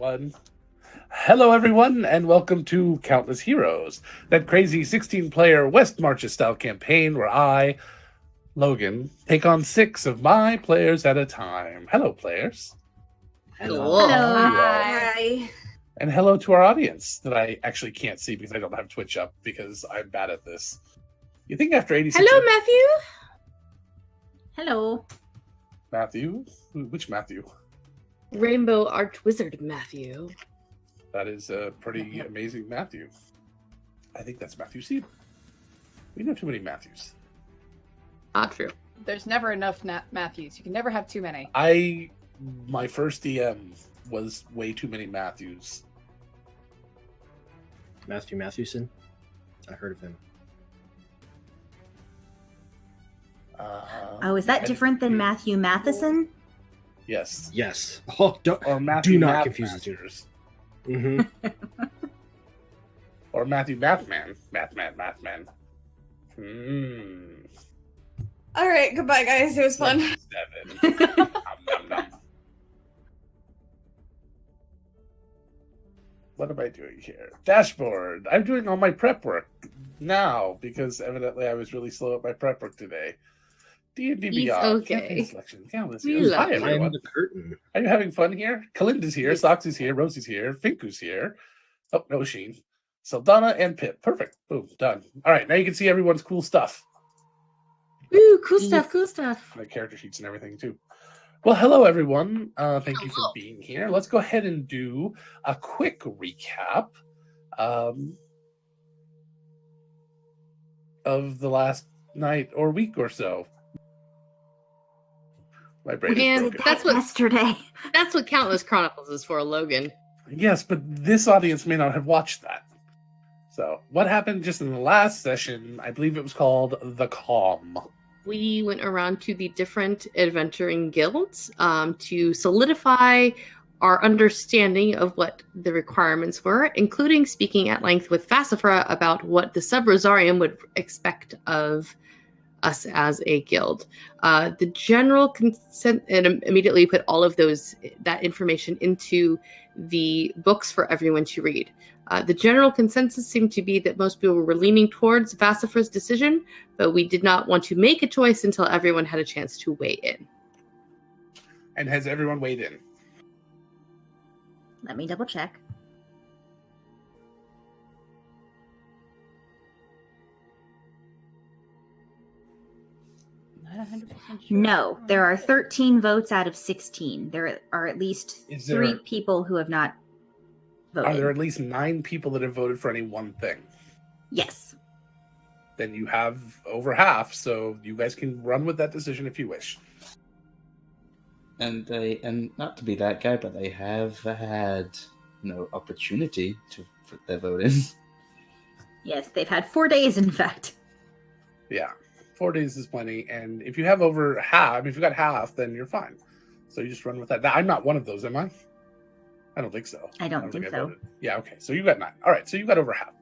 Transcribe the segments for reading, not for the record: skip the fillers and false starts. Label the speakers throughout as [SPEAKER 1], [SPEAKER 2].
[SPEAKER 1] One. Hello, everyone, and welcome to Countless Heroes, that crazy 16-player West Marches style campaign where I, Logan, take on 6 of my players at a time. Hello, players.
[SPEAKER 2] Hello.
[SPEAKER 1] How are you all?
[SPEAKER 3] Hi.
[SPEAKER 1] And hello to our audience that I actually can't see because I don't have Twitch up because I'm bad at this. You think after 86...
[SPEAKER 3] Hello, Matthew.
[SPEAKER 2] Hello.
[SPEAKER 1] Matthew? Which Matthew?
[SPEAKER 3] Rainbow Archwizard Matthew.
[SPEAKER 1] That is a pretty amazing Matthew. I think that's Matthew Seed. We know too many Matthews.
[SPEAKER 3] Not true.
[SPEAKER 4] There's never enough Matthews. You can never have too many.
[SPEAKER 1] My first DM was way too many Matthews.
[SPEAKER 5] Matthew Matthewson? I heard of him.
[SPEAKER 2] Oh, is that different than Matthew Matheson?
[SPEAKER 1] Yes.
[SPEAKER 5] Yes. Oh,
[SPEAKER 1] Or Matthew
[SPEAKER 5] do not
[SPEAKER 1] Math
[SPEAKER 5] confuse the two.
[SPEAKER 1] Masters.
[SPEAKER 5] Mm-hmm.
[SPEAKER 1] Or Matthew Mathman. Mathman.
[SPEAKER 6] All right, goodbye, guys. It was fun.
[SPEAKER 1] 7. Nom, nom, nom. What am I doing here? Dashboard. I'm doing all my prep work now because evidently I was really slow at my prep work today. D&D
[SPEAKER 3] He's
[SPEAKER 1] Beyond.
[SPEAKER 3] okay.
[SPEAKER 1] Campaign selection. Countless
[SPEAKER 3] We
[SPEAKER 1] Heroes.
[SPEAKER 3] love
[SPEAKER 1] Hi,
[SPEAKER 3] him.
[SPEAKER 1] everyone.
[SPEAKER 5] I'm the curtain.
[SPEAKER 1] Are you having fun here? Kalinda's here, Soxy's here, Rosie's here, Finku's here. Oh, no Sheen. Saldana and Pip. Perfect. Boom. Done. All right, now you can see everyone's cool stuff.
[SPEAKER 3] Ooh, cool stuff.
[SPEAKER 1] My character sheets and everything, too. Well, hello, everyone. Thank you for being here. Let's go ahead and do a quick recap of the last night or week or so. My brain is
[SPEAKER 3] And
[SPEAKER 1] broken.
[SPEAKER 3] that's what
[SPEAKER 2] Yesterday.
[SPEAKER 3] that's what Countless Chronicles is for, Logan.
[SPEAKER 1] Yes, but this audience may not have watched that. So, what happened just in the last session? I believe it was called The Calm.
[SPEAKER 3] We went around to the different adventuring guilds to solidify our understanding of what the requirements were, including speaking at length with Vassifra about what the Sub-Rosarium would expect of us as a guild. The general consent, and immediately put all of that information into the books for everyone to read. The general consensus seemed to be that most people were leaning towards Vassifra's decision, but we did not want to make a choice until everyone had a chance to weigh in.
[SPEAKER 1] And has everyone weighed in?
[SPEAKER 2] Let me double check.
[SPEAKER 4] Not 100% sure.
[SPEAKER 2] No, there are 13 votes out of 16. There are at least
[SPEAKER 1] Is
[SPEAKER 2] 3
[SPEAKER 1] there-
[SPEAKER 2] people who have not
[SPEAKER 1] Are
[SPEAKER 2] voted.
[SPEAKER 1] there at least 9 people that have voted for any one thing?
[SPEAKER 2] Yes.
[SPEAKER 1] Then you have over half, so you guys can run with that decision if you wish.
[SPEAKER 7] And not to be that guy, but they have had no opportunity to put their vote in.
[SPEAKER 2] Yes, they've had 4 days, in fact.
[SPEAKER 1] Yeah, 4 days is plenty, and if you have over half, if you got half, then you're fine. So you just run with that. I'm not one of those, am I? I don't think so.
[SPEAKER 2] I don't think so.
[SPEAKER 1] voted. Yeah, okay. So you got 9. All right, so you got over half.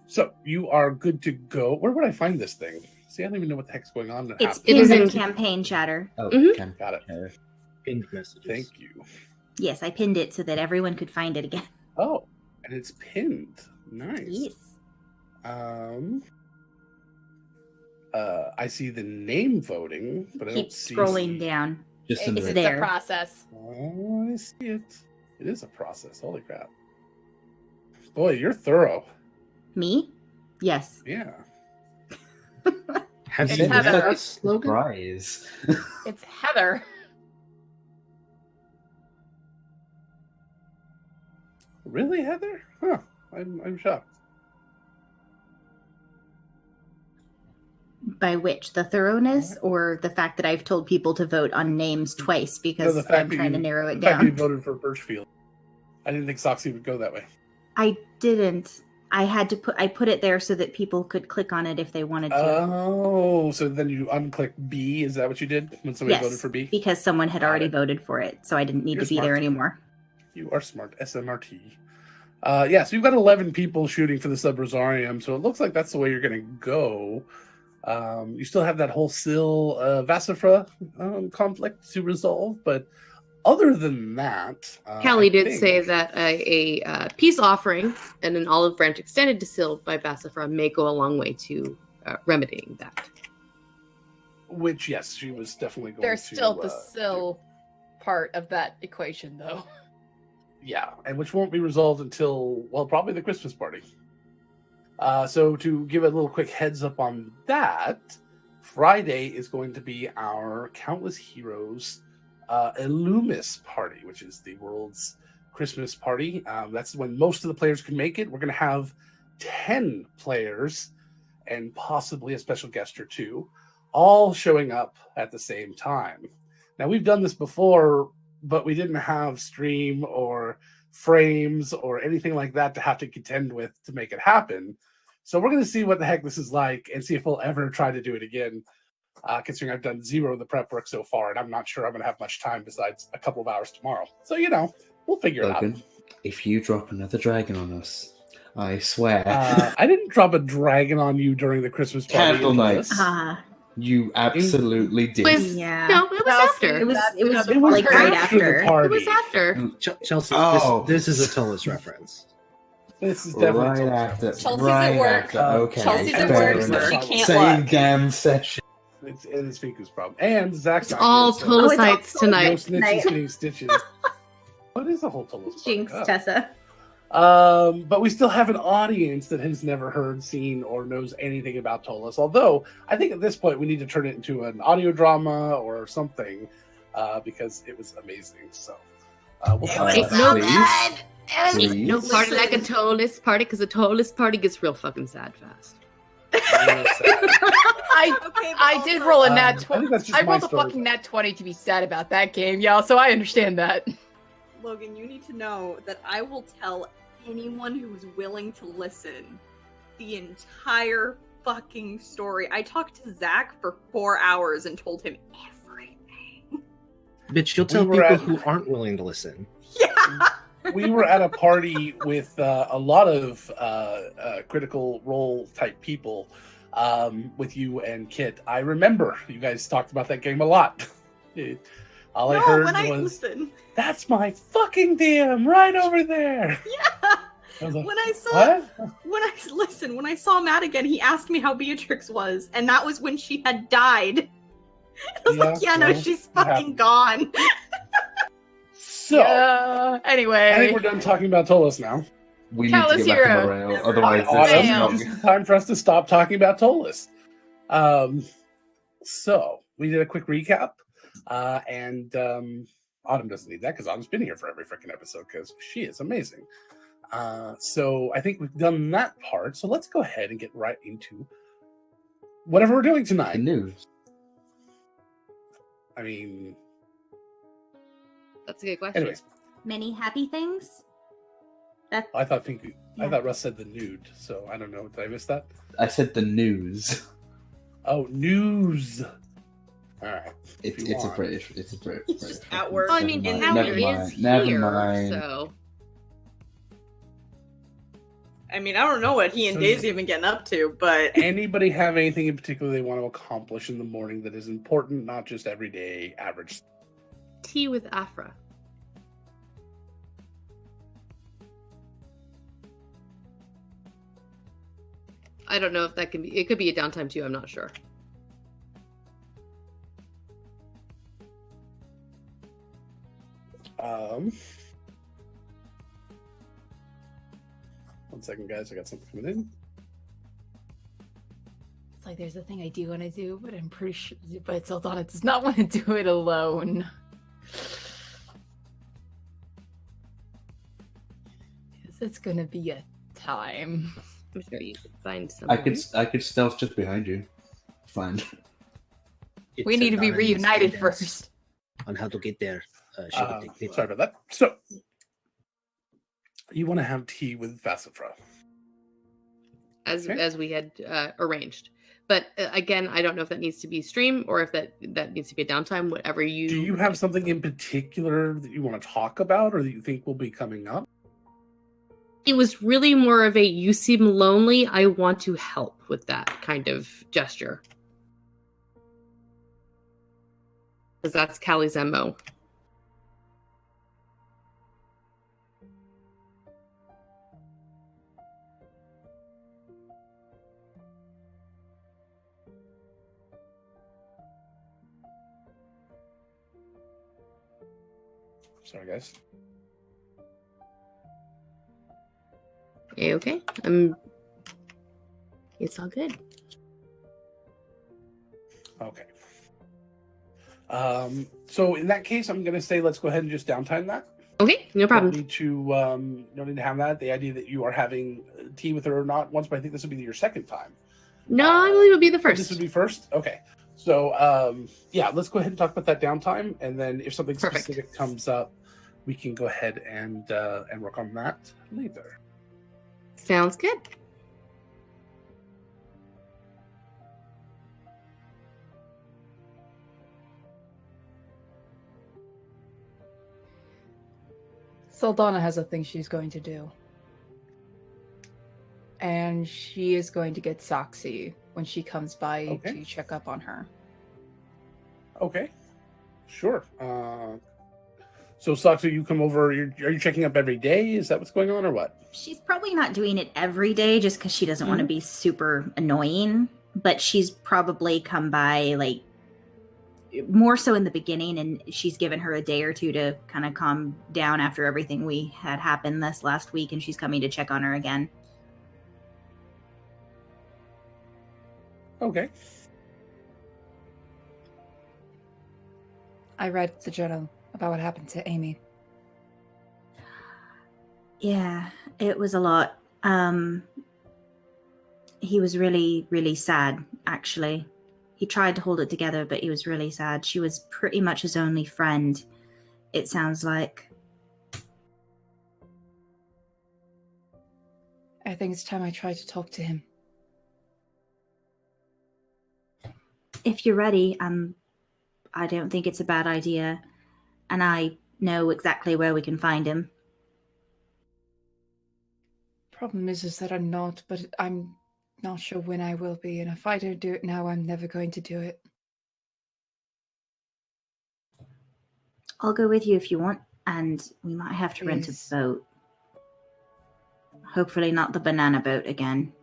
[SPEAKER 1] So you are good to go. Where would I find this thing? See, I don't even know what the heck's going on.
[SPEAKER 2] It's
[SPEAKER 3] It
[SPEAKER 2] pinned
[SPEAKER 3] is
[SPEAKER 2] in
[SPEAKER 3] in-
[SPEAKER 2] campaign chatter.
[SPEAKER 7] Oh,
[SPEAKER 3] Mhm.
[SPEAKER 1] Got it.
[SPEAKER 7] okay.
[SPEAKER 5] Pinned messages.
[SPEAKER 1] Thank you.
[SPEAKER 2] Yes, I pinned it so that everyone could find it again.
[SPEAKER 1] Oh, and it's pinned. Nice.
[SPEAKER 2] Yes.
[SPEAKER 1] I see the name voting, but I
[SPEAKER 2] Keep
[SPEAKER 1] don't see.
[SPEAKER 2] scrolling down.
[SPEAKER 7] Just in
[SPEAKER 2] It's
[SPEAKER 7] the
[SPEAKER 4] It's
[SPEAKER 2] there.
[SPEAKER 4] a process.
[SPEAKER 1] Oh, I see it. It is a process. Holy crap! Boy, you're thorough.
[SPEAKER 2] Me? Yes.
[SPEAKER 1] Yeah.
[SPEAKER 5] Have
[SPEAKER 4] It's
[SPEAKER 5] you met
[SPEAKER 4] Heather.
[SPEAKER 5] us, Logan?
[SPEAKER 7] surprise.
[SPEAKER 4] It's Heather.
[SPEAKER 1] Really, Heather? Huh? I'm shocked.
[SPEAKER 2] By which? The thoroughness or the fact that I've told people to vote on names twice because
[SPEAKER 1] No, the fact
[SPEAKER 2] I'm
[SPEAKER 1] that
[SPEAKER 2] trying
[SPEAKER 1] you-
[SPEAKER 2] to narrow it
[SPEAKER 1] The fact that you
[SPEAKER 2] down?
[SPEAKER 1] voted for Birchfield. I didn't think Soxy would go that way.
[SPEAKER 2] I didn't. I put it there so that people could click on it if they wanted to.
[SPEAKER 1] Oh, so then you unclick B? Is that what you did when somebody
[SPEAKER 2] Yes,
[SPEAKER 1] voted for B?
[SPEAKER 2] because someone had
[SPEAKER 1] Got
[SPEAKER 2] already
[SPEAKER 1] it.
[SPEAKER 2] voted for it, so I didn't need
[SPEAKER 1] You're
[SPEAKER 2] to be
[SPEAKER 1] smart.
[SPEAKER 2] there anymore.
[SPEAKER 1] You are smart. SMRT. Yeah, so you've got 11 people shooting for the Sub-Rosarium, so it looks like that's the way you're going to go. You still have that whole Vassifra conflict to resolve, but Other than that,
[SPEAKER 3] Callie
[SPEAKER 1] I
[SPEAKER 3] did
[SPEAKER 1] think-
[SPEAKER 3] say that a peace offering and an olive branch extended to Syl by Vassifra may go a long way to remedying that.
[SPEAKER 1] Which, yes, she was definitely going
[SPEAKER 4] There's
[SPEAKER 1] to.
[SPEAKER 4] still the
[SPEAKER 1] do.
[SPEAKER 4] Syl part of that equation, though.
[SPEAKER 1] Yeah, and which won't be resolved until, well, probably the Christmas party. So to give a little quick heads up on that, Friday is going to be our Countless Heroes Illumis party, which is the world's Christmas party. That's when most of the players can make it. We're going to have 10 players and possibly a special guest or two, all showing up at the same time. Now, we've done this before, but we didn't have stream or frames or anything like that to have to contend with to make it happen. So we're going to see what the heck this is like and see if we'll ever try to do it again, considering I've done zero of the prep work so far, and I'm not sure I'm going to have much time besides a couple of hours tomorrow. So, we'll figure it out.
[SPEAKER 7] Logan, if you drop another dragon on us, I swear.
[SPEAKER 1] I didn't drop a dragon on you during the Christmas party.
[SPEAKER 7] Candle night.
[SPEAKER 2] Ah,
[SPEAKER 7] You absolutely did.
[SPEAKER 3] Was-
[SPEAKER 2] yeah.
[SPEAKER 3] No, it was
[SPEAKER 4] No,
[SPEAKER 3] after.
[SPEAKER 2] It was
[SPEAKER 1] It was
[SPEAKER 2] like right
[SPEAKER 1] after the
[SPEAKER 2] after.
[SPEAKER 1] party.
[SPEAKER 3] It was after.
[SPEAKER 5] Chelsea,
[SPEAKER 7] Oh.
[SPEAKER 5] this is a Tolis reference.
[SPEAKER 1] This is definitely
[SPEAKER 7] Right
[SPEAKER 1] Total
[SPEAKER 7] after.
[SPEAKER 1] Service.
[SPEAKER 6] Chelsea's
[SPEAKER 7] right
[SPEAKER 6] at work.
[SPEAKER 7] after.
[SPEAKER 1] Uh,
[SPEAKER 7] Okay.
[SPEAKER 6] Chelsea's at
[SPEAKER 7] fair
[SPEAKER 6] work, so
[SPEAKER 7] enough.
[SPEAKER 6] she can't
[SPEAKER 7] Same
[SPEAKER 6] look.
[SPEAKER 7] damn session.
[SPEAKER 1] It is Fiku's problem. And Zach's
[SPEAKER 3] It's
[SPEAKER 1] not
[SPEAKER 3] all
[SPEAKER 1] here, so
[SPEAKER 3] Tolosites
[SPEAKER 2] Oh, it's all
[SPEAKER 1] no
[SPEAKER 3] tonight.
[SPEAKER 1] snitches getting stitches. What is a whole Tolos?
[SPEAKER 2] Jinx,
[SPEAKER 1] Oh.
[SPEAKER 2] Tessa.
[SPEAKER 1] But we still have an audience that has never heard, seen, or knows anything about Tolos. Although I think at this point we need to turn it into an audio drama or something, because it was amazing. So we'll talk
[SPEAKER 3] Ain't
[SPEAKER 1] about
[SPEAKER 3] no
[SPEAKER 1] that.
[SPEAKER 7] Please.
[SPEAKER 3] No party like a Tolis party, because a Tolis party gets real fucking sad fast.
[SPEAKER 4] I did roll a
[SPEAKER 1] I
[SPEAKER 4] nat
[SPEAKER 1] think
[SPEAKER 4] 20.
[SPEAKER 1] that's just
[SPEAKER 4] I
[SPEAKER 1] my
[SPEAKER 4] rolled a
[SPEAKER 1] story.
[SPEAKER 4] fucking nat 20 to be sad about that game, y'all, so I understand that.
[SPEAKER 6] Logan, you need to know that I will tell anyone who's willing to listen the entire fucking story. I talked to Zach for 4 hours and told him everything.
[SPEAKER 5] Bitch, you'll tell
[SPEAKER 1] We were
[SPEAKER 5] people
[SPEAKER 1] at-
[SPEAKER 5] who aren't willing to listen.
[SPEAKER 6] Yeah.
[SPEAKER 1] We were at a party with a lot of critical role type people, with you and Kit. I remember you guys talked about that game a lot. All I
[SPEAKER 6] No,
[SPEAKER 1] heard
[SPEAKER 6] when I
[SPEAKER 1] was,
[SPEAKER 6] listen.
[SPEAKER 1] "That's my fucking DM right over there."
[SPEAKER 6] Yeah.
[SPEAKER 1] I was like,
[SPEAKER 6] When I saw
[SPEAKER 1] what?
[SPEAKER 6] when I saw Matt again, he asked me how Beatrix was, and that was when she had died. I was like, yeah, no,
[SPEAKER 1] well,
[SPEAKER 6] she's
[SPEAKER 1] it
[SPEAKER 6] fucking
[SPEAKER 1] happened.
[SPEAKER 6] gone.
[SPEAKER 1] So
[SPEAKER 4] Anyway.
[SPEAKER 1] I think we're done talking about Tolos now.
[SPEAKER 7] We need
[SPEAKER 4] Tell
[SPEAKER 7] to
[SPEAKER 4] us,
[SPEAKER 7] get back on the
[SPEAKER 4] hero.
[SPEAKER 7] rail. Otherwise,
[SPEAKER 1] Autumn,
[SPEAKER 7] this is
[SPEAKER 4] Damn.
[SPEAKER 7] not
[SPEAKER 1] it's time for us to stop talking about Tolos. So we did a quick recap, and Autumn doesn't need that because Autumn's been here for every freaking episode because she is amazing. So I think we've done that part. So let's go ahead and get right into whatever we're doing
[SPEAKER 7] the
[SPEAKER 1] tonight.
[SPEAKER 7] news.
[SPEAKER 1] I mean,
[SPEAKER 3] That's a good question.
[SPEAKER 1] anyways,
[SPEAKER 2] Many happy things. That
[SPEAKER 1] I thought
[SPEAKER 2] Yeah.
[SPEAKER 1] Russ said the nude, so I don't know. Did I miss that?
[SPEAKER 7] I said the news.
[SPEAKER 1] Oh, news. All right. If you
[SPEAKER 7] It's a
[SPEAKER 1] want.
[SPEAKER 7] British. It's a British.
[SPEAKER 6] He's just at work.
[SPEAKER 3] Well, I mean,
[SPEAKER 7] Never mind,
[SPEAKER 3] Callie
[SPEAKER 7] never
[SPEAKER 3] is
[SPEAKER 7] mind, never
[SPEAKER 3] here,
[SPEAKER 7] mind.
[SPEAKER 3] so
[SPEAKER 6] I mean, I don't know what he and
[SPEAKER 1] So-
[SPEAKER 6] Daisy have been getting up to, but
[SPEAKER 1] Anybody have anything in particular they want to accomplish in the morning that is important, not just everyday average?
[SPEAKER 3] tea with Afra. I don't know if that can be. It could be a downtime too. I'm not sure.
[SPEAKER 1] One second, guys. I got something coming in.
[SPEAKER 4] It's like there's a thing I do want to do, but I'm pretty sure, but Saldana does not want to do it alone. Because it's gonna be a time.
[SPEAKER 3] I'm sure you could find
[SPEAKER 7] I
[SPEAKER 3] someone.
[SPEAKER 7] could stealth just behind you. Fine.
[SPEAKER 4] We need to be
[SPEAKER 5] Saldana needs
[SPEAKER 4] reunited
[SPEAKER 5] guidance
[SPEAKER 4] first.
[SPEAKER 5] on how to get there. She will take people.
[SPEAKER 1] Sorry about that. So, you want to have tea with Vassifra. Okay.
[SPEAKER 3] as we had arranged. But again, I don't know if that needs to be stream or if that needs to be a downtime. Whatever you.
[SPEAKER 1] Do you have something in particular that you want to talk about or that you think will be coming up?
[SPEAKER 3] It was really more of a "you seem lonely. I want to help" with that kind of gesture. Because that's Callie's MO.
[SPEAKER 1] Sorry, guys.
[SPEAKER 3] Okay. It's all good.
[SPEAKER 1] Okay. So in that case, I'm going to say let's go ahead and just downtime that.
[SPEAKER 3] Okay, no
[SPEAKER 1] Don't
[SPEAKER 3] problem.
[SPEAKER 1] need to don't need to have that. The idea that you are having tea with her or not once, but I think this will be your second time.
[SPEAKER 3] No, I believe it'll be the
[SPEAKER 1] This
[SPEAKER 3] first.
[SPEAKER 1] would be first. Okay. So yeah, let's go ahead and talk about that downtime, and then if something
[SPEAKER 3] Perfect.
[SPEAKER 1] specific comes up, we can go ahead and work on that later.
[SPEAKER 3] Sounds good.
[SPEAKER 4] Saldana has a thing she's going to do. And she is going to get Soxy when she comes by
[SPEAKER 1] Okay.
[SPEAKER 4] to check up on her.
[SPEAKER 1] Okay. Sure. So Saxo, you come over. Are you checking up every day? Is that what's going on, or what?
[SPEAKER 2] She's probably not doing it every day just because she doesn't want to be super annoying, but she's probably come by like more so in the beginning, and she's given her a day or two to kind of calm down after everything we had happened this last week, and she's coming to check on her again.
[SPEAKER 1] Okay.
[SPEAKER 4] I read the journal about what happened to Amy.
[SPEAKER 2] Yeah, it was a lot. He was really, really sad, actually. He tried to hold it together, but he was really sad. She was pretty much his only friend, it sounds like.
[SPEAKER 4] I think it's time I try to talk to him.
[SPEAKER 2] If you're ready, I don't think it's a bad idea, and I know exactly where we can find him.
[SPEAKER 4] Problem is that I'm not, but I'm not sure when I will be, and if I don't do it now, I'm never going to do it.
[SPEAKER 2] I'll go with you if you want, and we might have to rent a
[SPEAKER 4] Please.
[SPEAKER 2] boat. Hopefully not the banana boat again.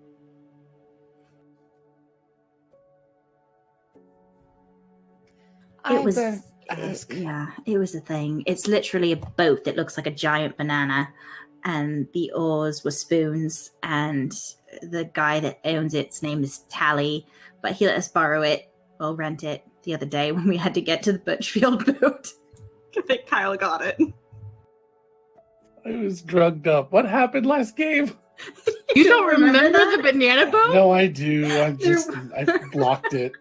[SPEAKER 4] I
[SPEAKER 2] It was,
[SPEAKER 4] won't ask.
[SPEAKER 2] it was a thing. It's literally a boat that looks like a giant banana, and the oars were spoons, and the guy that owns its name is Tally, but he let us borrow it, or rent it, the other day when we had to get to the Birchfield boat.
[SPEAKER 6] I think Kyle got it.
[SPEAKER 1] I was drugged up. What happened last game?
[SPEAKER 3] You don't remember
[SPEAKER 2] that?
[SPEAKER 3] the banana boat?
[SPEAKER 1] No, I do. I blocked it.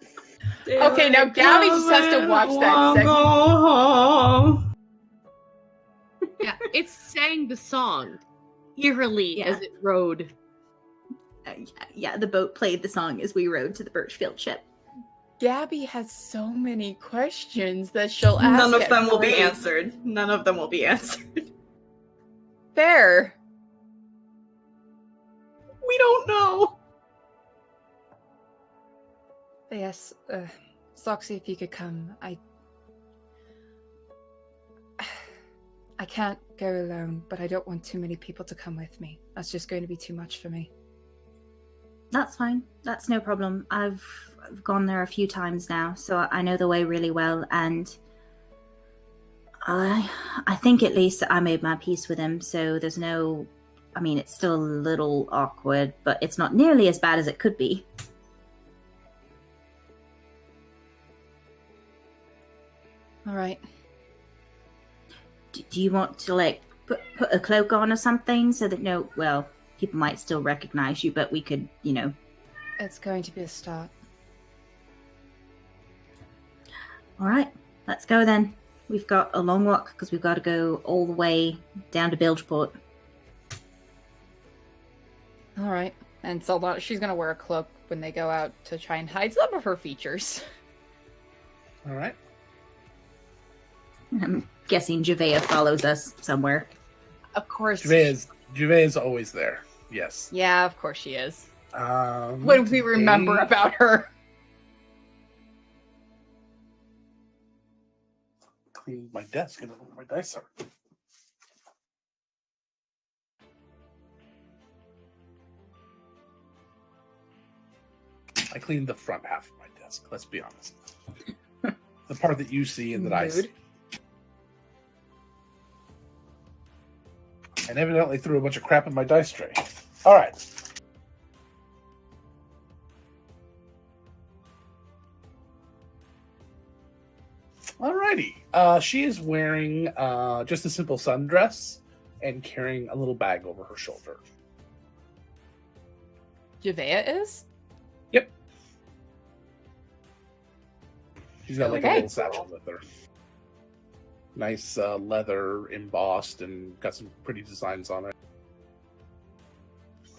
[SPEAKER 4] Okay, now Gabby just has to watch that segment.
[SPEAKER 3] Yeah, it sang the song eerily as it rode.
[SPEAKER 2] Yeah, the boat played the song as we rode to the Birchfield ship.
[SPEAKER 4] Gabby has so many questions that she'll ask.
[SPEAKER 6] None of
[SPEAKER 4] at
[SPEAKER 6] them will be
[SPEAKER 4] break.
[SPEAKER 6] answered. None of them will be answered.
[SPEAKER 4] Fair.
[SPEAKER 6] We don't know.
[SPEAKER 4] But yes, Soxy, if you could come, I can't go alone, but I don't want too many people to come with me. That's just going to be too much for me.
[SPEAKER 2] That's fine. That's no problem. I've gone there a few times now, so I know the way really well, and I think at least I made my peace with him, so there's no... I mean, it's still a little awkward, but it's not nearly as bad as it could be.
[SPEAKER 4] All right.
[SPEAKER 2] Do you want to, like, put a cloak on or something so that people might still recognize you, but we could,
[SPEAKER 4] It's going to be a start.
[SPEAKER 2] All right, let's go then. We've got a long walk because we've got to go all the way down to Bilgeport.
[SPEAKER 4] All right. And Saldana, she's going to wear a cloak when they go out to try and hide some of her features.
[SPEAKER 1] All right.
[SPEAKER 2] I'm guessing Javea follows us somewhere.
[SPEAKER 4] Of course.
[SPEAKER 1] Juve is always there. Yes.
[SPEAKER 4] Yeah, of course she is.
[SPEAKER 1] When
[SPEAKER 4] When we remember about her.
[SPEAKER 1] Clean my desk and where my dice are. I cleaned the front half of my desk. Let's be honest. The part that you see and that I see.
[SPEAKER 4] Mood.
[SPEAKER 1] And evidently threw a bunch of crap in my dice tray. All right. Alrighty. She is wearing just a simple sundress and carrying a little bag over her shoulder.
[SPEAKER 4] Javea is?
[SPEAKER 1] Yep. She's got like a
[SPEAKER 4] Okay.
[SPEAKER 1] little satchel with her. Nice leather embossed and got some pretty designs on it.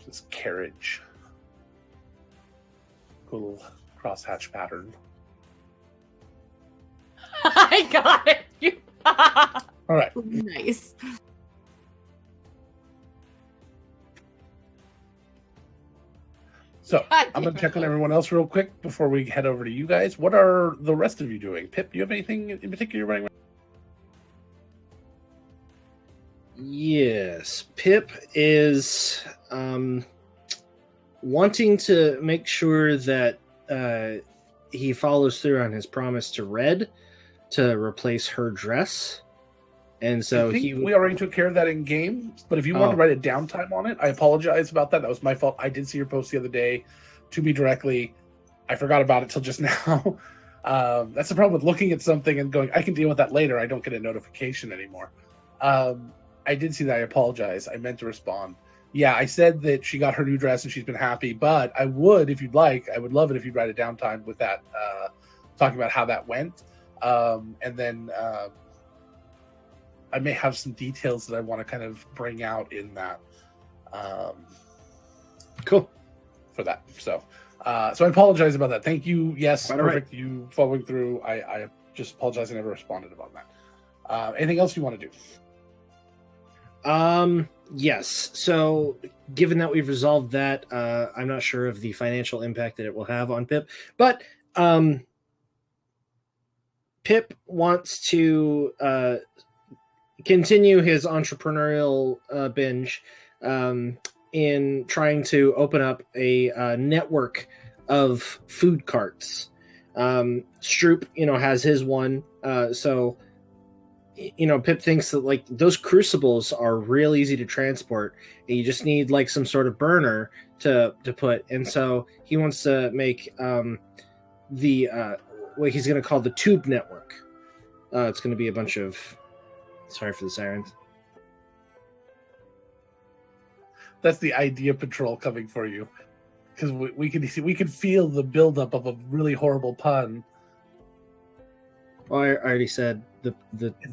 [SPEAKER 1] This carriage. Cool little crosshatch pattern.
[SPEAKER 4] I got it. You.
[SPEAKER 1] All right.
[SPEAKER 3] Nice.
[SPEAKER 1] So
[SPEAKER 4] God
[SPEAKER 1] I'm going to
[SPEAKER 4] damn
[SPEAKER 1] check on
[SPEAKER 4] it.
[SPEAKER 1] everyone else real quick before we head over to you guys. What are the rest of you doing? Pip, do you have anything in particular you're running?
[SPEAKER 5] Yes, Pip is wanting to make sure that he follows through on his promise to Red to replace her dress. And so
[SPEAKER 1] I think we already took care of that in game, but if you want to write a downtime on it, I apologize about that. That was my fault. I did see your post the other day to me directly. I forgot about it till just now. That's the problem with looking at something and going, I can deal with that later. I don't get a notification anymore. I did see that. I apologize. I meant to respond. Yeah, I said that she got her new dress and she's been happy, but I would, if you'd like, I would love it if you'd write a downtime with that, talking about how that went. And then I may have some details that I want to kind of bring out in that.
[SPEAKER 5] Cool.
[SPEAKER 1] For that. So I apologize about that. Thank you. Yes,
[SPEAKER 5] Quite
[SPEAKER 1] perfect. You following through. I just apologize. I never responded about that. Anything else you want to do?
[SPEAKER 5] Yes. So given that we've resolved that, I'm not sure of the financial impact that it will have on Pip, but Pip wants to continue his entrepreneurial binge in trying to open up a network of food carts. Stroop, has his one. So Pip thinks that like those crucibles are real easy to transport, and you just need like some sort of burner to put. And so he wants to make what he's going to call the tube network. It's going to be a bunch of. Sorry for the sirens.
[SPEAKER 1] That's the idea patrol coming for you, because we can feel the buildup of a really horrible pun.
[SPEAKER 5] Well, I already said the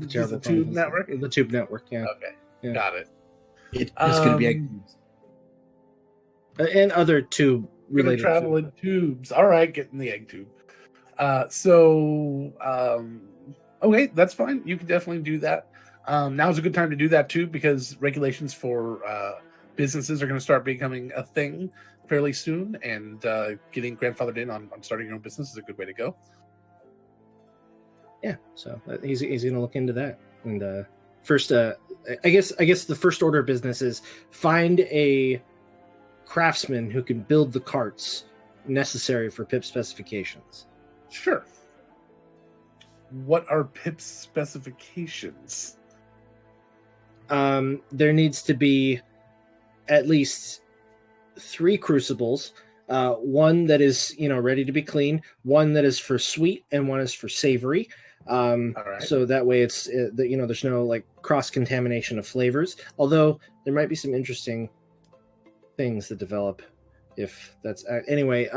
[SPEAKER 5] terrible
[SPEAKER 1] Tube
[SPEAKER 5] pun.
[SPEAKER 1] Network?
[SPEAKER 5] The tube network, yeah.
[SPEAKER 1] Okay,
[SPEAKER 5] Yeah.
[SPEAKER 1] got it.
[SPEAKER 7] It's going to be egg.
[SPEAKER 5] And other tube
[SPEAKER 1] We're gonna
[SPEAKER 5] related.
[SPEAKER 1] travel
[SPEAKER 5] food.
[SPEAKER 1] in tubes. All right, get in the egg tube. Okay, that's fine. You can definitely do that. Now's a good time to do that too, because regulations for businesses are going to start becoming a thing fairly soon, and getting grandfathered in on starting your own business is a good way to go.
[SPEAKER 5] Yeah, so he's going to look into that. And first, I guess the first order of business is find a craftsman who can build the carts necessary for Pip's specifications.
[SPEAKER 1] Sure. What are Pip's specifications?
[SPEAKER 5] There needs to be at least 3 crucibles. One that is, ready to be cleaned, one that is for sweet, and one is for savory.
[SPEAKER 1] All right.
[SPEAKER 5] So that way it's, there's no like cross contamination of flavors. Although there might be some interesting things that develop if that's anyway.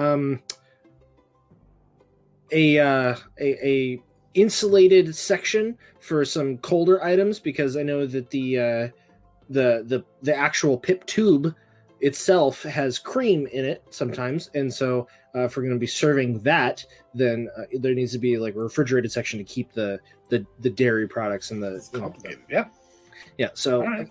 [SPEAKER 5] A insulated section for some colder items, because I know that the actual Pip tube itself has cream in it sometimes, and so if we're going to be serving that, then there needs to be like a refrigerated section to keep the dairy products and
[SPEAKER 1] It's complicated. Yeah.
[SPEAKER 5] So
[SPEAKER 1] All right.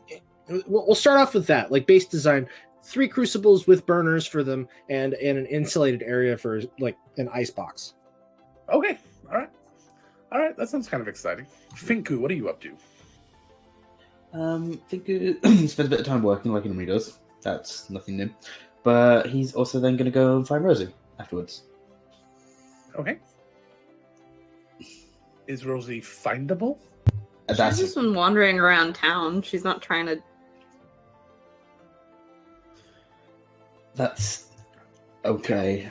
[SPEAKER 5] we'll start off with that, like base design. 3 crucibles with burners for them, and an insulated area for like an ice box.
[SPEAKER 1] Okay. All right. That sounds kind of exciting. Finku, what are you up to?
[SPEAKER 7] Think spends a bit of time working like he normally does. That's nothing new. But he's also then going to go and find Rosie afterwards.
[SPEAKER 1] Okay. Is Rosie findable?
[SPEAKER 6] She's
[SPEAKER 7] That's
[SPEAKER 6] just been wandering around town. She's not trying to
[SPEAKER 7] That's okay.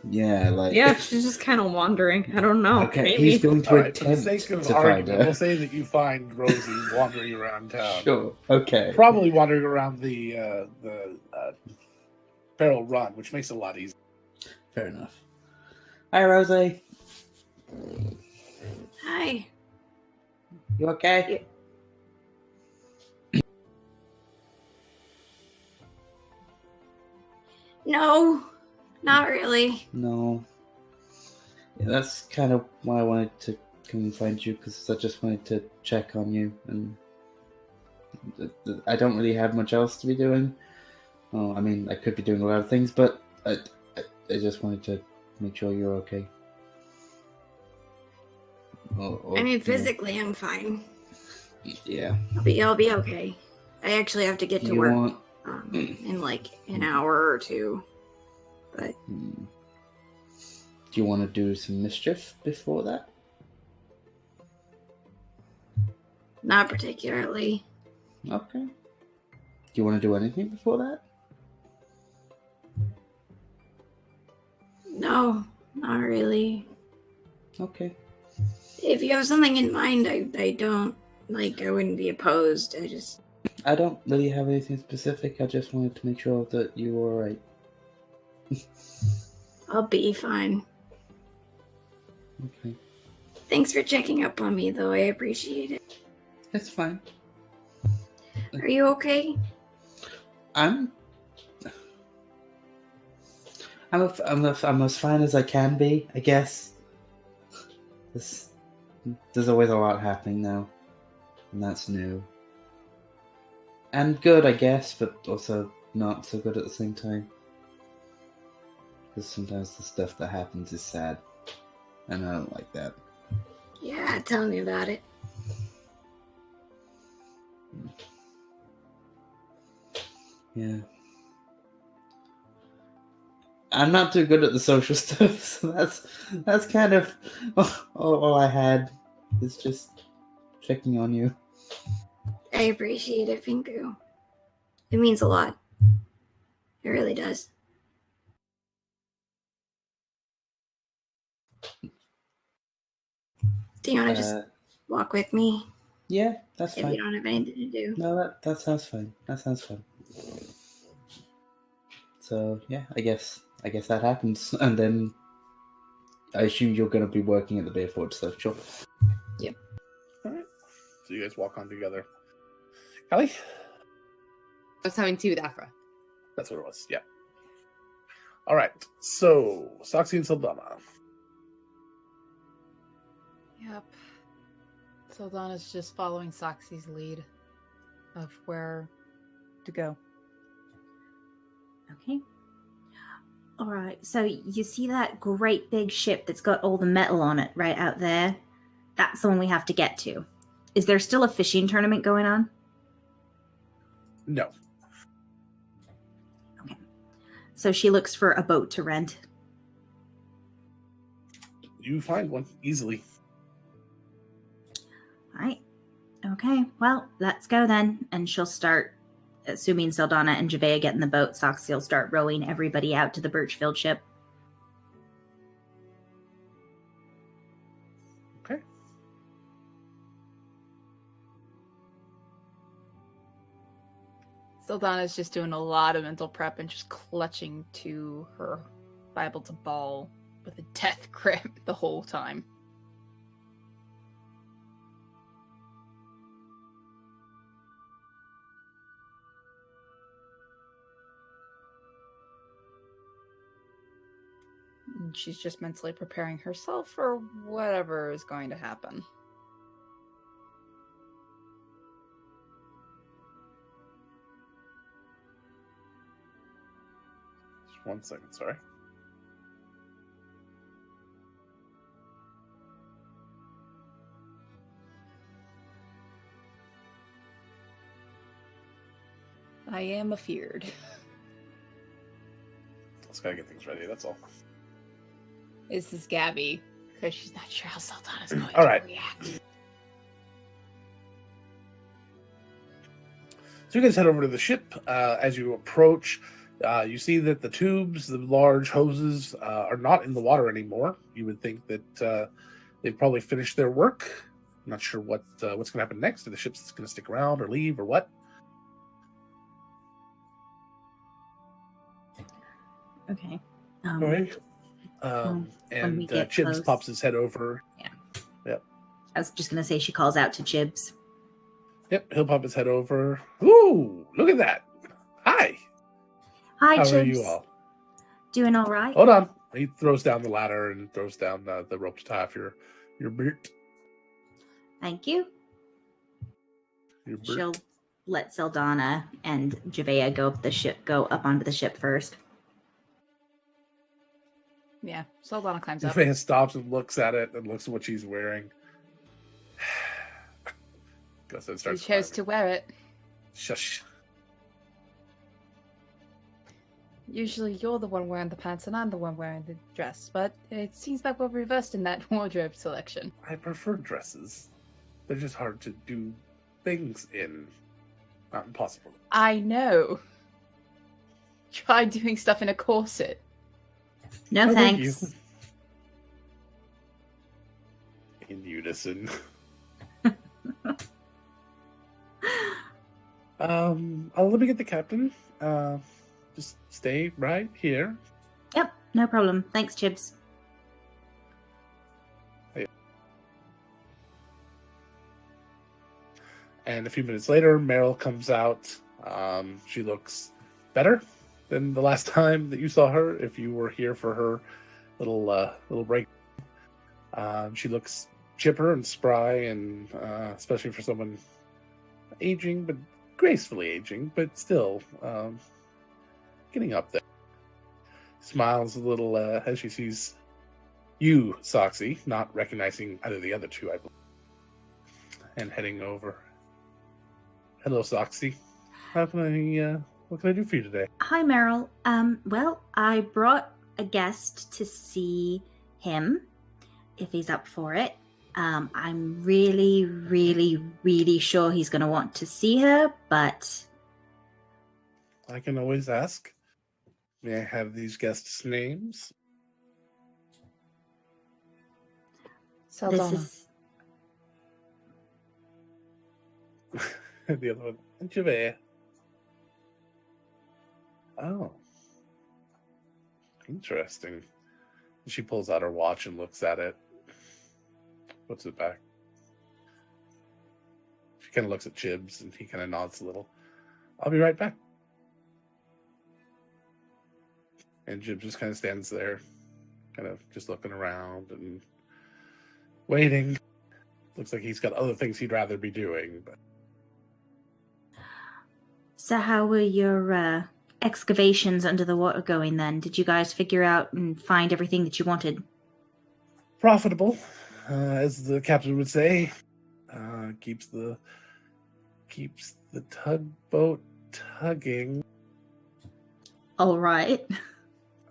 [SPEAKER 7] Yeah, like
[SPEAKER 6] Yeah, she's just kind of wandering. I don't know.
[SPEAKER 7] okay.
[SPEAKER 6] Maybe.
[SPEAKER 7] He's going to
[SPEAKER 1] All right, for the
[SPEAKER 7] attempt
[SPEAKER 1] sake of
[SPEAKER 7] to find
[SPEAKER 1] argument,
[SPEAKER 7] her.
[SPEAKER 1] we'll say that you find Rosie wandering around town.
[SPEAKER 7] Sure. Okay.
[SPEAKER 1] Probably wandering around the Barrel Run, which makes it a lot easier.
[SPEAKER 7] Fair enough. Hi, Rosie.
[SPEAKER 6] Hi.
[SPEAKER 7] You okay?
[SPEAKER 6] No, not really.
[SPEAKER 7] No. Yeah, that's kind of why I wanted to come and find you, because I just wanted to check on you, and I don't really have much else to be doing. Oh, I mean, I could be doing a lot of things, but I just wanted to make sure you're okay.
[SPEAKER 8] I mean, physically, I'm fine.
[SPEAKER 7] Yeah.
[SPEAKER 8] I'll be okay. I actually have to get to
[SPEAKER 7] You
[SPEAKER 8] work
[SPEAKER 7] want...
[SPEAKER 8] in like an hour or two. But
[SPEAKER 7] Do you want to do some mischief before that?
[SPEAKER 8] not particularly.
[SPEAKER 7] Okay. Do you want to do anything before that?
[SPEAKER 8] No, not really.
[SPEAKER 7] Okay.
[SPEAKER 8] If you have something in mind, I don't like. I wouldn't be opposed.
[SPEAKER 7] I don't really have anything specific. I just wanted to make sure that you were alright.
[SPEAKER 8] I'll be fine.
[SPEAKER 7] Okay.
[SPEAKER 8] Thanks for checking up on me, though. I appreciate it.
[SPEAKER 7] It's fine.
[SPEAKER 8] Are you okay?
[SPEAKER 7] I'm as fine as I can be, I guess. There's always a lot happening now, and that's new. And good, I guess, but also not so good at the same time. Because sometimes the stuff that happens is sad, and I don't like that.
[SPEAKER 8] Yeah, tell me about it.
[SPEAKER 7] Yeah. I'm not too good at the social stuff, so that's kind of all I had. Is just checking on you.
[SPEAKER 8] I appreciate it, Pinku. It means a lot. It really does. Do you want to just walk with me?
[SPEAKER 7] Yeah, that's
[SPEAKER 8] if
[SPEAKER 7] fine.
[SPEAKER 8] you don't have anything to do?
[SPEAKER 7] No, that sounds fine. That sounds fun. So yeah, I guess that happens, and then I assume you're going to be working at the Beer Forge, so sure.
[SPEAKER 8] Yep.
[SPEAKER 1] All right. So you guys walk on together. Callie?
[SPEAKER 3] I was having tea with Afra.
[SPEAKER 1] That's what it was. Yeah. All right. So Soxy and Saldana.
[SPEAKER 4] Yep. Saldana's just following Soxy's lead of where to go.
[SPEAKER 2] Okay. All right. So you see that great big ship that's got all the metal on it right out there? That's the one we have to get to. Is there still a fishing tournament going on?
[SPEAKER 1] No.
[SPEAKER 2] Okay. So she looks for a boat to rent.
[SPEAKER 1] You find one easily.
[SPEAKER 2] All right. Okay. Well, let's go then. And she'll start, assuming Saldana and Javea get in the boat, Soxy will start rowing everybody out to the Birchfield ship.
[SPEAKER 1] Okay.
[SPEAKER 4] Saldana's just doing a lot of mental prep and just clutching to her Bible to ball with a death grip the whole time. And she's just mentally preparing herself for whatever is going to happen.
[SPEAKER 1] Just 1 second, sorry.
[SPEAKER 4] I am afeared.
[SPEAKER 1] Just gotta get things ready, that's all.
[SPEAKER 4] This is Gabby, because she's not sure how Saldana's going
[SPEAKER 1] All
[SPEAKER 4] to
[SPEAKER 1] right.
[SPEAKER 4] react.
[SPEAKER 1] So you guys head over to the ship. As you approach, You see that the tubes, the large hoses, are not in the water anymore. You would think that they've probably finished their work. I'm not sure what's going to happen next. Are the ship's going to stick around or leave or what?
[SPEAKER 2] Okay.
[SPEAKER 1] All right.
[SPEAKER 2] when we
[SPEAKER 1] And
[SPEAKER 2] get
[SPEAKER 1] Chibs
[SPEAKER 2] close.
[SPEAKER 1] pops his head over.
[SPEAKER 2] I was just gonna say she calls out to Chibs.
[SPEAKER 1] Yep, he'll pop his head over. Ooh, look at that. Hi.
[SPEAKER 2] Hi,
[SPEAKER 1] How
[SPEAKER 2] Chibs.
[SPEAKER 1] are you all?
[SPEAKER 2] Doing all right?
[SPEAKER 1] Hold on. He throws down the ladder and throws down the rope to tie off your boot.
[SPEAKER 2] Thank you.
[SPEAKER 1] Your boot.
[SPEAKER 2] She'll let Saldana and Javea go up onto the ship first.
[SPEAKER 4] Yeah, Saldana climbs up.
[SPEAKER 1] Van stops and looks at it and looks at what she's wearing. Goes and
[SPEAKER 4] You
[SPEAKER 1] starts
[SPEAKER 4] chose
[SPEAKER 1] climbing.
[SPEAKER 4] to wear it.
[SPEAKER 1] Shush.
[SPEAKER 4] Usually you're the one wearing the pants and I'm the one wearing the dress, but it seems like we're reversed in that wardrobe selection.
[SPEAKER 1] I prefer dresses. They're just hard to do things in. Not impossible.
[SPEAKER 4] I know. Try doing stuff in a corset.
[SPEAKER 2] No
[SPEAKER 1] Oh, thank
[SPEAKER 2] thanks.
[SPEAKER 1] you. In unison. Let me get the captain. Just stay right here.
[SPEAKER 2] Yep, no problem. Thanks, Chibs.
[SPEAKER 1] And a few minutes later, Meryl comes out. She looks better than the last time that you saw her. If you were here for her little break, she looks chipper and spry, and especially for someone aging, but gracefully aging, but still getting up there. Smiles a little as she sees you, Soxy, not recognizing either of the other two, I believe, and heading over. Hello, Soxy. What can I do for you today?
[SPEAKER 2] Hi, Meryl. Well, I brought a guest to see him, if he's up for it. I'm really, really, really sure he's going to want to see her, but...
[SPEAKER 1] I can always ask. May I have these guests' names?
[SPEAKER 4] Saldana.
[SPEAKER 2] This is...
[SPEAKER 1] The other one, Javea. Oh. Interesting. She pulls out her watch and looks at it. Puts it back. She kind of looks at Chibs and he kind of nods a little. I'll be right back. And Chibs just kind of stands there, kind of just looking around and waiting. Looks like he's got other things he'd rather be doing, but
[SPEAKER 2] So how were your excavations under the water going then? Did you guys figure out and find everything that you wanted?
[SPEAKER 1] profitable, as the captain would say. Keeps the tugboat tugging,
[SPEAKER 2] All right.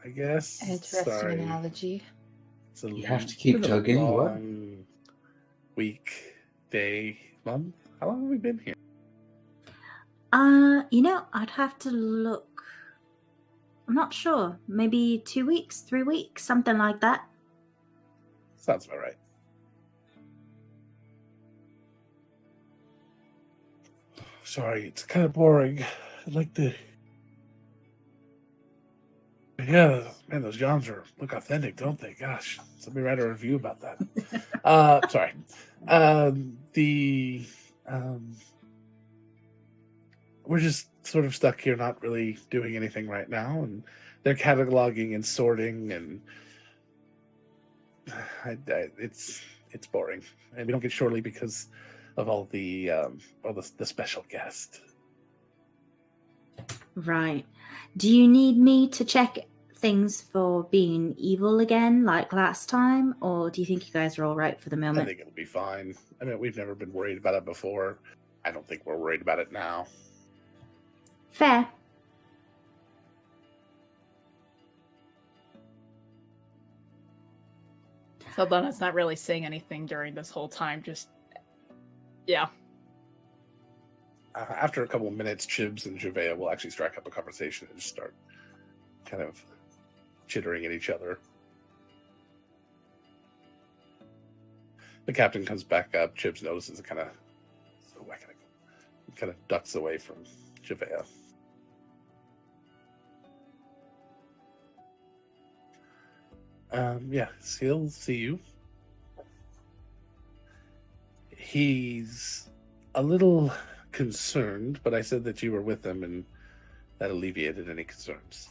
[SPEAKER 1] I guess.
[SPEAKER 4] Interesting
[SPEAKER 1] Sorry.
[SPEAKER 4] analogy.
[SPEAKER 1] It's a
[SPEAKER 7] You have to keep
[SPEAKER 1] been a
[SPEAKER 7] tugging, what?
[SPEAKER 1] long week, day, month. How long have we been here?
[SPEAKER 2] I'd have to look. I'm not sure. Maybe 2 weeks, 3 weeks, something like that.
[SPEAKER 1] Sounds about right. Sorry, it's kind of boring. I'd like to. Yeah, man, those Johns look authentic, don't they? Gosh, somebody write a review about that. Sorry. We're just sort of stuck here, not really doing anything right now, and they're cataloging and sorting, and it's boring, and we don't get shortly because of all the special guest.
[SPEAKER 2] Right. Do you need me to check things for being evil again, like last time, or do you think you guys are all right for the
[SPEAKER 1] I
[SPEAKER 2] moment?
[SPEAKER 1] think it'll be fine. I mean, we've never been worried about it before. I don't think we're worried about it now.
[SPEAKER 2] Fair.
[SPEAKER 4] Saldana's not really saying anything during this whole time, just... Yeah.
[SPEAKER 1] After a couple of minutes, Chibs and Javea will actually strike up a conversation and just start kind of chittering at each other. The captain comes back up. Chibs notices it kind of ducks away from Javea. Yeah, he'll see you. He's a little concerned, but I said that you were with him, and that alleviated any concerns.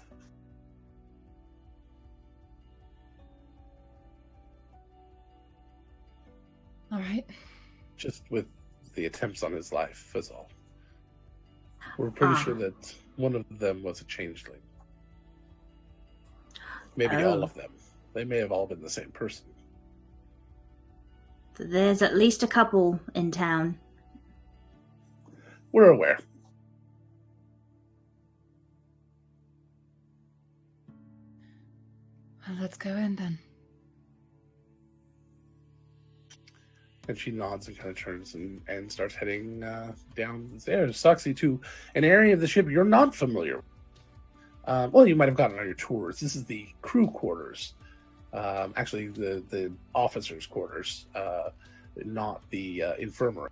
[SPEAKER 4] All right.
[SPEAKER 1] Just with the attempts on his life, is all. We're pretty sure that one of them was a changeling. Maybe all of them. They may have all been the same person.
[SPEAKER 2] There's at least a couple in town.
[SPEAKER 1] We're aware.
[SPEAKER 4] Well, let's go in then.
[SPEAKER 1] And she nods and kind of turns and starts heading down the stairs. Soxy, to an area of the ship you're not familiar with. Well, you might have gotten on your tours. This is the crew quarters. Actually, the officers' quarters, not the infirmary.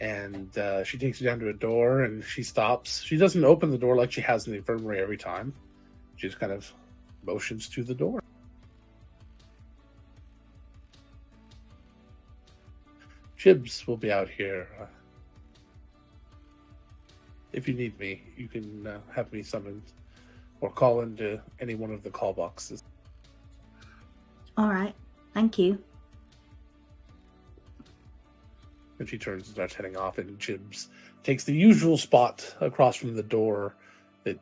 [SPEAKER 1] And she takes you down to a door, and she stops. She doesn't open the door like she has in the infirmary every time. She just kind of motions to the door. Chibs will be out here. If you need me, you can have me summoned or call into any one of the call boxes.
[SPEAKER 2] All right. Thank you.
[SPEAKER 1] And she turns and starts heading off, and Chibs takes the usual spot across from the door that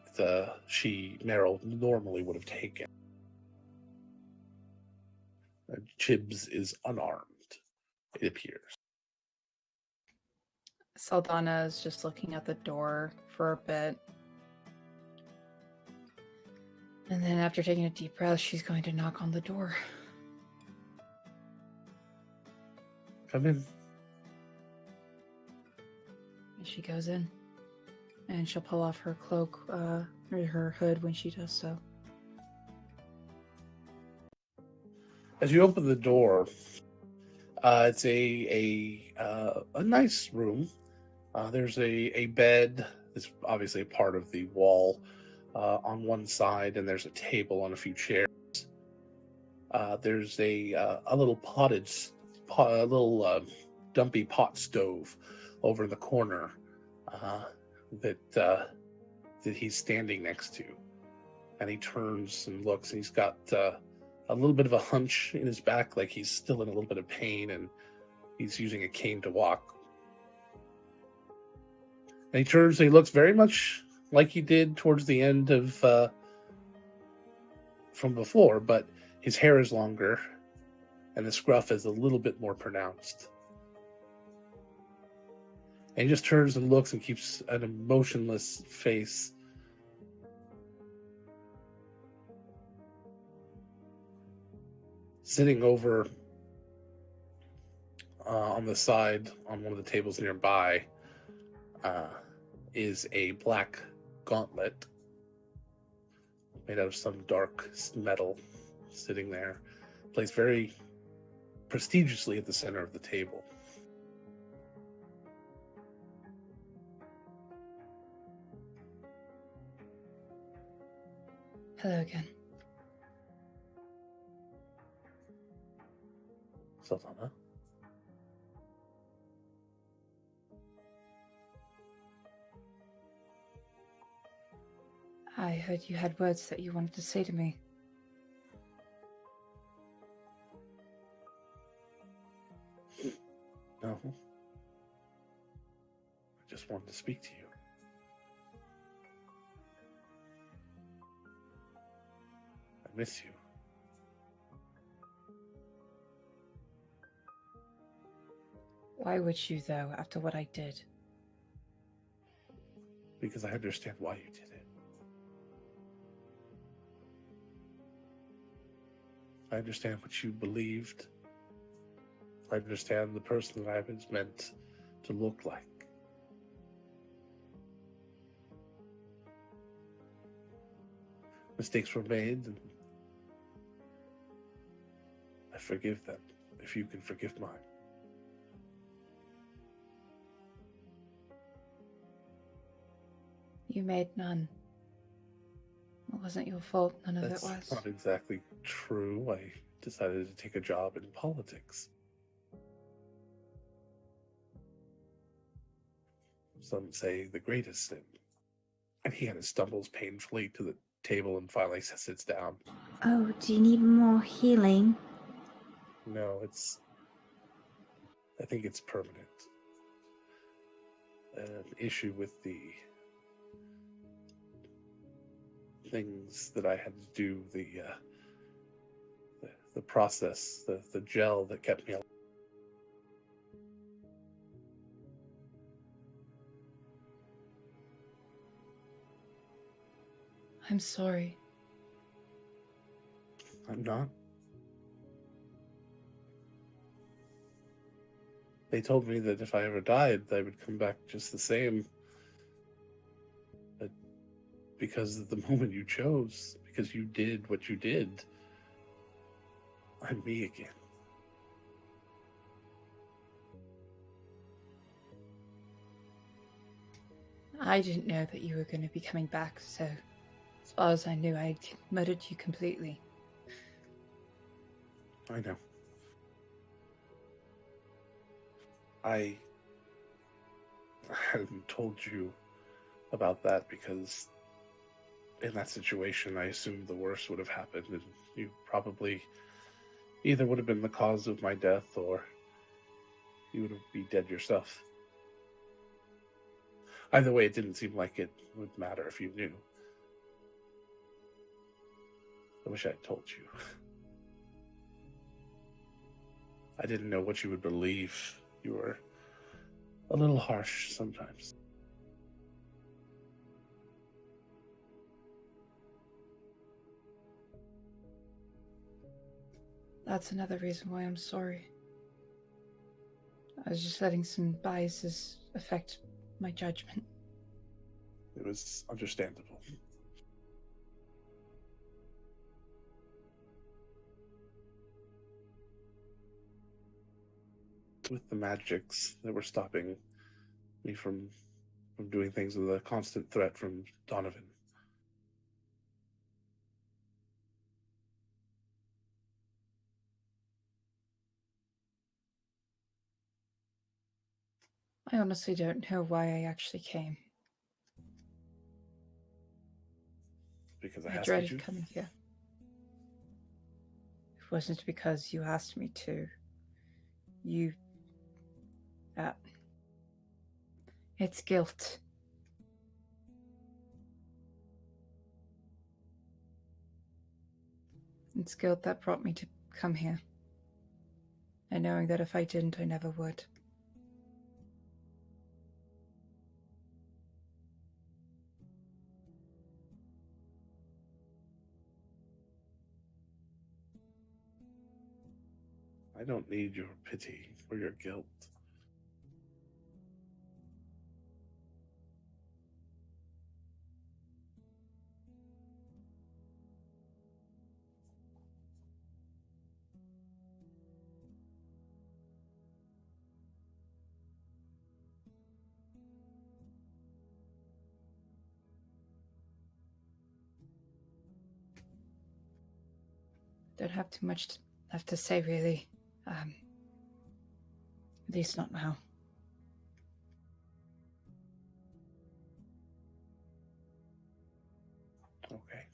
[SPEAKER 1] Meryl normally would have taken. Chibs is unarmed, it appears.
[SPEAKER 4] Saldana is just looking at the door for a bit. And then after taking a deep breath, she's going to knock on the door.
[SPEAKER 1] Come in.
[SPEAKER 4] And she goes in. And she'll pull off her cloak, or her hood when she does so.
[SPEAKER 1] As you open the door, it's a nice room. There's a bed that's obviously a part of the wall on one side, and there's a table on a few chairs. There's a little dumpy pot stove over in the corner that he's standing next to, and he turns and looks, and he's got a little bit of a hunch in his back, like he's still in a little bit of pain, and he's using a cane to walk. And he turns and he looks very much like he did towards the end of from before, but his hair is longer and the scruff is a little bit more pronounced. And he just turns and looks and keeps an emotionless face. Sitting over on the side on one of the tables nearby is a black gauntlet made out of some dark metal, sitting there, placed very prestigiously at the center of the table.
[SPEAKER 4] Hello again.
[SPEAKER 1] Saldana.
[SPEAKER 4] I heard you had words that you wanted to say to me.
[SPEAKER 1] No. I just wanted to speak to you. I miss you.
[SPEAKER 4] Why would you, though, after what I did?
[SPEAKER 1] Because I understand why you did it. I understand what you believed. I understand the person that I was meant to look like. mistakes were made, and I forgive them, if you can forgive mine.
[SPEAKER 4] You made none. It wasn't your fault, none of
[SPEAKER 1] That's
[SPEAKER 4] it was.
[SPEAKER 1] not exactly true. I decided to take a job in politics. Some say the greatest sin. And he kind of stumbles painfully to the table and finally sits down.
[SPEAKER 2] Oh, do you need more healing?
[SPEAKER 1] No, I think it's permanent. An issue with the things that I had to do, the process, the gel that kept me alive.
[SPEAKER 4] I'm sorry.
[SPEAKER 1] I'm not. They told me that if I ever died, I would come back just the same. But because of the moment you chose, because you did what you did, I'm me again.
[SPEAKER 4] I didn't know that you were going to be coming back, so as far as I knew, I murdered you completely.
[SPEAKER 1] I know. I hadn't told you about that because in that situation I assumed the worst would have happened, and you probably either would have been the cause of my death or you would be dead yourself. Either way, it didn't seem like it would matter if you knew. I wish I had told you. I didn't know what you would believe. You were a little harsh sometimes.
[SPEAKER 4] That's another reason why I'm sorry. I was just letting some biases affect my judgment.
[SPEAKER 1] It was understandable. With the magics that were stopping me from doing things, with a constant threat from Donovan.
[SPEAKER 4] I honestly don't know why I actually came.
[SPEAKER 1] Because I
[SPEAKER 4] I
[SPEAKER 1] asked you
[SPEAKER 4] dreaded
[SPEAKER 1] to.
[SPEAKER 4] coming here. It wasn't because you asked me to. It's guilt. It's guilt that brought me to come here. And knowing that if I didn't, I never would.
[SPEAKER 1] I don't need your pity or your guilt.
[SPEAKER 4] Don't have too much left to say, really. At least not now.
[SPEAKER 1] Okay.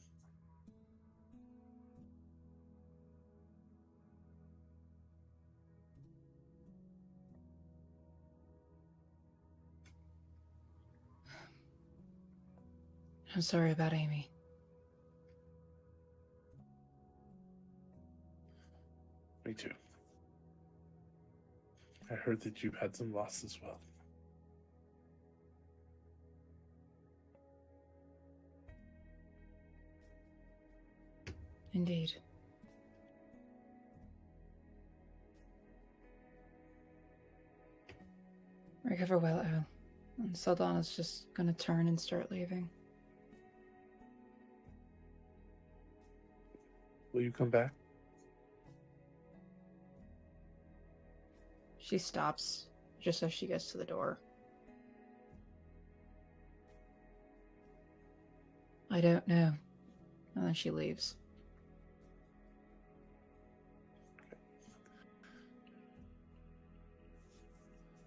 [SPEAKER 4] I'm sorry about Amy.
[SPEAKER 1] Me too. I heard that you had some loss as well.
[SPEAKER 4] Indeed. Recover well, Earl. And Saldana's just gonna turn and start leaving.
[SPEAKER 1] will you come back?
[SPEAKER 4] She stops just as she gets to the door. I don't know. And then she leaves.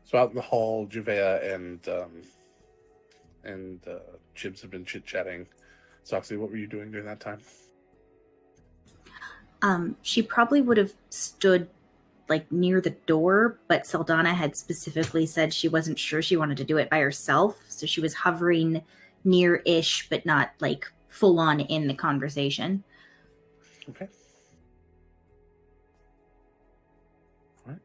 [SPEAKER 1] So out in the hall, Juvea and Chibs have been chit-chatting. Soxy, what were you doing during that time?
[SPEAKER 2] She probably would have stood like near the door, but Saldana had specifically said she wasn't sure she wanted to do it by herself, so she was hovering near-ish, but not like full on in the conversation.
[SPEAKER 1] Okay. All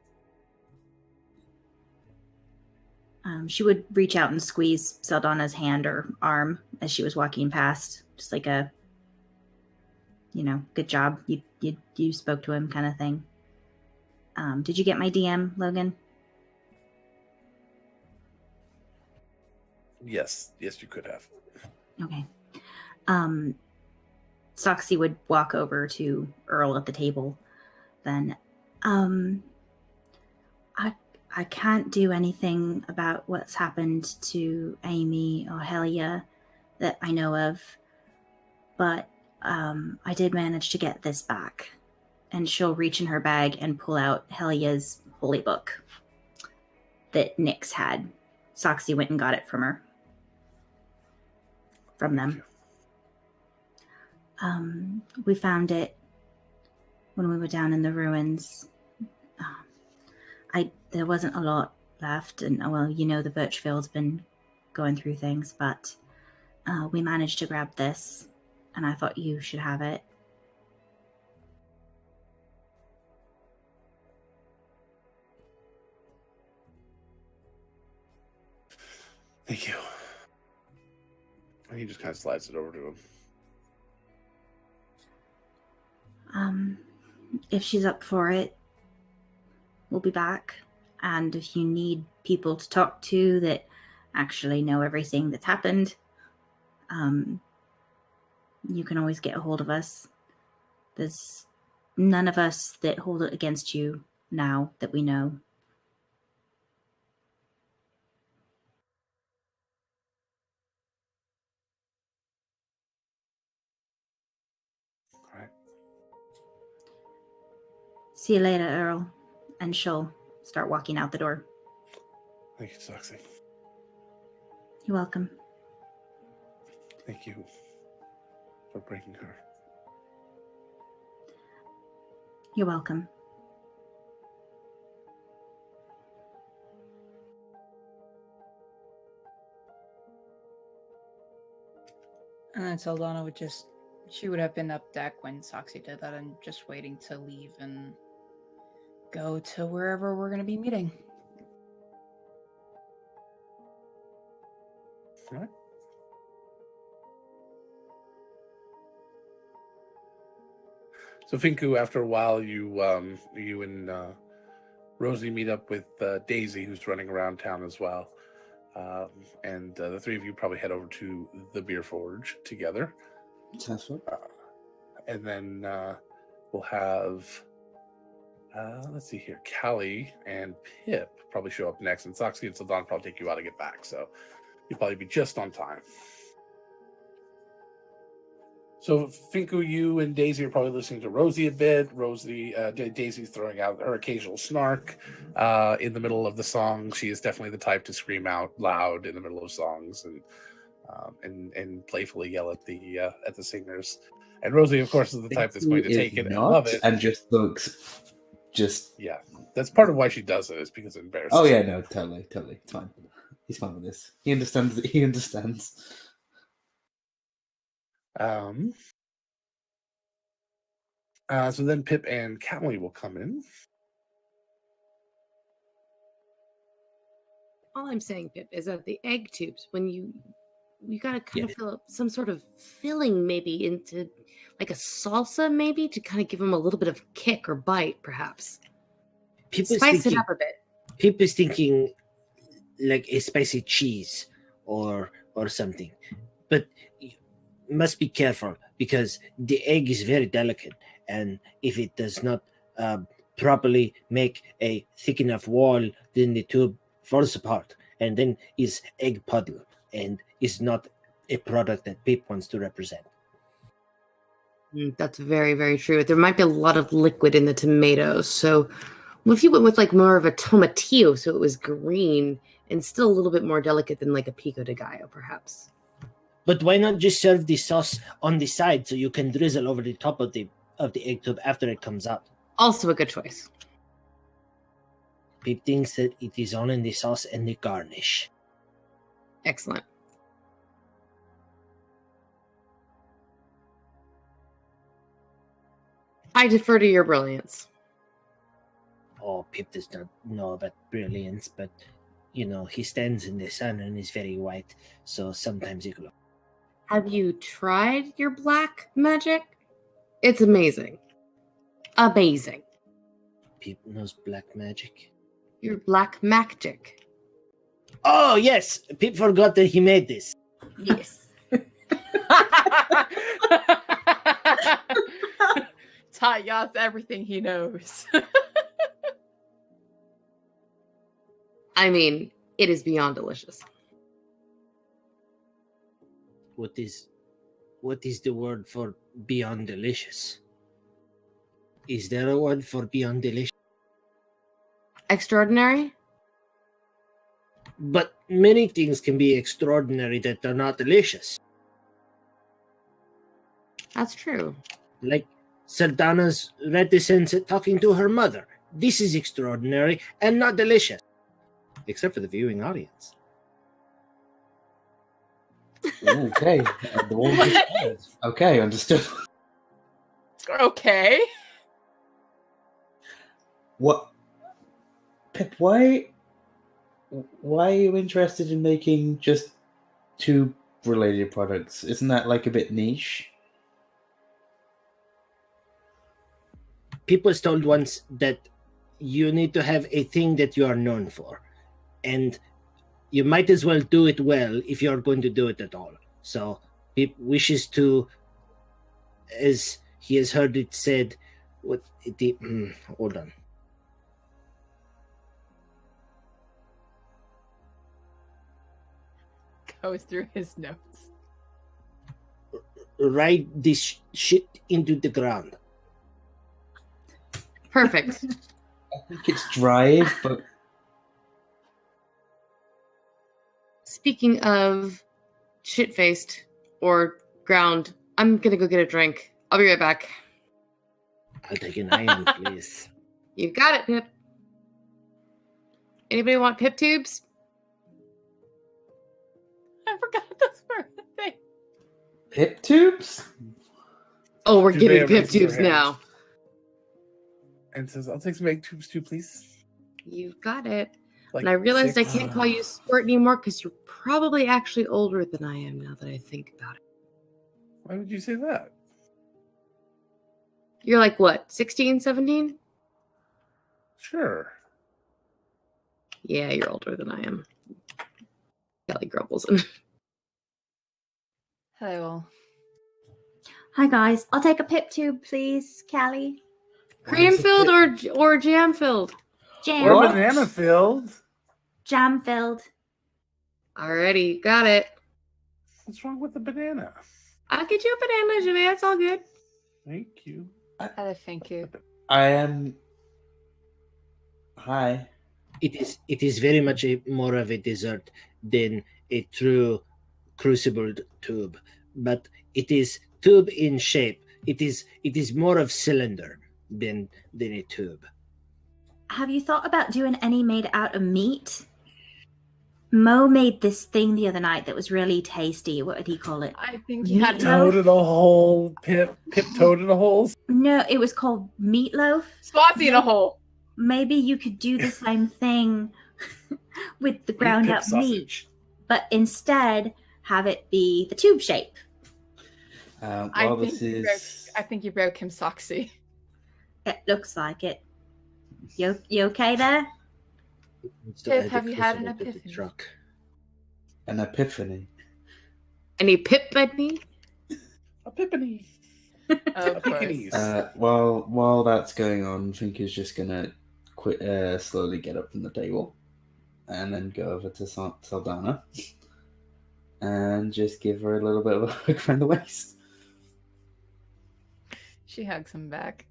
[SPEAKER 1] right.
[SPEAKER 2] She would reach out and squeeze Saldana's hand or arm as she was walking past, just like a, good job. You spoke to him kind of thing. Did you get my DM, Logan?
[SPEAKER 1] Yes, you could have.
[SPEAKER 2] Okay. Soxy would walk over to Earl at the table. Then, I can't do anything about what's happened to Amy or Helia that I know of, but I did manage to get this back. And she'll reach in her bag and pull out Helia's holy book that Nyx had. Soxy went and got it from her. From them. We found it when we were down in the ruins. There wasn't a lot left, and the Birchfield's been going through things, but we managed to grab this, and I thought you should have it.
[SPEAKER 1] Thank you. And he just kind of slides it over to him.
[SPEAKER 2] If she's up for it, we'll be back. And if you need people to talk to that actually know everything that's happened, you can always get a hold of us. There's none of us that hold it against you now that we know.
[SPEAKER 1] All right.
[SPEAKER 2] See you later, Earl. And she'll start walking out the door.
[SPEAKER 1] Thank you, Soxy.
[SPEAKER 2] You're welcome.
[SPEAKER 1] Thank you for bringing her.
[SPEAKER 2] You're welcome.
[SPEAKER 4] And then Saldana she would have been up deck when Soxy did that and just waiting to leave and go to wherever we're going to be meeting.
[SPEAKER 1] All right. So Finku, after a while, you and Rosie meet up with Daisy, who's running around town as well, and the three of you probably head over to the Beer Forge together.
[SPEAKER 7] Sounds fun.
[SPEAKER 1] And then we'll have, let's see here, Callie and Pip probably show up next, and Soxy and Saldana probably take you out to get back, so you'll probably be just on time. So Finku, you and Daisy are probably listening to Rosie a bit. Daisy's throwing out her occasional snark in the middle of the song. She is definitely the type to scream out loud in the middle of songs and playfully yell at the singers. And Rosie, of course, is the type that's going to take it and love it.
[SPEAKER 7] And just looks,
[SPEAKER 1] yeah. That's part of why she does it, is because it embarrasses.
[SPEAKER 7] Oh yeah, no, totally, it's fine. He's fine with this. He understands. He understands.
[SPEAKER 1] So then Pip and Callie will come in.
[SPEAKER 3] All I'm saying, Pip, is that the egg tubes, when you gotta kind of fill up some sort of filling, maybe into like a salsa, maybe to kind of give them a little bit of kick or bite, perhaps. Spice it up a bit.
[SPEAKER 5] Pip is thinking like a spicy cheese or something, but you must be careful because the egg is very delicate, and if it does not properly make a thick enough wall, then the tube falls apart and then is egg puddle and is not a product that Pip wants to represent.
[SPEAKER 3] That's very, very true. There might be a lot of liquid in the tomatoes. So if you went with like more of a tomatillo, so it was green and still a little bit more delicate than like a pico de gallo, perhaps.
[SPEAKER 5] But why not just serve the sauce on the side so you can drizzle over the top of the egg tube after it comes out?
[SPEAKER 3] Also a good choice.
[SPEAKER 5] Pip thinks that it is all in the sauce and the garnish.
[SPEAKER 3] Excellent. I defer to your brilliance.
[SPEAKER 5] Oh, Pip does not know about brilliance, but, he stands in the sun and is very white, so sometimes he glows.
[SPEAKER 3] Have you tried your black magic? It's amazing. Amazing.
[SPEAKER 5] Pip knows black magic.
[SPEAKER 3] Your black magic.
[SPEAKER 5] Oh, yes! Pip forgot that he made this.
[SPEAKER 2] Yes.
[SPEAKER 4] Taught Yath everything he knows.
[SPEAKER 3] I mean, it is beyond delicious.
[SPEAKER 5] What is the word for beyond delicious? Is there a word for beyond delicious?
[SPEAKER 3] Extraordinary?
[SPEAKER 5] But many things can be extraordinary that are not delicious.
[SPEAKER 3] That's true.
[SPEAKER 5] Like Sardana's reticence at talking to her mother. This is extraordinary and not delicious. Except for the viewing audience.
[SPEAKER 7] Okay. Okay, understood.
[SPEAKER 4] Okay.
[SPEAKER 7] What? Pip, why are you interested in making just tube-related products? Isn't that like a bit niche?
[SPEAKER 5] People was told once that you need to have a thing that you are known for. And you might as well do it well if you're going to do it at all. So Pip wishes to, as he has heard it said, hold on.
[SPEAKER 4] Goes through his notes.
[SPEAKER 5] Ride this shit into the ground.
[SPEAKER 3] Perfect.
[SPEAKER 7] I think it's drive, but...
[SPEAKER 3] Speaking of shit-faced or ground, I'm gonna go get a drink. I'll be right back.
[SPEAKER 5] I'll take an iron, please.
[SPEAKER 3] You got it, Pip. Anybody want Pip tubes?
[SPEAKER 4] I forgot those were the thing.
[SPEAKER 7] Pip tubes?
[SPEAKER 3] Oh, we're
[SPEAKER 1] Juvea
[SPEAKER 3] getting Pip
[SPEAKER 1] raises her
[SPEAKER 3] tubes
[SPEAKER 1] hand
[SPEAKER 3] now.
[SPEAKER 1] And says, I'll take some egg tubes too, please.
[SPEAKER 3] You got it.
[SPEAKER 1] Like
[SPEAKER 3] And I realized
[SPEAKER 1] six.
[SPEAKER 3] I can't call you Squirt anymore because you're probably actually older than I am now that I think about it.
[SPEAKER 1] Why would you say that?
[SPEAKER 3] You're like, what, 16, 17?
[SPEAKER 1] Sure.
[SPEAKER 3] Yeah, you're older than I am. Kelly grumbles.
[SPEAKER 4] Hello.
[SPEAKER 2] Hi guys, I'll take a pip tube, please, Callie.
[SPEAKER 3] Cream filled or jam filled?
[SPEAKER 2] Jam.
[SPEAKER 1] Or
[SPEAKER 7] What?
[SPEAKER 1] banana filled.
[SPEAKER 2] Jam filled.
[SPEAKER 3] Alrighty, got it.
[SPEAKER 1] What's wrong with the banana?
[SPEAKER 3] I'll get you a banana, Javea. It's all good.
[SPEAKER 1] Thank you.
[SPEAKER 4] Thank you.
[SPEAKER 7] I am... Hi.
[SPEAKER 5] It is very much more of a dessert than a true crucibled tube, but it is tube in shape. It is more of cylinder than a tube.
[SPEAKER 2] Have you thought about doing any made out of meat? Mo made this thing the other night that was really tasty. What did he call it?
[SPEAKER 4] I think you had
[SPEAKER 1] Toad in a hole. Pip toad in a hole.
[SPEAKER 2] No, it was called meatloaf.
[SPEAKER 4] Swansea in a hole.
[SPEAKER 2] Maybe you could do the same thing with the ground up meat, but instead have it be the tube shape.
[SPEAKER 7] Well, this is...
[SPEAKER 4] I think you broke him, Soxy.
[SPEAKER 2] It looks like it. You okay there?
[SPEAKER 4] Pip, have you had an epiphany?
[SPEAKER 7] An epiphany.
[SPEAKER 3] Any Pip buddy?
[SPEAKER 1] Epiphany. A
[SPEAKER 4] Of course.
[SPEAKER 1] Pekingese.
[SPEAKER 7] While that's going on, Finku's just gonna slowly get up from the table, and then go over to Saldana, and just give her a little bit of a hug around the waist.
[SPEAKER 4] She hugs him back.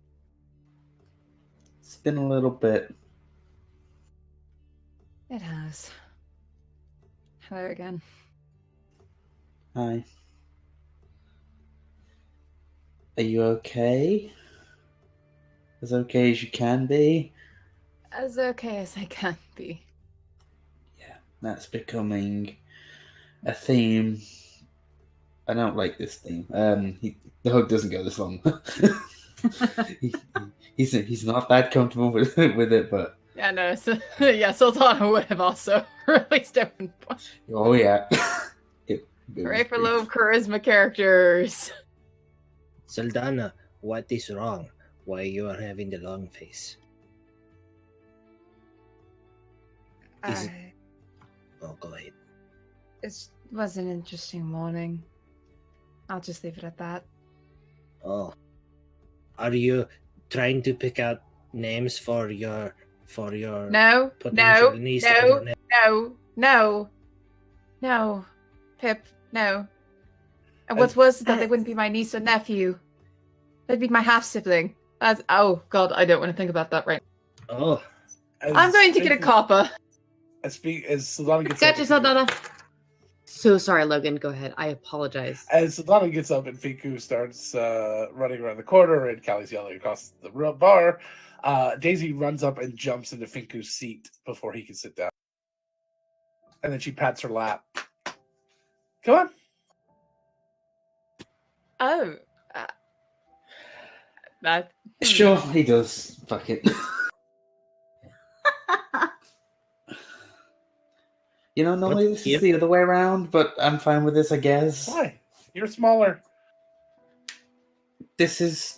[SPEAKER 7] It's been a little bit.
[SPEAKER 4] It has. Hello again.
[SPEAKER 7] Hi. Are you okay? As okay as you can be?
[SPEAKER 4] As okay as I can be.
[SPEAKER 7] Yeah, that's becoming a theme. I don't like this theme. The hug doesn't go this long. He's not that comfortable with it, but
[SPEAKER 4] Yeah, no, so, yeah, Sultana would have also released open point.
[SPEAKER 7] oh yeah.
[SPEAKER 4] Hooray for low charisma characters.
[SPEAKER 5] Saldana, what is wrong? Why you are having the long face? Is it- Oh, go ahead.
[SPEAKER 4] It was an interesting morning. I'll just leave it at that.
[SPEAKER 5] Oh, are you trying to pick out names for your
[SPEAKER 4] No,
[SPEAKER 5] potential
[SPEAKER 4] no,
[SPEAKER 5] niece?
[SPEAKER 4] no, no, Pip, no. And what's worse is that they wouldn't be my niece or nephew. They'd be my half sibling. That's oh god, I don't want to think about that right.
[SPEAKER 5] Oh,
[SPEAKER 4] I'm going to get a copper.
[SPEAKER 1] As Saldana gets
[SPEAKER 3] Gotcha,
[SPEAKER 1] up,
[SPEAKER 3] Saldana. So sorry, Logan. Go ahead. I apologize.
[SPEAKER 1] As Saldana gets up and Fiku starts running around the corner and Callie's yelling across the bar, Daisy runs up and jumps into Finku's seat before he can sit down. And then she pats her lap. Come on.
[SPEAKER 4] Oh, that
[SPEAKER 7] Sure, he does. Fuck it. You know, normally this is the other way around, but I'm fine with this, I guess.
[SPEAKER 1] Why? You're smaller.
[SPEAKER 7] This is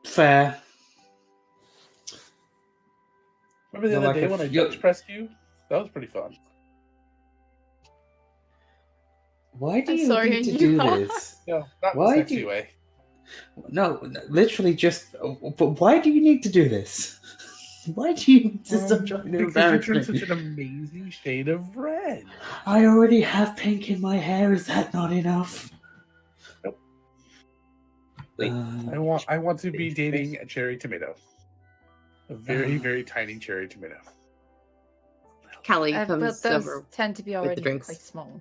[SPEAKER 7] fair.
[SPEAKER 1] Remember the
[SPEAKER 7] No,
[SPEAKER 1] other
[SPEAKER 7] like
[SPEAKER 1] day
[SPEAKER 7] a
[SPEAKER 1] when I
[SPEAKER 7] few-
[SPEAKER 1] bench pressed you? That was pretty fun.
[SPEAKER 7] Why do
[SPEAKER 4] I'm
[SPEAKER 7] you
[SPEAKER 4] sorry,
[SPEAKER 7] need to
[SPEAKER 4] you
[SPEAKER 7] do
[SPEAKER 4] are.
[SPEAKER 7] this?
[SPEAKER 1] No, not in
[SPEAKER 7] Why
[SPEAKER 1] a sexy
[SPEAKER 7] do you-
[SPEAKER 1] way.
[SPEAKER 7] No, literally just. But why do you need to do this? Why do you? This is such an
[SPEAKER 1] Because you
[SPEAKER 7] embarrassment.
[SPEAKER 1] turned such an amazing shade of red.
[SPEAKER 7] I already have pink in my hair. Is that not enough?
[SPEAKER 1] Nope.
[SPEAKER 5] Wait.
[SPEAKER 1] I want to be dating a cherry tomato. A very, very tiny cherry tomato.
[SPEAKER 3] Callie
[SPEAKER 4] but
[SPEAKER 3] comes
[SPEAKER 4] those
[SPEAKER 3] over.
[SPEAKER 4] tend to be
[SPEAKER 3] the
[SPEAKER 4] already
[SPEAKER 3] drinks.
[SPEAKER 4] quite small.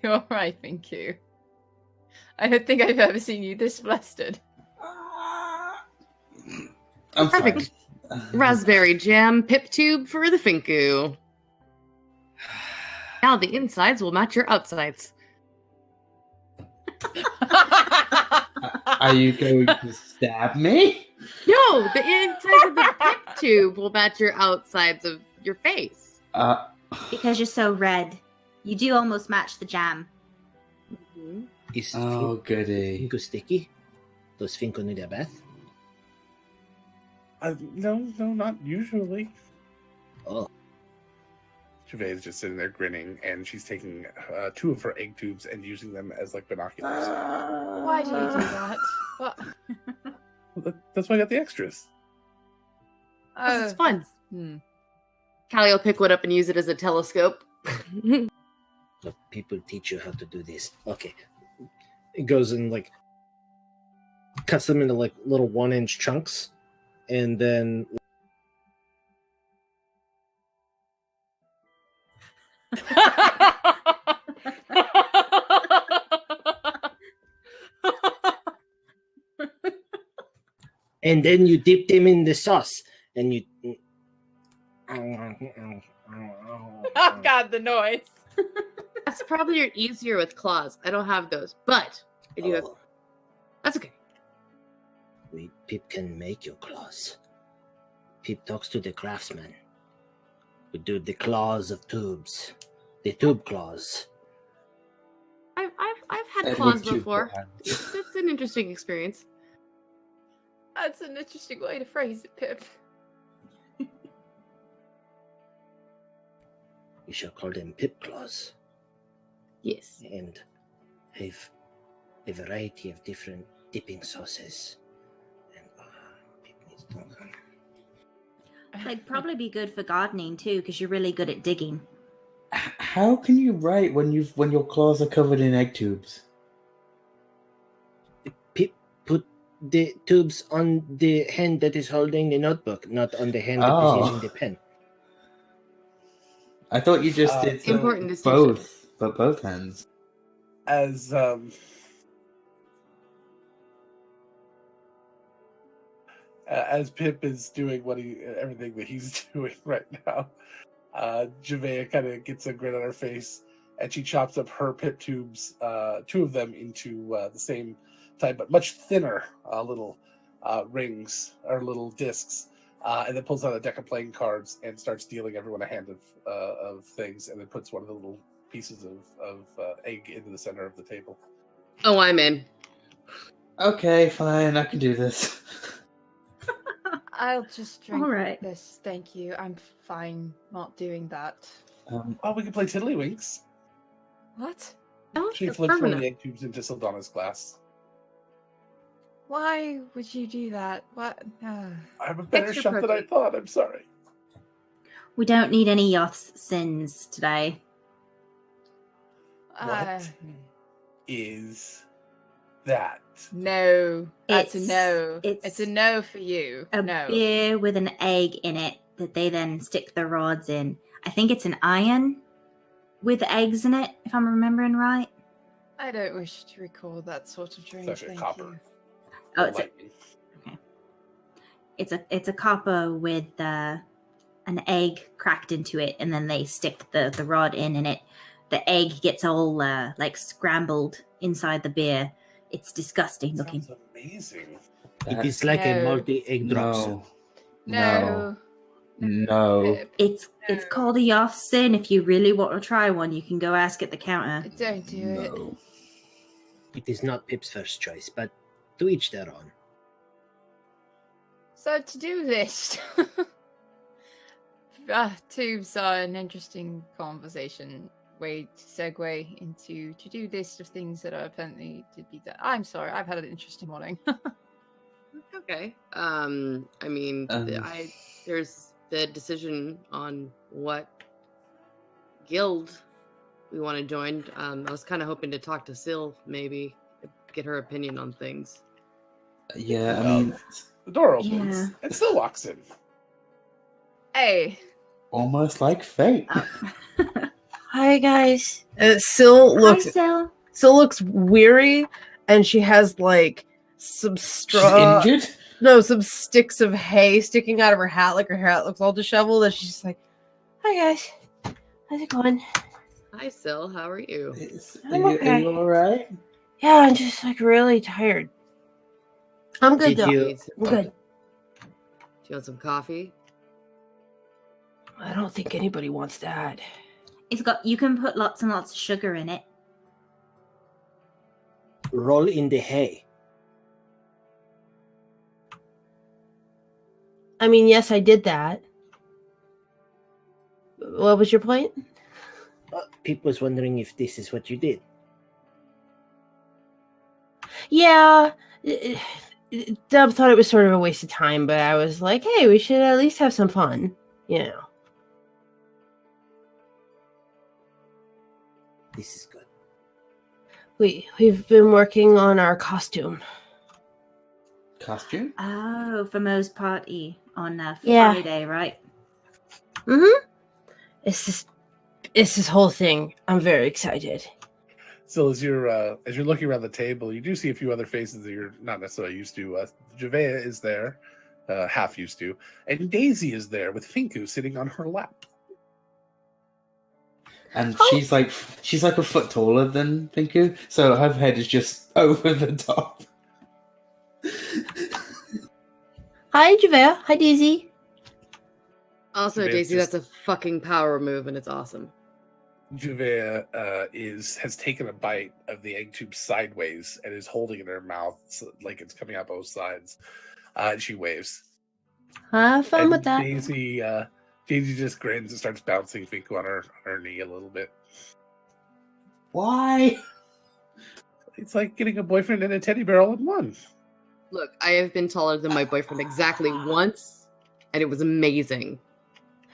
[SPEAKER 4] You're all right, thank you. I don't think I've ever seen you this flustered.
[SPEAKER 7] I'm
[SPEAKER 3] Perfect.
[SPEAKER 7] fine.
[SPEAKER 3] Raspberry jam pip tube for the Finku. Now the insides will match your outsides.
[SPEAKER 7] Are you going to stab me?
[SPEAKER 3] No, the insides of the pip tube will match your outsides of your face.
[SPEAKER 2] Because you're so red. You do almost match the jam.
[SPEAKER 5] Is
[SPEAKER 7] Oh, goody.
[SPEAKER 5] Finko sticky? Does Finko need a bath?
[SPEAKER 1] No, not usually.
[SPEAKER 5] Oh,
[SPEAKER 1] Gervais is just sitting there grinning, and she's taking 2 of her egg tubes and using them as like binoculars.
[SPEAKER 4] Why do you do that? What?
[SPEAKER 1] That's why I got the extras.
[SPEAKER 3] It's fun.
[SPEAKER 4] Hmm.
[SPEAKER 3] Callie will pick one up and use it as a telescope.
[SPEAKER 5] look, people teach you how to do this. Okay. It goes and like cuts them into like little 1-inch chunks, and then you dip them in the sauce, and you.
[SPEAKER 4] Oh god, the noise.
[SPEAKER 3] That's probably easier with claws. I don't have those, but I do have.
[SPEAKER 5] Oh,
[SPEAKER 3] That's okay.
[SPEAKER 5] Pip can make your claws. Pip talks to the craftsman. We do the claws of tubes, the tube claws.
[SPEAKER 3] I've had
[SPEAKER 7] Edward
[SPEAKER 3] claws
[SPEAKER 7] Tube
[SPEAKER 3] before.
[SPEAKER 7] Brand.
[SPEAKER 3] It's an interesting experience.
[SPEAKER 4] That's an interesting way to phrase it, Pip.
[SPEAKER 5] We shall call them Pip claws.
[SPEAKER 3] Yes.
[SPEAKER 5] And have a variety of different dipping sauces. And Pip needs to come.
[SPEAKER 2] They'd probably be good for gardening too, because you're really good at digging.
[SPEAKER 7] How can you write when your claws are covered in egg tubes?
[SPEAKER 5] Pip put the tubes on the hand that is holding the notebook, not on the hand that
[SPEAKER 7] Oh.
[SPEAKER 5] is using the pen.
[SPEAKER 7] I thought you just did
[SPEAKER 3] Important distinction.
[SPEAKER 7] both hands.
[SPEAKER 1] As Pip is doing everything that he's doing right now, Javea kind of gets a grin on her face, and she chops up her pip tubes, two of them into the same type, but much thinner little rings or little discs, and then pulls out a deck of playing cards and starts dealing everyone a hand of things, and then puts one of the little pieces of egg into the center of the table.
[SPEAKER 3] Oh, I'm in.
[SPEAKER 7] Okay, fine, I can do this.
[SPEAKER 4] I'll just drink
[SPEAKER 2] All right.
[SPEAKER 4] this. Thank you. I'm fine not doing that.
[SPEAKER 1] Oh, we can play Tiddlywinks.
[SPEAKER 4] What?
[SPEAKER 3] Oh,
[SPEAKER 1] She
[SPEAKER 3] it's
[SPEAKER 1] flips one of
[SPEAKER 3] permanent.
[SPEAKER 1] the egg tubes into Sildana's glass.
[SPEAKER 4] Why would you do that? What?
[SPEAKER 1] I have a better
[SPEAKER 3] Extra
[SPEAKER 1] shot than I
[SPEAKER 3] protein.
[SPEAKER 1] thought. I'm sorry.
[SPEAKER 2] We don't need any Yoth's sins today.
[SPEAKER 1] What is that?
[SPEAKER 4] No. That's a
[SPEAKER 2] It's-
[SPEAKER 4] no.
[SPEAKER 2] it's
[SPEAKER 4] It's a no for you.
[SPEAKER 2] A
[SPEAKER 4] No.
[SPEAKER 2] beer with an egg in it that they then stick the rods in. I think it's an iron with eggs in it, if I'm remembering right.
[SPEAKER 4] I don't wish to recall that sort of drink.
[SPEAKER 1] It's actually
[SPEAKER 4] Thank
[SPEAKER 1] copper.
[SPEAKER 4] you.
[SPEAKER 2] Oh, it's a,
[SPEAKER 1] Lightning.
[SPEAKER 2] it's a copper with an egg cracked into it, and then they stick the rod in, and the egg gets all like scrambled inside the beer. It's disgusting looking.
[SPEAKER 1] Sounds amazing.
[SPEAKER 5] It is like a
[SPEAKER 4] No.
[SPEAKER 5] multi-egg drop soup.
[SPEAKER 7] No.
[SPEAKER 4] No.
[SPEAKER 7] No.
[SPEAKER 4] Pip,
[SPEAKER 2] It's called a Yoth sin. If you really want to try one, you can go ask at the counter.
[SPEAKER 4] Don't do it.
[SPEAKER 7] No.
[SPEAKER 5] It is not Pip's first choice, but to each their own.
[SPEAKER 4] So to do this, tubes are an interesting conversation way to segue into to-do list of things that are apparently to be done. I'm sorry, I've had an interesting morning.
[SPEAKER 3] Okay. I mean, there's the decision on what guild we want to join. I was kind of hoping to talk to Syl, maybe get her opinion on things.
[SPEAKER 7] Yeah, I mean,
[SPEAKER 1] The door opens
[SPEAKER 2] Yeah.
[SPEAKER 1] and still walks in.
[SPEAKER 4] Hey,
[SPEAKER 7] almost like fate.
[SPEAKER 9] Hi guys. Syl
[SPEAKER 2] Hi, Sil.
[SPEAKER 9] looks weary, and she has like some
[SPEAKER 7] She's
[SPEAKER 9] straw.
[SPEAKER 7] injured?
[SPEAKER 9] No, some sticks of hay sticking out of her hat, like her hat looks all disheveled, and she's just like, "Hi guys, how's it going?
[SPEAKER 3] Hi, Syl. How are you?
[SPEAKER 9] I'm
[SPEAKER 7] Are
[SPEAKER 9] okay.
[SPEAKER 7] you alright?
[SPEAKER 9] Yeah, I'm just like really tired. I'm good
[SPEAKER 5] Did
[SPEAKER 9] though.
[SPEAKER 5] you-
[SPEAKER 9] I'm good.
[SPEAKER 3] Do you want some coffee?
[SPEAKER 9] I don't think anybody wants that.
[SPEAKER 2] You can put lots and lots of sugar in it.
[SPEAKER 5] Roll in the hay.
[SPEAKER 9] I mean, yes, I did that. What was your point?
[SPEAKER 5] Pip was wondering if this is what you did.
[SPEAKER 9] Yeah, Dub thought it was sort of a waste of time, but I was like, hey, we should at least have some fun, you know.
[SPEAKER 5] This is good.
[SPEAKER 9] We've been working on our costume.
[SPEAKER 7] Costume?
[SPEAKER 2] Oh, for Mo's party on
[SPEAKER 9] Yeah.
[SPEAKER 2] Friday, right?
[SPEAKER 9] Mm-hmm. It's this whole thing. I'm very excited.
[SPEAKER 1] So as you're looking around the table, you do see a few other faces that you're not necessarily used to. Javea is there, half used to, and Daisy is there with Finku sitting on her lap.
[SPEAKER 7] And she's like a foot taller than Pinku, so her head is just over the top.
[SPEAKER 9] Hi, Javea. Hi, Daisy.
[SPEAKER 3] Also,
[SPEAKER 1] It's
[SPEAKER 3] Daisy,
[SPEAKER 1] just-
[SPEAKER 3] that's a fucking power move, and it's awesome.
[SPEAKER 1] Javea has taken a bite of the egg tube sideways and is holding it in her mouth like it's coming out both sides. And she waves.
[SPEAKER 9] Have fun
[SPEAKER 1] And
[SPEAKER 9] with that.
[SPEAKER 1] Daisy just grins and starts bouncing Finku on her knee a little bit.
[SPEAKER 7] Why?
[SPEAKER 1] It's like getting a boyfriend and a teddy bear all in one.
[SPEAKER 3] Look, I have been taller than my boyfriend exactly once, and it was amazing.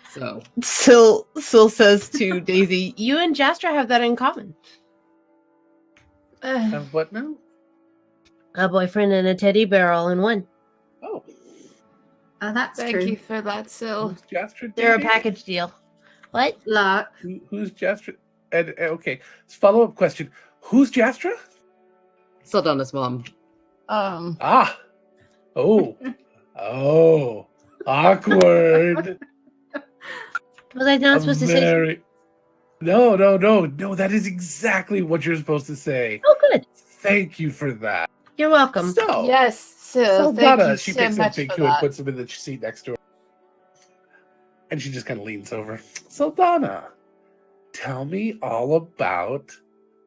[SPEAKER 3] So
[SPEAKER 9] Syl says to Daisy, "You and Jastra have that in common.
[SPEAKER 1] Have what now?
[SPEAKER 9] A boyfriend and a teddy bear all in one.
[SPEAKER 1] Oh,
[SPEAKER 2] Oh, that's
[SPEAKER 4] Thank
[SPEAKER 2] true.
[SPEAKER 4] you for that, Syl.
[SPEAKER 1] who's Jastra?
[SPEAKER 9] They're a
[SPEAKER 1] dating?
[SPEAKER 9] package deal. What?
[SPEAKER 2] Luck.
[SPEAKER 1] Who's Jastra? And okay, follow up question: who's Jastra?
[SPEAKER 3] Saldana's mom.
[SPEAKER 1] Ah, oh, oh, awkward.
[SPEAKER 9] Was I not supposed to say?
[SPEAKER 1] No. That is exactly what you're supposed to say.
[SPEAKER 9] Oh, good.
[SPEAKER 1] Thank you for that.
[SPEAKER 9] You're welcome.
[SPEAKER 1] So,
[SPEAKER 4] Yes, Syl. Thank
[SPEAKER 1] Saldana,
[SPEAKER 4] you
[SPEAKER 1] she
[SPEAKER 4] so
[SPEAKER 1] picks up
[SPEAKER 4] much
[SPEAKER 1] Big
[SPEAKER 4] for
[SPEAKER 1] Two and
[SPEAKER 4] that.
[SPEAKER 1] puts him in the seat next to her. And she just kind of leans over. Saldana, tell me all about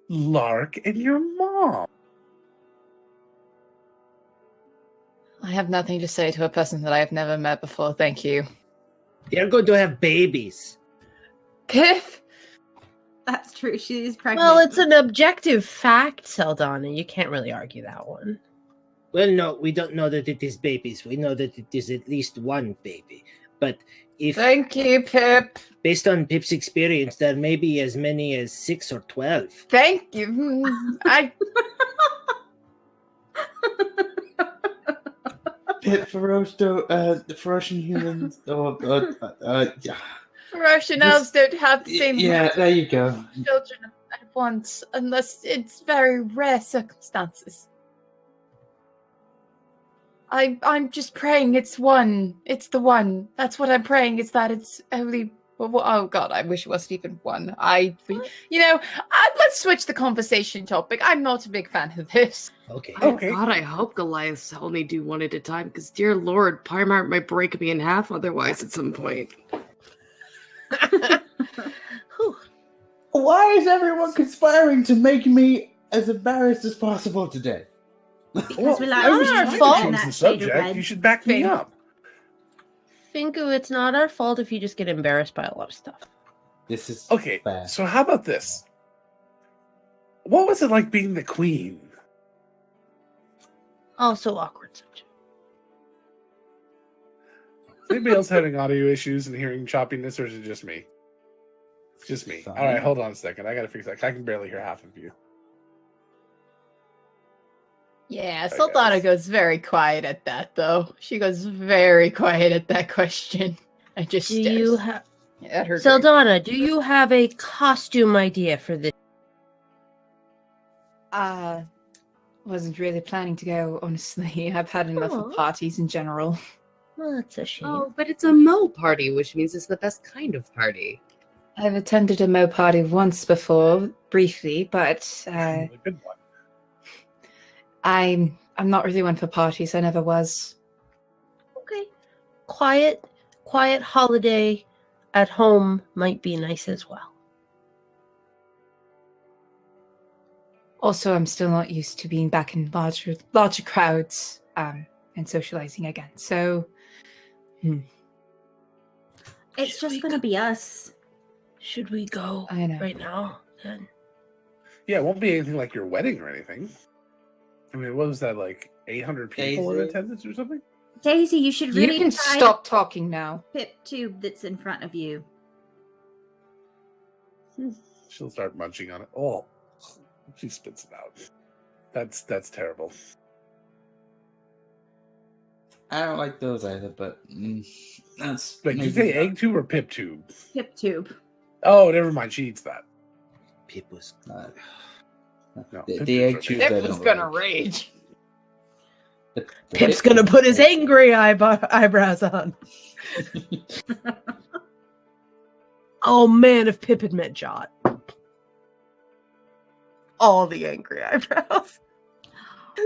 [SPEAKER 1] Lark and your mom.
[SPEAKER 4] I have nothing to say to a person that I have never met before. Thank you.
[SPEAKER 5] They're going to have babies.
[SPEAKER 4] Pip.
[SPEAKER 2] That's true. She's pregnant.
[SPEAKER 9] Well, it's an objective fact, Saldana. You can't really argue that one.
[SPEAKER 5] Well, no, we don't know that it is babies. We know that it is at least one baby. But if,
[SPEAKER 4] Thank you, Pip.
[SPEAKER 5] based on Pip's experience, there may be as many as 6 or 12.
[SPEAKER 4] Thank you. I
[SPEAKER 7] Pit Ferocian humans. Yeah.
[SPEAKER 4] Russian elves don't have the same
[SPEAKER 7] Yeah, there you go.
[SPEAKER 4] children at once, unless it's very rare circumstances. I'm just praying it's one. It's the one. That's what I'm praying. Is that it's only. Oh God, I wish it wasn't even one. Let's switch the conversation topic. I'm not a big fan of this.
[SPEAKER 5] Okay.
[SPEAKER 1] Okay.
[SPEAKER 3] God, I hope Goliaths only do one at a time, because dear Lord, Primarch might break me in half otherwise at some point.
[SPEAKER 9] Whew.
[SPEAKER 7] Why is everyone conspiring to make me as embarrassed as possible today?
[SPEAKER 2] Because we like
[SPEAKER 1] I was
[SPEAKER 9] It's not
[SPEAKER 1] trying
[SPEAKER 9] our
[SPEAKER 1] to
[SPEAKER 9] fault.
[SPEAKER 1] change
[SPEAKER 2] that
[SPEAKER 1] the
[SPEAKER 2] shade of
[SPEAKER 1] subject.
[SPEAKER 2] red.
[SPEAKER 1] You should back me
[SPEAKER 4] Fink.
[SPEAKER 1] up.
[SPEAKER 9] Finko, it's not our fault if you just get embarrassed by a lot of stuff.
[SPEAKER 7] This is
[SPEAKER 1] Okay,
[SPEAKER 7] bad.
[SPEAKER 1] so how about this? What was it like being the queen?
[SPEAKER 9] Oh, so awkward subject.
[SPEAKER 1] Is anybody else having audio issues and hearing choppiness, or is it just me? It's just me.
[SPEAKER 7] Fine.
[SPEAKER 1] All right, hold on a second. I gotta fix that. I can barely hear half of you.
[SPEAKER 4] Yeah,
[SPEAKER 1] I
[SPEAKER 4] Saldana
[SPEAKER 1] guess.
[SPEAKER 4] goes very quiet at that, though. She goes very quiet at that question. I just
[SPEAKER 9] Do
[SPEAKER 4] stares
[SPEAKER 9] you have
[SPEAKER 4] at her.
[SPEAKER 9] Saldana? Do you have a costume idea for this?
[SPEAKER 4] Wasn't really planning to go, honestly. I've had enough
[SPEAKER 9] Aw.
[SPEAKER 4] of parties in general.
[SPEAKER 9] Well, that's a shame.
[SPEAKER 3] Oh, but it's a Mo party, which means it's the best kind of party.
[SPEAKER 4] I've attended a Mo party once before, briefly, but
[SPEAKER 1] A good one.
[SPEAKER 4] I'm not really one for parties. I never was.
[SPEAKER 9] Okay. Quiet holiday at home might be nice as well.
[SPEAKER 4] Also, I'm still not used to being back in larger crowds and socializing again. So,
[SPEAKER 2] It's
[SPEAKER 9] Should
[SPEAKER 2] just
[SPEAKER 9] we
[SPEAKER 2] going to be us.
[SPEAKER 9] Should we go
[SPEAKER 4] I know.
[SPEAKER 9] right now? Then
[SPEAKER 1] Yeah, it won't be anything like your wedding or anything. I mean, what was that, like 800 people in
[SPEAKER 7] Daisy.
[SPEAKER 1] attendance or something?
[SPEAKER 2] Daisy, you should really
[SPEAKER 4] you can
[SPEAKER 2] try
[SPEAKER 4] stop talking now.
[SPEAKER 2] the pip tube that's in front of you.
[SPEAKER 1] She'll start munching on it. Oh, she spits it out. That's terrible.
[SPEAKER 7] I don't like those either, but that's.
[SPEAKER 1] Wait, did you
[SPEAKER 7] maybe
[SPEAKER 1] say egg tube or pip tube?
[SPEAKER 2] Pip tube.
[SPEAKER 1] Oh, never mind. She eats that.
[SPEAKER 5] Pip was.
[SPEAKER 7] not.
[SPEAKER 1] No,
[SPEAKER 7] The,
[SPEAKER 1] pip
[SPEAKER 7] the
[SPEAKER 1] tubes
[SPEAKER 7] egg
[SPEAKER 1] are
[SPEAKER 7] tubes.
[SPEAKER 1] big.
[SPEAKER 7] I
[SPEAKER 4] Pip was
[SPEAKER 7] don't
[SPEAKER 4] gonna
[SPEAKER 7] like.
[SPEAKER 4] rage.
[SPEAKER 7] The
[SPEAKER 9] Pip's
[SPEAKER 7] pip-
[SPEAKER 9] gonna put his angry eyebrows on. Oh man, if Pip had met Jot. All the angry eyebrows.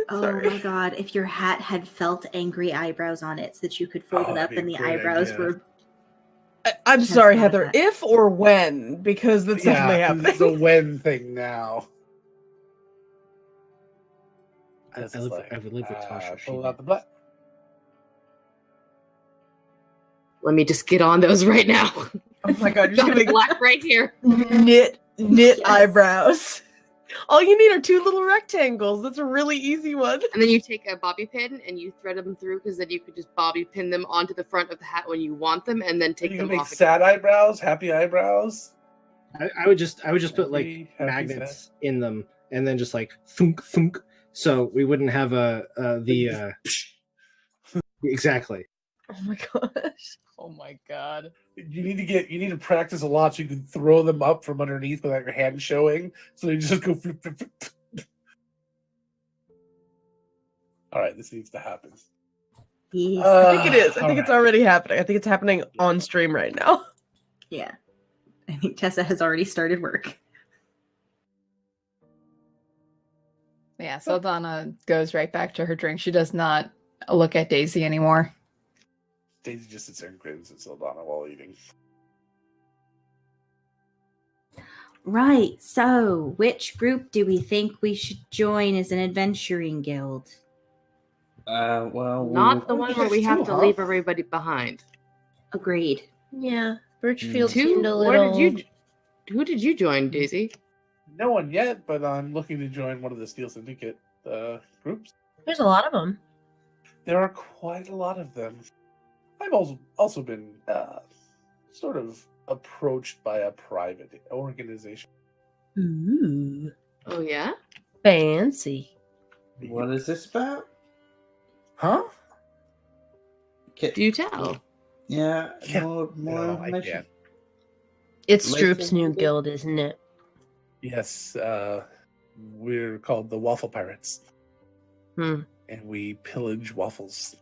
[SPEAKER 2] Oh
[SPEAKER 9] Sorry.
[SPEAKER 2] my god, if your hat had felt angry eyebrows on it so that you could fold
[SPEAKER 1] Oh,
[SPEAKER 2] it up
[SPEAKER 1] that'd
[SPEAKER 2] and
[SPEAKER 1] be
[SPEAKER 2] the
[SPEAKER 1] a great
[SPEAKER 2] eyebrows
[SPEAKER 1] idea.
[SPEAKER 2] were.
[SPEAKER 9] I'm
[SPEAKER 2] That's
[SPEAKER 9] sorry,
[SPEAKER 2] not
[SPEAKER 9] Heather.
[SPEAKER 2] that.
[SPEAKER 9] If or when, because that's definitely
[SPEAKER 1] Yeah,
[SPEAKER 9] happening.
[SPEAKER 1] it's a when thing now.
[SPEAKER 5] I
[SPEAKER 1] This
[SPEAKER 5] live
[SPEAKER 1] is
[SPEAKER 5] with- I would live with Tasha, she
[SPEAKER 1] Pull
[SPEAKER 5] did.
[SPEAKER 1] out the black.
[SPEAKER 3] Let me just get on those right now.
[SPEAKER 9] Oh my god, you're
[SPEAKER 3] Got
[SPEAKER 9] gonna
[SPEAKER 3] the black right here.
[SPEAKER 9] knit
[SPEAKER 2] Yes.
[SPEAKER 9] eyebrows. All you need are 2 little rectangles. That's a really easy one.
[SPEAKER 3] And then you take a bobby pin and you thread them through, because then you could just bobby pin them onto the front of the hat when you want them, and then take
[SPEAKER 1] You
[SPEAKER 3] them
[SPEAKER 1] can make
[SPEAKER 3] off.
[SPEAKER 1] sad eyebrows, happy eyebrows.
[SPEAKER 5] I would just put like
[SPEAKER 1] Happy
[SPEAKER 5] magnets in them, and then just like thunk thunk, so we wouldn't have exactly.
[SPEAKER 9] Oh my gosh.
[SPEAKER 4] Oh my god.
[SPEAKER 1] You need to practice a lot so you can throw them up from underneath without your hand showing. So you just go flip, flip, flip. All right, this needs to happen.
[SPEAKER 2] Yes.
[SPEAKER 9] I think it is. I
[SPEAKER 1] all
[SPEAKER 9] think it's
[SPEAKER 1] right.
[SPEAKER 9] already happening. I think it's happening on stream right now.
[SPEAKER 2] Yeah. I think Tessa has already started work.
[SPEAKER 4] Yeah, Saldana goes right back to her drink. She does not look at Daisy anymore.
[SPEAKER 1] Daisy just sits there and grins at Saldana while eating.
[SPEAKER 2] Right. So, which group do we think we should join as an adventuring guild?
[SPEAKER 7] Well,
[SPEAKER 3] Not the one where we have to
[SPEAKER 1] Huh?
[SPEAKER 3] leave everybody behind.
[SPEAKER 2] Agreed.
[SPEAKER 9] Yeah, Birchfield
[SPEAKER 3] Who
[SPEAKER 9] seemed a little.
[SPEAKER 3] Who did you join, Daisy?
[SPEAKER 1] No one yet, but I'm looking to join one of the Steel Syndicate groups.
[SPEAKER 9] There's a lot of them.
[SPEAKER 1] There are quite a lot of them. I've also been sort of approached by a private organization.
[SPEAKER 9] Ooh,
[SPEAKER 3] Oh yeah?
[SPEAKER 9] fancy.
[SPEAKER 7] what is this about?
[SPEAKER 1] Huh?
[SPEAKER 3] Do tell.
[SPEAKER 7] Yeah,
[SPEAKER 1] Yeah.
[SPEAKER 7] more
[SPEAKER 1] No, I
[SPEAKER 7] information.
[SPEAKER 1] can't.
[SPEAKER 9] It's
[SPEAKER 7] Later
[SPEAKER 9] Stroop's new
[SPEAKER 7] maybe?
[SPEAKER 9] guild, isn't it?
[SPEAKER 1] Yes, we're called the Waffle Pirates,
[SPEAKER 9] Hmm.
[SPEAKER 1] and we pillage waffles.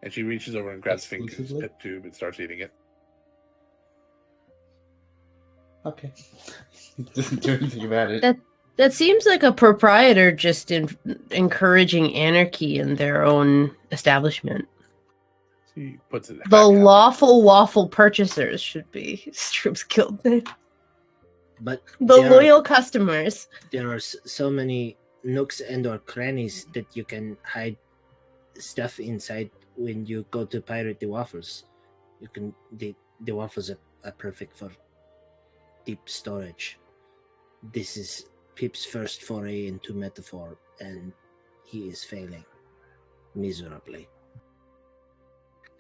[SPEAKER 1] And she reaches over and grabs Finku's
[SPEAKER 7] Exclusively?
[SPEAKER 1] pip tube and starts eating it.
[SPEAKER 7] Okay. Doesn't do anything about it.
[SPEAKER 9] That seems like a proprietor just encouraging anarchy in their own establishment.
[SPEAKER 1] She puts it.
[SPEAKER 9] The
[SPEAKER 1] back out.
[SPEAKER 9] lawful waffle purchasers should be Stroop's guild name.
[SPEAKER 5] But
[SPEAKER 9] The
[SPEAKER 5] there
[SPEAKER 9] loyal customers.
[SPEAKER 5] there are so many nooks and or crannies that you can hide stuff inside when you go to pirate the waffles. You can the waffles are perfect for deep storage. This is Pip's first foray into metaphor, and he is failing miserably.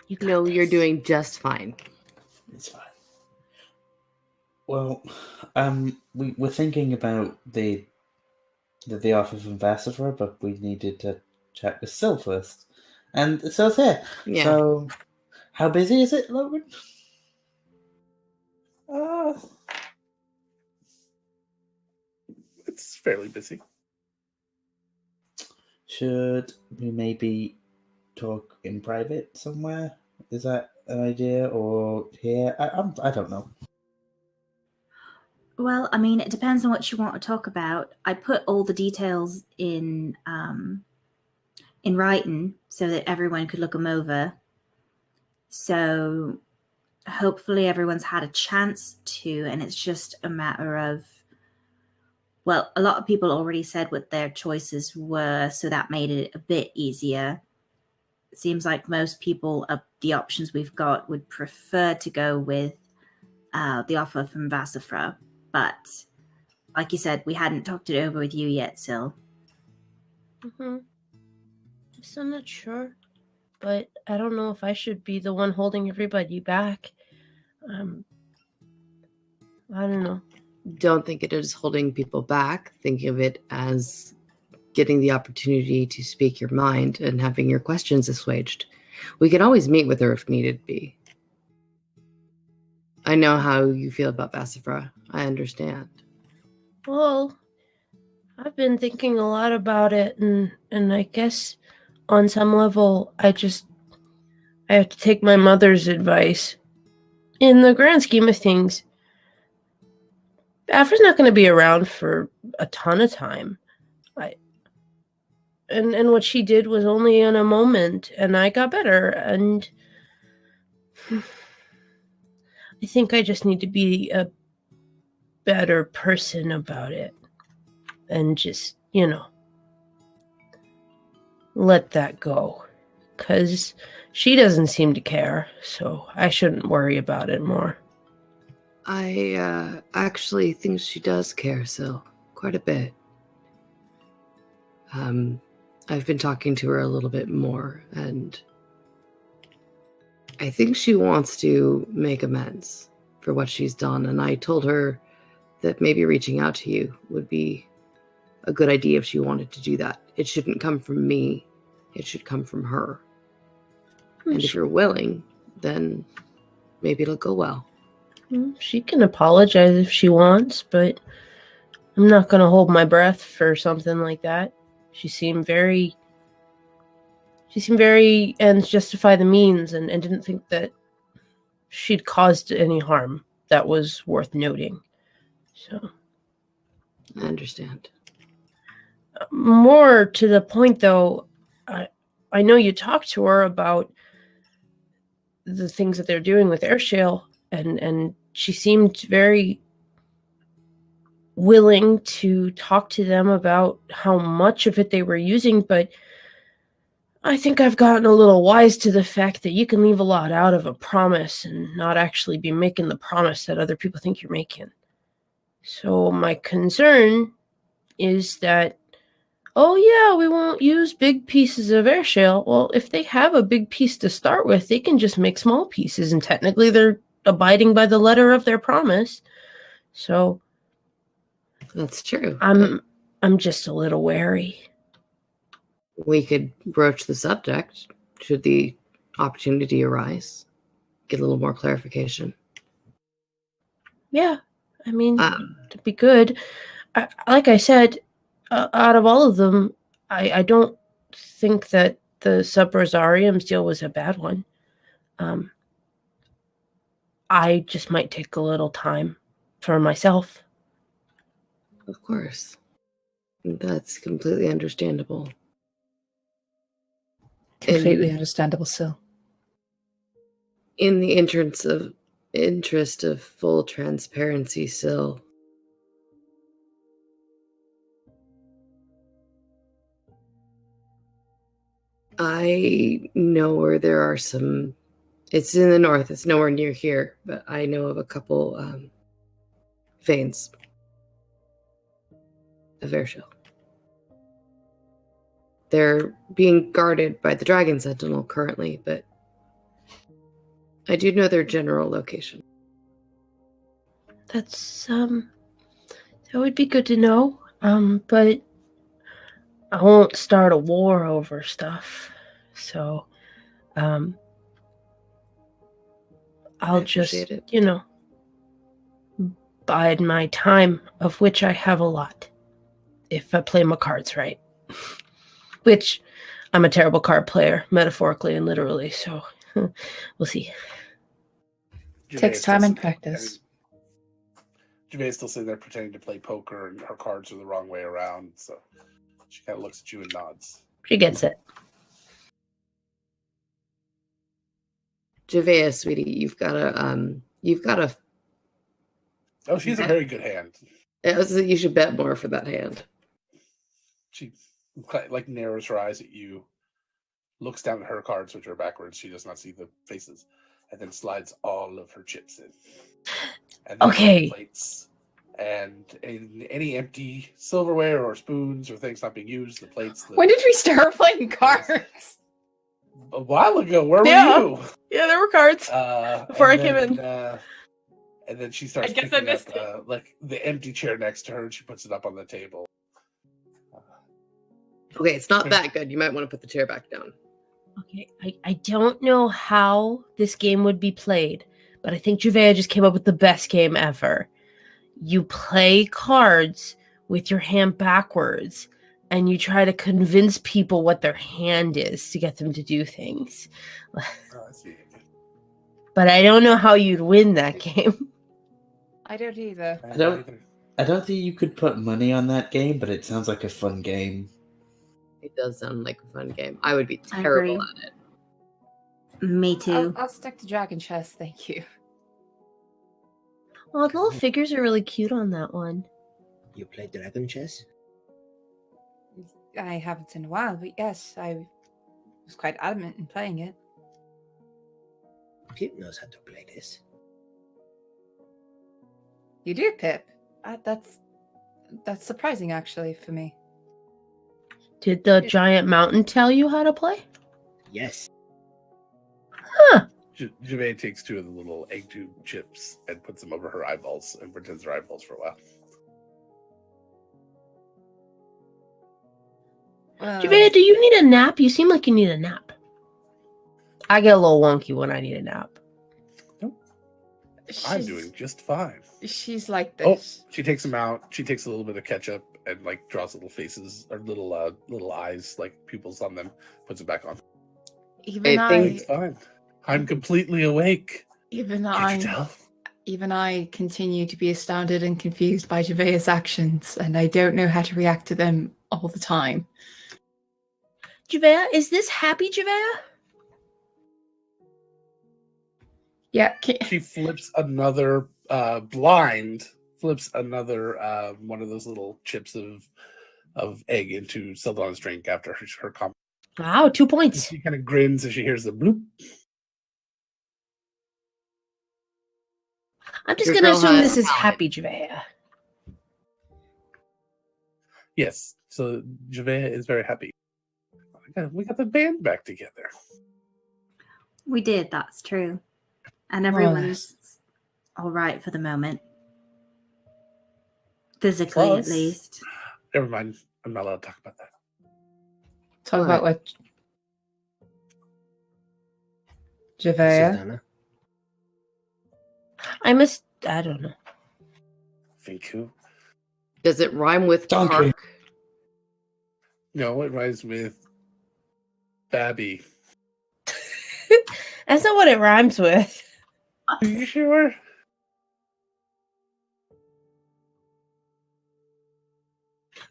[SPEAKER 9] You got
[SPEAKER 3] No, you're
[SPEAKER 9] this.
[SPEAKER 3] doing just fine.
[SPEAKER 7] It's fine. Well, we're thinking about the offer from Vassifra, but we needed to chat with Syl first. And Syl's here.
[SPEAKER 3] Yeah.
[SPEAKER 7] So, how busy is it, Logan?
[SPEAKER 1] It's fairly busy.
[SPEAKER 7] Should we maybe talk in private somewhere? Is that an idea, or here? I don't know.
[SPEAKER 2] Well, I mean, it depends on what you want to talk about. I put all the details in writing so that everyone could look them over. So hopefully everyone's had a chance to, and it's just a matter of, well, a lot of people already said what their choices were, so that made it a bit easier. It seems like most people of the options we've got would prefer to go with the offer from Vassifra. But like you said, we hadn't talked it over with you yet, Syl.
[SPEAKER 9] Mm-hmm. So I'm not sure, but I don't know if I should be the one holding everybody back. I don't know.
[SPEAKER 3] Don't think it is holding people back. Think of it as getting the opportunity to speak your mind and having your questions assuaged. We can always meet with her if needed be. I know how you feel about Vassifra. I understand.
[SPEAKER 9] Well, I've been thinking a lot about it, and I guess on some level, I have to take my mother's advice. In the grand scheme of things, Afra's not going to be around for a ton of time. And what she did was only in a moment, and I got better, and I think I just need to be a better person about it. And just, let that go. Because she doesn't seem to care, so I shouldn't worry about it more.
[SPEAKER 3] I actually think she does care, Syl. quite a bit. I've been talking to her a little bit more, and I think she wants to make amends for what she's done. And I told her that maybe reaching out to you would be a good idea if she wanted to do that. It shouldn't come from me. It should come from her. And if you're willing, then maybe it'll go well.
[SPEAKER 9] She can apologize if she wants, but I'm not going to hold my breath for something like that. She seemed very ends justify the means and didn't think that she'd caused any harm that was worth noting. So
[SPEAKER 3] I understand.
[SPEAKER 9] More to the point, though, I know you talked to her about the things that they're doing with Airshale, and she seemed very willing to talk to them about how much of it they were using, but I think I've gotten a little wise to the fact that you can leave a lot out of a promise and not actually be making the promise that other people think you're making. So my concern is that, oh yeah, we won't use big pieces of Airshale. Well, if they have a big piece to start with, they can just make small pieces, and technically they're abiding by the letter of their promise. So
[SPEAKER 3] that's true.
[SPEAKER 9] I'm just a little wary.
[SPEAKER 3] We could broach the subject should the opportunity arise. Get a little more clarification.
[SPEAKER 9] Yeah, I mean, it'd be good. Like I said, out of all of them, I don't think that the Sub-Rosariums deal was a bad one. I just might take a little time for myself.
[SPEAKER 3] Of course. That's completely understandable.
[SPEAKER 4] Completely understandable, Syl.
[SPEAKER 3] In the interest of full transparency, Syl, I know where there are some. It's in the north. It's nowhere near here, but I know of a couple veins of Airshale. They're being guarded by the Dragon Sentinel currently, but I do know their general location.
[SPEAKER 9] That's that would be good to know. But I won't start a war over stuff. So I'll just, bide my time, of which I have a lot, if I play my cards right. Which I'm a terrible card player, metaphorically and literally, so we'll see.
[SPEAKER 4] Takes time and practice.
[SPEAKER 1] Juvei's still sitting there pretending to play poker, and her cards are the wrong way around, so she kind of looks at you and nods.
[SPEAKER 9] She gets it.
[SPEAKER 3] Juvei, sweetie, you've got a.
[SPEAKER 1] Oh, she's a very good hand.
[SPEAKER 3] You should bet more for that hand.
[SPEAKER 1] She like narrows her eyes at you, looks down at her cards, which are backwards. She does not see the faces, and then slides all of her chips in. And then
[SPEAKER 9] okay.
[SPEAKER 1] Plates and any empty silverware or spoons or things not being used. The plates.
[SPEAKER 4] When did we start playing cards?
[SPEAKER 1] A while ago. Where were you?
[SPEAKER 4] Yeah, there were cards before I came in.
[SPEAKER 1] And then she starts.
[SPEAKER 4] I guess I missed
[SPEAKER 1] it. Like the empty chair next to her, and she puts it up on the table.
[SPEAKER 3] Okay, it's not that good. You might want to put the chair back down.
[SPEAKER 9] Okay, I don't know how this game would be played, but I think Juvea just came up with the best game ever. You play cards with your hand backwards, and you try to convince people what their hand is to get them to do things.
[SPEAKER 1] Oh, I see.
[SPEAKER 9] But I don't know how you'd win that game.
[SPEAKER 4] I don't either.
[SPEAKER 7] I don't think you could put money on that game, but it sounds like a fun game.
[SPEAKER 3] It does sound like a fun game. I would be terrible at it.
[SPEAKER 2] Me too.
[SPEAKER 4] I'll stick to Dragon Chess, thank you.
[SPEAKER 9] Well, the little figures are really cute on that one.
[SPEAKER 5] You play Dragon Chess?
[SPEAKER 4] I haven't in a while, but yes, I was quite adamant in playing it.
[SPEAKER 5] Pip knows how to play this.
[SPEAKER 4] You do, Pip. That's That's surprising, actually, for me.
[SPEAKER 9] Did the giant mountain tell you how to play?
[SPEAKER 5] Yes.
[SPEAKER 9] Huh.
[SPEAKER 1] Javea takes 2 of the little egg tube chips and puts them over her eyeballs and pretends they're eyeballs for a while.
[SPEAKER 9] Javea, do you need a nap? You seem like you need a nap. I get a little wonky when I need a nap.
[SPEAKER 1] I'm doing just fine.
[SPEAKER 4] She's like
[SPEAKER 1] Oh,
[SPEAKER 4] this.
[SPEAKER 1] she takes them out. She takes a little bit of ketchup and like draws little faces or little eyes, like pupils on them. Puts it back on.
[SPEAKER 4] Even
[SPEAKER 1] It's fine. I'm completely awake. Can't you tell?
[SPEAKER 4] Even I continue to be astounded and confused by Javea's actions, and I don't know how to react to them all the time.
[SPEAKER 9] Javea, is this happy Javea?
[SPEAKER 4] Yeah.
[SPEAKER 1] She flips another flips another one of those little chips of egg into Sildana's drink after her comment.
[SPEAKER 9] Wow, 2 points.
[SPEAKER 1] She kind of grins as she hears the bloop.
[SPEAKER 9] I'm just
[SPEAKER 3] Your
[SPEAKER 9] going to
[SPEAKER 3] girl
[SPEAKER 9] assume
[SPEAKER 3] has
[SPEAKER 9] this is
[SPEAKER 3] talent.
[SPEAKER 9] happy Javea.
[SPEAKER 1] Yes, so Javea is very happy. We got the band back together.
[SPEAKER 2] We did, that's true. And everyone's all right for the moment. Physically,
[SPEAKER 1] Plus-
[SPEAKER 2] at least.
[SPEAKER 1] Never mind. I'm not allowed to talk about that.
[SPEAKER 4] Talk about what? Javea?
[SPEAKER 5] Sildana.
[SPEAKER 9] I don't know.
[SPEAKER 1] Finku.
[SPEAKER 3] Does it rhyme with
[SPEAKER 7] Donkey.
[SPEAKER 3] park?
[SPEAKER 1] No, it rhymes with Babby.
[SPEAKER 9] That's not what it rhymes with.
[SPEAKER 1] Are you sure?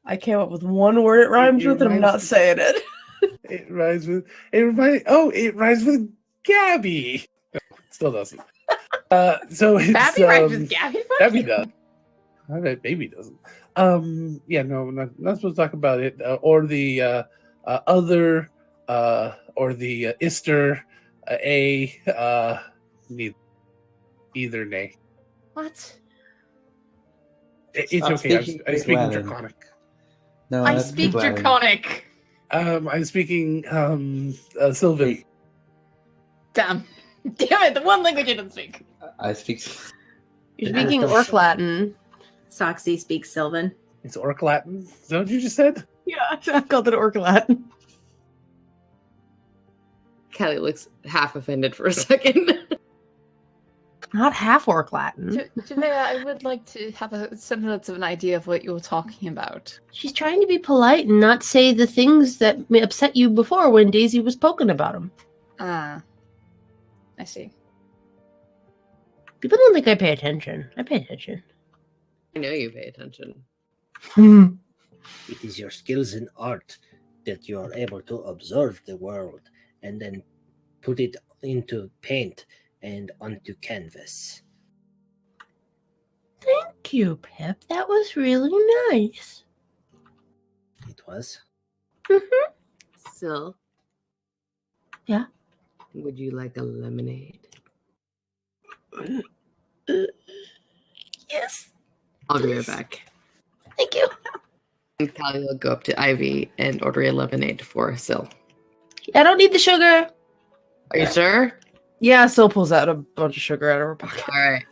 [SPEAKER 9] I came up with one word it rhymes
[SPEAKER 1] It
[SPEAKER 9] with, and I'm
[SPEAKER 1] rhymes
[SPEAKER 9] not
[SPEAKER 1] with-
[SPEAKER 9] saying it.
[SPEAKER 1] It rhymes with it rhymes with Gabby. No, it still doesn't. So it's
[SPEAKER 4] Babby rhymes with Gabby? Fuck
[SPEAKER 1] Gabby
[SPEAKER 4] you.
[SPEAKER 1] does. I bet baby doesn't. Yeah, no, I'm not supposed to talk about it. Or the other or the Ister either nay.
[SPEAKER 4] What?
[SPEAKER 1] It's
[SPEAKER 7] Stop
[SPEAKER 1] okay.
[SPEAKER 7] speaking
[SPEAKER 1] I'm speaking
[SPEAKER 7] Glenn.
[SPEAKER 1] Draconic.
[SPEAKER 7] No,
[SPEAKER 4] I
[SPEAKER 7] that's
[SPEAKER 4] speak
[SPEAKER 7] Glenn.
[SPEAKER 4] Draconic.
[SPEAKER 1] I'm speaking Sylvan.
[SPEAKER 4] Damn. Damn it, the one language I don't speak.
[SPEAKER 7] I speak.
[SPEAKER 9] You're speaking Orc Latin.
[SPEAKER 2] Soxy speaks Sylvan.
[SPEAKER 1] It's Orc Latin. Is that what you just said?
[SPEAKER 9] Yeah, I called it Orc Latin.
[SPEAKER 3] Kelly looks half offended for a second.
[SPEAKER 9] Not half Orc Latin.
[SPEAKER 4] Javea, I would like to have a semblance of an idea of what you're talking about.
[SPEAKER 9] She's trying to be polite and not say the things that may upset you before when Daisy was poking about them.
[SPEAKER 4] Ah. I see.
[SPEAKER 9] People don't think I pay attention. I pay attention.
[SPEAKER 3] I know you pay attention.
[SPEAKER 5] It is your skills in art that you are able to observe the world and then put it into paint and onto canvas.
[SPEAKER 9] Thank you, Pip. That was really nice.
[SPEAKER 5] It was.
[SPEAKER 3] Sil.
[SPEAKER 9] Yeah?
[SPEAKER 3] Would you like a lemonade?
[SPEAKER 9] Yes.
[SPEAKER 3] I'll be right back.
[SPEAKER 9] Thank you.
[SPEAKER 3] And Callie will go up to Ivy and order a lemonade for Sil.
[SPEAKER 9] I don't need the sugar.
[SPEAKER 3] Are you sure?
[SPEAKER 9] Yeah, Sil pulls out a bunch of sugar out of her pocket.
[SPEAKER 3] All right.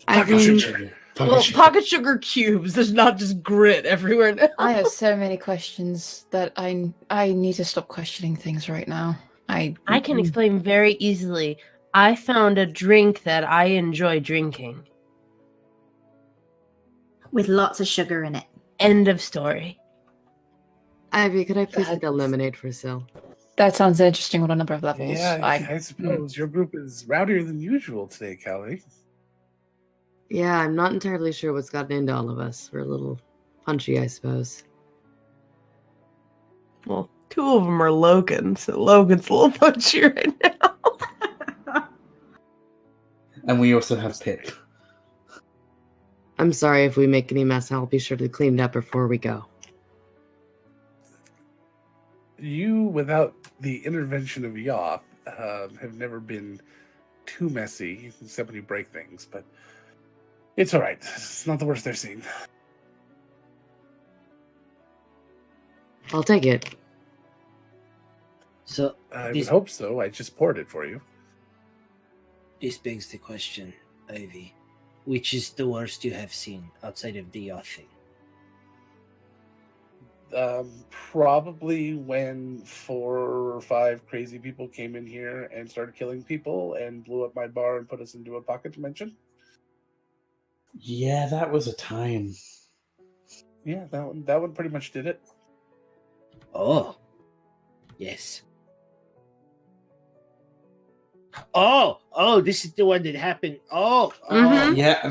[SPEAKER 1] Pocket
[SPEAKER 3] Ivy,
[SPEAKER 1] sugar.
[SPEAKER 9] Well, pocket sugar cubes. There's not just grit everywhere now.
[SPEAKER 4] I have so many questions that I need to stop questioning things right now.
[SPEAKER 9] I can explain very easily. I found a drink that I enjoy drinking.
[SPEAKER 2] With lots of sugar in it.
[SPEAKER 9] End of story.
[SPEAKER 3] Ivy, could I please get a lemonade for Sil?
[SPEAKER 4] That sounds interesting on a number of levels.
[SPEAKER 1] Yeah, I suppose your group is rowdier than usual today, Callie.
[SPEAKER 3] Yeah, I'm not entirely sure what's gotten into all of us. We're a little punchy, I suppose.
[SPEAKER 9] Well, two of them are Logan, so Logan's a little punchy right now.
[SPEAKER 7] And we also have Pip.
[SPEAKER 3] I'm sorry if we make any mess. I'll be sure to clean it up before we go.
[SPEAKER 1] You, without the intervention of Yoth, have never been too messy, except when you break things, but it's all right. It's not the worst they've seen.
[SPEAKER 3] I'll take it.
[SPEAKER 5] So
[SPEAKER 1] I would
[SPEAKER 5] this,
[SPEAKER 1] hope so. I just poured it for you.
[SPEAKER 5] this begs the question, Ivy. Which is the worst you have seen outside of the yacht thing?
[SPEAKER 1] Probably when 4 or 5 crazy people came in here and started killing people and blew up my bar and put us into a pocket dimension.
[SPEAKER 7] Yeah, that was a time.
[SPEAKER 1] Yeah, that one pretty much did it.
[SPEAKER 5] Oh, yes. Oh, this is the one that happened. Oh,
[SPEAKER 9] Mhm.
[SPEAKER 7] Yeah.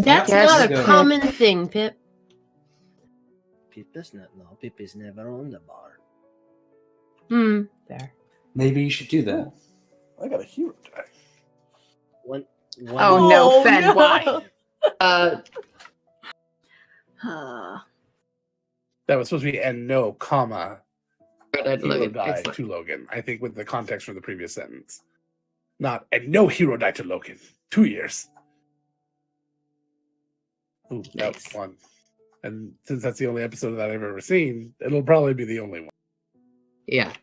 [SPEAKER 9] That's
[SPEAKER 3] Yes.
[SPEAKER 9] not a
[SPEAKER 7] Go.
[SPEAKER 9] common thing, Pip.
[SPEAKER 5] Pip does not know. Pip is never on the bar.
[SPEAKER 9] There.
[SPEAKER 7] Maybe you should do that.
[SPEAKER 1] I got a hero die.
[SPEAKER 5] One
[SPEAKER 4] Oh, no, Fen,
[SPEAKER 9] no.
[SPEAKER 4] why?
[SPEAKER 1] That was supposed to be and no, comma,
[SPEAKER 3] I'd
[SPEAKER 1] hero
[SPEAKER 3] Logan.
[SPEAKER 1] die
[SPEAKER 3] Excellent.
[SPEAKER 1] to Logan. I think with the context from the previous sentence. Not and no hero died to Logan. 2 years. Ooh, that was
[SPEAKER 3] Nice.
[SPEAKER 1] one. And since that's the only episode that I've ever seen, it'll probably be the only one.
[SPEAKER 3] Yeah.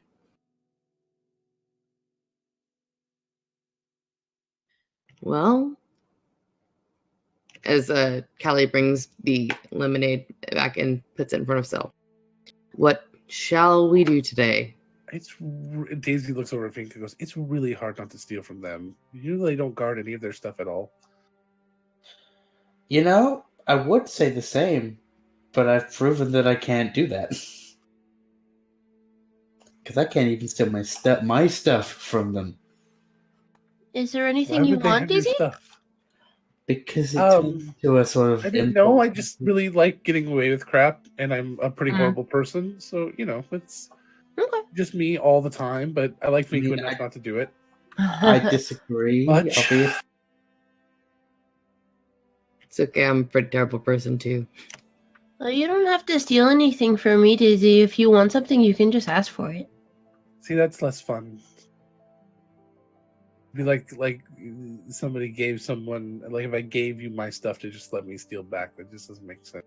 [SPEAKER 3] Well, as Callie brings the lemonade back and puts it in front of Sel, what shall we do today?
[SPEAKER 1] Daisy looks over at Fink and goes, "It's really hard not to steal from them. Usually, they don't guard any of their stuff at all."
[SPEAKER 7] You know, I would say the same, but I've proven that I can't do that. Because I can't even steal my stuff from them.
[SPEAKER 9] Is there
[SPEAKER 1] Why
[SPEAKER 9] anything you
[SPEAKER 1] would they
[SPEAKER 9] want,
[SPEAKER 1] have your
[SPEAKER 9] Daisy?
[SPEAKER 1] stuff?
[SPEAKER 7] Because it
[SPEAKER 1] Um,
[SPEAKER 7] turns into a sort of.
[SPEAKER 1] I didn't know. I
[SPEAKER 7] impulse.
[SPEAKER 1] just really like getting away with crap, and I'm a pretty
[SPEAKER 9] Mm.
[SPEAKER 1] horrible person. So it's
[SPEAKER 9] Okay.
[SPEAKER 1] just me all the time. But I like Fink
[SPEAKER 7] mean,
[SPEAKER 1] enough not to do it.
[SPEAKER 7] I disagree.
[SPEAKER 1] Much.
[SPEAKER 7] Obviously.
[SPEAKER 3] It's okay, I'm a pretty terrible person too.
[SPEAKER 9] Well, you don't have to steal anything from me, Daisy. If you want something, you can just ask for it.
[SPEAKER 1] See, that's less fun. Be like somebody gave someone like if I gave you my stuff to just let me steal back. That just doesn't make sense.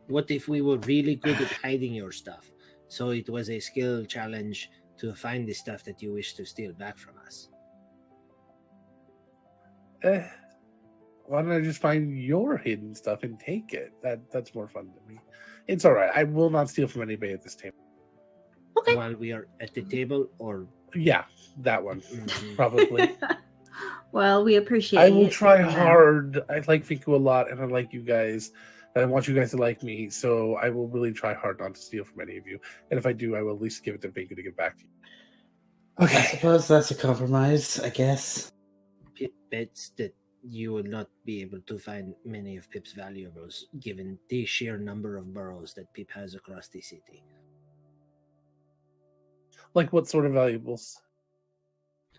[SPEAKER 5] What if we were really good at hiding your stuff? So it was a skill challenge to find the stuff that you wish to steal back from us.
[SPEAKER 1] Why don't I just find your hidden stuff and take it? That's more fun to me. It's all right. I will not steal from anybody at this table.
[SPEAKER 9] Okay.
[SPEAKER 5] While we are at the table, or
[SPEAKER 1] Yeah, that one
[SPEAKER 5] Mhm.
[SPEAKER 1] probably.
[SPEAKER 2] Well, we appreciate
[SPEAKER 1] I will
[SPEAKER 2] it.
[SPEAKER 1] try
[SPEAKER 2] Yeah.
[SPEAKER 1] hard. I like Finku a lot, and I like you guys. And I want you guys to like me, so I will really try hard not to steal from any of you. And if I do, I will at least give it to Finku to give back to you.
[SPEAKER 7] I
[SPEAKER 1] Okay.
[SPEAKER 7] suppose that's a compromise, I guess.
[SPEAKER 5] Pip bets that you will not be able to find many of Pip's valuables, given the sheer number of burrows that Pip has across the city.
[SPEAKER 1] Like what sort of valuables?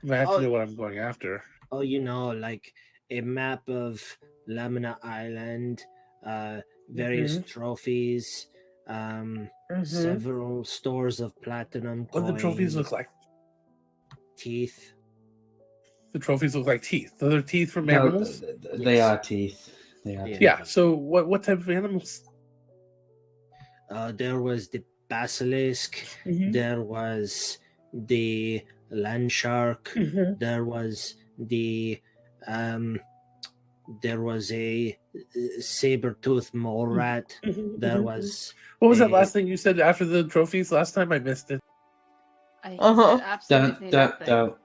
[SPEAKER 1] I have
[SPEAKER 5] Oh.
[SPEAKER 1] to know what I'm going after.
[SPEAKER 5] Oh, like a map of Lamina Island, various trophies, several stores of platinum
[SPEAKER 1] What do the trophies
[SPEAKER 5] coins,
[SPEAKER 1] look like?
[SPEAKER 5] teeth.
[SPEAKER 1] The trophies look like teeth. Are there teeth from
[SPEAKER 7] No,
[SPEAKER 1] animals?
[SPEAKER 7] they
[SPEAKER 5] Yes.
[SPEAKER 7] are teeth. They are
[SPEAKER 5] Yeah.
[SPEAKER 7] teeth.
[SPEAKER 1] Yeah. So what type of animals?
[SPEAKER 5] There was the basilisk. There was the land shark. There was the there was a saber-toothed mole rat. There was
[SPEAKER 1] What was that
[SPEAKER 5] a-
[SPEAKER 1] last thing you said after the trophies last time? I missed it.
[SPEAKER 4] I said
[SPEAKER 9] Uh-huh.
[SPEAKER 4] absolutely
[SPEAKER 7] Don't.
[SPEAKER 4] nothing.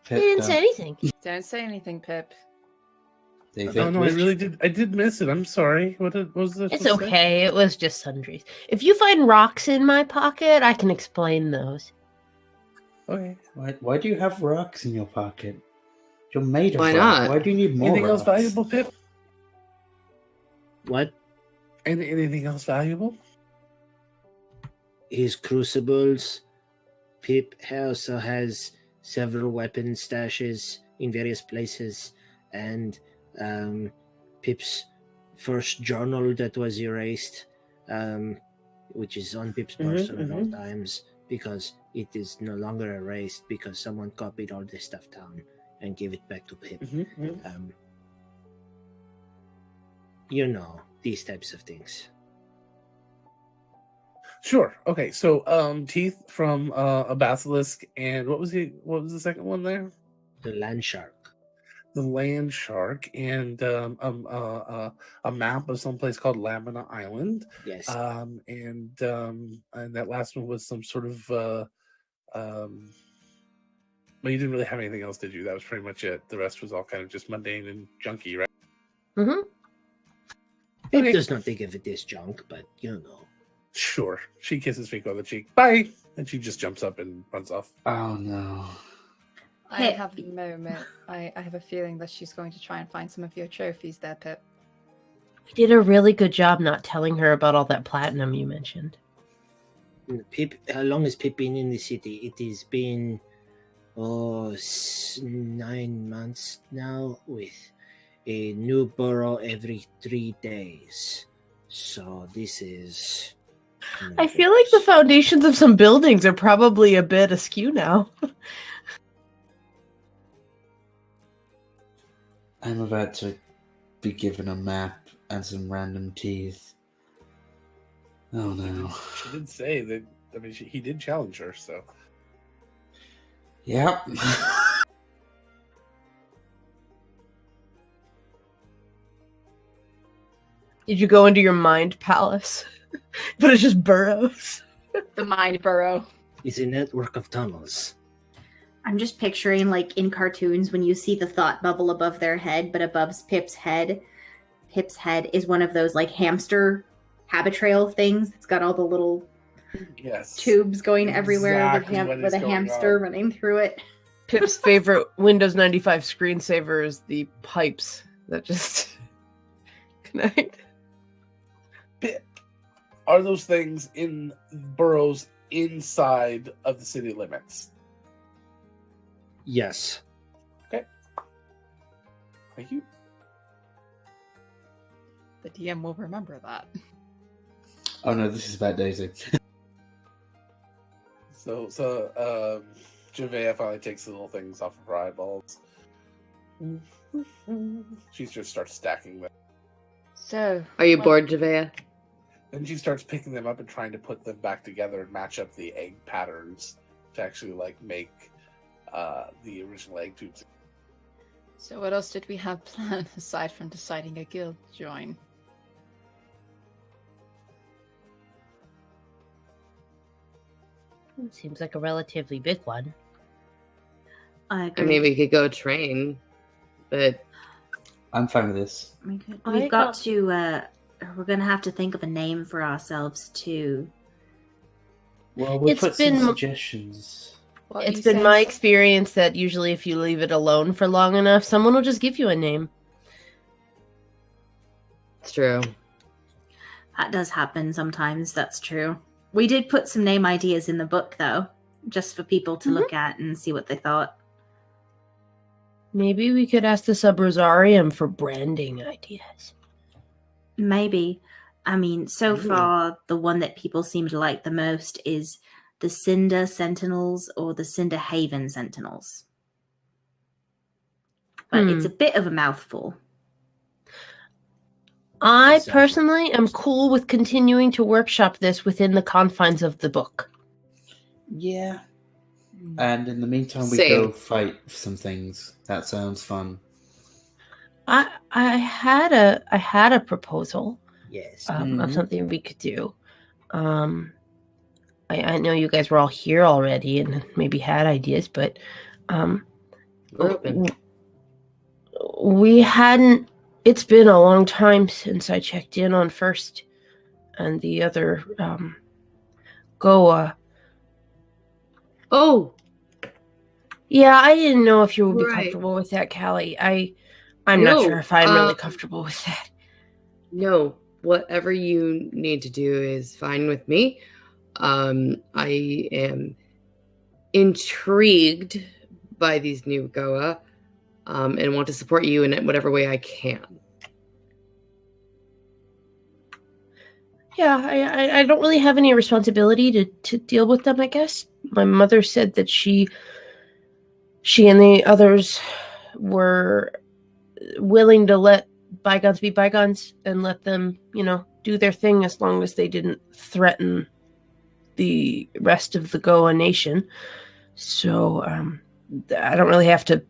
[SPEAKER 9] You didn't say anything.
[SPEAKER 4] Don't say anything, Pip.
[SPEAKER 7] Daisy.
[SPEAKER 1] Oh no, I really did. I did miss it. I'm sorry. What was this?
[SPEAKER 9] It's okay. It was just sundries. If you find rocks in my pocket, I can explain those.
[SPEAKER 1] Okay.
[SPEAKER 7] Why do you have rocks in your pocket? You're made of
[SPEAKER 3] Why
[SPEAKER 7] rock.
[SPEAKER 3] not?
[SPEAKER 7] Why do you need more
[SPEAKER 1] Anything else
[SPEAKER 7] rocks?
[SPEAKER 1] valuable, Pip?
[SPEAKER 5] what?
[SPEAKER 1] Anything else valuable?
[SPEAKER 5] His crucibles. Pip also has several weapon stashes in various places, and Pip's first journal that was erased, which is on Pip's person at all times, because it is no longer erased because someone copied all this stuff down and gave it back to Pip. These types of things.
[SPEAKER 1] Sure. Okay. So, teeth from a basilisk, and what was the second one there?
[SPEAKER 5] The land shark.
[SPEAKER 1] The land shark, and a map of some place called Lamina Island.
[SPEAKER 5] Yes.
[SPEAKER 1] And that last one was some sort of well, you didn't really have anything else, did you? That was pretty much it. The rest was all kind of just mundane and junky, right?
[SPEAKER 9] Mm-hmm.
[SPEAKER 5] It
[SPEAKER 1] Okay.
[SPEAKER 5] does not think of it as junk, but you know.
[SPEAKER 1] Sure. She kisses Finko on the cheek. Bye. And she just jumps up and runs off.
[SPEAKER 7] Oh no.
[SPEAKER 10] I
[SPEAKER 2] Hey.
[SPEAKER 10] have a moment. I have a feeling that she's going to try and find some of your trophies there, Pip.
[SPEAKER 9] We did a really good job not telling her about all that platinum you mentioned.
[SPEAKER 5] Pip, how long has Pip been in the city? It has been 9 months now, with a new borough every 3 days. So this is.
[SPEAKER 9] I feel like the foundations of some buildings are probably a bit askew now.
[SPEAKER 7] I'm about to be given a map and some random teeth. Oh no.
[SPEAKER 1] She did say that. I mean, he did challenge her, so.
[SPEAKER 7] Yep.
[SPEAKER 9] Did you go into your mind palace? But it's just burrows.
[SPEAKER 10] The Mind Burrow.
[SPEAKER 5] It's a network of tunnels.
[SPEAKER 2] I'm just picturing, like, in cartoons when you see the thought bubble above their head, but above Pip's head is one of those, like, hamster habit trail things. It's got all the little
[SPEAKER 1] Yes.
[SPEAKER 2] tubes going everywhere
[SPEAKER 1] Exactly what
[SPEAKER 2] with
[SPEAKER 1] is
[SPEAKER 2] a
[SPEAKER 1] going
[SPEAKER 2] hamster
[SPEAKER 1] on.
[SPEAKER 2] running through it.
[SPEAKER 9] Pip's favorite Windows 95 screensaver is the pipes that just connect.
[SPEAKER 1] Pip, are those things in burrows inside of the city limits?
[SPEAKER 5] Yes.
[SPEAKER 1] Thank you.
[SPEAKER 10] The DM will remember that.
[SPEAKER 7] Oh no, this is about Daisy.
[SPEAKER 1] So, Javea finally takes the little things off of her eyeballs. She just starts stacking them.
[SPEAKER 10] So,
[SPEAKER 3] Are you
[SPEAKER 10] what-
[SPEAKER 3] bored, Javea?
[SPEAKER 1] Then she starts picking them up and trying to put them back together and match up the egg patterns to actually, like, make the original egg tubes.
[SPEAKER 10] So what else did we have planned aside from deciding a guild join?
[SPEAKER 9] Seems like a relatively big one.
[SPEAKER 2] I
[SPEAKER 3] I
[SPEAKER 2] agree.
[SPEAKER 3] mean, we could go train, but
[SPEAKER 7] I'm fine with this.
[SPEAKER 2] We've got to, we're going to have to think of a name for ourselves, too.
[SPEAKER 7] Well, we'll
[SPEAKER 9] It's
[SPEAKER 7] put
[SPEAKER 9] been-
[SPEAKER 7] some suggestions.
[SPEAKER 10] What
[SPEAKER 9] It's
[SPEAKER 10] you
[SPEAKER 9] been
[SPEAKER 10] saying,
[SPEAKER 9] my
[SPEAKER 10] Sa-
[SPEAKER 9] experience that usually if you leave it alone for long enough, someone will just give you a name.
[SPEAKER 3] it's true.
[SPEAKER 2] That does happen sometimes, that's true. We did put some name ideas in the book, though, just for people to look at and see what they thought.
[SPEAKER 9] Maybe we could ask the Sub-Rosarium for branding ideas.
[SPEAKER 2] Maybe. I mean, so
[SPEAKER 5] Ooh.
[SPEAKER 2] far, the one that people seem to like the most is the Cinder Sentinels or the Cinder Haven Sentinels. But it's a bit of a mouthful.
[SPEAKER 9] I
[SPEAKER 5] Sounds
[SPEAKER 9] personally am
[SPEAKER 5] interesting.
[SPEAKER 9] cool with continuing to workshop this within the confines of the book.
[SPEAKER 7] Yeah. And in the meantime, we
[SPEAKER 3] Same.
[SPEAKER 7] go fight some things. That sounds fun.
[SPEAKER 9] I had a proposal
[SPEAKER 5] Yes.
[SPEAKER 9] of
[SPEAKER 7] Mhm.
[SPEAKER 9] something we could do. I know you guys were all here already and maybe had ideas, but
[SPEAKER 3] We're open.
[SPEAKER 9] we hadn't. It's been a long time since I checked in on First and the other Goa.
[SPEAKER 3] Oh,
[SPEAKER 9] Yeah, I didn't know if you would be
[SPEAKER 3] Right.
[SPEAKER 9] comfortable with that, Callie. I'm not
[SPEAKER 3] No,
[SPEAKER 9] sure if I'm really
[SPEAKER 3] um,
[SPEAKER 9] comfortable with that.
[SPEAKER 3] no. Whatever you need to do is fine with me. I am intrigued by these new Goa and want to support you in whatever way I can.
[SPEAKER 9] Yeah, I don't really have any responsibility to deal with them, I guess. My mother said that she and the others were willing to let bygones be bygones and let them, do their thing as long as they didn't threaten the rest of the Goa nation. So I don't really have to.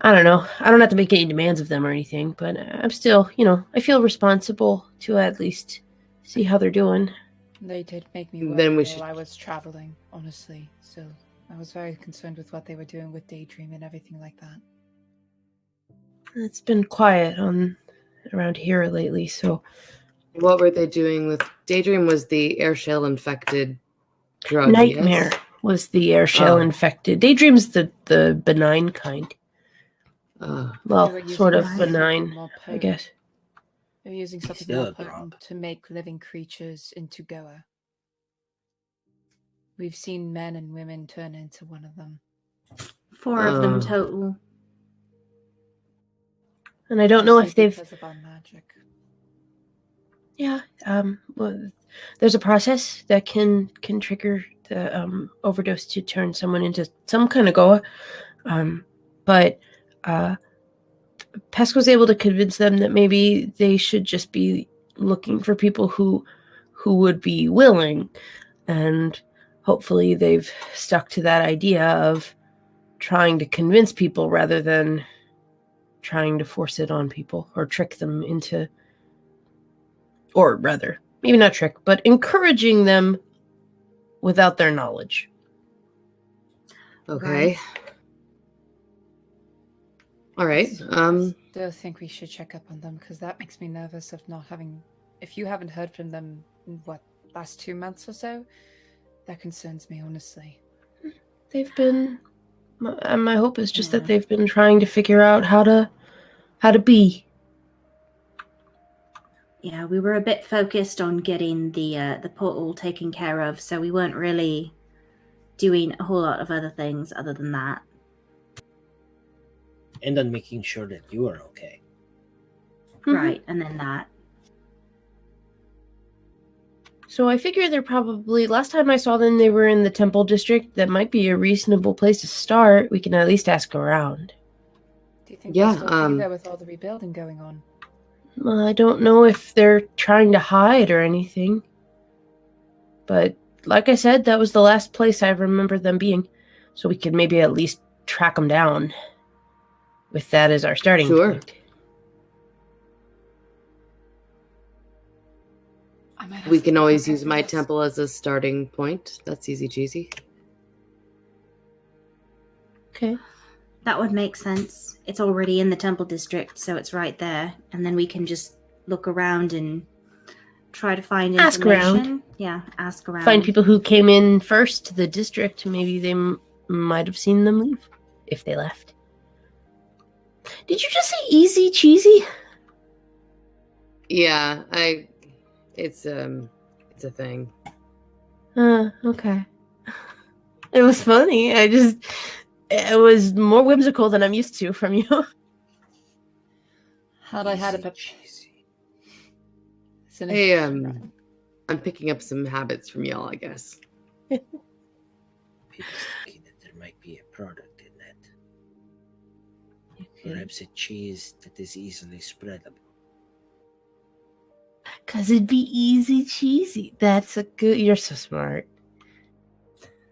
[SPEAKER 9] I don't know. I don't have to make any demands of them or anything, but I'm still, I feel responsible to at least see how they're doing.
[SPEAKER 10] They did make me worry
[SPEAKER 3] Then we
[SPEAKER 10] while
[SPEAKER 3] should-
[SPEAKER 10] I was traveling, honestly. So I was very concerned with what they were doing with Daydream and everything like that.
[SPEAKER 9] It's been quiet around here lately, so
[SPEAKER 3] What were they doing with Daydream? Was the air shell infected drug?
[SPEAKER 9] Nightmare
[SPEAKER 3] yes?
[SPEAKER 9] was the air shell
[SPEAKER 3] Oh.
[SPEAKER 9] infected. Daydream's the benign kind.
[SPEAKER 3] Uh,
[SPEAKER 9] Well,
[SPEAKER 10] They were using
[SPEAKER 9] sort of
[SPEAKER 10] something
[SPEAKER 9] benign,
[SPEAKER 10] more
[SPEAKER 9] I
[SPEAKER 10] potent.
[SPEAKER 9] guess.
[SPEAKER 10] They're using something
[SPEAKER 5] Still
[SPEAKER 10] more
[SPEAKER 5] a drug.
[SPEAKER 10] potent to make living creatures into Goa. We've seen men and women turn into one of them.
[SPEAKER 2] 4 of them
[SPEAKER 3] Oh.
[SPEAKER 2] total.
[SPEAKER 9] And I don't know
[SPEAKER 10] Mostly
[SPEAKER 9] if they've.
[SPEAKER 10] because of our magic.
[SPEAKER 9] Yeah. Well, there's a process that can trigger the overdose to turn someone into some kind of Goa. But Pesk was able to convince them that maybe they should just be looking for people who would be willing, and hopefully they've stuck to that idea of trying to convince people rather than trying to force it on people or trick them into, or rather, maybe not trick, but encouraging them without their knowledge.
[SPEAKER 3] okay.
[SPEAKER 2] Right.
[SPEAKER 3] All right.
[SPEAKER 10] I still think we should check up on them because that makes me nervous of not having. If you haven't heard from them in last 2 months or so, that concerns me honestly.
[SPEAKER 9] They've been. My hope is just that
[SPEAKER 10] Yeah.
[SPEAKER 9] they've been trying to figure out how to be.
[SPEAKER 2] Yeah, we were a bit focused on getting the portal taken care of, so we weren't really doing a whole lot of other things other than that.
[SPEAKER 5] And on making sure that you are okay.
[SPEAKER 2] Right, and then that.
[SPEAKER 9] So I figure they're probably. Last time I saw them, they were in the Temple District. That might be a reasonable place to start. We can at least ask around.
[SPEAKER 10] Do you think
[SPEAKER 3] Yeah,
[SPEAKER 10] they'll still be there with all the rebuilding going on?
[SPEAKER 9] Well, I don't know if they're trying to hide or anything. But like I said, that was the last place I remember them being. So we could maybe at least track them down. With that as our starting
[SPEAKER 3] Sure.
[SPEAKER 9] point.
[SPEAKER 10] I might
[SPEAKER 3] We
[SPEAKER 10] ask
[SPEAKER 3] can
[SPEAKER 10] them
[SPEAKER 3] always
[SPEAKER 10] to
[SPEAKER 3] use my
[SPEAKER 10] us.
[SPEAKER 3] temple as a starting point. That's easy cheesy.
[SPEAKER 9] Okay.
[SPEAKER 2] That would make sense. It's already in the Temple District, so it's right there. And then we can just look around and try to find
[SPEAKER 9] Ask
[SPEAKER 2] information.
[SPEAKER 9] around.
[SPEAKER 2] Yeah, ask around.
[SPEAKER 9] Find people who came in first to the district. Maybe they might have seen them leave if they left. Did you just say easy cheesy?
[SPEAKER 3] Yeah, it's a thing.
[SPEAKER 9] Okay. It was funny. It was more whimsical than I'm used to from you.
[SPEAKER 10] Had I had a
[SPEAKER 5] Easy
[SPEAKER 10] pep.
[SPEAKER 5] cheesy.
[SPEAKER 10] It's an
[SPEAKER 3] Hey,
[SPEAKER 10] interesting rhyme.
[SPEAKER 3] I'm picking up some habits from y'all, I guess.
[SPEAKER 5] People thinking that there might be a product in that. Perhaps a cheese that is easily spreadable.
[SPEAKER 9] Cause it'd be easy cheesy. That's a good. You're so smart.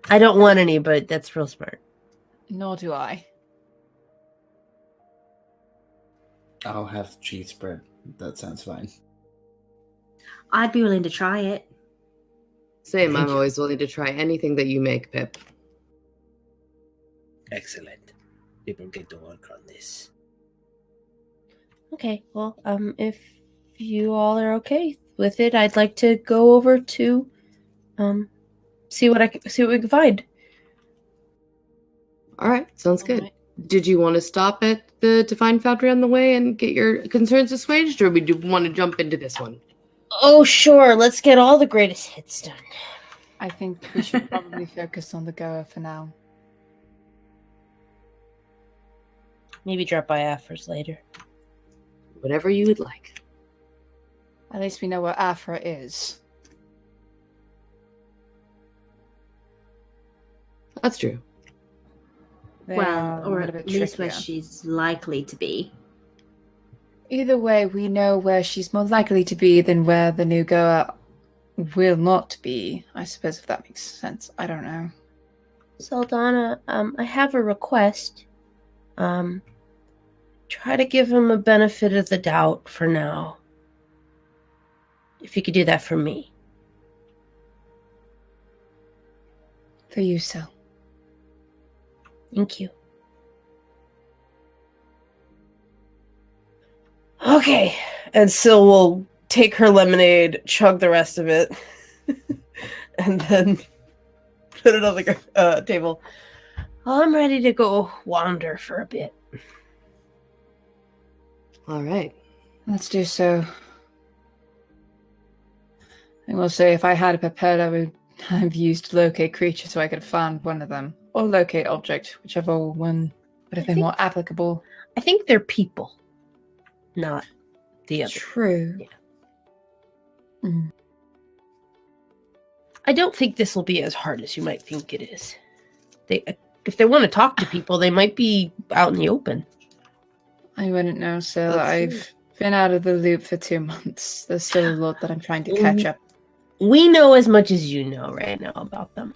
[SPEAKER 9] I don't want any, but that's real smart.
[SPEAKER 10] Nor do I.
[SPEAKER 7] I'll have cheese spread. That sounds fine.
[SPEAKER 2] I'd be willing to try it.
[SPEAKER 3] Same,
[SPEAKER 5] Thank
[SPEAKER 3] I'm
[SPEAKER 5] you.
[SPEAKER 3] always willing to try anything that you make, Pip.
[SPEAKER 5] Excellent. People get to work on this.
[SPEAKER 9] Okay. Well, if you all are okay with it, I'd like to go over to, see what we can find.
[SPEAKER 3] All right, sounds good.
[SPEAKER 10] Alright.
[SPEAKER 3] Did you want to stop at the Divine Foundry on the way and get your concerns assuaged, or would you want to jump into this one?
[SPEAKER 9] Oh, sure. Let's get all the greatest hits done.
[SPEAKER 10] I think we should probably focus on the Goa for now.
[SPEAKER 9] Maybe drop by Afra's later.
[SPEAKER 3] Whatever you would like.
[SPEAKER 10] At least we know where Afra is.
[SPEAKER 3] That's true.
[SPEAKER 10] They
[SPEAKER 2] well,
[SPEAKER 10] are a
[SPEAKER 2] or
[SPEAKER 10] little
[SPEAKER 2] at
[SPEAKER 10] bit
[SPEAKER 2] least where
[SPEAKER 10] trickier.
[SPEAKER 2] she's likely to be.
[SPEAKER 10] Either way, we know where she's more likely to be than where the new Goa will not be, I suppose, if that makes sense. I don't know.
[SPEAKER 9] Saldana, I have a request. Try to give him a benefit of the doubt for now. If you could do that for me.
[SPEAKER 10] For you, Sil.
[SPEAKER 9] Thank you. Okay. And Sil will take her lemonade, chug the rest of it, and then put it on the table. I'm ready to go wander for a bit.
[SPEAKER 3] All right.
[SPEAKER 10] Let's do so. I will say, if I had a pipette, I would have used locate creature so I could have found one of them. Or locate object, whichever one would have been more applicable.
[SPEAKER 9] I think they're people, not the other.
[SPEAKER 10] True.
[SPEAKER 9] Yeah. I don't think this will be as hard as you might think it is. If they want to talk to people, they might be out in the open.
[SPEAKER 10] I wouldn't know, Sil. I've been out of the loop for 2 months. There's still a lot that I'm trying to catch up.
[SPEAKER 9] We know as much as you know right now about them.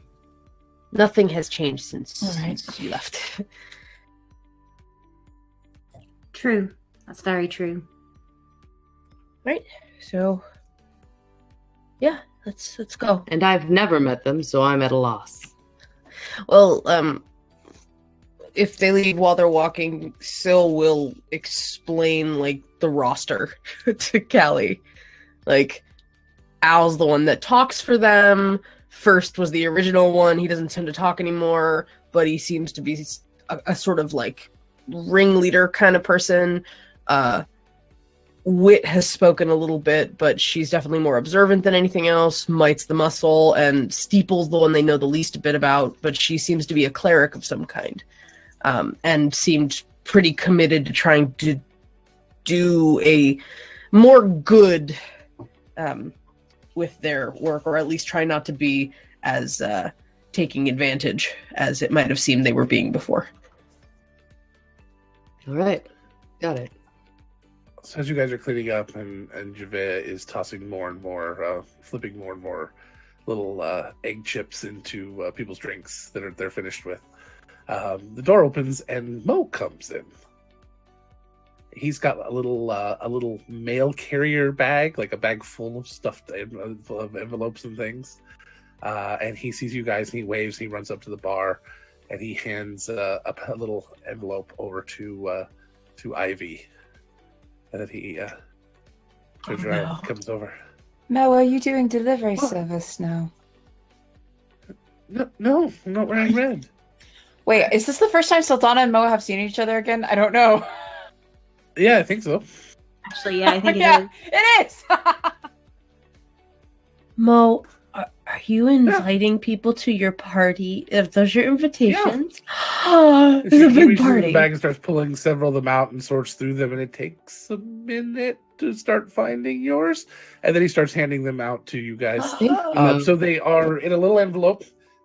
[SPEAKER 9] Nothing has changed since you left.
[SPEAKER 2] True. That's very true.
[SPEAKER 9] Right. So, yeah, let's go.
[SPEAKER 3] And I've never met them, so I'm at a loss.
[SPEAKER 9] Well, if they leave while they're walking, Sil will explain, like, the roster to Callie. Like, Al's the one that talks for them. First was the original one. He doesn't tend to talk anymore, but he seems to be a sort of, like, ringleader kind of person. Wit has spoken a little bit, but she's definitely more observant than anything else. Might's the muscle, and Steeple's the one they know the least bit about, but she seems to be a cleric of some kind. And seemed pretty committed to trying to do a more good with their work, or at least try not to be as taking advantage as it might have seemed they were being before.
[SPEAKER 3] All right. Got it.
[SPEAKER 1] So as you guys are cleaning up, and Javea is tossing more and more, flipping more and more little egg chips into people's drinks that they're finished with, the door opens and Mo comes in. He's got a little mail carrier bag, like a bag full of stuff, full of envelopes and things. And he sees you guys and he waves. And he runs up to the bar and he hands a little envelope over to Ivy. And then he turns around and comes over.
[SPEAKER 10] Mo, are you doing delivery service now?
[SPEAKER 1] No, I'm not wearing red.
[SPEAKER 4] Wait, is this the first time Saldana and Mo have seen each other again? I don't know.
[SPEAKER 1] Yeah, I think so.
[SPEAKER 2] Actually, yeah, I think
[SPEAKER 4] it is.
[SPEAKER 9] Mo, are you inviting people to your party? If those are your invitations? Yeah. It's a big party.
[SPEAKER 1] The bag and starts pulling several of them out and sorts through them, and it takes a minute to start finding yours. And then he starts handing them out to you guys. So they are in a little envelope,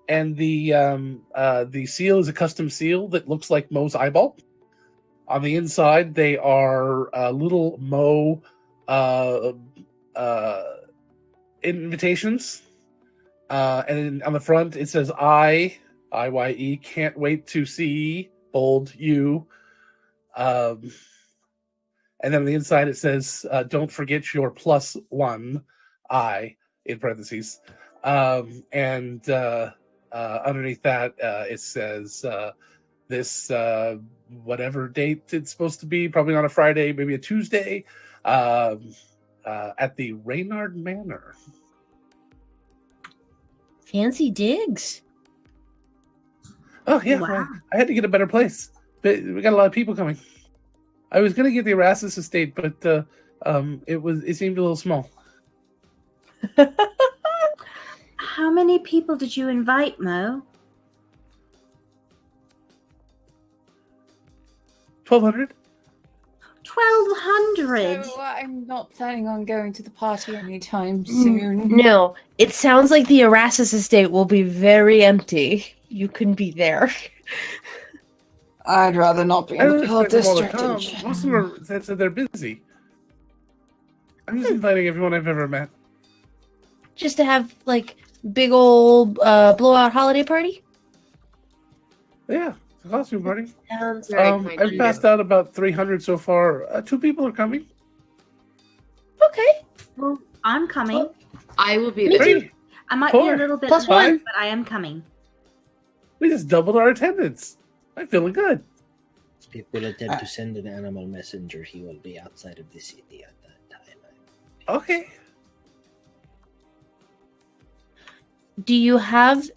[SPEAKER 1] and the seal is a custom seal that looks like Mo's eyeball. On the inside, they are little Mo invitations. And on the front, it says I-Y-E, can't wait to see, bold, you. And then on the inside, it says, don't forget your +1, I, in parentheses. And underneath that, it says, this whatever date it's supposed to be, probably on a Friday, maybe a Tuesday, at the Reynard Manor.
[SPEAKER 9] Fancy digs.
[SPEAKER 1] Oh yeah,
[SPEAKER 2] Wow.
[SPEAKER 1] I had to get a better place. But we got a lot of people coming. I was gonna get the Erasmus estate, but it seemed a little small.
[SPEAKER 2] How many people did you invite, Mo?
[SPEAKER 1] 1,200.
[SPEAKER 2] 1,200.
[SPEAKER 4] So, I'm not planning on going to the party anytime soon.
[SPEAKER 9] No, it sounds like the Erasmus estate will be very empty. You can be there.
[SPEAKER 4] I'd rather not be
[SPEAKER 1] I
[SPEAKER 4] in
[SPEAKER 1] don't
[SPEAKER 4] the Pearl
[SPEAKER 1] expect them all to
[SPEAKER 4] District.
[SPEAKER 1] come. Most of them said they're busy. I'm just inviting everyone I've ever met.
[SPEAKER 9] just to have like big old blowout holiday party?
[SPEAKER 1] Yeah, it's a costume party.
[SPEAKER 9] Sounds
[SPEAKER 3] Very kind
[SPEAKER 1] I've
[SPEAKER 3] of
[SPEAKER 1] passed out about 300 so far. 2 people are coming.
[SPEAKER 9] okay.
[SPEAKER 2] Well, I'm coming.
[SPEAKER 3] I will be
[SPEAKER 9] Me
[SPEAKER 3] there.
[SPEAKER 1] Too.
[SPEAKER 2] I might
[SPEAKER 1] Four.
[SPEAKER 2] be a little bit
[SPEAKER 9] Plus
[SPEAKER 2] late,
[SPEAKER 9] one.
[SPEAKER 2] but I am coming.
[SPEAKER 1] We just doubled our attendance. I'm feeling good.
[SPEAKER 5] Pip will attempt to send an animal messenger. He will be outside of the city at that time.
[SPEAKER 1] Okay.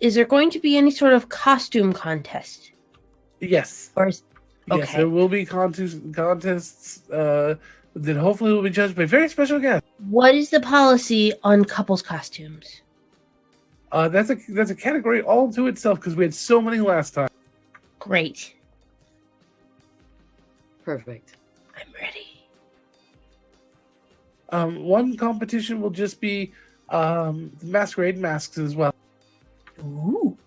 [SPEAKER 9] Is there going to be any sort of costume contest?
[SPEAKER 1] Yes.
[SPEAKER 9] Or is,
[SPEAKER 1] Yes,
[SPEAKER 9] okay.
[SPEAKER 1] there will be contests that hopefully will be judged by very special guests.
[SPEAKER 9] What is the policy on couples costumes?
[SPEAKER 1] That's a category all to itself because we had so many last time.
[SPEAKER 9] Great.
[SPEAKER 3] Perfect.
[SPEAKER 9] I'm ready.
[SPEAKER 1] One competition will just be masquerade masks as well.
[SPEAKER 9] Ooh.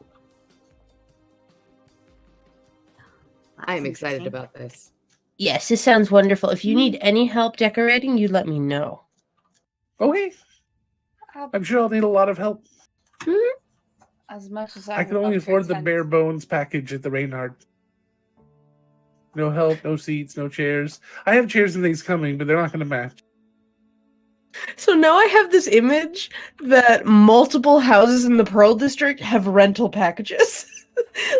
[SPEAKER 3] I am
[SPEAKER 2] That's
[SPEAKER 3] excited
[SPEAKER 2] interesting.
[SPEAKER 3] about this.
[SPEAKER 9] Yes, this sounds wonderful. If you need any help decorating, you let me know.
[SPEAKER 1] Okay. I'm sure I'll need a lot of help.
[SPEAKER 10] As much as
[SPEAKER 1] I can
[SPEAKER 10] would
[SPEAKER 1] only
[SPEAKER 10] love to
[SPEAKER 1] afford the
[SPEAKER 10] attend-
[SPEAKER 1] bare bones package at the Reinhardt. No help, no seats, no chairs. I have chairs and things coming, but they're not going to match.
[SPEAKER 9] So now I have this image that multiple houses in the Pearl District have rental packages.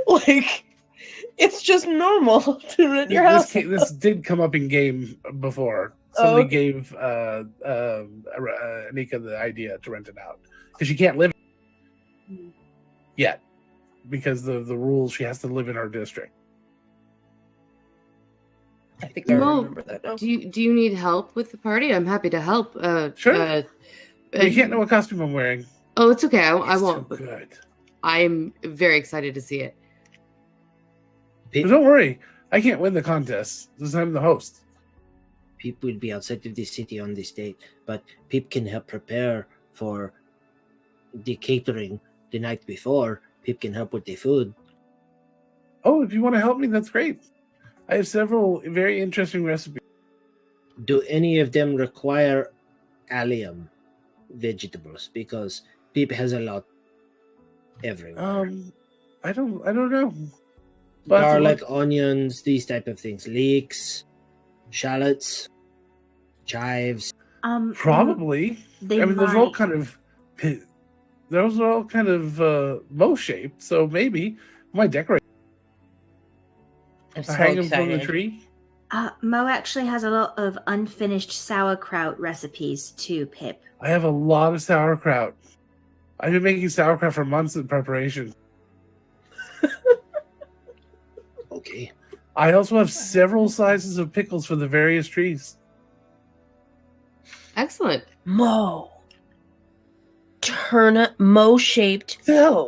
[SPEAKER 9] Like, it's just normal to rent your house.
[SPEAKER 1] This did come up in game before.
[SPEAKER 9] Oh,
[SPEAKER 1] Somebody
[SPEAKER 9] okay.
[SPEAKER 1] gave Anika the idea to rent it out because she can't live yet because of the rules. She has to live in her district.
[SPEAKER 9] I think I
[SPEAKER 3] Mo,
[SPEAKER 9] remember that now.
[SPEAKER 3] Do you need help with the party? I'm happy to help.
[SPEAKER 1] Sure. You can't know what costume I'm wearing.
[SPEAKER 3] Oh, it's okay. I
[SPEAKER 1] It's
[SPEAKER 3] won't.
[SPEAKER 1] too good.
[SPEAKER 3] I'm very excited to see it.
[SPEAKER 1] But don't worry, I can't win the contest. This I'm the host.
[SPEAKER 5] Pip will be outside of the city on this date, but Pip can help prepare for the catering the night before. Pip can help with the food.
[SPEAKER 1] Oh, if you want to help me, that's great. I have several very interesting recipes.
[SPEAKER 5] Do any of them require allium vegetables? Because Pip has a lot everywhere.
[SPEAKER 1] I don't know. But
[SPEAKER 5] Garlic, onions, these type of things. Leeks, shallots, chives.
[SPEAKER 1] Probably.
[SPEAKER 2] They
[SPEAKER 1] I mean, those are all
[SPEAKER 2] might.
[SPEAKER 1] kind of bow shaped, so maybe I might decorate.
[SPEAKER 9] I'm so
[SPEAKER 1] Hang them from the
[SPEAKER 9] excited.
[SPEAKER 1] tree.
[SPEAKER 2] Mo actually has a lot of unfinished sauerkraut recipes too, Pip.
[SPEAKER 1] I have a lot of sauerkraut. I've been making sauerkraut for months in preparation.
[SPEAKER 5] Okay.
[SPEAKER 1] I also have several sizes of pickles for the various trees.
[SPEAKER 3] Excellent.
[SPEAKER 9] Mo-shaped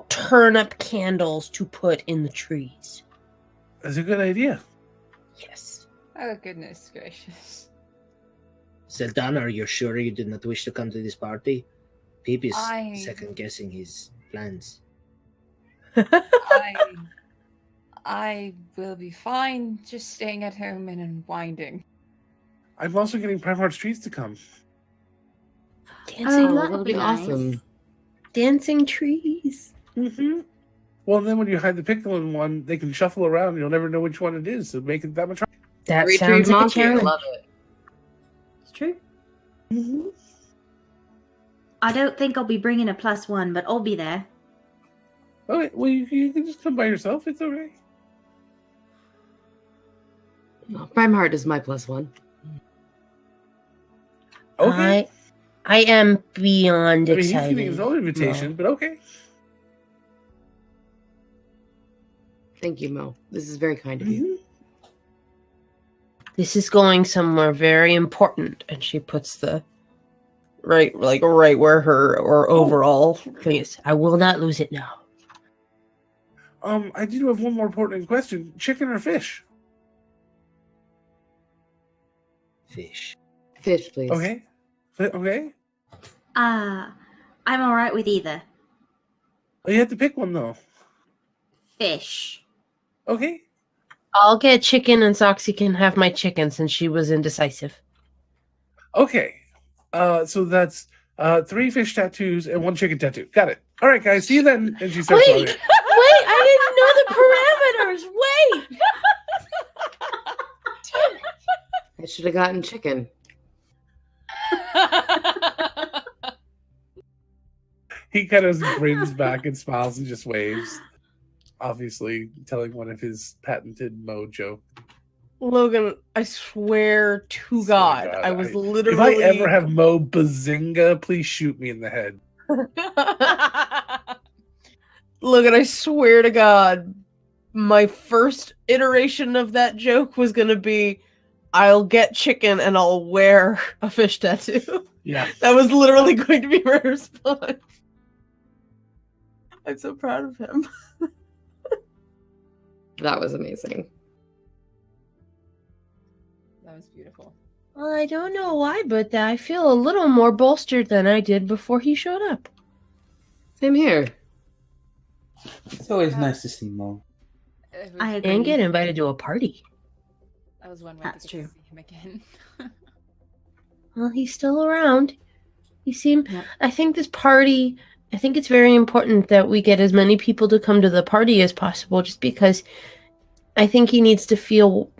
[SPEAKER 9] turnip candles to put in the trees.
[SPEAKER 1] That's a good idea.
[SPEAKER 9] Yes.
[SPEAKER 10] Oh, goodness gracious.
[SPEAKER 5] Zeldan, are you sure you did not wish to come to this party? Pip is
[SPEAKER 10] I-
[SPEAKER 5] second guessing his plans.
[SPEAKER 10] I will be fine just staying at home and unwinding.
[SPEAKER 1] I'm also getting Primarch's trees to come.
[SPEAKER 9] Dancing,
[SPEAKER 2] Oh,
[SPEAKER 3] that'll
[SPEAKER 2] that'd
[SPEAKER 3] be
[SPEAKER 2] be nice.
[SPEAKER 3] awesome.
[SPEAKER 9] dancing trees.
[SPEAKER 1] Mm-hmm. Well, then when you hide the pickle in one, they can shuffle around. You'll never know which one it is. So make it that much.
[SPEAKER 9] That
[SPEAKER 3] Retrieve
[SPEAKER 9] sounds like a
[SPEAKER 3] Monty, I
[SPEAKER 9] challenge.
[SPEAKER 3] love it.
[SPEAKER 2] It's true.
[SPEAKER 1] Mm-hmm.
[SPEAKER 2] I don't think I'll be bringing a +1, but I'll be there.
[SPEAKER 1] Okay, well, you can just come by yourself. It's okay.
[SPEAKER 3] No, Primeheart is my +1.
[SPEAKER 1] Okay.
[SPEAKER 9] I am beyond
[SPEAKER 1] I mean, he's
[SPEAKER 9] excited.
[SPEAKER 1] getting his own invitation, but okay.
[SPEAKER 3] Thank you, Mo. This is very kind of you.
[SPEAKER 1] Mhm.
[SPEAKER 9] This is going somewhere very important, and she puts the right where her overall thing is. I will not lose it now.
[SPEAKER 1] I do have one more important question: chicken or fish?
[SPEAKER 5] Fish.
[SPEAKER 3] Fish, please.
[SPEAKER 1] Okay. Okay.
[SPEAKER 2] I'm all right with either.
[SPEAKER 1] Well, you have to pick one though.
[SPEAKER 2] Fish.
[SPEAKER 1] Okay.
[SPEAKER 9] I'll get chicken, and Soxy can have my chicken since she was indecisive.
[SPEAKER 1] Okay. So that's 3 fish tattoos and 1 chicken tattoo. Got it. All right, guys. See you then. And she starts
[SPEAKER 9] Wait,
[SPEAKER 1] running.
[SPEAKER 9] wait! I didn't know the parameters. Wait.
[SPEAKER 3] I should have gotten chicken.
[SPEAKER 1] He kind of grins back and smiles and just waves. Obviously, telling one of his patented Mo joke.
[SPEAKER 11] Logan, I swear to God, I was literally.
[SPEAKER 1] If I ever have Mo Bazinga, please shoot me in the head.
[SPEAKER 11] Logan, I swear to God, my first iteration of that joke was gonna be, I'll get chicken and I'll wear a fish tattoo.
[SPEAKER 1] Yeah.
[SPEAKER 11] That was literally going to be my response. I'm so proud of him.
[SPEAKER 3] That was amazing.
[SPEAKER 10] That was beautiful.
[SPEAKER 9] Well, I don't know why, but I feel a little more bolstered than I did before he showed up.
[SPEAKER 3] Same here.
[SPEAKER 7] It's always nice to see Mo.
[SPEAKER 2] I agree.
[SPEAKER 9] And get invited to a party.
[SPEAKER 10] That was one way
[SPEAKER 2] That's
[SPEAKER 10] to get
[SPEAKER 2] true.
[SPEAKER 10] to see him again.
[SPEAKER 9] Well, he's still around. He seemed.
[SPEAKER 2] Yep.
[SPEAKER 9] I think this party. I think it's very important that we get as many people to come to the party as possible, just because I think he needs to feel.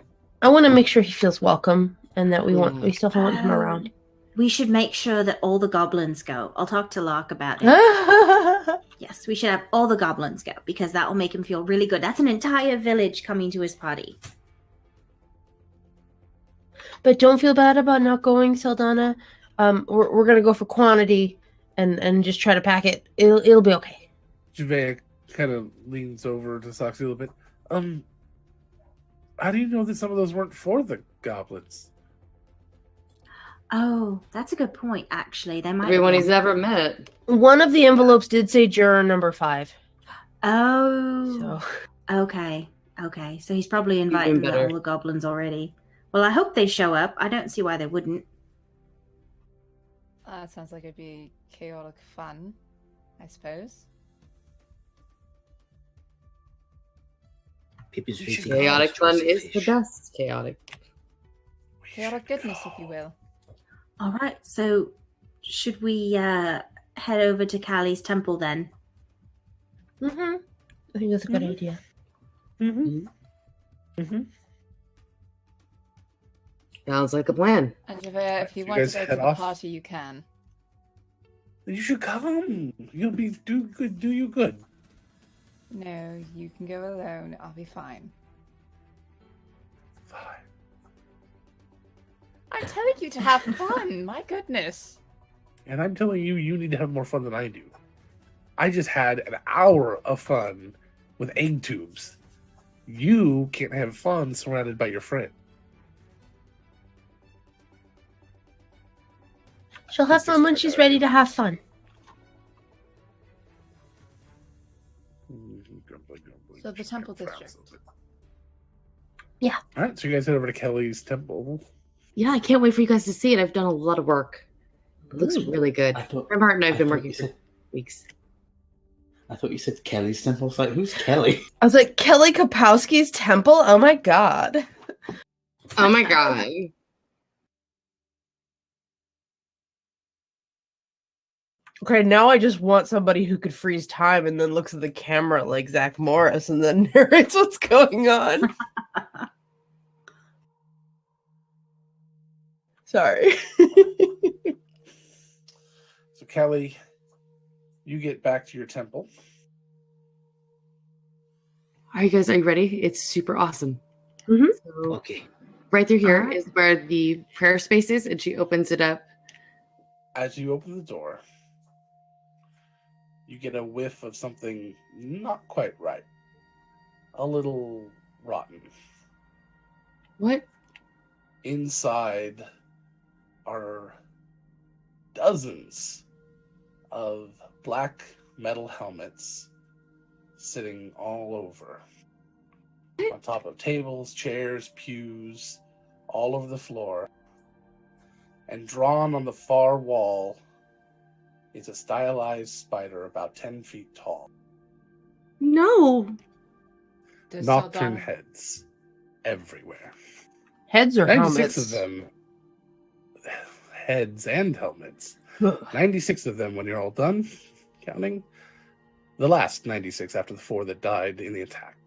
[SPEAKER 9] I want to make sure he feels welcome, and that we still want him around.
[SPEAKER 2] We should make sure that all the goblins go. I'll talk to Lark about it. Yes, we should have all the goblins go, because that will make him feel really good. That's an entire village coming to his party.
[SPEAKER 9] But don't feel bad about not going, Saldana. We're gonna go for quantity and just try to pack it. It'll be okay.
[SPEAKER 1] Javea kind of leans over to Soxy a little bit. How do you know that some of those weren't for the goblins?
[SPEAKER 2] Oh, that's a good point, actually. They might
[SPEAKER 3] Everyone
[SPEAKER 2] have
[SPEAKER 3] he's ever met.
[SPEAKER 9] One of the envelopes did say juror number 5.
[SPEAKER 2] Oh.
[SPEAKER 9] So
[SPEAKER 2] Okay. Okay. So he's probably inviting
[SPEAKER 3] better.
[SPEAKER 2] all the goblins already. Well, I hope they show up. I don't see why they wouldn't.
[SPEAKER 10] It sounds like it'd be chaotic fun, I suppose.
[SPEAKER 5] Pippi's facing
[SPEAKER 3] Chaotic fun
[SPEAKER 5] towards
[SPEAKER 3] is the
[SPEAKER 5] fish.
[SPEAKER 3] best chaotic.
[SPEAKER 10] Chaotic goodness, if you will.
[SPEAKER 2] All right. So should we head over to Callie's temple then?
[SPEAKER 9] I think that's a good idea.
[SPEAKER 3] Sounds like a plan.
[SPEAKER 10] And Javea, if you
[SPEAKER 1] You
[SPEAKER 10] want to
[SPEAKER 1] guys
[SPEAKER 10] go to
[SPEAKER 1] head
[SPEAKER 10] the
[SPEAKER 1] off?
[SPEAKER 10] party, you can.
[SPEAKER 1] You should come. You'll be do you good.
[SPEAKER 10] No, you can go alone. I'll be fine.
[SPEAKER 1] Fine.
[SPEAKER 10] I'm telling you to have fun. My goodness.
[SPEAKER 1] And I'm telling you, you need to have more fun than I do. I just had an hour of fun with egg tubes. You can't have fun surrounded by your friend.
[SPEAKER 9] She'll have fun when she's ready to have fun.
[SPEAKER 10] So the temple district.
[SPEAKER 9] Yeah.
[SPEAKER 1] All right, so you guys head over to Kelly's temple.
[SPEAKER 3] Yeah, I can't wait for you guys to see it. I've done a lot of work. It looks really good. Remart and I've been working for weeks.
[SPEAKER 7] I thought you said Kelly's temple. I was like, who's Kelly?
[SPEAKER 11] I was like, Kelly Kapowski's temple? Oh my God.
[SPEAKER 3] Oh my God.
[SPEAKER 11] Okay, now I just want somebody who could freeze time and then looks at the camera like Zach Morris and then narrates what's going on. Sorry.
[SPEAKER 1] So Kelly, you get back to your temple.
[SPEAKER 3] Are you ready? It's super awesome.
[SPEAKER 9] Mm-hmm.
[SPEAKER 3] So,
[SPEAKER 5] Okay.
[SPEAKER 3] right through here is where the prayer space is, and she opens it up.
[SPEAKER 1] As you open the door, you get a whiff of something not quite right. A little rotten.
[SPEAKER 3] What?
[SPEAKER 1] Inside are dozens of black metal helmets sitting all over. On top of tables, chairs, pews, all over the floor. And drawn on the far wall is a stylized spider about 10 feet tall.
[SPEAKER 3] No.
[SPEAKER 1] Nocturne heads everywhere.
[SPEAKER 11] Heads or
[SPEAKER 1] 96
[SPEAKER 11] helmets?
[SPEAKER 1] of them. Heads and helmets. 96 of them when you're all done counting. The last 96 after the 4 that died in the attack.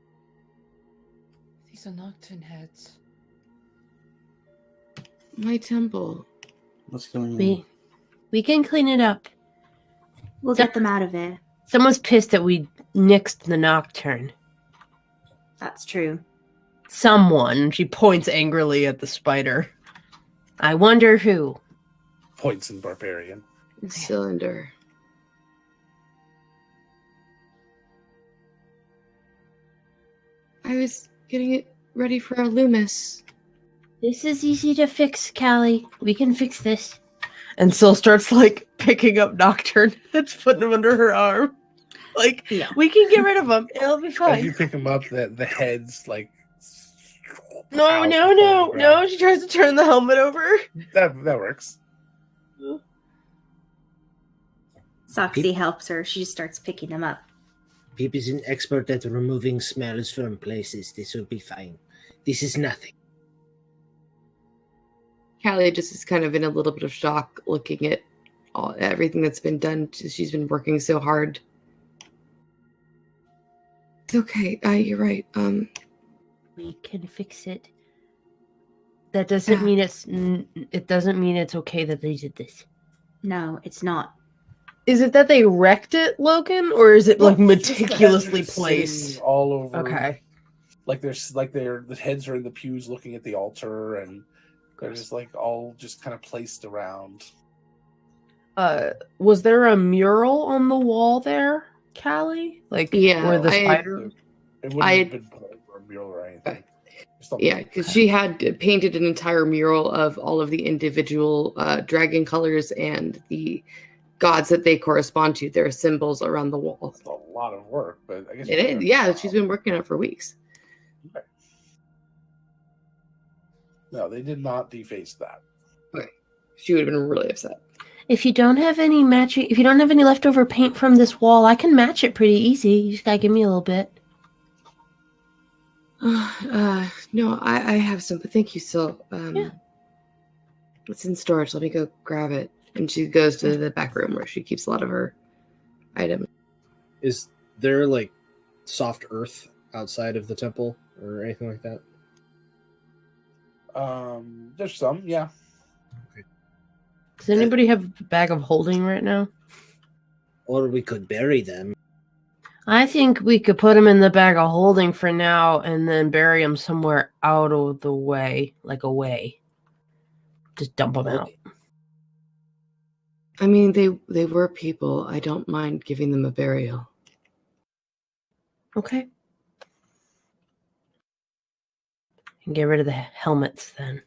[SPEAKER 10] These are Nocturne heads.
[SPEAKER 3] My temple.
[SPEAKER 7] What's going on?
[SPEAKER 9] We can clean it up.
[SPEAKER 2] We'll get them out of there.
[SPEAKER 9] Someone's pissed that we nixed the Nocturne.
[SPEAKER 2] That's true.
[SPEAKER 11] Someone. She points angrily at the spider.
[SPEAKER 9] I wonder who.
[SPEAKER 1] Points in Barbarian.
[SPEAKER 3] Cylinder. I was getting it ready for our Loomis.
[SPEAKER 9] This is easy to fix, Callie. We can fix this.
[SPEAKER 11] And Syl starts like picking up Nocturne and putting him under her arm. Like,
[SPEAKER 2] Yeah.
[SPEAKER 11] we can get rid of him. It'll be
[SPEAKER 1] As
[SPEAKER 11] fine.
[SPEAKER 1] you pick them up, the heads like.
[SPEAKER 11] No,
[SPEAKER 1] out
[SPEAKER 11] no,
[SPEAKER 1] from
[SPEAKER 11] no,
[SPEAKER 1] the
[SPEAKER 11] no.
[SPEAKER 1] ground.
[SPEAKER 11] She tries to turn the helmet over.
[SPEAKER 1] That works.
[SPEAKER 2] Soxy helps her. She just starts picking them up.
[SPEAKER 5] Peep is an expert at removing smells from places. This will be fine. This is nothing.
[SPEAKER 3] Callie just is kind of in a little bit of shock looking at everything that's been done. She's been working so hard. It's okay. You're right.
[SPEAKER 9] We can fix it. That doesn't mean it doesn't mean it's okay that they did this.
[SPEAKER 2] No, it's not.
[SPEAKER 11] Is it that they wrecked it, Logan, or is it like
[SPEAKER 1] Well, just the heads are
[SPEAKER 11] meticulously
[SPEAKER 1] just
[SPEAKER 11] placed?
[SPEAKER 1] sitting all over.
[SPEAKER 11] Okay.
[SPEAKER 1] Like the heads are in the pews looking at the altar, and they're just like all just kind of placed around.
[SPEAKER 11] Was there a mural on the wall there, Callie? Like,
[SPEAKER 3] Yeah,
[SPEAKER 11] where the
[SPEAKER 3] I-
[SPEAKER 11] spider?
[SPEAKER 1] It wouldn't have been put over a mural or anything. Just on the-
[SPEAKER 3] Yeah, because she had painted an entire mural of all of the individual dragon colors and the gods that they correspond to. There are symbols around the wall.
[SPEAKER 1] It's a lot of work, but I guess
[SPEAKER 3] It is. Yeah, she's been working on it for weeks.
[SPEAKER 1] No, they did not deface that.
[SPEAKER 3] She would have been really upset.
[SPEAKER 9] If you don't have any leftover paint from this wall, I can match it pretty easy. You just gotta give me a little bit.
[SPEAKER 3] No, I have some, but thank you, Syl.
[SPEAKER 9] Yeah.
[SPEAKER 3] It's in storage. Let me go grab it. And she goes to the back room where she keeps a lot of her items.
[SPEAKER 5] Is there like soft earth outside of the temple or anything like that?
[SPEAKER 1] There's some, yeah.
[SPEAKER 9] Does anybody have a bag of holding right now?
[SPEAKER 5] Or we could bury them.
[SPEAKER 9] I think we could put them in the bag of holding for now and then bury them somewhere out of the way, like away. Just dump them out.
[SPEAKER 3] I mean, they were people. I don't mind giving them a burial.
[SPEAKER 9] Okay. And get rid of the helmets then.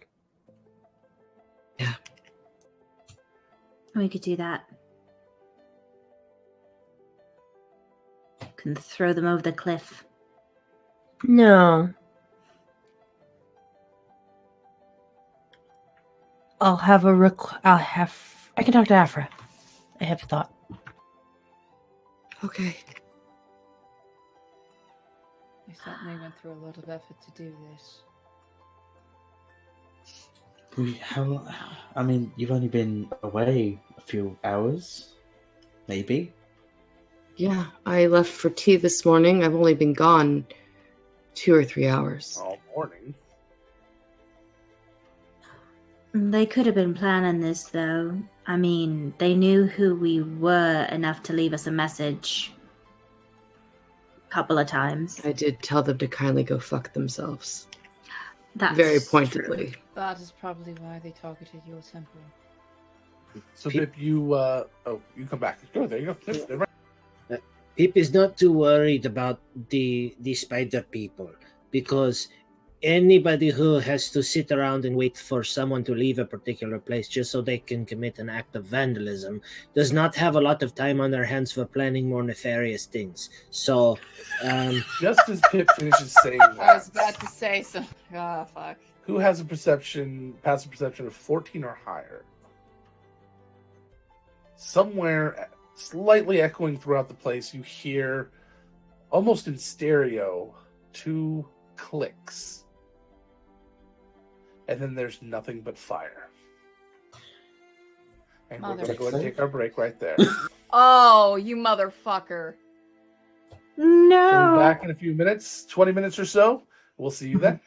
[SPEAKER 3] Yeah.
[SPEAKER 2] We could do that. Can throw them over the cliff.
[SPEAKER 9] No. I can talk to Afra. I have a thought.
[SPEAKER 3] Okay.
[SPEAKER 10] We certainly went through a lot of effort to do this.
[SPEAKER 7] I mean, you've only been away a few hours, maybe.
[SPEAKER 3] Yeah, I left for tea this morning. I've only been gone 2 or 3 hours.
[SPEAKER 1] All morning.
[SPEAKER 2] They could have been planning this, though. I mean, they knew who we were enough to leave us a message a couple of times.
[SPEAKER 3] I did tell them to kindly go fuck themselves.
[SPEAKER 2] That's
[SPEAKER 3] very
[SPEAKER 2] true.
[SPEAKER 3] pointedly.
[SPEAKER 10] That is probably why they targeted your temple.
[SPEAKER 1] So Pip, you come back. Go, there you go. Yep, they're right.
[SPEAKER 5] Pip is not too worried about the spider people because anybody who has to sit around and wait for someone to leave a particular place just so they can commit an act of vandalism does not have a lot of time on their hands for planning more nefarious things. So,
[SPEAKER 1] Just as Pip finishes saying that,
[SPEAKER 10] I was about to say so. Ah, fuck.
[SPEAKER 1] who has a passive perception of 14 or higher? Somewhere, slightly echoing throughout the place, you hear, almost in stereo, 2 clicks. And then there's nothing but fire. And we're going to go ahead and take our break right there.
[SPEAKER 4] Oh, you motherfucker.
[SPEAKER 1] We'll
[SPEAKER 2] No.
[SPEAKER 1] be back in a few minutes, 20 minutes or so. We'll see you then.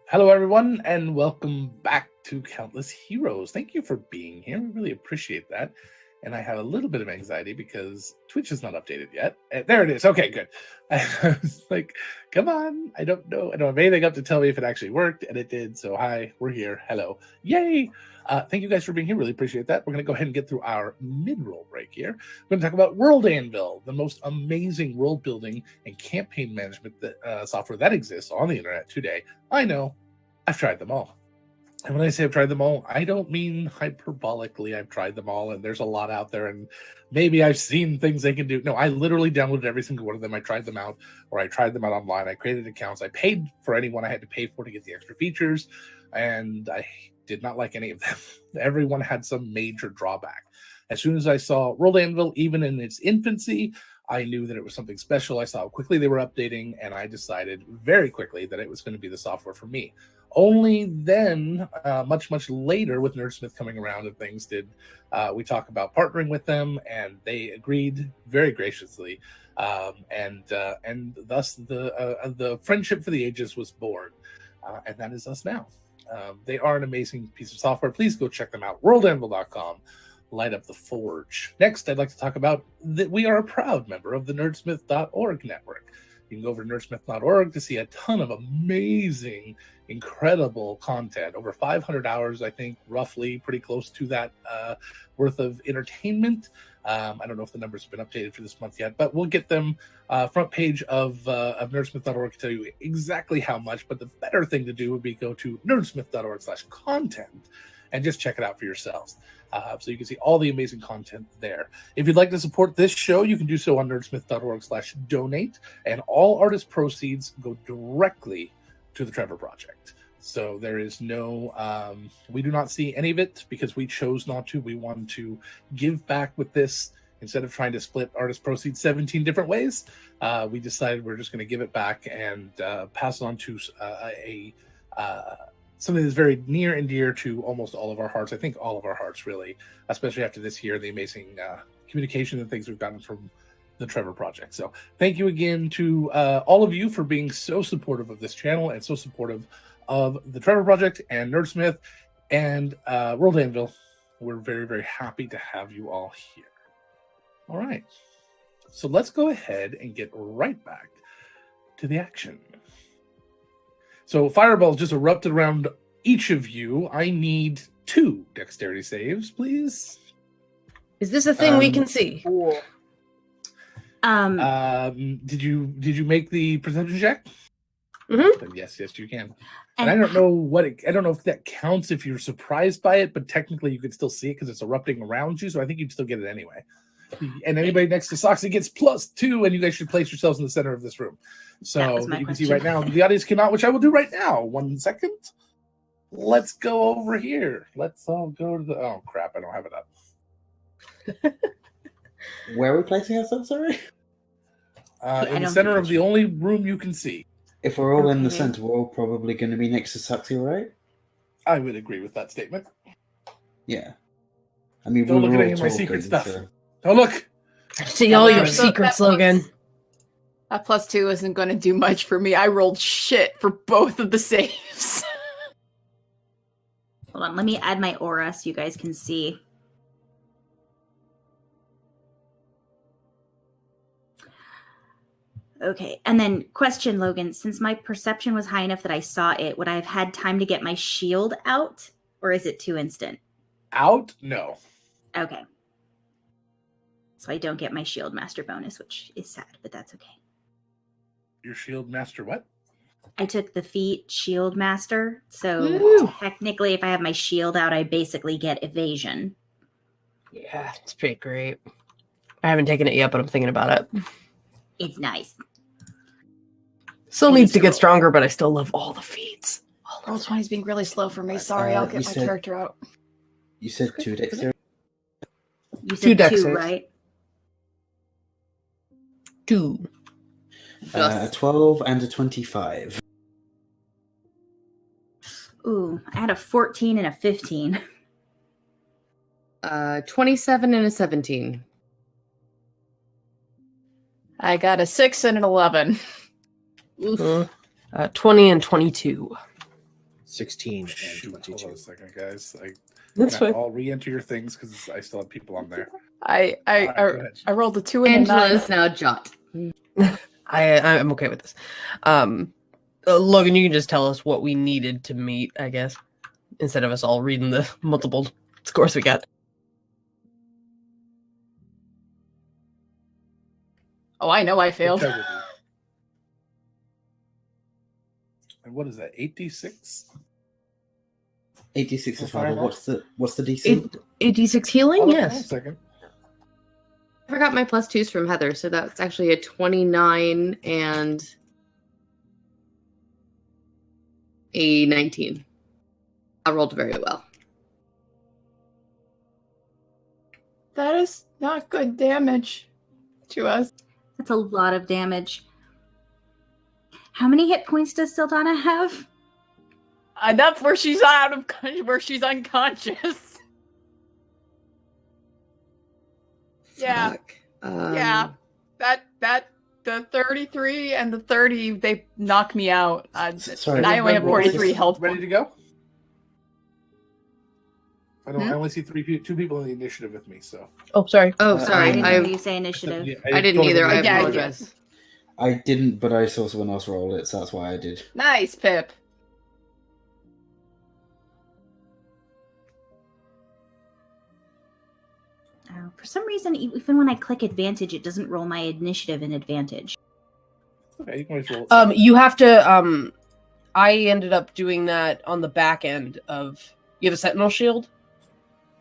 [SPEAKER 1] Hello, everyone, and welcome back to Countless Heroes. Thank you for being here. We really appreciate that. And I have a little bit of anxiety because Twitch is not updated yet. There it is. Okay, good. I was like, come on. I don't know. I don't have anything up to tell me if it actually worked, and it did. So hi, we're here. Hello. Yay. Thank you guys for being here. Really appreciate that. We're going to go ahead and get through our mid-roll break here. We're going to talk about World Anvil, the most amazing world building and campaign management software that exists on the internet today. I know. I've tried them all. And when I say I've tried them all, I don't mean hyperbolically. I've tried them all, and there's a lot out there, and maybe I've seen things they can do. No, I literally downloaded every single one of them. I tried them out, or I tried them out online. I created accounts. I paid for anyone I had to pay for to get the extra features, and I did not like any of them. Everyone had some major drawback. As soon as I saw World Anvil, even in its infancy, I knew that it was something special. I saw how quickly they were updating, and I decided very quickly that it was going to be the software for me. Only then, much later, with Nerdsmith coming around and things, did we talk about partnering with them, and they agreed very graciously, and thus the Friendship for the Ages was born, and that is us now. They are an amazing piece of software. Please go check them out. WorldAnvil.com. Light up the forge. Next, I'd like to talk about that we are a proud member of the Nerdsmith.org network. You can go over to nerdsmith.org to see a ton of amazing, incredible content. Over 500 hours, I think, roughly, pretty close to that worth of entertainment. I don't know if the numbers have been updated for this month yet, but we'll get them. Front page of nerdsmith.org to tell you exactly how much, but the better thing to do would be go to nerdsmith.org/content and just check it out for yourselves. So you can see all the amazing content there. If you'd like to support this show, you can do so on nerdsmith.org/donate, and all artist proceeds go directly to the Trevor Project. So there is no, we do not see any of it because we chose not to. We wanted to give back with this instead of trying to split artist proceeds 17 different ways. We decided we're just going to give it back and pass it on to something that's very near and dear to almost all of our hearts. I think all of our hearts, really, especially after this year, the amazing communication and things we've gotten from the Trevor Project. So thank you again to all of you for being so supportive of this channel and so supportive of the Trevor Project and Nerdsmith and World Anvil. We're very, very happy to have you all here. All right. So let's go ahead and get right back to the action. So fireballs just erupted around each of you. I need 2 dexterity saves, please.
[SPEAKER 11] Is this a thing we can see?
[SPEAKER 1] Did you make the perception check?
[SPEAKER 11] Mm-hmm.
[SPEAKER 1] Yes, you can. And I don't know I don't know if that counts if you're surprised by it, but technically you can still see it because it's erupting around you, so I think you'd still get it anyway. And anybody next to Soxy gets +2, and you guys should place yourselves in the center of this room. So you can see right now, the audience came out, which I will do right now. 1 second. Let's go over here. Let's all go to the... Oh, crap, I don't have it up.
[SPEAKER 7] Where are we placing ourselves, sorry?
[SPEAKER 1] In the center of the only room you can see.
[SPEAKER 7] If we're all in the center, we're all probably going to be next to Saxy, right?
[SPEAKER 1] I would agree with that statement.
[SPEAKER 7] Yeah. I mean,
[SPEAKER 1] don't
[SPEAKER 7] we
[SPEAKER 1] look
[SPEAKER 7] were
[SPEAKER 1] at any
[SPEAKER 7] all
[SPEAKER 1] of my
[SPEAKER 7] talking,
[SPEAKER 1] secret stuff.
[SPEAKER 7] so...
[SPEAKER 1] Don't look.
[SPEAKER 11] See all your secrets, Logan.
[SPEAKER 4] That +2 isn't going to do much for me. I rolled shit for both of the saves.
[SPEAKER 2] Hold on, let me add my aura so you guys can see. Okay, and then question, Logan, since my perception was high enough that I saw it, would I have had time to get my shield out, or is it too instant?
[SPEAKER 1] Out? No.
[SPEAKER 2] Okay. So I don't get my shield master bonus, which is sad, but that's okay.
[SPEAKER 1] Your shield master what?
[SPEAKER 2] I took the feat shield master, so
[SPEAKER 11] Woo!
[SPEAKER 2] technically if I have my shield out, I basically get evasion.
[SPEAKER 11] Yeah, it's pretty great. I haven't taken it yet, but I'm thinking about it.
[SPEAKER 2] It's nice.
[SPEAKER 11] Still needs to get stronger, but I still love all the feats.
[SPEAKER 4] Roll 20 is being really slow for me. Sorry, I'll get my character out.
[SPEAKER 7] You said 2 dexterity?
[SPEAKER 2] You said 2, right?
[SPEAKER 11] 2.
[SPEAKER 7] A 12 and a 25.
[SPEAKER 2] Ooh, I had a 14 and a 15.
[SPEAKER 3] 27 and a 17.
[SPEAKER 4] I got a 6 and an 11.
[SPEAKER 11] I 20 and 22.
[SPEAKER 5] 16
[SPEAKER 1] Shoot,
[SPEAKER 5] and
[SPEAKER 1] hold
[SPEAKER 5] 22.
[SPEAKER 1] on a second, guys.
[SPEAKER 11] That's fine.
[SPEAKER 1] I'll re-enter your things because I still have people on there.
[SPEAKER 4] I
[SPEAKER 1] go ahead.
[SPEAKER 4] rolled a 2 and a 9.
[SPEAKER 3] Angela is now Jot.
[SPEAKER 11] I'm okay with this. Logan, you can just tell us what we needed to meet, I guess, instead of us all reading the multiple scores we got.
[SPEAKER 4] Oh, I know I failed.
[SPEAKER 1] Integrity. And what is that? 8d6?
[SPEAKER 7] 86 is
[SPEAKER 1] Fire
[SPEAKER 7] fine.
[SPEAKER 1] mark?
[SPEAKER 7] What's the DC?
[SPEAKER 11] 86 healing?
[SPEAKER 1] Hold on a
[SPEAKER 11] Yes.
[SPEAKER 1] second.
[SPEAKER 3] I forgot my +2s from Heather, so that's actually a 29 and a 19. I rolled very well.
[SPEAKER 4] That is not good damage to us.
[SPEAKER 2] That's a lot of damage. How many hit points does Sildana have?
[SPEAKER 4] Enough where she's unconscious. Yeah.
[SPEAKER 3] Fuck.
[SPEAKER 4] Yeah. That the 33 and the 30, they knock me out.
[SPEAKER 7] Sorry.
[SPEAKER 4] And I only have
[SPEAKER 1] Red Bull,
[SPEAKER 4] 43 health
[SPEAKER 1] Ready to go? I
[SPEAKER 4] Hmm?
[SPEAKER 1] only see two people in the initiative with me, so.
[SPEAKER 11] Oh, sorry.
[SPEAKER 3] Oh,
[SPEAKER 2] I
[SPEAKER 3] sorry.
[SPEAKER 2] didn't
[SPEAKER 3] I
[SPEAKER 2] hear you say initiative.
[SPEAKER 1] Yeah,
[SPEAKER 3] I didn't
[SPEAKER 1] totally
[SPEAKER 3] either. I
[SPEAKER 1] forgot.
[SPEAKER 4] Yeah,
[SPEAKER 3] apologize.
[SPEAKER 7] I didn't, but I saw someone else roll it, so that's why I did.
[SPEAKER 4] Nice, Pip.
[SPEAKER 2] For some reason, even when I click advantage, it doesn't roll my initiative in advantage.
[SPEAKER 1] Okay, you can always roll.
[SPEAKER 11] You have to. I ended up doing that on the back end of. You have a Sentinel shield.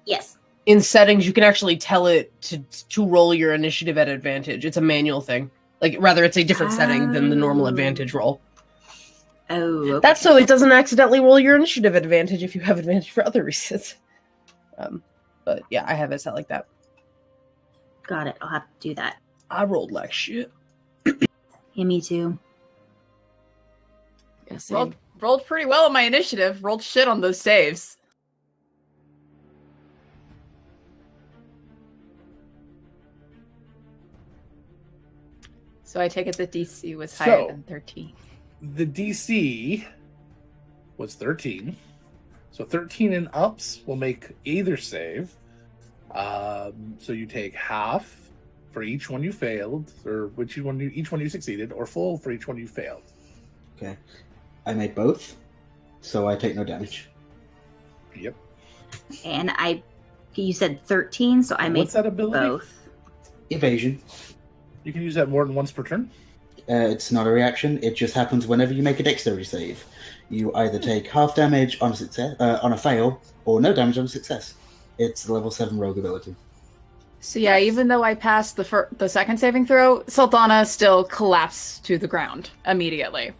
[SPEAKER 2] Yes.
[SPEAKER 11] In settings, you can actually tell it to roll your initiative at advantage. It's a manual thing. Like, rather, it's a different setting than the normal
[SPEAKER 2] Oh.
[SPEAKER 11] advantage roll.
[SPEAKER 2] Oh, okay.
[SPEAKER 11] That's so it doesn't accidentally roll your initiative advantage if you have advantage for other reasons. But yeah, I have it set like that.
[SPEAKER 2] Got it. I'll have to do that.
[SPEAKER 11] I rolled like shit.
[SPEAKER 2] Yeah, me too.
[SPEAKER 3] Yes,
[SPEAKER 4] Rolled pretty well on my initiative. Rolled shit on those saves. So I take it the DC was higher
[SPEAKER 1] So-
[SPEAKER 4] than 13.
[SPEAKER 1] The DC was 13. So 13 and ups will make either save. So you take half for each one you failed, or each one you succeeded, or full for each one you failed.
[SPEAKER 7] Okay. I made both, so I take no damage.
[SPEAKER 1] Yep.
[SPEAKER 2] And you said 13, so I made
[SPEAKER 1] What's that ability?
[SPEAKER 2] both.
[SPEAKER 7] Evasion.
[SPEAKER 1] You can use that more than once per turn.
[SPEAKER 7] It's not a reaction. It just happens whenever you make a dexterity save. You either take half damage on a success, on a fail, or no damage on a success. It's the level 7 rogue ability.
[SPEAKER 4] So yeah, even though I passed the second saving throw, Sultana still collapsed to the ground immediately.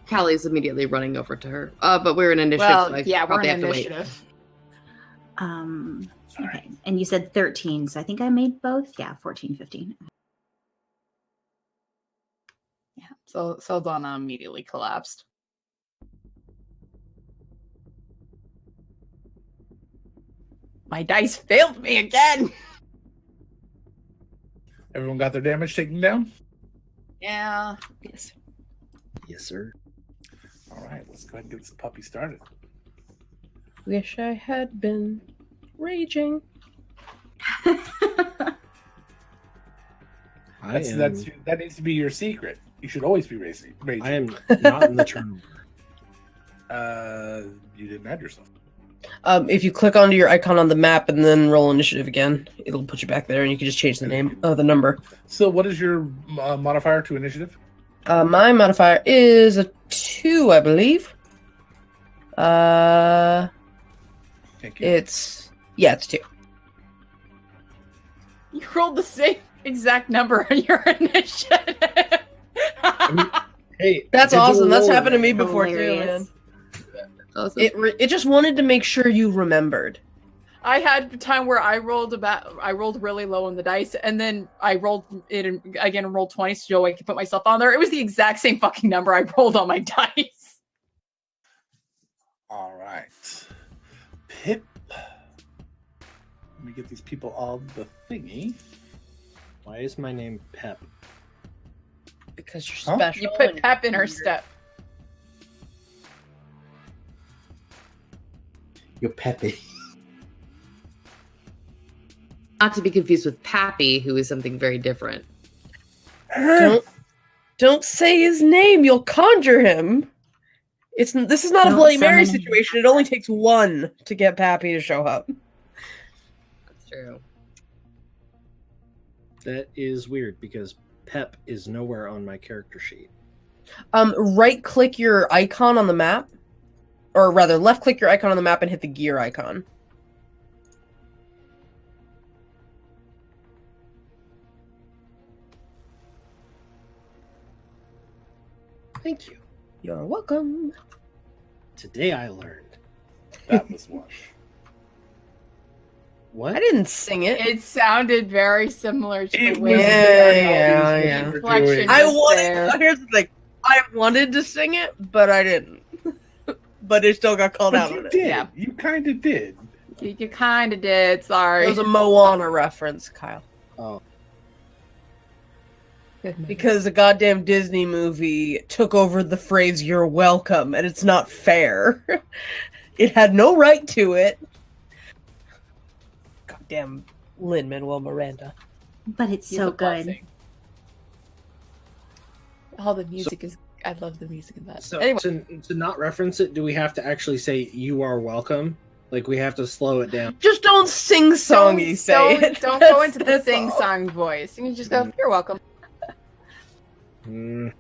[SPEAKER 3] Callie's immediately running over to her. But we're in initiative,
[SPEAKER 4] Well,
[SPEAKER 3] so I
[SPEAKER 4] yeah, we're
[SPEAKER 3] probably
[SPEAKER 4] in
[SPEAKER 3] have to wait.
[SPEAKER 4] initiative.
[SPEAKER 2] Okay. And you said 13, so I think I made both. Yeah, 14, 15.
[SPEAKER 4] Yeah, so Sultana immediately collapsed. My dice failed me again.
[SPEAKER 1] Everyone got their damage taken down?
[SPEAKER 4] Yeah.
[SPEAKER 11] Yes.
[SPEAKER 5] Yes, sir.
[SPEAKER 1] All right, let's go ahead and get this puppy started.
[SPEAKER 11] Wish I had been raging.
[SPEAKER 5] I am,
[SPEAKER 1] That needs to be your secret. You should always be raging.
[SPEAKER 5] I am not in the turnover.
[SPEAKER 1] You didn't add yourself.
[SPEAKER 11] If you click onto your icon on the map and then roll initiative again, it'll put you back there, and you can just change the name, the number.
[SPEAKER 1] So, what is your modifier to initiative?
[SPEAKER 11] My modifier is a 2, I believe.
[SPEAKER 1] Thank you.
[SPEAKER 11] It's 2.
[SPEAKER 4] You rolled the same exact number on your initiative.
[SPEAKER 5] Hey,
[SPEAKER 11] That's
[SPEAKER 5] digital
[SPEAKER 11] awesome. That's
[SPEAKER 5] roll.
[SPEAKER 11] happened to me before too,
[SPEAKER 2] Hilarious.
[SPEAKER 11] man.
[SPEAKER 3] Awesome.
[SPEAKER 11] It just wanted to make sure you remembered.
[SPEAKER 4] I had a time where I rolled really low on the dice, and then I rolled it again and rolled 20 so I could put myself on there. It was the exact same fucking number I rolled on my dice.
[SPEAKER 1] All right. Pip. Let me get these people on the thingy.
[SPEAKER 5] Why is my name Pep?
[SPEAKER 11] Because you're
[SPEAKER 1] Huh?
[SPEAKER 11] special.
[SPEAKER 4] You put
[SPEAKER 11] and
[SPEAKER 4] pep in her
[SPEAKER 11] you're-
[SPEAKER 4] step.
[SPEAKER 7] You're peppy.
[SPEAKER 3] Not to be confused with Pappy, who is something very different.
[SPEAKER 11] Don't say his name. You'll conjure him. This is not a
[SPEAKER 2] Don't
[SPEAKER 11] Bloody Mary
[SPEAKER 2] summon him.
[SPEAKER 11] situation. It only takes one to get Pappy to show up.
[SPEAKER 3] That's true.
[SPEAKER 5] That is weird because Pep is nowhere on my character sheet.
[SPEAKER 11] Right click your icon on the map, or rather, left click your icon on the map and hit the gear icon.
[SPEAKER 5] Thank you.
[SPEAKER 11] You're welcome.
[SPEAKER 5] Today I learned.
[SPEAKER 1] That was one.
[SPEAKER 5] What?
[SPEAKER 11] I didn't sing it.
[SPEAKER 10] It sounded very similar to
[SPEAKER 1] It
[SPEAKER 10] the
[SPEAKER 1] was
[SPEAKER 10] way
[SPEAKER 11] Yeah.
[SPEAKER 10] the inflection
[SPEAKER 11] I
[SPEAKER 10] was
[SPEAKER 11] wanted.
[SPEAKER 10] there.
[SPEAKER 11] Here's the thing. I wanted to sing it, but I didn't. But it still got called out
[SPEAKER 1] But
[SPEAKER 11] on
[SPEAKER 1] you
[SPEAKER 11] it.
[SPEAKER 1] did.
[SPEAKER 10] Yeah.
[SPEAKER 1] You kind of did.
[SPEAKER 10] You kind of did. Sorry.
[SPEAKER 11] It was a Moana reference, Kyle.
[SPEAKER 5] Oh,
[SPEAKER 11] Because a goddamn Disney movie took over the phrase "you're welcome," and it's not fair. It had no right to it. Goddamn Lin-Manuel Miranda.
[SPEAKER 2] But it's
[SPEAKER 10] He's
[SPEAKER 2] so
[SPEAKER 10] a
[SPEAKER 2] good.
[SPEAKER 10] blessing. All the music is. I love the music in that.
[SPEAKER 5] so
[SPEAKER 10] Anyway,
[SPEAKER 5] to not reference it, do we have to actually say "you are welcome"? Like we have to slow it down.
[SPEAKER 11] Just don't sing songy, say it.
[SPEAKER 10] Don't go into the
[SPEAKER 11] That's all.
[SPEAKER 10] sing-song voice. You can just go, "You're welcome."
[SPEAKER 5] Mm,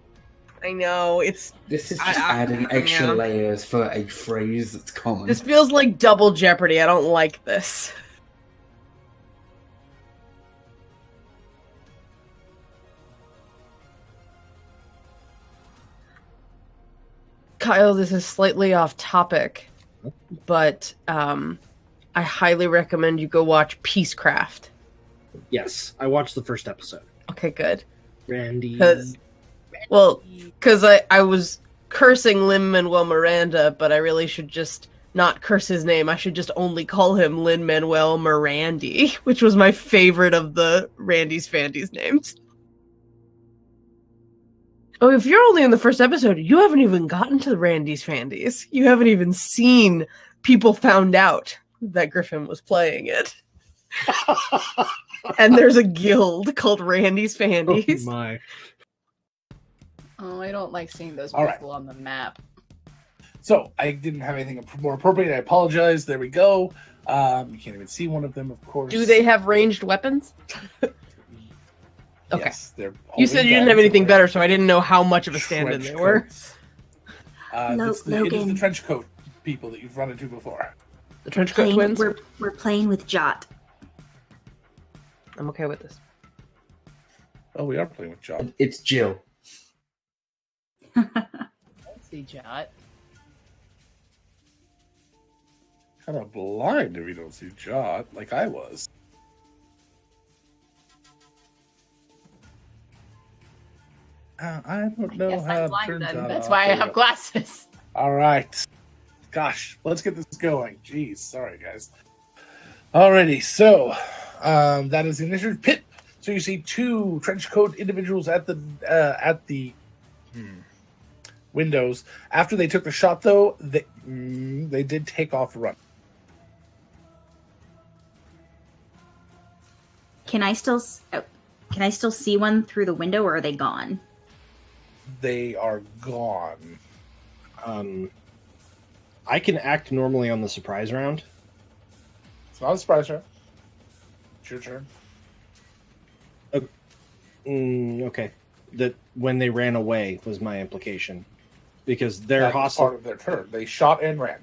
[SPEAKER 11] I know, it's...
[SPEAKER 7] This is just adding extra layers for a phrase that's common.
[SPEAKER 11] This feels like double Jeopardy. I don't like this. Kyle, this is slightly off topic, but I highly recommend you go watch Peacecraft.
[SPEAKER 5] yes, I watched the first episode.
[SPEAKER 11] Okay, good.
[SPEAKER 5] Randy.
[SPEAKER 11] Because I was cursing Lin-Manuel Miranda, but I really should just not curse his name. I should just only call him Lin-Manuel Mirandy, which was my favorite of the Randy's Fandies names. Oh, if you're only in the first episode, you haven't even gotten to the Randy's Fandies. You haven't even seen people found out that Griffin was playing it. And there's a guild called Randy's Fandies.
[SPEAKER 5] Oh my.
[SPEAKER 10] Oh, I don't like seeing those
[SPEAKER 1] All right.
[SPEAKER 10] people on the map.
[SPEAKER 1] So I didn't have anything more appropriate. I apologize. There we go. You can't even see one of them, of course.
[SPEAKER 11] Do they have ranged weapons? Okay.
[SPEAKER 1] Yes, they're
[SPEAKER 11] You said you didn't have anything better, so I didn't know how much of a stand-in they were.
[SPEAKER 1] It is the
[SPEAKER 2] Logan.
[SPEAKER 1] trench coat people that you've run into before.
[SPEAKER 11] The trench coat
[SPEAKER 2] Playing,
[SPEAKER 11] twins?
[SPEAKER 2] we're playing with Jot.
[SPEAKER 11] I'm okay with this.
[SPEAKER 1] Oh, we are playing with Jot.
[SPEAKER 7] It's Jill.
[SPEAKER 10] See, Jot.
[SPEAKER 1] Kind of blind if you don't see Jot, like I was. I don't know
[SPEAKER 10] Yes,
[SPEAKER 1] how
[SPEAKER 10] I'm
[SPEAKER 1] to
[SPEAKER 10] blind
[SPEAKER 1] turn
[SPEAKER 10] then.
[SPEAKER 1] Jot
[SPEAKER 10] That's
[SPEAKER 1] off.
[SPEAKER 10] why I
[SPEAKER 1] There we
[SPEAKER 10] have
[SPEAKER 1] go.
[SPEAKER 10] glasses.
[SPEAKER 1] All right. Gosh, let's get this going. Jeez, sorry guys. Alrighty, so that is the initiative pit. So you see two trench coat individuals at the windows. After they took the shot, though, they did take off run.
[SPEAKER 2] Can I still see one through the window, or are they gone?
[SPEAKER 1] They are gone.
[SPEAKER 5] I can act normally on the surprise round.
[SPEAKER 1] It's not a surprise round. It's your turn.
[SPEAKER 5] Okay. That when they ran away was my implication, because they're
[SPEAKER 1] That was
[SPEAKER 5] hostile.
[SPEAKER 1] part of their turn. They shot and ran.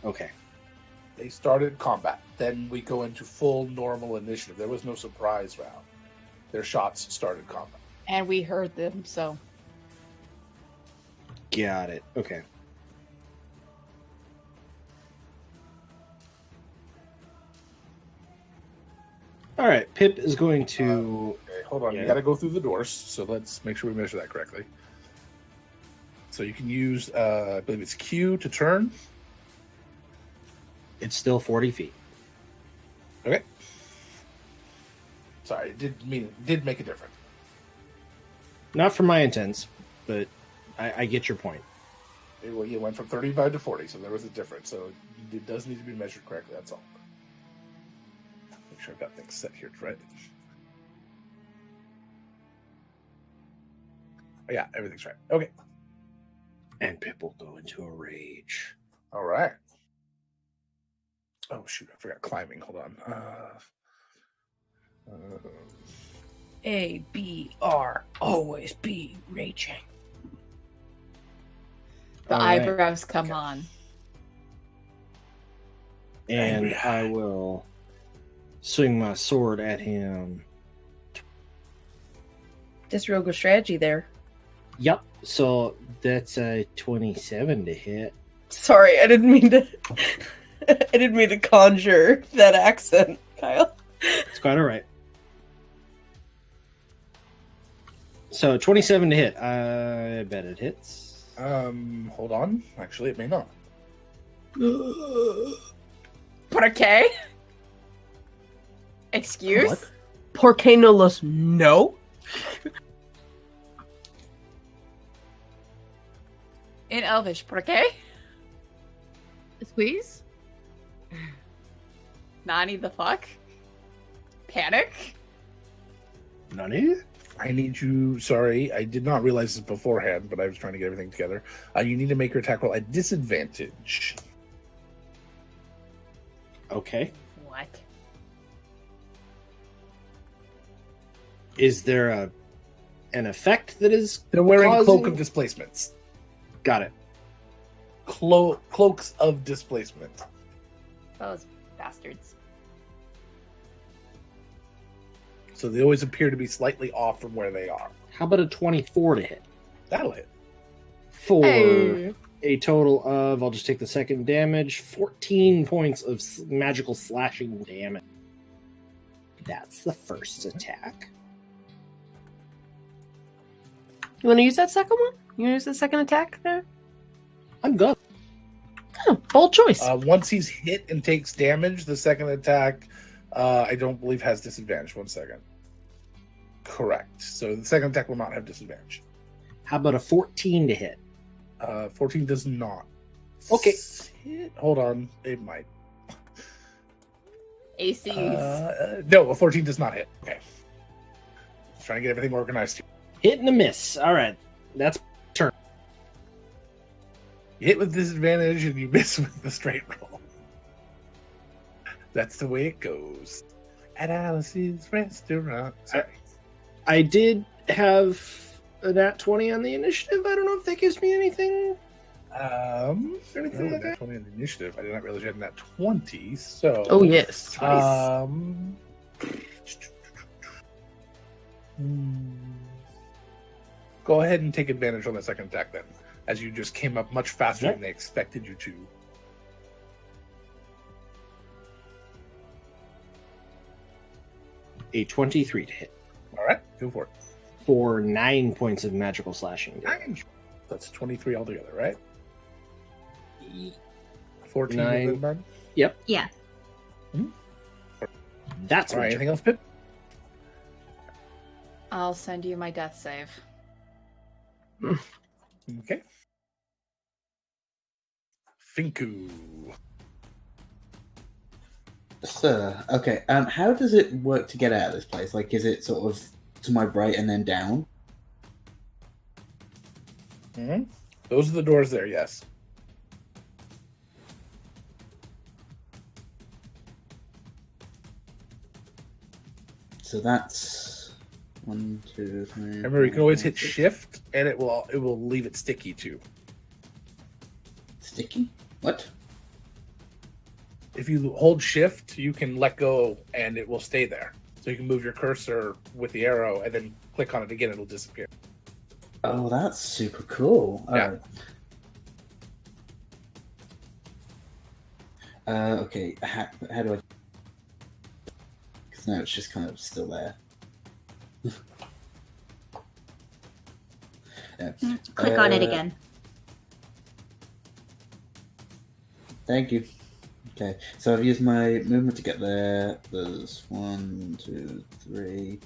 [SPEAKER 5] Okay.
[SPEAKER 1] They started combat. Then we go into full normal initiative. There was no surprise round. Their shots started combat.
[SPEAKER 10] And we heard them, so.
[SPEAKER 5] Got it. Okay. All right. Pip is going to.
[SPEAKER 1] Okay, hold on.
[SPEAKER 5] Yeah.
[SPEAKER 1] You got to go through the doors. So let's make sure we measure that correctly. So you can use, I believe it's Q to turn.
[SPEAKER 5] It's still 40 feet.
[SPEAKER 1] Okay. Sorry, it did make a difference.
[SPEAKER 5] Not for my intents, but I get your point.
[SPEAKER 1] It went from 35 to 40, so there was a difference. So it does need to be measured correctly. That's all. Make sure I've got things set here right. Yeah, everything's right. Okay.
[SPEAKER 5] And Pip will go into a rage.
[SPEAKER 1] All right. Oh shoot! I forgot climbing. Hold on.
[SPEAKER 9] A, B, R, always be raging.
[SPEAKER 4] The
[SPEAKER 5] All right.
[SPEAKER 4] eyebrows come on.
[SPEAKER 5] And I will swing my sword at him.
[SPEAKER 9] Just real good strategy there.
[SPEAKER 5] Yep. So that's a 27 to hit.
[SPEAKER 11] Sorry, I didn't mean to. I didn't mean to conjure that accent, Kyle.
[SPEAKER 5] It's quite all right. So 27 to hit. I bet it hits.
[SPEAKER 1] Hold on. Actually, it may not.
[SPEAKER 4] Por qué? Excuse?
[SPEAKER 5] What?
[SPEAKER 11] Por qué no los no?
[SPEAKER 4] In Elvish, por qué?
[SPEAKER 3] Squeeze?
[SPEAKER 4] Nani the fuck? Panic?
[SPEAKER 5] Nani?
[SPEAKER 1] I need you. Sorry, I did not realize this beforehand, but I was trying to get everything together. You need to make your attack roll at disadvantage.
[SPEAKER 5] Okay.
[SPEAKER 4] What?
[SPEAKER 5] Is there an effect that is
[SPEAKER 1] They're wearing
[SPEAKER 5] causing...
[SPEAKER 1] Cloak of Displacements.
[SPEAKER 5] Got it.
[SPEAKER 1] Cloaks of Displacement.
[SPEAKER 4] Those bastards.
[SPEAKER 1] So they always appear to be slightly off from where they are.
[SPEAKER 5] How about a 24 to hit?
[SPEAKER 1] That'll hit.
[SPEAKER 5] For
[SPEAKER 4] Hey.
[SPEAKER 5] a total of, I'll just take the second damage, 14 points of magical slashing damage. That's the first attack.
[SPEAKER 11] You want to use that second one? You want to use the second attack there?
[SPEAKER 5] I'm good.
[SPEAKER 11] Oh, bold choice.
[SPEAKER 1] Once he's hit and takes damage, the second attack, I don't believe has disadvantage. 1 second. Correct. So the second attack will not have disadvantage.
[SPEAKER 5] How about a 14 to hit?
[SPEAKER 1] 14 does not.
[SPEAKER 5] Okay.
[SPEAKER 1] Hold on. It might.
[SPEAKER 4] ACs.
[SPEAKER 1] No, a 14 does not hit. Okay. Just trying to get everything organized here.
[SPEAKER 5] Hit and a miss. All right. That's turn.
[SPEAKER 1] You hit with disadvantage and you miss with the straight roll. That's the way it goes. At Alice's restaurant. Sorry.
[SPEAKER 5] I did have a nat 20 on the initiative. I don't know if that gives me anything.
[SPEAKER 1] Anything like that? 20 on the initiative. I did not realize you had that 20. So.
[SPEAKER 11] Oh yes.
[SPEAKER 1] Go ahead and take advantage on the second attack then, as you just came up much faster
[SPEAKER 5] Okay.
[SPEAKER 1] than they expected you to.
[SPEAKER 5] A 23 to hit.
[SPEAKER 1] All right, go for it.
[SPEAKER 5] For 9 points of magical slashing damage.
[SPEAKER 1] That's 23 altogether, right? 14
[SPEAKER 5] 9.
[SPEAKER 1] then, bud?
[SPEAKER 5] Yep.
[SPEAKER 2] Yeah.
[SPEAKER 5] That's
[SPEAKER 1] All right,
[SPEAKER 5] right.
[SPEAKER 1] anything else, Pip?
[SPEAKER 4] I'll send you my death save.
[SPEAKER 1] Okay. Finku.
[SPEAKER 7] Sir, okay. How does it work to get out of this place? Like, is it sort of to my right and then down?
[SPEAKER 1] Mm-hmm. Those are the doors there, yes.
[SPEAKER 7] So that's 1, 2, 3.
[SPEAKER 1] Remember, you can always hit
[SPEAKER 7] 6.
[SPEAKER 1] shift, and it will leave it sticky too.
[SPEAKER 7] Sticky? What?
[SPEAKER 1] If you hold shift, you can let go, and it will stay there. So you can move your cursor with the arrow, and then click on it again; it'll disappear.
[SPEAKER 7] Oh, that's super cool.
[SPEAKER 1] Yeah.
[SPEAKER 7] Okay. How do I? Because now it's just kind of still there. Yeah.
[SPEAKER 2] Click on it again.
[SPEAKER 7] Thank you. Okay, so I've used my movement to get there. There's 1, 2, 3.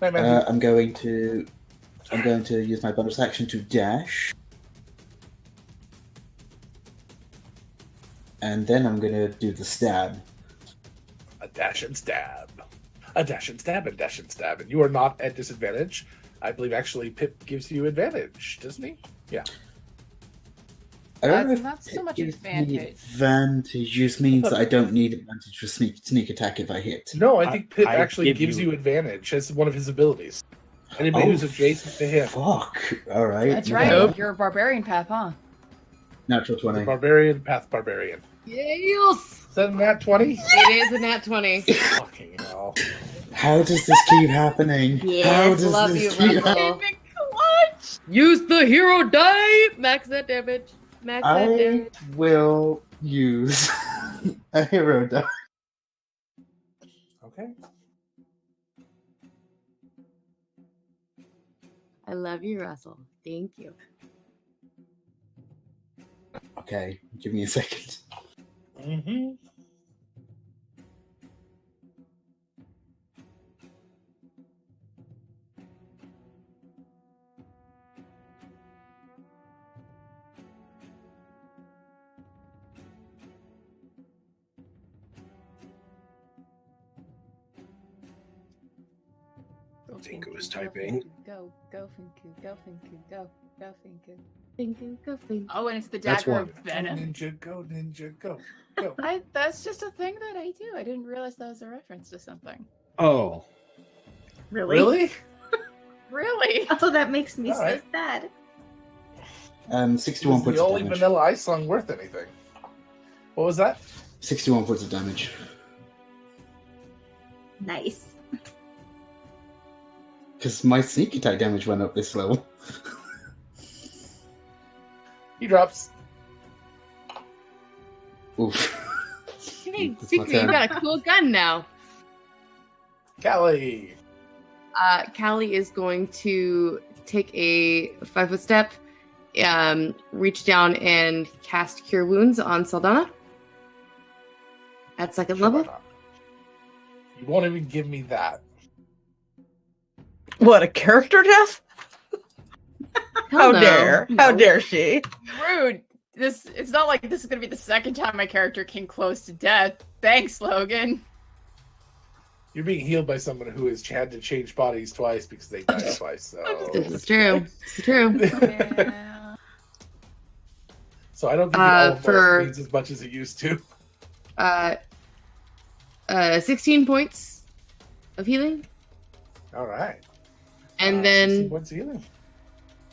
[SPEAKER 1] Right, Matthew.
[SPEAKER 7] I'm going to use my bonus action to dash. and then I'm gonna do the stab.
[SPEAKER 1] A dash and stab. A dash and stab and dash and stab. And you are not at disadvantage. I believe actually Pip gives you advantage, doesn't he? Yeah.
[SPEAKER 7] I don't know
[SPEAKER 10] That's
[SPEAKER 7] if
[SPEAKER 10] not so
[SPEAKER 7] Pip
[SPEAKER 10] much
[SPEAKER 7] gives me
[SPEAKER 10] advantage.
[SPEAKER 7] advantage just means that I don't need advantage for sneak attack if I hit.
[SPEAKER 1] No, I think Pip
[SPEAKER 5] I
[SPEAKER 1] actually
[SPEAKER 5] give
[SPEAKER 1] gives
[SPEAKER 5] you-
[SPEAKER 1] you advantage as one of his abilities. Anybody who's adjacent to him.
[SPEAKER 7] Fuck. All right.
[SPEAKER 10] That's
[SPEAKER 7] no.
[SPEAKER 10] right. You're a barbarian path, huh?
[SPEAKER 7] Natural
[SPEAKER 1] The
[SPEAKER 7] 20.
[SPEAKER 1] barbarian, path barbarian.
[SPEAKER 3] Yes!
[SPEAKER 1] Is that a nat 20?
[SPEAKER 3] It is a nat 20.
[SPEAKER 1] Fucking hell.
[SPEAKER 7] How does this keep happening?
[SPEAKER 2] Yes,
[SPEAKER 7] How does
[SPEAKER 3] love
[SPEAKER 7] this
[SPEAKER 3] you,
[SPEAKER 7] keep
[SPEAKER 3] Russell.
[SPEAKER 7] happening?
[SPEAKER 3] Use the hero die! Max that damage. Max that
[SPEAKER 7] I
[SPEAKER 3] damage.
[SPEAKER 7] will use a hero die.
[SPEAKER 1] Okay.
[SPEAKER 3] I love you, Russell. Thank you.
[SPEAKER 7] Okay, give me a second.
[SPEAKER 1] Mm-hmm.
[SPEAKER 5] Finko is typing.
[SPEAKER 10] Go, Finku, go, Finku, go, Finku.
[SPEAKER 3] Finku, go Finku.
[SPEAKER 10] Oh, and it's the
[SPEAKER 5] That's
[SPEAKER 10] dagger
[SPEAKER 5] one.
[SPEAKER 10] of venom.
[SPEAKER 1] Ninja, go. Go.
[SPEAKER 10] That's just a thing that I do. I didn't realize that was a reference to something.
[SPEAKER 5] Oh,
[SPEAKER 2] Really?
[SPEAKER 1] Really?
[SPEAKER 10] Really?
[SPEAKER 2] Oh, that makes me
[SPEAKER 1] All
[SPEAKER 2] so
[SPEAKER 1] right.
[SPEAKER 2] sad.
[SPEAKER 7] 61
[SPEAKER 1] It's
[SPEAKER 7] points
[SPEAKER 1] the
[SPEAKER 7] of
[SPEAKER 1] only
[SPEAKER 7] damage.
[SPEAKER 1] vanilla ice song worth anything. What was that?
[SPEAKER 7] 61 points of damage.
[SPEAKER 2] Nice.
[SPEAKER 7] Because my sneak attack damage went up this level.
[SPEAKER 1] He drops.
[SPEAKER 7] Oof.
[SPEAKER 3] Hey,
[SPEAKER 7] That's my
[SPEAKER 3] Finku, you
[SPEAKER 7] turn.
[SPEAKER 3] got a cool gun now.
[SPEAKER 1] Callie.
[SPEAKER 3] Callie is going to take a 5-foot step, reach down and cast Cure Wounds on Saldana at second
[SPEAKER 1] Sure, why
[SPEAKER 3] level.
[SPEAKER 1] not? You won't even give me that.
[SPEAKER 11] What, a character death? How
[SPEAKER 3] Hell no.
[SPEAKER 11] dare? How
[SPEAKER 3] No.
[SPEAKER 11] dare she?
[SPEAKER 10] Rude. It's not like this is gonna be the second time my character came close to death. Thanks, Logan.
[SPEAKER 1] You're being healed by someone who has had to change bodies twice because they died twice. So,
[SPEAKER 3] This is true. It's true.
[SPEAKER 10] Yeah.
[SPEAKER 1] so I don't think all of
[SPEAKER 3] for-
[SPEAKER 1] means as much as it used to.
[SPEAKER 3] 16 points of healing.
[SPEAKER 1] All right.
[SPEAKER 3] And
[SPEAKER 1] 16
[SPEAKER 3] then
[SPEAKER 1] points of healing.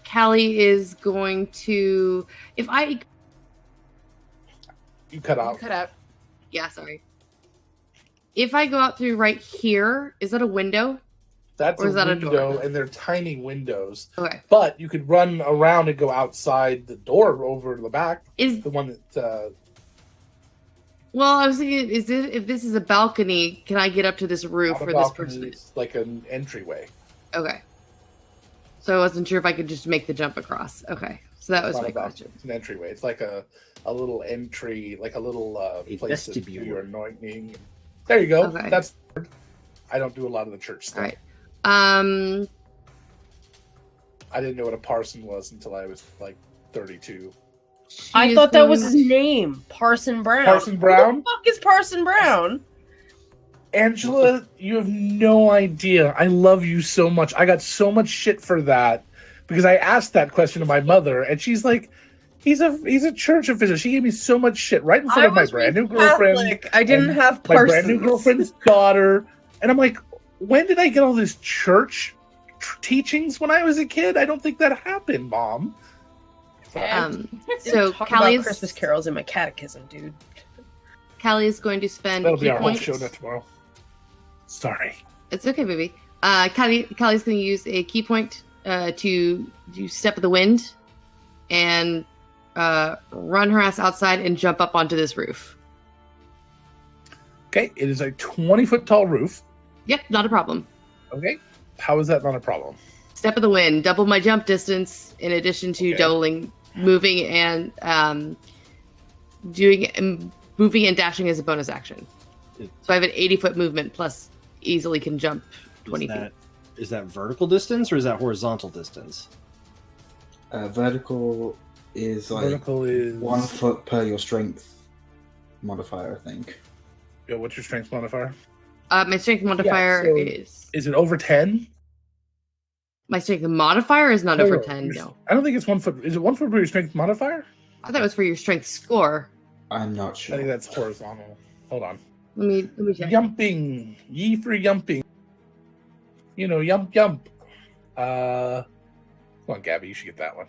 [SPEAKER 3] Callie is going to, if I,
[SPEAKER 1] You cut out.
[SPEAKER 10] Cut out.
[SPEAKER 3] yeah, sorry. If I go out through right here, is that a window?
[SPEAKER 1] That's
[SPEAKER 3] Or
[SPEAKER 1] a
[SPEAKER 3] is that a
[SPEAKER 1] window,
[SPEAKER 3] door?
[SPEAKER 1] and they're tiny windows.
[SPEAKER 3] Okay.
[SPEAKER 1] But you could run around and go outside the door over to the back.
[SPEAKER 3] Is
[SPEAKER 1] The one that
[SPEAKER 3] well, I was thinking, is this if this is a balcony? Can I get up to this roof
[SPEAKER 1] on a
[SPEAKER 3] where this
[SPEAKER 1] balcony
[SPEAKER 3] person is?
[SPEAKER 1] is like an entryway.
[SPEAKER 3] Okay. So I wasn't sure if I could just make the jump across. Okay, so that was
[SPEAKER 1] It's not
[SPEAKER 3] my
[SPEAKER 1] a balcony,
[SPEAKER 3] question.
[SPEAKER 1] It's an entryway. It's like a little entry, like a little
[SPEAKER 5] A
[SPEAKER 1] place to do
[SPEAKER 5] vestibule.
[SPEAKER 1] your anointing. There you go.
[SPEAKER 3] Okay.
[SPEAKER 1] That's. I don't do a lot of the church stuff.
[SPEAKER 3] All right. Um,
[SPEAKER 1] I didn't know what a parson was until I was like 32.
[SPEAKER 3] she
[SPEAKER 11] I
[SPEAKER 3] is
[SPEAKER 11] thought that was
[SPEAKER 3] going-
[SPEAKER 11] his name, Parson Brown.
[SPEAKER 1] Parson
[SPEAKER 11] Who
[SPEAKER 1] Brown?
[SPEAKER 11] the fuck is Parson Brown?
[SPEAKER 1] Angela, you have no idea. I love you so much. I got so much shit for that because I asked that question to my mother, and she's like, "He's a church official." She gave me so much shit right in front of my brand new girlfriend,
[SPEAKER 11] Catholic. I didn't
[SPEAKER 1] and
[SPEAKER 11] have
[SPEAKER 1] my
[SPEAKER 11] Parsons.
[SPEAKER 1] brand new girlfriend's daughter, and I'm like, when did I get all this church teachings when I was a kid? I don't think that happened, Mom.
[SPEAKER 3] So
[SPEAKER 11] Talk
[SPEAKER 3] Callie
[SPEAKER 11] about
[SPEAKER 3] is,
[SPEAKER 11] Christmas carols in my catechism, dude.
[SPEAKER 3] Callie is going to spend
[SPEAKER 1] That'll be
[SPEAKER 3] key
[SPEAKER 1] our whole
[SPEAKER 3] points.
[SPEAKER 1] show net tomorrow. Sorry.
[SPEAKER 3] It's okay, baby. Callie's going to use a key point to do Step of the Wind and run her ass outside and jump up onto this roof.
[SPEAKER 1] Okay, it is a 20-foot tall roof.
[SPEAKER 3] Yep, not a problem.
[SPEAKER 1] Okay, how is that not a problem?
[SPEAKER 3] Step of the Wind, double my jump distance in addition to
[SPEAKER 1] Okay.
[SPEAKER 3] doubling, moving and moving and dashing as a bonus action. So I have an 80-foot movement plus easily can jump 20 feet.
[SPEAKER 5] Is that vertical distance or is that horizontal distance?
[SPEAKER 7] Vertical is like
[SPEAKER 1] Vertical is
[SPEAKER 7] 1 foot per your strength. modifier, I think.
[SPEAKER 1] Yo, what's your strength modifier?
[SPEAKER 3] My strength modifier
[SPEAKER 1] so-
[SPEAKER 3] is.
[SPEAKER 1] Is it over 10?
[SPEAKER 3] My strength modifier is not over 10. No,
[SPEAKER 1] I don't think it's 1 foot. Is it 1 foot for your strength modifier?
[SPEAKER 3] I thought it was for your strength score.
[SPEAKER 7] I'm not
[SPEAKER 1] I
[SPEAKER 7] sure.
[SPEAKER 1] think that's horizontal. Hold on.
[SPEAKER 3] Let me check.
[SPEAKER 1] Yumping. Ye for yumping. You know, yump yump. Come on, Gabby, you should get that one.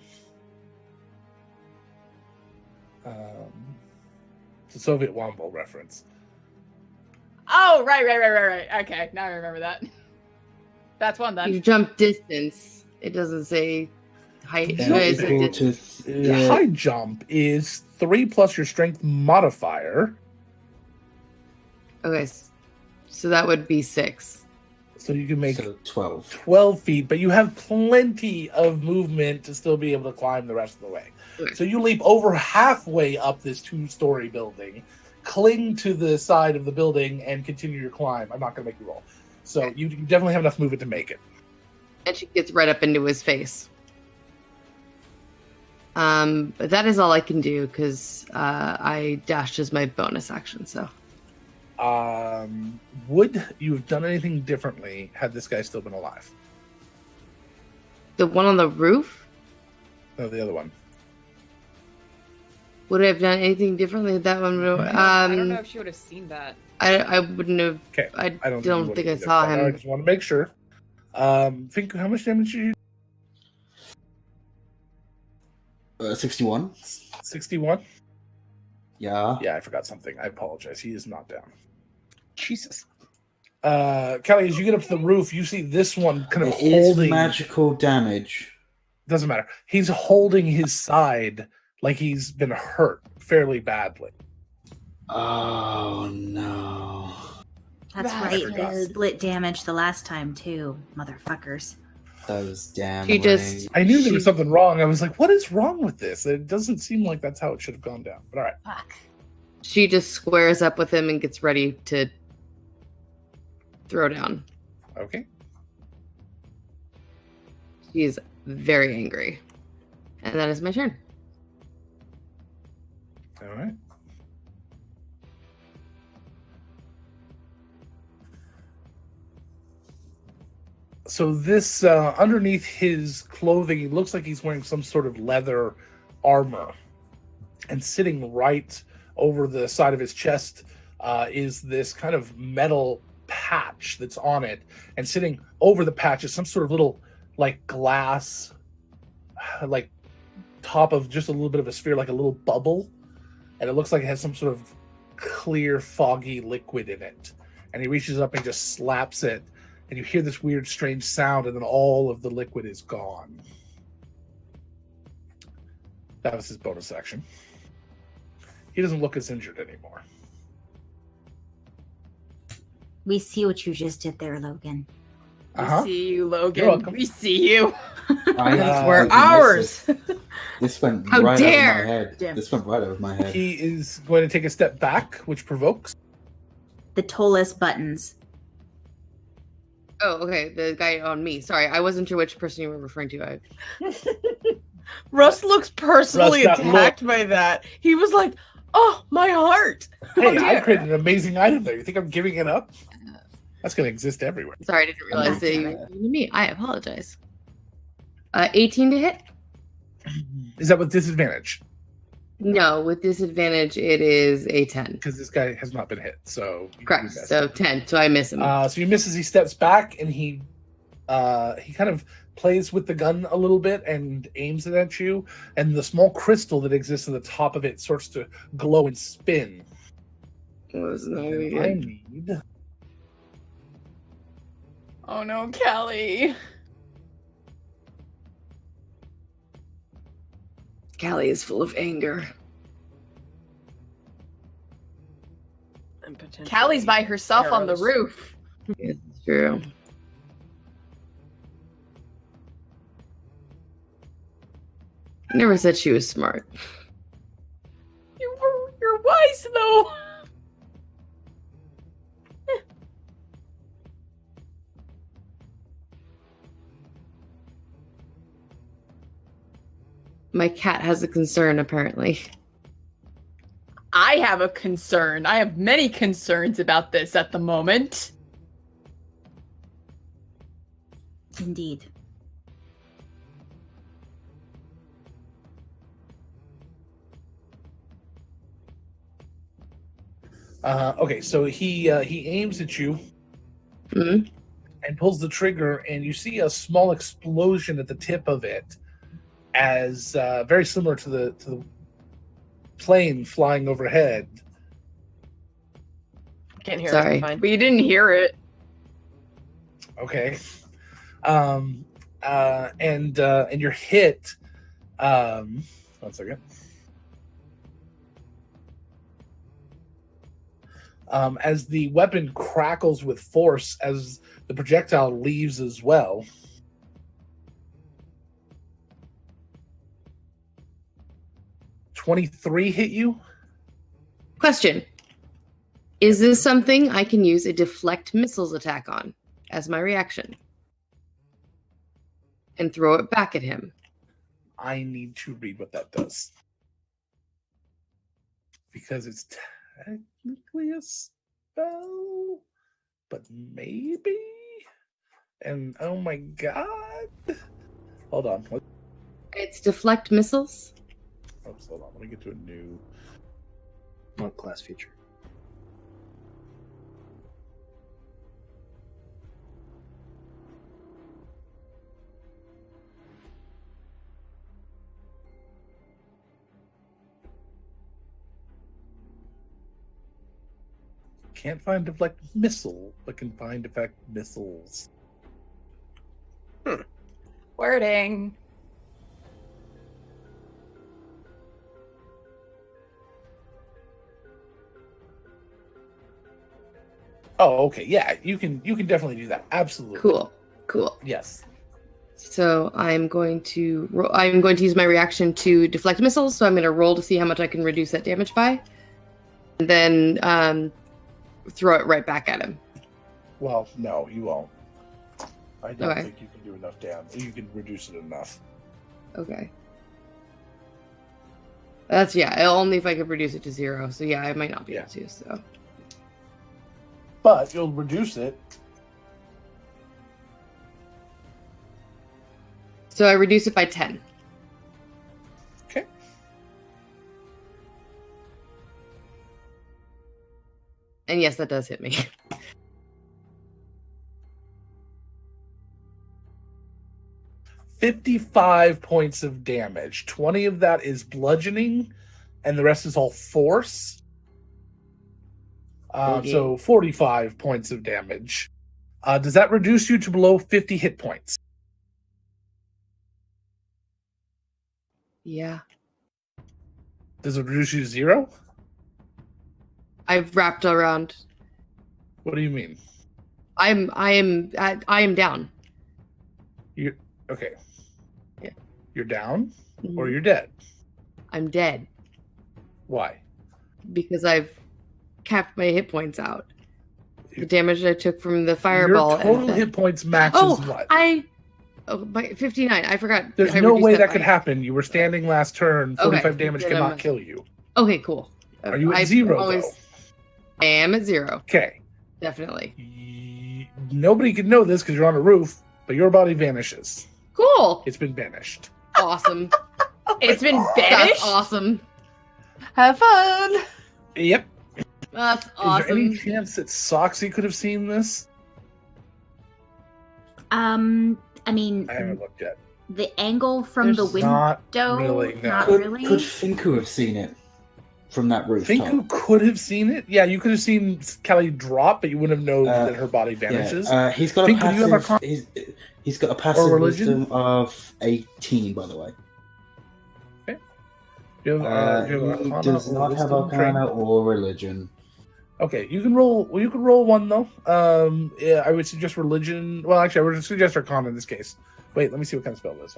[SPEAKER 1] It's a Soviet Womble reference.
[SPEAKER 4] Oh, right. Okay, now I remember that. That's one then.
[SPEAKER 3] You jump distance. It doesn't say height.
[SPEAKER 1] Yeah,
[SPEAKER 3] Is it
[SPEAKER 7] Equal
[SPEAKER 3] distance?
[SPEAKER 7] to
[SPEAKER 1] The high jump is 3 plus your strength modifier.
[SPEAKER 3] Okay, so that would be 6.
[SPEAKER 1] So you can make
[SPEAKER 7] so 12.
[SPEAKER 1] 12 feet, but you have plenty of movement to still be able to climb the rest of the way.
[SPEAKER 3] Okay.
[SPEAKER 1] So you leap over halfway up this 2-story building, cling to the side of the building, and continue your climb. I'm not going to make you roll. So you definitely have enough movement to make it.
[SPEAKER 3] And she gets right up into his face. But that is all I can do because I dashed as my bonus action. So
[SPEAKER 1] Would you have done anything differently had this guy still been alive?
[SPEAKER 3] the one on the roof,
[SPEAKER 1] No, the other one.
[SPEAKER 3] would I have done anything differently? That one,
[SPEAKER 4] I don't know if she would have seen that.
[SPEAKER 3] I wouldn't have.
[SPEAKER 1] Okay.
[SPEAKER 3] I
[SPEAKER 1] don't
[SPEAKER 3] don't think I
[SPEAKER 1] you
[SPEAKER 3] saw
[SPEAKER 1] did that. I
[SPEAKER 3] him.
[SPEAKER 1] just want to make sure. Think how much damage did you
[SPEAKER 7] 61?
[SPEAKER 1] 61?
[SPEAKER 7] Yeah.
[SPEAKER 1] Yeah, I forgot something. I apologize. He is not down.
[SPEAKER 5] Jesus.
[SPEAKER 1] Kelly, as you get up to the roof, you see this one kind of
[SPEAKER 7] It is
[SPEAKER 1] holding.
[SPEAKER 7] magical damage.
[SPEAKER 1] Doesn't matter. He's holding his side like he's been hurt fairly badly.
[SPEAKER 7] Oh no.
[SPEAKER 2] That's
[SPEAKER 4] Right.
[SPEAKER 2] right.
[SPEAKER 1] forgot.
[SPEAKER 2] They split damage the last time too, motherfuckers.
[SPEAKER 7] Those damn
[SPEAKER 3] She just-
[SPEAKER 7] rings.
[SPEAKER 1] I knew there was
[SPEAKER 3] She-
[SPEAKER 1] something wrong. I was like, what is wrong with this? It doesn't seem like that's how it should have gone down. But all right.
[SPEAKER 4] Fuck.
[SPEAKER 3] She just squares up with him and gets ready to throw down.
[SPEAKER 1] Okay.
[SPEAKER 3] She's very angry, and that is my turn.
[SPEAKER 1] All right. So this underneath his clothing, it looks like he's wearing some sort of leather armor, and sitting right over the side of his chest is this kind of metal patch that's on it, and sitting over the patch is some sort of little like glass, like top of just a little bit of a sphere, like a little bubble, and it looks like it has some sort of clear, foggy liquid in it. And he reaches up and just slaps it, and you hear this weird, strange sound, and then all of the liquid is gone. That was his bonus action. He doesn't look as injured anymore.
[SPEAKER 2] We see what you just did there, Logan.
[SPEAKER 1] Uh-huh.
[SPEAKER 4] We see you, Logan.
[SPEAKER 1] You're welcome.
[SPEAKER 4] We see you.
[SPEAKER 7] I
[SPEAKER 11] We're
[SPEAKER 7] fucking
[SPEAKER 11] ours.
[SPEAKER 7] missed it. This went
[SPEAKER 3] How
[SPEAKER 7] right
[SPEAKER 3] dare!
[SPEAKER 7] over my head.
[SPEAKER 2] Damn.
[SPEAKER 7] This went right over my head.
[SPEAKER 1] He is going to take a step back, which provokes.
[SPEAKER 2] The Tollus buttons.
[SPEAKER 3] Oh, okay. The guy on me. Sorry, I wasn't sure which person you were referring to.
[SPEAKER 11] Russ looks personally
[SPEAKER 1] Russ got
[SPEAKER 11] attacked by that. He was like, "Oh, my heart."
[SPEAKER 1] Hey,
[SPEAKER 11] Oh,
[SPEAKER 1] I
[SPEAKER 11] dear.
[SPEAKER 1] created an amazing item there. You think I'm giving it up? That's going to exist everywhere.
[SPEAKER 3] Sorry, I didn't realize that you were talking to me. I apologize. 18 to hit?
[SPEAKER 1] Is that with disadvantage?
[SPEAKER 3] No, with disadvantage, it is a 10.
[SPEAKER 1] Because this guy has not been hit, so you
[SPEAKER 3] Correct.
[SPEAKER 1] do best.
[SPEAKER 3] So 10. So I miss him.
[SPEAKER 1] So he misses. He steps back, and he kind of plays with the gun a little bit and aims it at you. And the small crystal that exists at the top of it starts to glow and spin.
[SPEAKER 3] Was not
[SPEAKER 1] And
[SPEAKER 3] really
[SPEAKER 1] I
[SPEAKER 3] good.
[SPEAKER 1] need
[SPEAKER 4] Oh no, Callie.
[SPEAKER 3] Callie is full of anger.
[SPEAKER 11] And potentially
[SPEAKER 4] Callie's by herself on the
[SPEAKER 11] arrows.
[SPEAKER 4] roof.
[SPEAKER 3] It's true. I never said she was smart.
[SPEAKER 4] You're wise though.
[SPEAKER 3] My cat has a concern, apparently.
[SPEAKER 4] I have a concern. I have many concerns about this at the moment.
[SPEAKER 2] Indeed.
[SPEAKER 1] Okay, so he aims at you and pulls the trigger, and you see a small explosion at the tip of it, as very similar to the plane flying overhead.
[SPEAKER 11] Can't hear
[SPEAKER 3] Sorry.
[SPEAKER 11] it. Fine.
[SPEAKER 4] We didn't hear it.
[SPEAKER 1] Okay, and you're hit. 1 second. As the weapon crackles with force as the projectile leaves as well. $23 hit you?
[SPEAKER 3] Question. Is this something I can use a deflect missiles attack on as my reaction? And throw it back at him?
[SPEAKER 1] I need to read what that does. Because it's technically a spell, but maybe? And oh my god. Hold on.
[SPEAKER 3] It's deflect missiles?
[SPEAKER 1] Oops, hold on. Let me get to a new
[SPEAKER 5] class feature.
[SPEAKER 1] Can't find deflect missile, but can find deflect missiles.
[SPEAKER 4] Wording.
[SPEAKER 1] Oh, okay. Yeah, you can definitely do that. Absolutely.
[SPEAKER 3] Cool.
[SPEAKER 1] Yes.
[SPEAKER 3] So I'm going to use my reaction to deflect missiles. So I'm going to roll to see how much I can reduce that damage by, and then throw it right back at him.
[SPEAKER 1] Well, no, you won't. I don't
[SPEAKER 3] Okay.
[SPEAKER 1] think you can do enough damage. You can reduce it enough.
[SPEAKER 3] Okay. That's only if I could reduce it to 0. So yeah, I might not be able to. So.
[SPEAKER 1] But you'll reduce it.
[SPEAKER 3] So I reduce it by 10.
[SPEAKER 1] Okay.
[SPEAKER 3] And yes, that does hit me.
[SPEAKER 1] 55 points of damage. 20 of that is bludgeoning, and the rest is all force. So 45 points of damage. Does that reduce you to below 50 hit points?
[SPEAKER 3] Yeah.
[SPEAKER 1] Does it reduce you to 0?
[SPEAKER 3] I've wrapped around.
[SPEAKER 1] What do you mean?
[SPEAKER 3] I am down.
[SPEAKER 1] You're okay.
[SPEAKER 3] Yeah.
[SPEAKER 1] You're down, or you're dead.
[SPEAKER 3] I'm dead
[SPEAKER 1] Why?
[SPEAKER 3] because I've capped my hit points out. The damage I took from the fireball.
[SPEAKER 1] Your total
[SPEAKER 3] and
[SPEAKER 1] hit points max is what?
[SPEAKER 3] My 59. I forgot.
[SPEAKER 1] There's
[SPEAKER 3] I
[SPEAKER 1] no
[SPEAKER 3] reduced
[SPEAKER 1] way that
[SPEAKER 3] by-
[SPEAKER 1] could happen. You were standing last turn. 45 damage
[SPEAKER 3] Then
[SPEAKER 1] cannot
[SPEAKER 3] I'm-
[SPEAKER 1] kill you.
[SPEAKER 3] Okay, cool.
[SPEAKER 1] Are you at
[SPEAKER 3] I've
[SPEAKER 1] 0
[SPEAKER 3] always-
[SPEAKER 1] though?
[SPEAKER 3] I am at 0.
[SPEAKER 1] Okay.
[SPEAKER 3] Definitely.
[SPEAKER 1] Nobody can know this because you're on a roof, but your body vanishes.
[SPEAKER 3] Cool.
[SPEAKER 1] It's been banished.
[SPEAKER 3] Awesome.
[SPEAKER 4] It's been
[SPEAKER 3] That's
[SPEAKER 4] banished?
[SPEAKER 3] awesome.
[SPEAKER 11] Have fun.
[SPEAKER 1] Yep.
[SPEAKER 3] That's
[SPEAKER 1] Is there any
[SPEAKER 3] awesome.
[SPEAKER 1] chance that Soxy could have seen this?
[SPEAKER 2] I mean,
[SPEAKER 1] I haven't looked yet.
[SPEAKER 2] the angle from the
[SPEAKER 1] There's
[SPEAKER 2] window,
[SPEAKER 1] not really, no.
[SPEAKER 2] not
[SPEAKER 7] Could,
[SPEAKER 2] really.
[SPEAKER 7] could Finku have seen it from that rooftop?
[SPEAKER 1] Finku could have seen it. Yeah, you could have seen Kelly drop, but you wouldn't have known that her body vanishes.
[SPEAKER 7] Yeah. He's got a
[SPEAKER 1] Finku, do you have a
[SPEAKER 7] passive. He's got a passive
[SPEAKER 1] religion?
[SPEAKER 7] wisdom of 18, by the way.
[SPEAKER 1] Do you have, do you have
[SPEAKER 7] He
[SPEAKER 1] Arcana
[SPEAKER 7] does
[SPEAKER 1] or
[SPEAKER 7] not have
[SPEAKER 1] Wisdom
[SPEAKER 7] Arcana
[SPEAKER 1] trained?
[SPEAKER 7] or religion.
[SPEAKER 1] Okay, you can roll. Well, you can roll one though. Yeah, I would suggest religion. Well, actually, I would suggest Arcana in this case. Wait, let me see what kind of spell it is.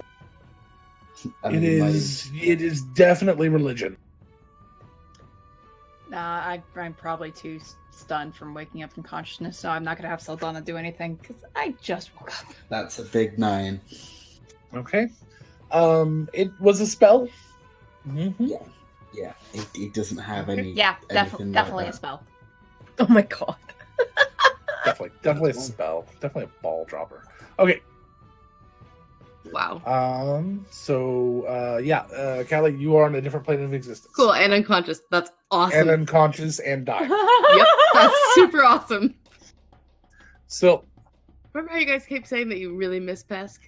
[SPEAKER 7] I mean,
[SPEAKER 1] It is definitely religion.
[SPEAKER 4] Nah, I'm probably too stunned from waking up from consciousness, so I'm not gonna have Saldana do anything because I just woke up.
[SPEAKER 7] That's a big 9.
[SPEAKER 1] Okay. It was a spell. Mm-hmm.
[SPEAKER 7] Yeah. Yeah, it doesn't have any.
[SPEAKER 4] Yeah,
[SPEAKER 7] anything like
[SPEAKER 4] definitely a
[SPEAKER 7] that.
[SPEAKER 4] spell.
[SPEAKER 11] Oh my god.
[SPEAKER 1] Definitely a spell. Definitely a ball dropper. Okay.
[SPEAKER 3] Wow.
[SPEAKER 1] Callie, you are on a different plane of existence.
[SPEAKER 3] Cool, and unconscious. That's awesome.
[SPEAKER 1] And unconscious and dying.
[SPEAKER 3] Yep, that's super awesome.
[SPEAKER 1] So,
[SPEAKER 3] remember how you guys keep saying that you really miss Pesk?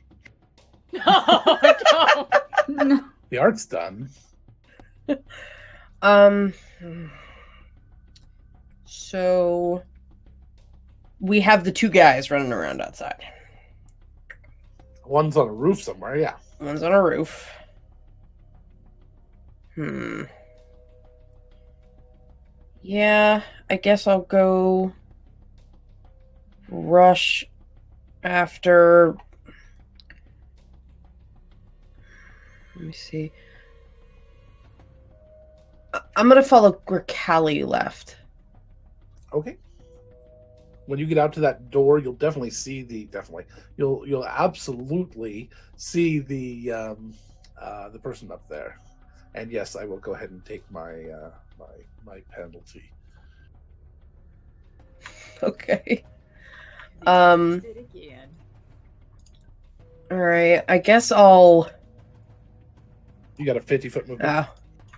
[SPEAKER 4] No.
[SPEAKER 1] the art's done.
[SPEAKER 11] So we have the two guys running around outside.
[SPEAKER 1] One's on a roof somewhere, yeah.
[SPEAKER 11] One's on a roof. Yeah, I guess I'll go rush after. Let me see. I'm gonna follow where Callie left.
[SPEAKER 1] Okay. When you get out to that door, you'll definitely see you'll absolutely see the person up there. And yes, I will go ahead and take my my penalty.
[SPEAKER 11] Okay. All right. I guess I'll.
[SPEAKER 1] You got a 50-foot movement.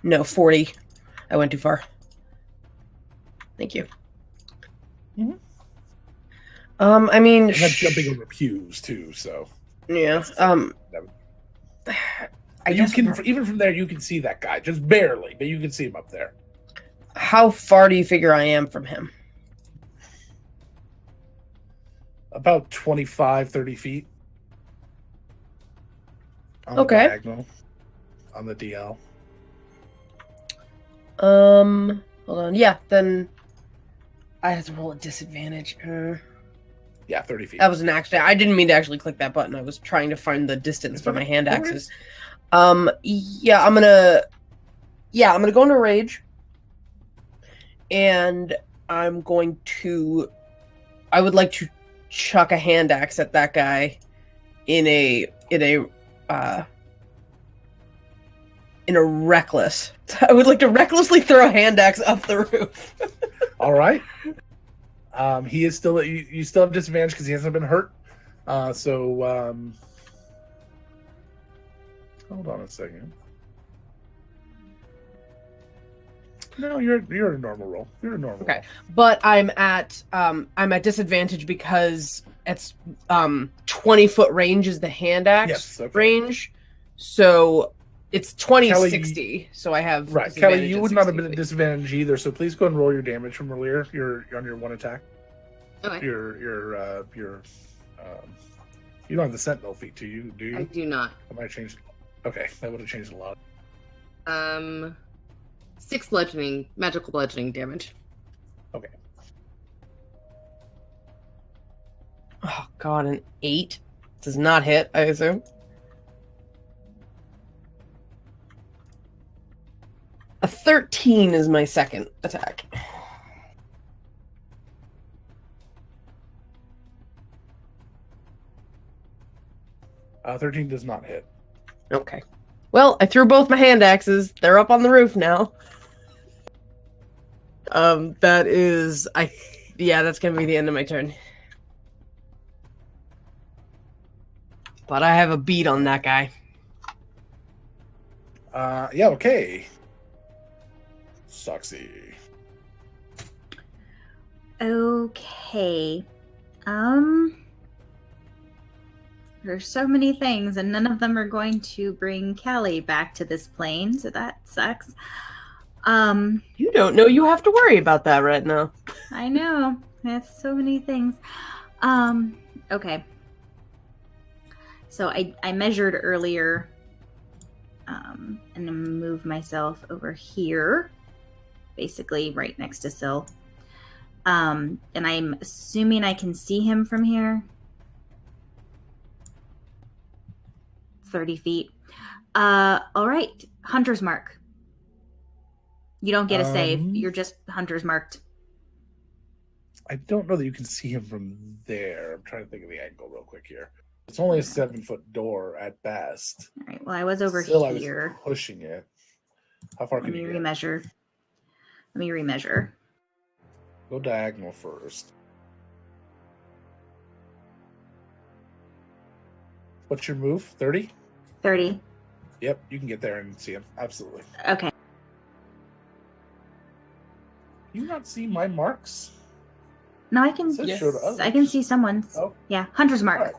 [SPEAKER 11] No, 40. I went too far. Thank you.
[SPEAKER 1] Mm-hmm.
[SPEAKER 11] I mean,
[SPEAKER 1] and that's jumping over pews too. So
[SPEAKER 11] yeah. I
[SPEAKER 1] you can even from there you can see that guy just barely, but you can see him up there.
[SPEAKER 11] How far do you figure I am from him?
[SPEAKER 1] About 25, 30 feet. On
[SPEAKER 11] Okay.
[SPEAKER 1] The diagonal, on the DL.
[SPEAKER 11] Hold on. Yeah, then I have to roll a disadvantage.
[SPEAKER 1] Yeah, 30 feet.
[SPEAKER 11] That was an accident. I didn't mean to actually click that button. I was trying to find the distance for my hand axes. Yeah, I'm gonna go into rage. And I would like to chuck a hand axe at that guy in a reckless. I would like to recklessly throw a hand axe up the roof.
[SPEAKER 1] All right. He is still. You still have disadvantage because he hasn't been hurt. Hold on a second. No, you're a normal roll. You're a normal.
[SPEAKER 11] Okay,
[SPEAKER 1] roll.
[SPEAKER 11] but I'm at disadvantage because it's 20-foot range is the hand axe range, so it's 20-60. So I have
[SPEAKER 1] right. Kelly, you would not have been at disadvantage either. So please go and roll your damage from earlier. You're on your one attack.
[SPEAKER 3] Okay.
[SPEAKER 1] You don't have the sentinel feat, do you?
[SPEAKER 3] I do not.
[SPEAKER 1] That might change. Okay, that would have changed a lot.
[SPEAKER 3] 6 magical bludgeoning damage.
[SPEAKER 1] Okay.
[SPEAKER 11] Oh god, an 8 does not hit, I assume. A 13 is my second attack.
[SPEAKER 1] 13 does not hit.
[SPEAKER 11] Okay. Well, I threw both my hand axes. They're up on the roof now. That's gonna be the end of my turn. But I have a beat on that guy.
[SPEAKER 1] Yeah, okay. Soxy.
[SPEAKER 2] Okay. There's so many things, and none of them are going to bring Callie back to this plane, so that sucks.
[SPEAKER 11] You don't know you have to worry about that right now.
[SPEAKER 2] I know. That's so many things. Okay. So I measured earlier, and I'm gonna move myself over here, basically right next to Syl. And I'm assuming I can see him from here. 30 feet. All right. Hunter's mark. You don't get a save. You're just hunter's marked.
[SPEAKER 1] I don't know that you can see him from there. I'm trying to think of the angle real quick here. It's only a 7-foot door at best.
[SPEAKER 2] All right. Well, I was over
[SPEAKER 1] Still,
[SPEAKER 2] here.
[SPEAKER 1] I was pushing it. How far
[SPEAKER 2] Let
[SPEAKER 1] can
[SPEAKER 2] me
[SPEAKER 1] you get?
[SPEAKER 2] remeasure. Let me remeasure.
[SPEAKER 1] Go diagonal first. What's your move? 30?
[SPEAKER 2] 30.
[SPEAKER 1] Yep, you can get there and see him. Absolutely.
[SPEAKER 2] Okay.
[SPEAKER 1] You not see my marks?
[SPEAKER 2] No, I can.
[SPEAKER 1] Says show to others.
[SPEAKER 2] I can see someone's.
[SPEAKER 1] Oh.
[SPEAKER 2] Yeah, Hunter's Mark.
[SPEAKER 1] All right.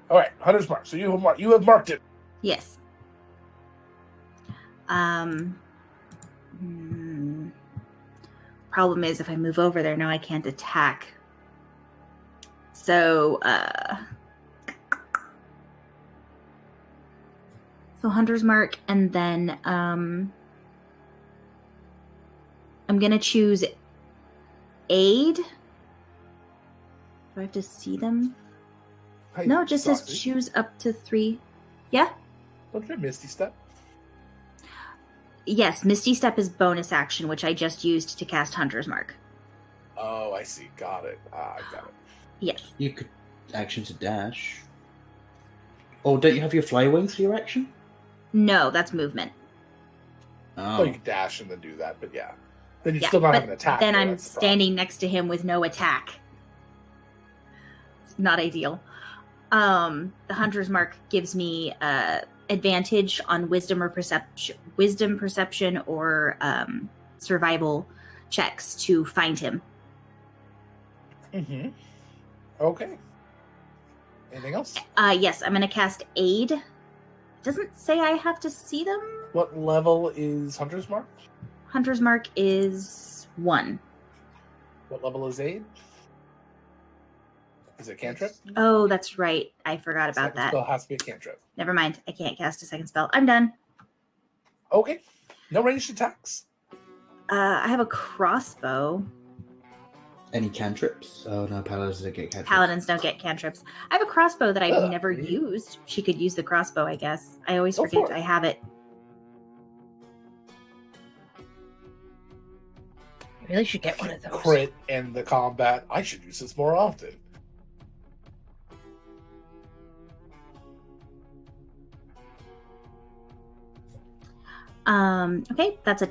[SPEAKER 1] All right, Hunter's Mark. So you have marked it.
[SPEAKER 2] Yes. Problem is, if I move over there now, I can't attack. So, Hunter's Mark, and then I'm gonna choose Aid. Do I have to see them?
[SPEAKER 1] Hey,
[SPEAKER 2] No, it just says
[SPEAKER 1] sausage.
[SPEAKER 2] choose up to 3. Yeah?
[SPEAKER 1] Don't you have Misty Step?
[SPEAKER 2] Yes, Misty Step is bonus action, which I just used to cast Hunter's Mark.
[SPEAKER 1] Oh, I see. Got it. I got it.
[SPEAKER 2] Yes.
[SPEAKER 7] You could action to dash. Oh, don't you have your fly wings for your action?
[SPEAKER 2] No, that's movement.
[SPEAKER 1] Oh, you can dash and then do that, but yeah. Then you
[SPEAKER 2] Yeah,
[SPEAKER 1] still not
[SPEAKER 2] but
[SPEAKER 1] have an attack.
[SPEAKER 2] then
[SPEAKER 1] though,
[SPEAKER 2] I'm
[SPEAKER 1] that's the problem.
[SPEAKER 2] standing next to him with no attack. It's not ideal. The Hunter's Mark gives me advantage on wisdom perception, or survival checks to find him.
[SPEAKER 1] Mm-hmm. Okay. Anything else?
[SPEAKER 2] Yes, I'm going to cast Aid. It doesn't say I have to see them.
[SPEAKER 1] What level is Hunter's Mark?
[SPEAKER 2] Hunter's Mark is 1.
[SPEAKER 1] What level is Aid? Is it cantrip?
[SPEAKER 2] Oh, that's right. I forgot about
[SPEAKER 1] Second
[SPEAKER 2] that.
[SPEAKER 1] spell has to be a cantrip.
[SPEAKER 2] Never mind. I can't cast a second spell. I'm done.
[SPEAKER 1] Okay. No ranged attacks.
[SPEAKER 2] I have a crossbow.
[SPEAKER 7] Any cantrips? Oh no, paladins don't get cantrips.
[SPEAKER 2] Paladins don't get cantrips. I have a crossbow that I've
[SPEAKER 1] Ugh.
[SPEAKER 2] never used. She could use the crossbow, I guess. I always
[SPEAKER 1] Go
[SPEAKER 2] forget
[SPEAKER 1] for it.
[SPEAKER 2] I have it.
[SPEAKER 9] I really should get one of those.
[SPEAKER 1] Crit in the combat. I should use this more often.
[SPEAKER 2] Okay, that's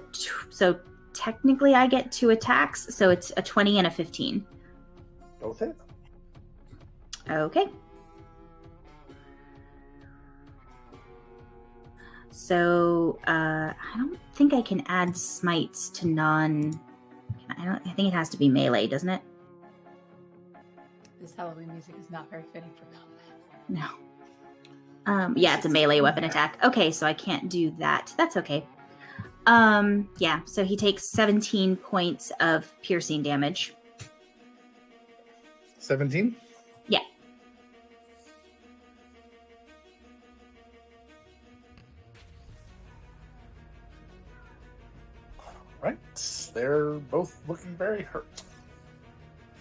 [SPEAKER 2] so technically I get 2 attacks, so it's a 20 and a 15.
[SPEAKER 1] Both hit.
[SPEAKER 2] Okay. So I don't think I can add smites to non. I think it has to be melee, doesn't it?
[SPEAKER 10] This Halloween music is not very fitting for combat.
[SPEAKER 2] No. Yeah, it's a melee weapon attack. Okay, so I can't do that. That's okay. Yeah, so he takes 17 points of piercing damage.
[SPEAKER 1] 17?
[SPEAKER 2] Yeah.
[SPEAKER 1] Right. They're both looking very hurt.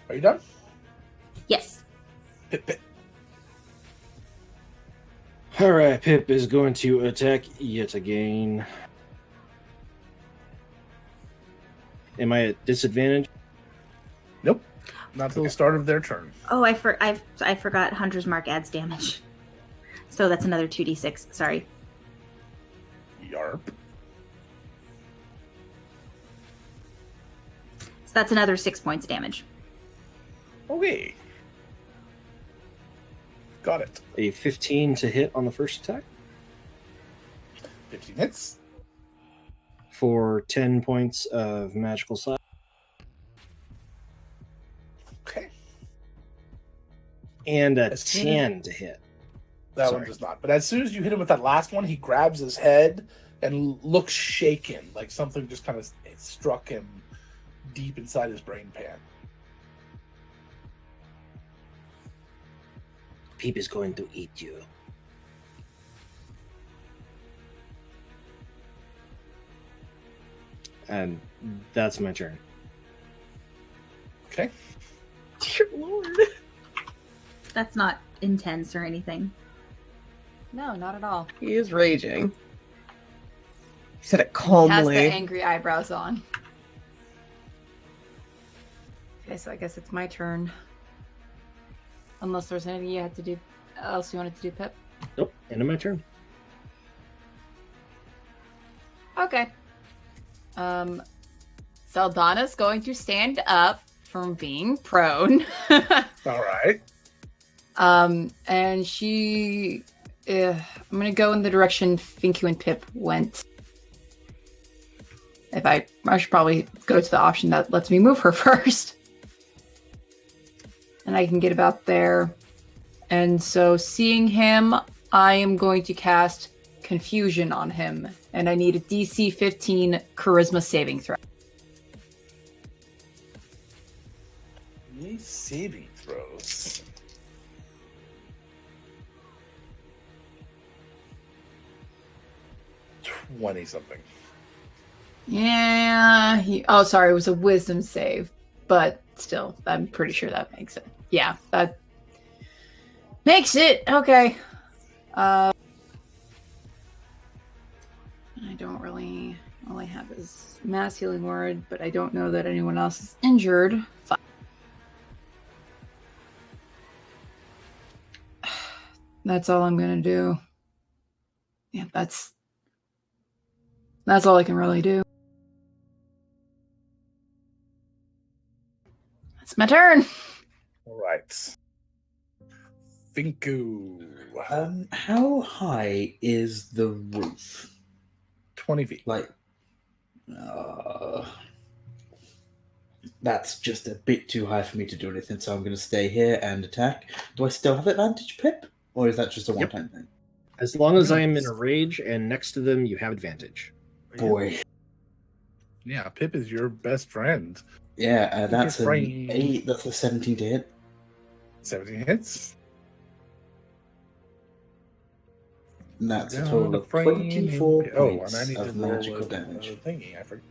[SPEAKER 1] Are you done?
[SPEAKER 2] Yes.
[SPEAKER 1] Pip, pip.
[SPEAKER 5] Alright, Pip is going to attack yet again. Am I at disadvantage?
[SPEAKER 1] Nope. Not till the start of their turn.
[SPEAKER 2] Oh, I forgot Hunter's Mark adds damage. So that's another 2d6. Sorry.
[SPEAKER 1] Yarp.
[SPEAKER 2] So that's another 6 points of damage.
[SPEAKER 1] Okay. Got it.
[SPEAKER 5] A 15 to hit on the first attack
[SPEAKER 1] 15 hits.
[SPEAKER 5] for 10 points of magical side.
[SPEAKER 1] Okay.
[SPEAKER 5] And a
[SPEAKER 1] As soon
[SPEAKER 5] 10 to hit.
[SPEAKER 1] That one
[SPEAKER 5] Sorry.
[SPEAKER 1] does not. But as soon as you hit him with that last one, he grabs his head and looks shaken, like something just kind of struck him deep inside his brain pan.
[SPEAKER 5] Peep is going to eat you. And that's my turn.
[SPEAKER 1] Okay.
[SPEAKER 11] Dear Lord.
[SPEAKER 2] That's not intense or anything.
[SPEAKER 10] No, not at all.
[SPEAKER 11] He is raging. He said it
[SPEAKER 10] He has
[SPEAKER 11] calmly.
[SPEAKER 10] the angry eyebrows on. Okay, so I guess it's my turn. Unless there's anything you had to do else you wanted to do, Pip.
[SPEAKER 5] Nope, end of my turn.
[SPEAKER 4] Okay. Saldana's going to stand up from being prone.
[SPEAKER 1] All right.
[SPEAKER 4] And she... I'm going to go in the direction Finku and Pip went. I should probably go to the option that lets me move her first. And I can get about there. And so seeing him, I am going to cast Confusion on him. And I need a DC 15 Charisma saving throw.
[SPEAKER 1] These saving throws. $20-something.
[SPEAKER 4] Yeah. Sorry, it was a Wisdom save. But still, I'm pretty sure that makes it. Yeah, that makes it. Okay. I don't really have his mass healing word, but I don't know that anyone else is injured. Fine. That's all I'm gonna do. Yeah, that's all I can really do. It's my turn.
[SPEAKER 1] All right. Finku.
[SPEAKER 7] How high is the roof?
[SPEAKER 1] 20 feet.
[SPEAKER 7] Like, that's just a bit too high for me to do anything, so I'm going to stay here and attack. Do I still have advantage, Pip? Or is that just a one-time thing?
[SPEAKER 5] As long as I am in a rage and next to them, you have advantage.
[SPEAKER 7] Boy.
[SPEAKER 1] Yeah, Pip is your best friend.
[SPEAKER 7] Yeah, that's
[SPEAKER 1] Your
[SPEAKER 7] an
[SPEAKER 1] friend.
[SPEAKER 7] 8. That's a 17 to hit.
[SPEAKER 1] 17 hits.
[SPEAKER 7] And that's a
[SPEAKER 1] Down
[SPEAKER 7] total
[SPEAKER 1] the
[SPEAKER 7] of
[SPEAKER 1] frame.
[SPEAKER 7] 24
[SPEAKER 1] Oh,
[SPEAKER 7] points
[SPEAKER 1] and I need to
[SPEAKER 7] of
[SPEAKER 1] roll
[SPEAKER 7] magical
[SPEAKER 1] a
[SPEAKER 7] damage.
[SPEAKER 1] thingy. I forgot.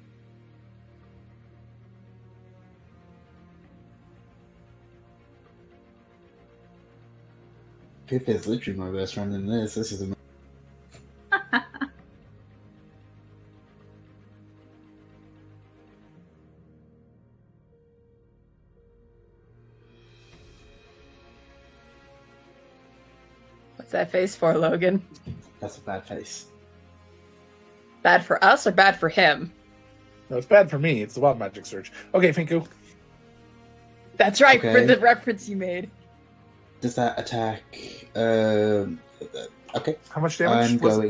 [SPEAKER 7] Pip is literally my best friend in this. This is amazing.
[SPEAKER 4] What's that face for, Logan?
[SPEAKER 7] That's a bad face.
[SPEAKER 4] Bad for us or bad for him?
[SPEAKER 1] No, it's bad for me. It's the wild magic search. Okay, Finku.
[SPEAKER 4] That's right, for
[SPEAKER 7] Okay.
[SPEAKER 4] the reference you made.
[SPEAKER 7] Does that attack? Okay.
[SPEAKER 1] How much damage?
[SPEAKER 7] I'm
[SPEAKER 1] was it?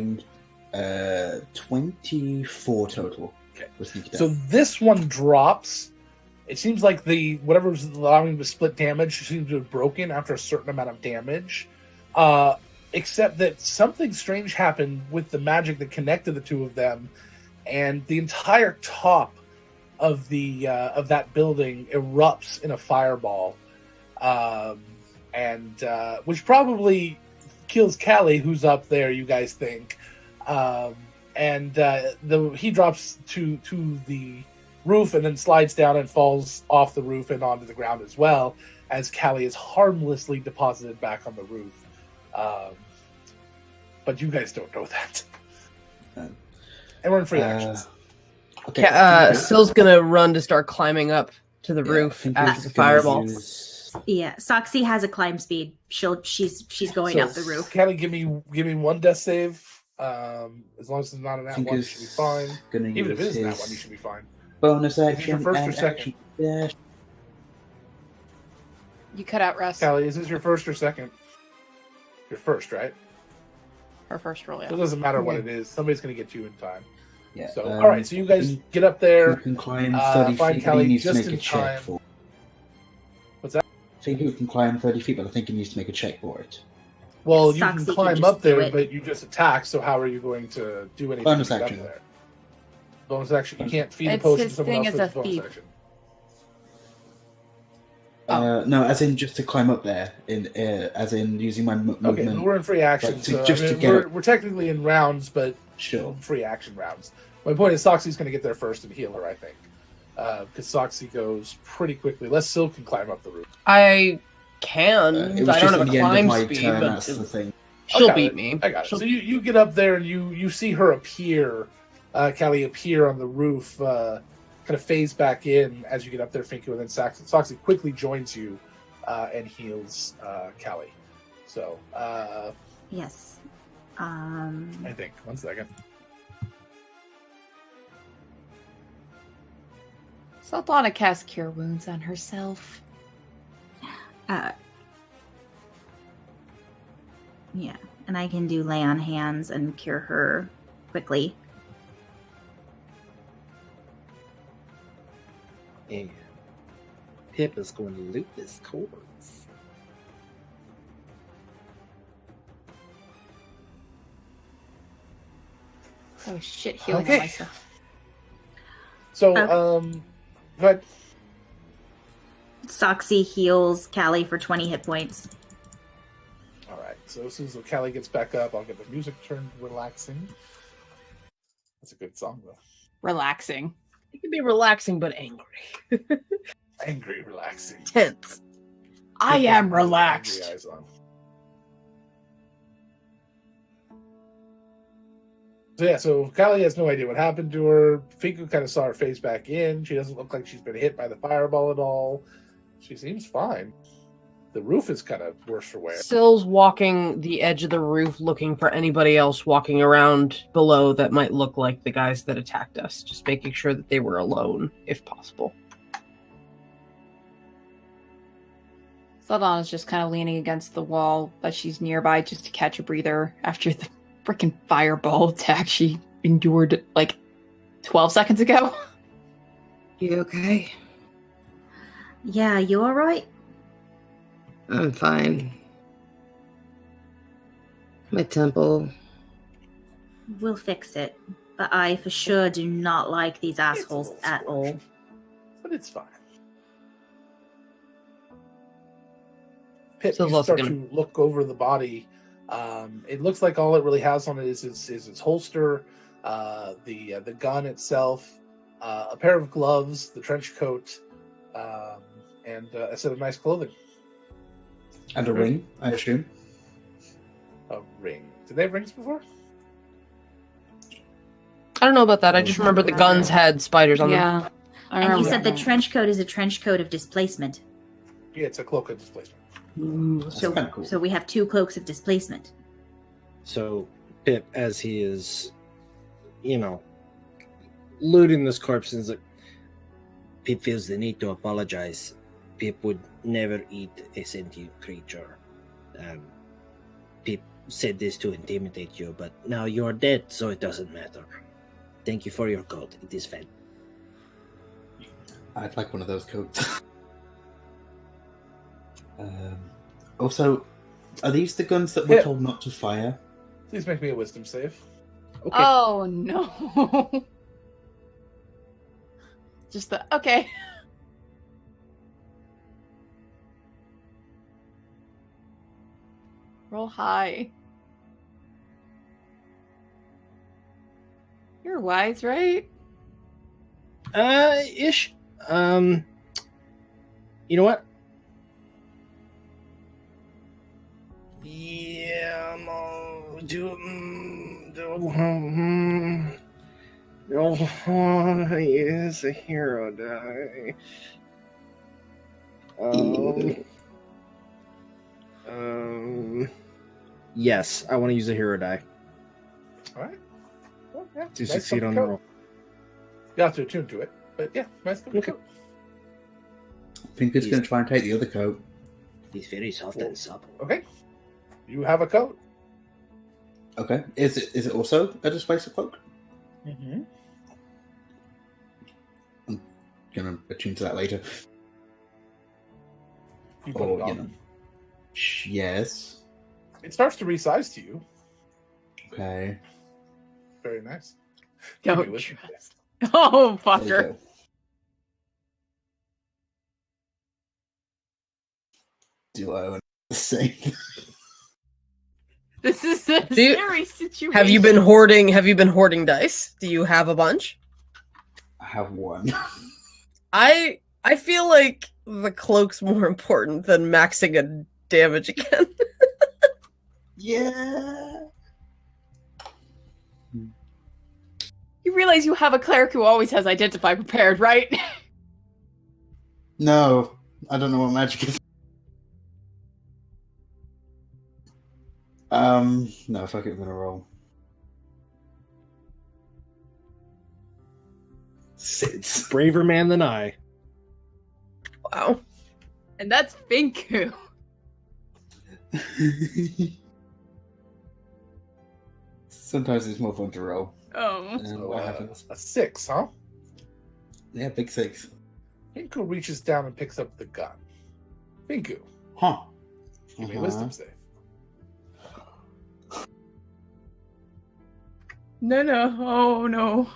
[SPEAKER 7] going 24 total.
[SPEAKER 1] Okay.
[SPEAKER 7] With sneak attack.
[SPEAKER 1] So this one drops. It seems like the whatever's allowing the split damage seems to have broken after a certain amount of damage. Except that something strange happened with the magic that connected the two of them, and the entire top of the of that building erupts in a fireball, and which probably kills Callie, who's up there. You guys think, and he drops to the roof and then slides down and falls off the roof and onto the ground as well, as Callie is harmlessly deposited back on the roof. But you guys don't know that. And we're in free actions.
[SPEAKER 7] Okay.
[SPEAKER 11] Syl's gonna run to start climbing up to the roof
[SPEAKER 7] Finku's
[SPEAKER 11] after the
[SPEAKER 7] gonna
[SPEAKER 11] fireball.
[SPEAKER 2] Yeah, Soxy has a climb speed. She's going up the roof.
[SPEAKER 1] Callie, give me one death save. As long as it's not an that one, you should be fine.
[SPEAKER 7] Gonna
[SPEAKER 1] Even if it
[SPEAKER 7] use
[SPEAKER 1] is that
[SPEAKER 7] his
[SPEAKER 1] one, you should be fine.
[SPEAKER 7] bonus
[SPEAKER 1] Is it
[SPEAKER 7] action
[SPEAKER 1] your first or
[SPEAKER 7] and
[SPEAKER 1] second?
[SPEAKER 7] action dash.
[SPEAKER 4] You cut out Russ.
[SPEAKER 1] Callie, is this your first or second? Your first, right?
[SPEAKER 4] Her first roll, yeah.
[SPEAKER 1] So it doesn't matter what it is. Somebody's going to get you in time.
[SPEAKER 7] Yeah.
[SPEAKER 1] So, all right. So you guys
[SPEAKER 7] you-
[SPEAKER 1] get up there.
[SPEAKER 7] You can climb 30
[SPEAKER 1] find
[SPEAKER 7] feet, but
[SPEAKER 1] Callie
[SPEAKER 7] he needs to
[SPEAKER 1] just
[SPEAKER 7] make a
[SPEAKER 1] in
[SPEAKER 7] check
[SPEAKER 1] time.
[SPEAKER 7] for.
[SPEAKER 1] What's that?
[SPEAKER 7] I think you can climb 30 feet, but I think he needs to make a check for it.
[SPEAKER 1] Well,
[SPEAKER 2] Yeah,
[SPEAKER 1] you
[SPEAKER 2] Soxy
[SPEAKER 1] can
[SPEAKER 2] can
[SPEAKER 1] climb
[SPEAKER 2] just
[SPEAKER 1] up there,
[SPEAKER 2] do it.
[SPEAKER 1] but you just attack. So how are you going to do anything?
[SPEAKER 7] Bonus
[SPEAKER 1] to get up
[SPEAKER 7] action.
[SPEAKER 1] there? Bonus action. You can't feed the
[SPEAKER 4] It's
[SPEAKER 1] potion
[SPEAKER 4] his
[SPEAKER 1] to someone
[SPEAKER 4] thing
[SPEAKER 1] else
[SPEAKER 4] as
[SPEAKER 1] with
[SPEAKER 4] a
[SPEAKER 1] bonus
[SPEAKER 4] thief.
[SPEAKER 1] action.
[SPEAKER 7] No, as in just to climb up there, as in using my movement.
[SPEAKER 1] Okay, we're in free action.
[SPEAKER 7] Like,
[SPEAKER 1] So,
[SPEAKER 7] just
[SPEAKER 1] I
[SPEAKER 7] to
[SPEAKER 1] mean,
[SPEAKER 7] get
[SPEAKER 1] we're technically in rounds, but
[SPEAKER 7] Sure.
[SPEAKER 1] free action rounds. My point is, Soxy's going to get there first and heal her, I think, because Soxy goes pretty quickly. Less Syl can climb up the roof.
[SPEAKER 11] I can.
[SPEAKER 7] It was
[SPEAKER 11] I don't
[SPEAKER 7] just
[SPEAKER 11] have
[SPEAKER 7] at
[SPEAKER 11] a
[SPEAKER 7] the end of
[SPEAKER 11] climb
[SPEAKER 7] my
[SPEAKER 11] speed,
[SPEAKER 7] turn,
[SPEAKER 11] but
[SPEAKER 7] that's the thing.
[SPEAKER 11] she'll
[SPEAKER 1] got
[SPEAKER 11] beat
[SPEAKER 1] it.
[SPEAKER 11] me.
[SPEAKER 1] I got it. So you get up there and you see her appear, Callie appear on the roof, kind of phase back in as you get up there, Finku, and then Soxy quickly joins you and heals Callie. So
[SPEAKER 2] Yes.
[SPEAKER 1] I think 1 second.
[SPEAKER 10] Sultana casts Cure Wounds on herself.
[SPEAKER 2] Yeah, and I can do Lay on Hands and cure her quickly.
[SPEAKER 5] And Pip is going to loot this corpse.
[SPEAKER 10] Oh shit, healing
[SPEAKER 1] Okay.
[SPEAKER 10] on myself.
[SPEAKER 1] So, but
[SPEAKER 2] Soxy heals Callie for 20 hit points.
[SPEAKER 1] all right. So as soon as Callie gets back up, I'll get the music turned relaxing. That's a good song though.
[SPEAKER 10] Relaxing.
[SPEAKER 11] It can be relaxing but angry.
[SPEAKER 1] Angry, relaxing.
[SPEAKER 11] Tense.
[SPEAKER 10] I
[SPEAKER 1] Pip
[SPEAKER 10] am
[SPEAKER 1] has angry
[SPEAKER 10] relaxed.
[SPEAKER 1] eyes on. So yeah, so Callie has no idea what happened to her. Fiku kind of saw her phase back in. She doesn't look like she's been hit by the fireball at all. She seems fine. The roof is kind of worse for wear.
[SPEAKER 11] Sill's walking the edge of the roof looking for anybody else walking around below that might look like the guys that attacked us. Just making sure that they were alone, if possible.
[SPEAKER 10] Sultana's just kind of leaning against the wall, but she's nearby just to catch a breather after the freaking fireball attack she endured like 12 seconds ago.
[SPEAKER 3] You okay?
[SPEAKER 2] Yeah, you alright?
[SPEAKER 3] I'm fine. My temple.
[SPEAKER 2] We'll fix it. But I for sure do not like these assholes
[SPEAKER 1] little
[SPEAKER 2] at all.
[SPEAKER 1] scorched, but it's fine. Pip,
[SPEAKER 11] So
[SPEAKER 1] you
[SPEAKER 11] also
[SPEAKER 1] start
[SPEAKER 11] gonna-
[SPEAKER 1] to look over the body. It looks like all it really has on it is its holster, the gun itself, a pair of gloves, the trench coat, and a set of nice clothing.
[SPEAKER 7] And a ring, I assume.
[SPEAKER 1] A ring. Did they have rings before?
[SPEAKER 11] I don't know about that. I just remember the guns had spiders on them.
[SPEAKER 10] Yeah. I
[SPEAKER 2] And you
[SPEAKER 10] remember
[SPEAKER 2] said the
[SPEAKER 10] that.
[SPEAKER 2] trench coat is a trench coat of displacement.
[SPEAKER 1] Yeah, it's a cloak of displacement.
[SPEAKER 7] That's
[SPEAKER 2] So,
[SPEAKER 7] kinda cool.
[SPEAKER 2] so we have 2 cloaks of displacement.
[SPEAKER 5] So Pip, as he is, looting this corpse, is like, Pip feels the need to apologize. Pip would never eat a sentient creature. Pip said this to intimidate you, but now you are dead, so it doesn't matter. Thank you for your coat. It is fantastic.
[SPEAKER 7] I'd like one of those coats. Also, are these the guns that we're
[SPEAKER 1] Yeah.
[SPEAKER 7] told not to fire?
[SPEAKER 1] Please make me a wisdom save.
[SPEAKER 5] Okay.
[SPEAKER 10] Oh no. Just the okay. Roll high. You're wise, right?
[SPEAKER 5] Ish. You know what? Yeah, no, use a hero die. Yes, I want to use a hero die
[SPEAKER 1] All right. Well, yeah,
[SPEAKER 5] to
[SPEAKER 1] nice
[SPEAKER 5] succeed
[SPEAKER 1] fucking
[SPEAKER 5] on the
[SPEAKER 1] coat.
[SPEAKER 5] roll.
[SPEAKER 1] You have to attune to it, but yeah, nice fucking
[SPEAKER 5] Okay.
[SPEAKER 1] coat.
[SPEAKER 7] I think it's going to try and take the other coat.
[SPEAKER 5] He's very soft and supple.
[SPEAKER 1] Okay. You have a coat.
[SPEAKER 7] Okay. Is it also a displacer cloak?
[SPEAKER 1] Mm-hmm.
[SPEAKER 7] I'm going to attune to that later.
[SPEAKER 1] You put
[SPEAKER 7] Or,
[SPEAKER 1] it on.
[SPEAKER 7] you know. Yes.
[SPEAKER 1] It starts to resize to you.
[SPEAKER 7] Okay.
[SPEAKER 1] Very nice.
[SPEAKER 10] Don't
[SPEAKER 1] Give me a wisdom
[SPEAKER 10] trust. Oh,
[SPEAKER 7] There you
[SPEAKER 10] fucker.
[SPEAKER 7] go. Do I want to say?
[SPEAKER 10] This is a
[SPEAKER 11] Do you-
[SPEAKER 10] scary situation.
[SPEAKER 11] Have you been hoarding dice? Do you have a bunch?
[SPEAKER 7] I have one.
[SPEAKER 11] I feel like the cloak's more important than maxing a damage again.
[SPEAKER 7] Yeah.
[SPEAKER 10] You realize you have a cleric who always has identify prepared, right?
[SPEAKER 7] No, I don't know what magic is. No, fuck it, I'm gonna roll. Sits.
[SPEAKER 5] Braver man than I.
[SPEAKER 11] Wow.
[SPEAKER 4] And that's Finku.
[SPEAKER 7] Sometimes it's more fun to roll.
[SPEAKER 4] Oh.
[SPEAKER 7] And
[SPEAKER 1] So,
[SPEAKER 7] what happens?
[SPEAKER 1] a 6, huh?
[SPEAKER 7] Yeah, big 6.
[SPEAKER 1] Finku reaches down and picks up the gun. Finku,
[SPEAKER 7] Huh.
[SPEAKER 1] give me a wisdom save.
[SPEAKER 4] No. Oh, no.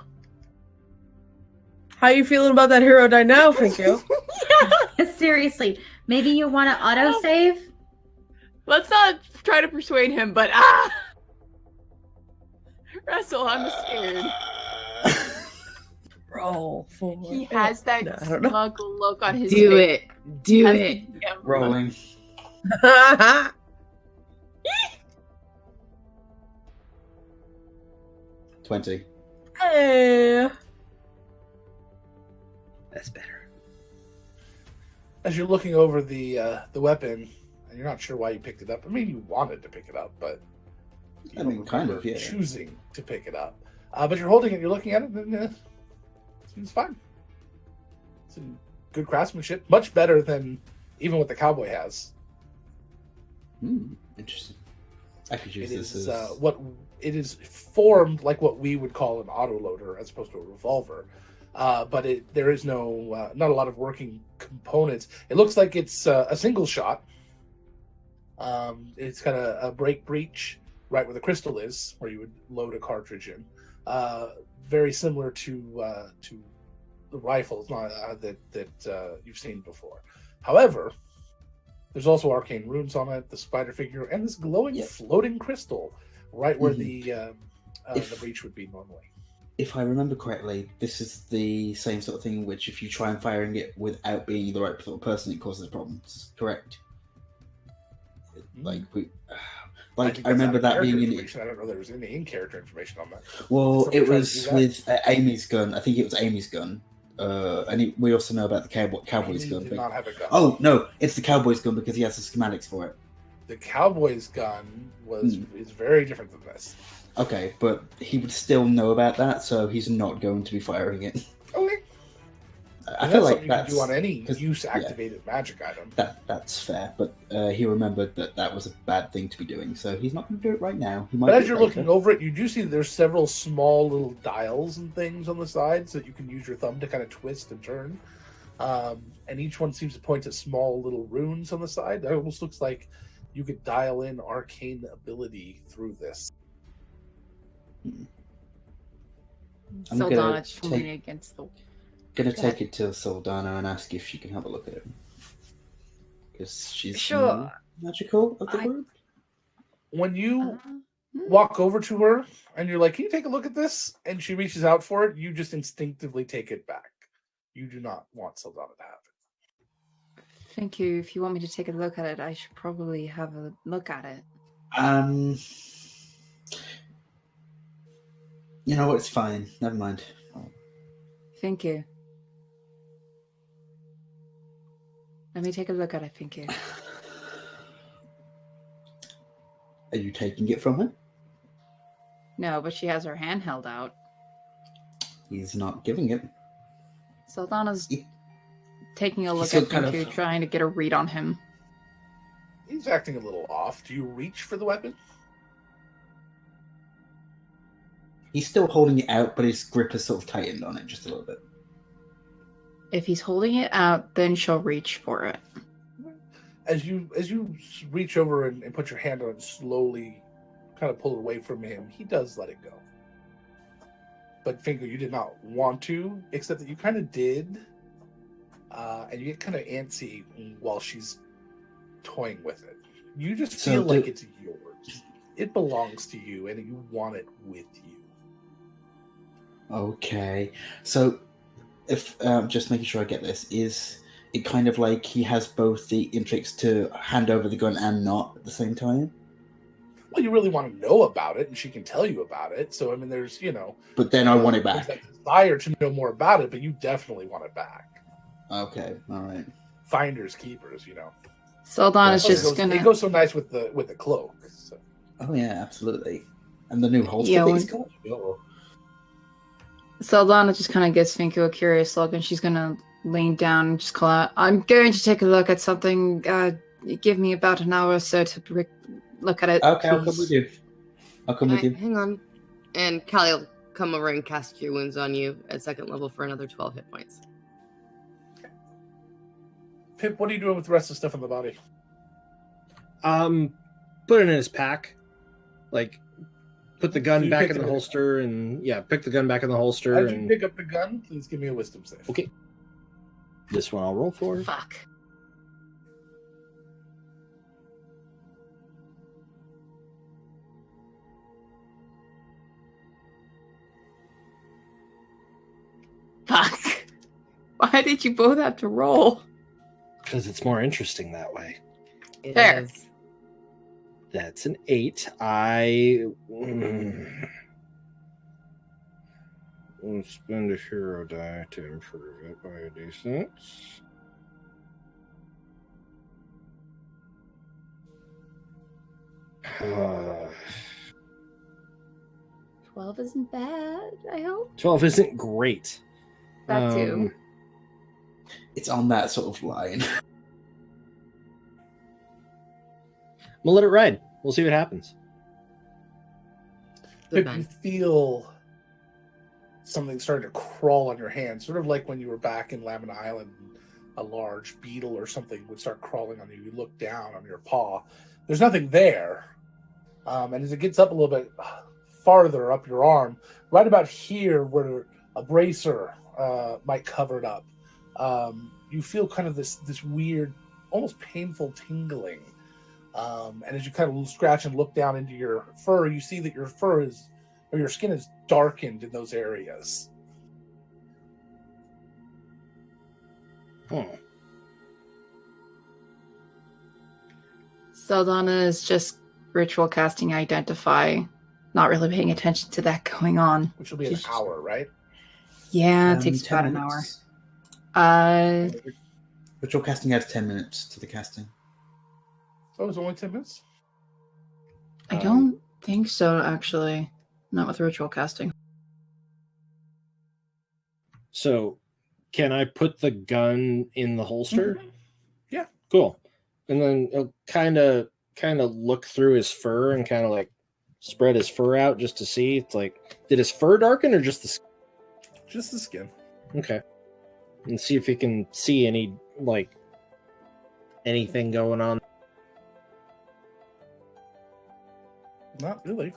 [SPEAKER 11] How you feeling about that hero die now, Finko?
[SPEAKER 2] Seriously, maybe you want to autosave?
[SPEAKER 4] Let's not try to persuade him, but Russell, I'm scared.
[SPEAKER 11] Roll for
[SPEAKER 4] He has that
[SPEAKER 11] No, I don't know.
[SPEAKER 4] smug look on his
[SPEAKER 3] Do
[SPEAKER 4] face.
[SPEAKER 3] it. Do
[SPEAKER 4] That's
[SPEAKER 3] it.
[SPEAKER 4] the DM.
[SPEAKER 7] Rolling. 20.
[SPEAKER 11] Hey.
[SPEAKER 5] That's better.
[SPEAKER 1] As you're looking over the weapon, and you're not sure why you picked it up. I mean, you wanted to pick it up, but you
[SPEAKER 7] I mean,
[SPEAKER 1] don't
[SPEAKER 7] kind
[SPEAKER 1] remember
[SPEAKER 7] of, yeah.
[SPEAKER 1] choosing to pick it up. But you're holding it, you're looking at it, and it seems fine. It's in good craftsmanship, much better than even what the cowboy has.
[SPEAKER 7] Interesting. I could use
[SPEAKER 1] It
[SPEAKER 7] this
[SPEAKER 1] is
[SPEAKER 7] as...
[SPEAKER 1] it is formed like what we would call an autoloader as opposed to a revolver. But there is no not a lot of working components. It looks like it's a single shot. It's got a break breech right where the crystal is, where you would load a cartridge in. Very similar to the rifles that you've seen before. However, there's also arcane runes on it, the spider figure, and this glowing floating crystal right where the breach would be normally.
[SPEAKER 7] If I remember correctly, this is the same sort of thing in which if you try and firing it without being the right sort of person, it causes problems. Correct? Like I remember that being in.
[SPEAKER 1] I don't know there was any in-character information on that.
[SPEAKER 7] Well,
[SPEAKER 1] Somebody
[SPEAKER 7] it
[SPEAKER 1] tried to
[SPEAKER 7] was
[SPEAKER 1] do that?
[SPEAKER 7] with Amy's gun. I think it was Amy's gun. And we also know about the Cowboy's
[SPEAKER 1] He
[SPEAKER 7] gun.
[SPEAKER 1] did not have a gun.
[SPEAKER 7] Oh no, it's the Cowboy's gun because he has the schematics for it.
[SPEAKER 1] The cowboy's gun is very different than this.
[SPEAKER 7] Okay, but he would still know about that, so he's not going to be firing it.
[SPEAKER 1] Okay.
[SPEAKER 7] I feel like
[SPEAKER 1] something
[SPEAKER 7] that's
[SPEAKER 1] you can do on any
[SPEAKER 7] because-
[SPEAKER 1] use-activated magic item.
[SPEAKER 7] That's fair, but he remembered that was a bad thing to be doing, so he's not going to do it right now. He might
[SPEAKER 1] But
[SPEAKER 7] do
[SPEAKER 1] as
[SPEAKER 7] it
[SPEAKER 1] you're
[SPEAKER 7] later.
[SPEAKER 1] looking over it, you do see that there's several small little dials and things on the side, so that you can use your thumb to kind of twist and turn. And each one seems to point to small little runes on the side. It almost looks like you could dial in arcane ability through this.
[SPEAKER 7] I'm
[SPEAKER 4] Saldana
[SPEAKER 7] gonna
[SPEAKER 4] just leaning
[SPEAKER 7] take-
[SPEAKER 4] against the.
[SPEAKER 7] Gonna take it to Saldana and ask if she can have a look at it. Because she's
[SPEAKER 4] Sure.
[SPEAKER 7] magical of the group.
[SPEAKER 1] When you walk over to her and you're like, "Can you take a look at this?" and she reaches out for it, you just instinctively take it back. You do not want Saldana to have it.
[SPEAKER 10] Thank you. If you want me to take a look at it, I should probably have a look at it.
[SPEAKER 7] You know what? It's fine. Never mind.
[SPEAKER 10] Thank you. Let me take a look at it. Thank you.
[SPEAKER 7] Are you taking it from her?
[SPEAKER 10] No, but she has her hand held out.
[SPEAKER 7] He's not giving it.
[SPEAKER 10] Saldana's taking a look
[SPEAKER 7] still
[SPEAKER 10] at
[SPEAKER 7] kind
[SPEAKER 10] him
[SPEAKER 7] of-
[SPEAKER 10] too, trying to get a read on him.
[SPEAKER 1] He's acting a little off. Do you reach for the weapon?
[SPEAKER 7] He's still holding it out, but his grip has sort of tightened on it just a little bit.
[SPEAKER 10] If he's holding it out, then she'll reach for it.
[SPEAKER 1] As you reach over and put your hand on it, slowly kind of pull it away from him, he does let it go. But Finger, you did not want to, except that you kind of did, and you get kind of antsy while she's toying with it. You just
[SPEAKER 7] So
[SPEAKER 1] feel like
[SPEAKER 7] do-
[SPEAKER 1] it's yours. It belongs to you, and you want it with you.
[SPEAKER 7] Okay. So, if just making sure I get this, is it kind of like he has both the intrigues to hand over the gun and not at the same time?
[SPEAKER 1] Well, you really want to know about it, and she can tell you about it. So, I mean, there's,
[SPEAKER 7] But then I want it
[SPEAKER 1] there's
[SPEAKER 7] back.
[SPEAKER 1] that desire to know more about it, but you definitely want it back.
[SPEAKER 7] Okay. All right.
[SPEAKER 1] Finders keepers,
[SPEAKER 10] Saldana's
[SPEAKER 1] It
[SPEAKER 10] just
[SPEAKER 1] goes,
[SPEAKER 10] gonna.
[SPEAKER 1] it goes so nice with the cloak. So.
[SPEAKER 7] Oh yeah, absolutely. And the new holster
[SPEAKER 10] Yeah,
[SPEAKER 7] that he's got.
[SPEAKER 4] Saldana just kind of gives Finko a curious look, and she's gonna lean down and just call out, "I'm going to take a look at something. Give me about an hour or so to look at it."
[SPEAKER 7] Okay, I'll come with you. I'll come with you.
[SPEAKER 3] Hang on. And Callie will come over and cast Cure Wounds on you at 2nd level for another 12 hit points.
[SPEAKER 1] Pip, what are you doing with the rest of the stuff in the body?
[SPEAKER 5] Put it in his pack. Like, put the gun
[SPEAKER 1] So you
[SPEAKER 5] back
[SPEAKER 1] picked
[SPEAKER 5] in the
[SPEAKER 1] it up.
[SPEAKER 5] holster, and pick the gun back in the holster.
[SPEAKER 1] As you
[SPEAKER 5] And
[SPEAKER 1] pick up the gun, please give me a wisdom save.
[SPEAKER 5] okay, this one I'll roll for.
[SPEAKER 3] Fuck.
[SPEAKER 4] Fuck. Why did you both have to roll?
[SPEAKER 5] Because it's more interesting that way.
[SPEAKER 3] It
[SPEAKER 4] Fair.
[SPEAKER 3] is.
[SPEAKER 5] That's an 8. I will spend a hero die to improve it by a d6. Uh,
[SPEAKER 4] 12 isn't bad, I hope.
[SPEAKER 5] 12 isn't great.
[SPEAKER 4] That too.
[SPEAKER 7] It's on that sort of line.
[SPEAKER 5] We'll let it ride. We'll see what happens.
[SPEAKER 3] Good
[SPEAKER 1] Pip, you
[SPEAKER 3] man.
[SPEAKER 1] feel something starting to crawl on your hand, sort of like when you were back in Lamina Island, a large beetle or something would start crawling on you. You look down on your paw. There's nothing there. And as it gets up a little bit farther up your arm, right about here where a bracer might cover it up, you feel kind of this weird, almost painful tingling. And as you kind of scratch and look down into your fur, you see that your fur is, or your skin is darkened in those areas.
[SPEAKER 4] Saldana is just ritual casting Identify, not really paying attention to that going on.
[SPEAKER 1] Which will be an hour, right?
[SPEAKER 4] Yeah, it takes
[SPEAKER 7] 10
[SPEAKER 4] about an
[SPEAKER 7] minutes.
[SPEAKER 4] hour.
[SPEAKER 7] Ritual casting adds 10 minutes to the casting.
[SPEAKER 1] Oh, it was only 10 minutes?
[SPEAKER 4] I don't think so, actually. Not with ritual casting.
[SPEAKER 5] So, can I put the gun in the holster?
[SPEAKER 1] Mm-hmm. Yeah.
[SPEAKER 5] Cool. And then he'll kind of look through his fur and kind of like spread his fur out just to see. It's like, did his fur darken or just the skin?
[SPEAKER 1] Just the skin.
[SPEAKER 5] Okay. And see if he can see any, like, anything going on.
[SPEAKER 1] Not really.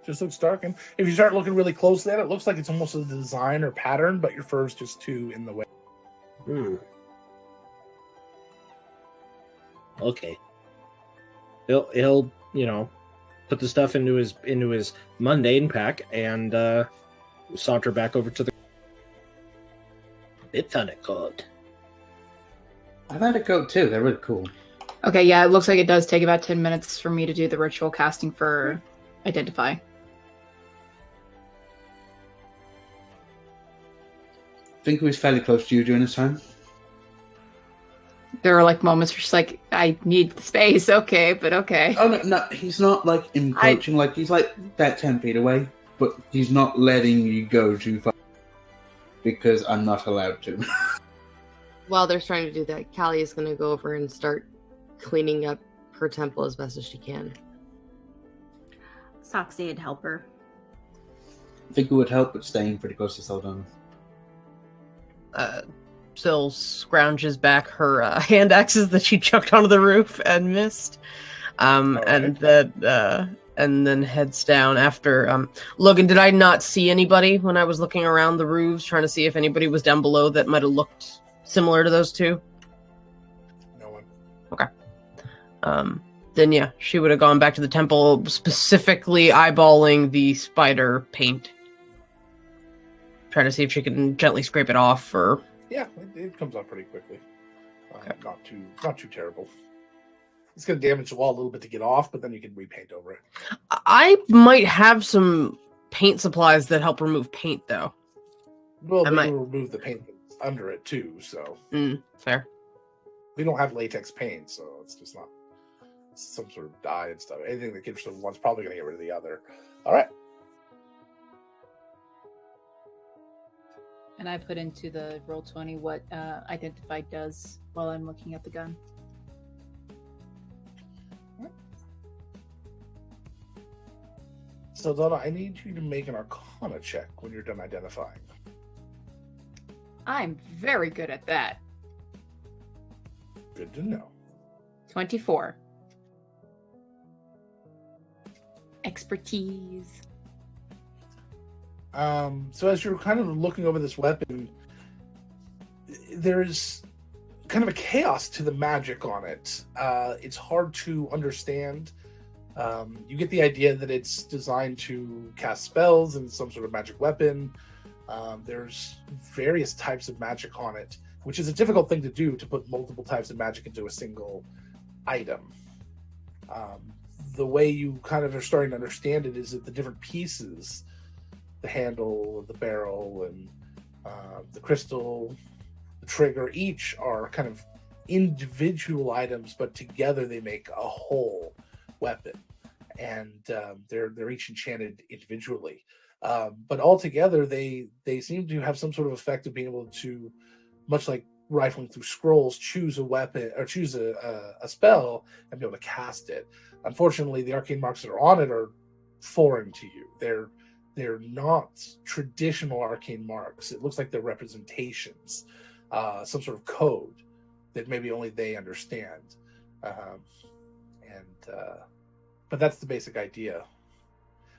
[SPEAKER 1] Just looks darkened. If you start looking really closely at it, it looks like it's almost a design or pattern, but your fur's just too in the way.
[SPEAKER 5] Okay. He'll put the stuff into his mundane pack and saunter back over to the Bitthonic code.
[SPEAKER 7] I've had a goat too. They're really cool.
[SPEAKER 4] Okay, yeah, it looks like it does take about 10 minutes for me to do the ritual casting for Identify.
[SPEAKER 7] I think he was fairly close to you during this time.
[SPEAKER 4] There are like moments where she's like, I need the space, okay, but okay.
[SPEAKER 7] Oh no, he's not like encroaching. Like he's like about 10 feet away, but he's not letting you go too far because I'm not allowed to.
[SPEAKER 3] While they're trying to do that, Callie is going to go over and start cleaning up her temple as best as she can.
[SPEAKER 2] Soxy'd help her.
[SPEAKER 7] I think it would help with staying pretty close to Saldana.
[SPEAKER 11] Syl scrounges back her hand axes that she chucked onto the roof and missed, and then heads down after. Logan, did I not see anybody when I was looking around the roofs, trying to see if anybody was down below that might have looked similar to those two?
[SPEAKER 1] No one.
[SPEAKER 11] Okay. Then yeah, she would have gone back to the temple, specifically eyeballing the spider paint, trying to see if she can gently scrape it off or.
[SPEAKER 1] Yeah, it comes off pretty quickly.
[SPEAKER 11] Okay.
[SPEAKER 1] Not too terrible. It's going to damage the wall a little bit to get off, but then you can repaint over it.
[SPEAKER 11] I might have some paint supplies that help remove paint, though.
[SPEAKER 1] Well,
[SPEAKER 11] I
[SPEAKER 1] they
[SPEAKER 11] might-
[SPEAKER 1] will remove the paint that's under it too. So
[SPEAKER 11] Fair.
[SPEAKER 1] we don't have latex paint, so it's just not some sort of dye and stuff. Anything that gives from one's probably going to get rid of the other. All right.
[SPEAKER 10] And I put into the Roll20 what identify does while I'm looking at the gun.
[SPEAKER 1] So, Donna, I need you to make an Arcana check when you're done identifying.
[SPEAKER 10] I'm very good at that.
[SPEAKER 1] Good to know.
[SPEAKER 10] 24. Expertise.
[SPEAKER 1] So as you're kind of looking over this weapon, there's kind of a chaos to the magic on it. It's hard to understand. You get the idea that it's designed to cast spells and some sort of magic weapon. There's various types of magic on it, which is a difficult thing to do, to put multiple types of magic into a single item. The way you kind of are starting to understand it is that the different pieces, the handle, the barrel, and the crystal, the trigger, each are kind of individual items, but together they make a whole weapon. And they're each enchanted individually. But all together, they seem to have some sort of effect of being able to, much like rifling through scrolls, choose a weapon or choose a spell and be able to cast it. Unfortunately, the arcane marks that are on it are foreign to you. They're not traditional arcane marks. It looks like they're representations, some sort of code that maybe only they understand. But that's the basic idea.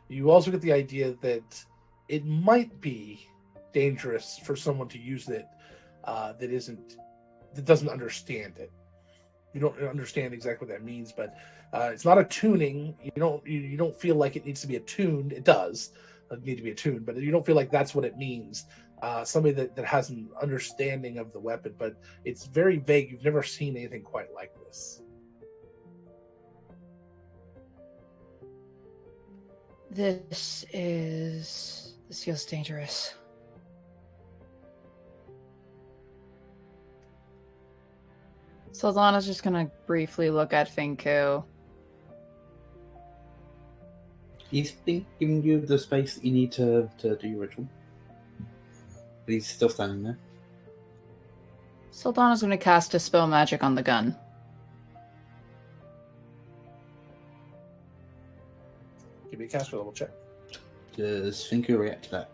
[SPEAKER 1] You also get the idea that it might be dangerous for someone to use it that doesn't understand it. You don't understand exactly what that means, but it's not a tuning. You don't feel like it needs to be attuned. It does need to be attuned, but you don't feel like that's what it means. Somebody that has an understanding of the weapon, but it's very vague. You've never seen anything quite like this.
[SPEAKER 10] This feels dangerous. Saldana's just gonna briefly look at Finku.
[SPEAKER 7] He's been giving you the space that you need to do your ritual. But he's still standing there.
[SPEAKER 10] Saldana's gonna cast Dispel Magic on the gun.
[SPEAKER 1] Give me a caster level check.
[SPEAKER 7] Does Finku react to that?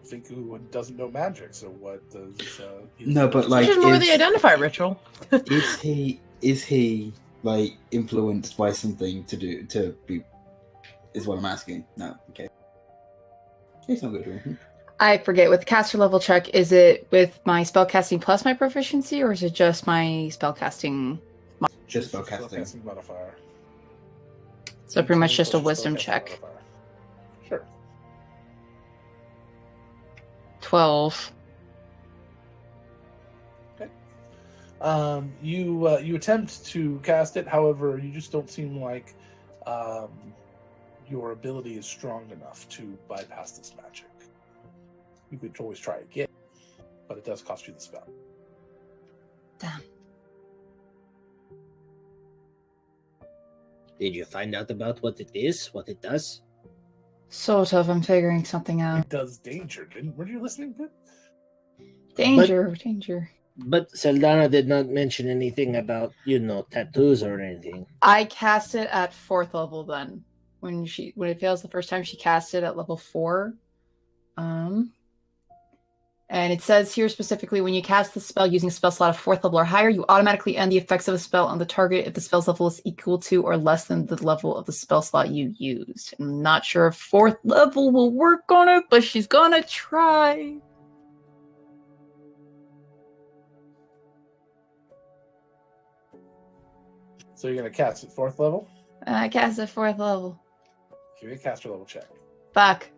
[SPEAKER 1] Finku doesn't know magic, so what does
[SPEAKER 7] No, but like,
[SPEAKER 11] Which is more the identify ritual.
[SPEAKER 7] is he like influenced by something to be? Is what I'm asking. No, okay. He's not good. Mm-hmm.
[SPEAKER 10] I forget, with caster level check, is it with my spellcasting plus my proficiency, or is it just my spellcasting?
[SPEAKER 7] Just spellcasting
[SPEAKER 1] modifier.
[SPEAKER 10] So pretty much just a wisdom check.
[SPEAKER 1] Modifier. Sure.
[SPEAKER 10] 12.
[SPEAKER 1] Okay. You attempt to cast it, however, you just don't seem like your ability is strong enough to bypass this magic. You could always try again, but it does cost you the spell.
[SPEAKER 10] Damn.
[SPEAKER 5] Did you find out about what it is, what it does?
[SPEAKER 10] Sort of. I'm figuring something out.
[SPEAKER 1] It does danger. Were you listening to?
[SPEAKER 10] Danger.
[SPEAKER 5] But Saldana did not mention anything about, tattoos or anything.
[SPEAKER 10] I cast it at 4th level then. When it fails the first time, she cast it at level 4. And it says here specifically, when you cast the spell using a spell slot of 4th level or higher, you automatically end the effects of a spell on the target if the spell's level is equal to or less than the level of the spell slot you used. I'm not sure if 4th level will work on it, but she's gonna try.
[SPEAKER 1] So you're gonna cast at 4th level?
[SPEAKER 10] I cast at 4th level.
[SPEAKER 1] Give me a caster level check.
[SPEAKER 10] Fuck.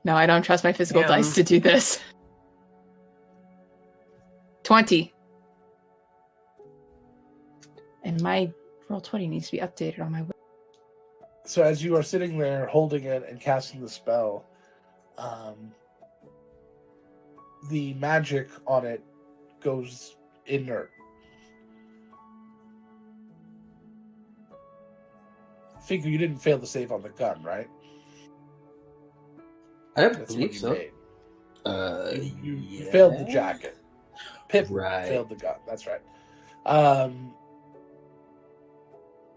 [SPEAKER 10] No, I don't trust my physical dice to do this. 20. And my Roll20 needs to be updated on my...
[SPEAKER 1] So as you are sitting there holding it and casting the spell, the magic on it goes inert. Figure you didn't fail to save on the gun, right?
[SPEAKER 7] I don't
[SPEAKER 1] That's what
[SPEAKER 7] believe
[SPEAKER 1] you
[SPEAKER 7] so.
[SPEAKER 1] made. You failed the jacket. Pip
[SPEAKER 7] Right.
[SPEAKER 1] failed the gun. That's right.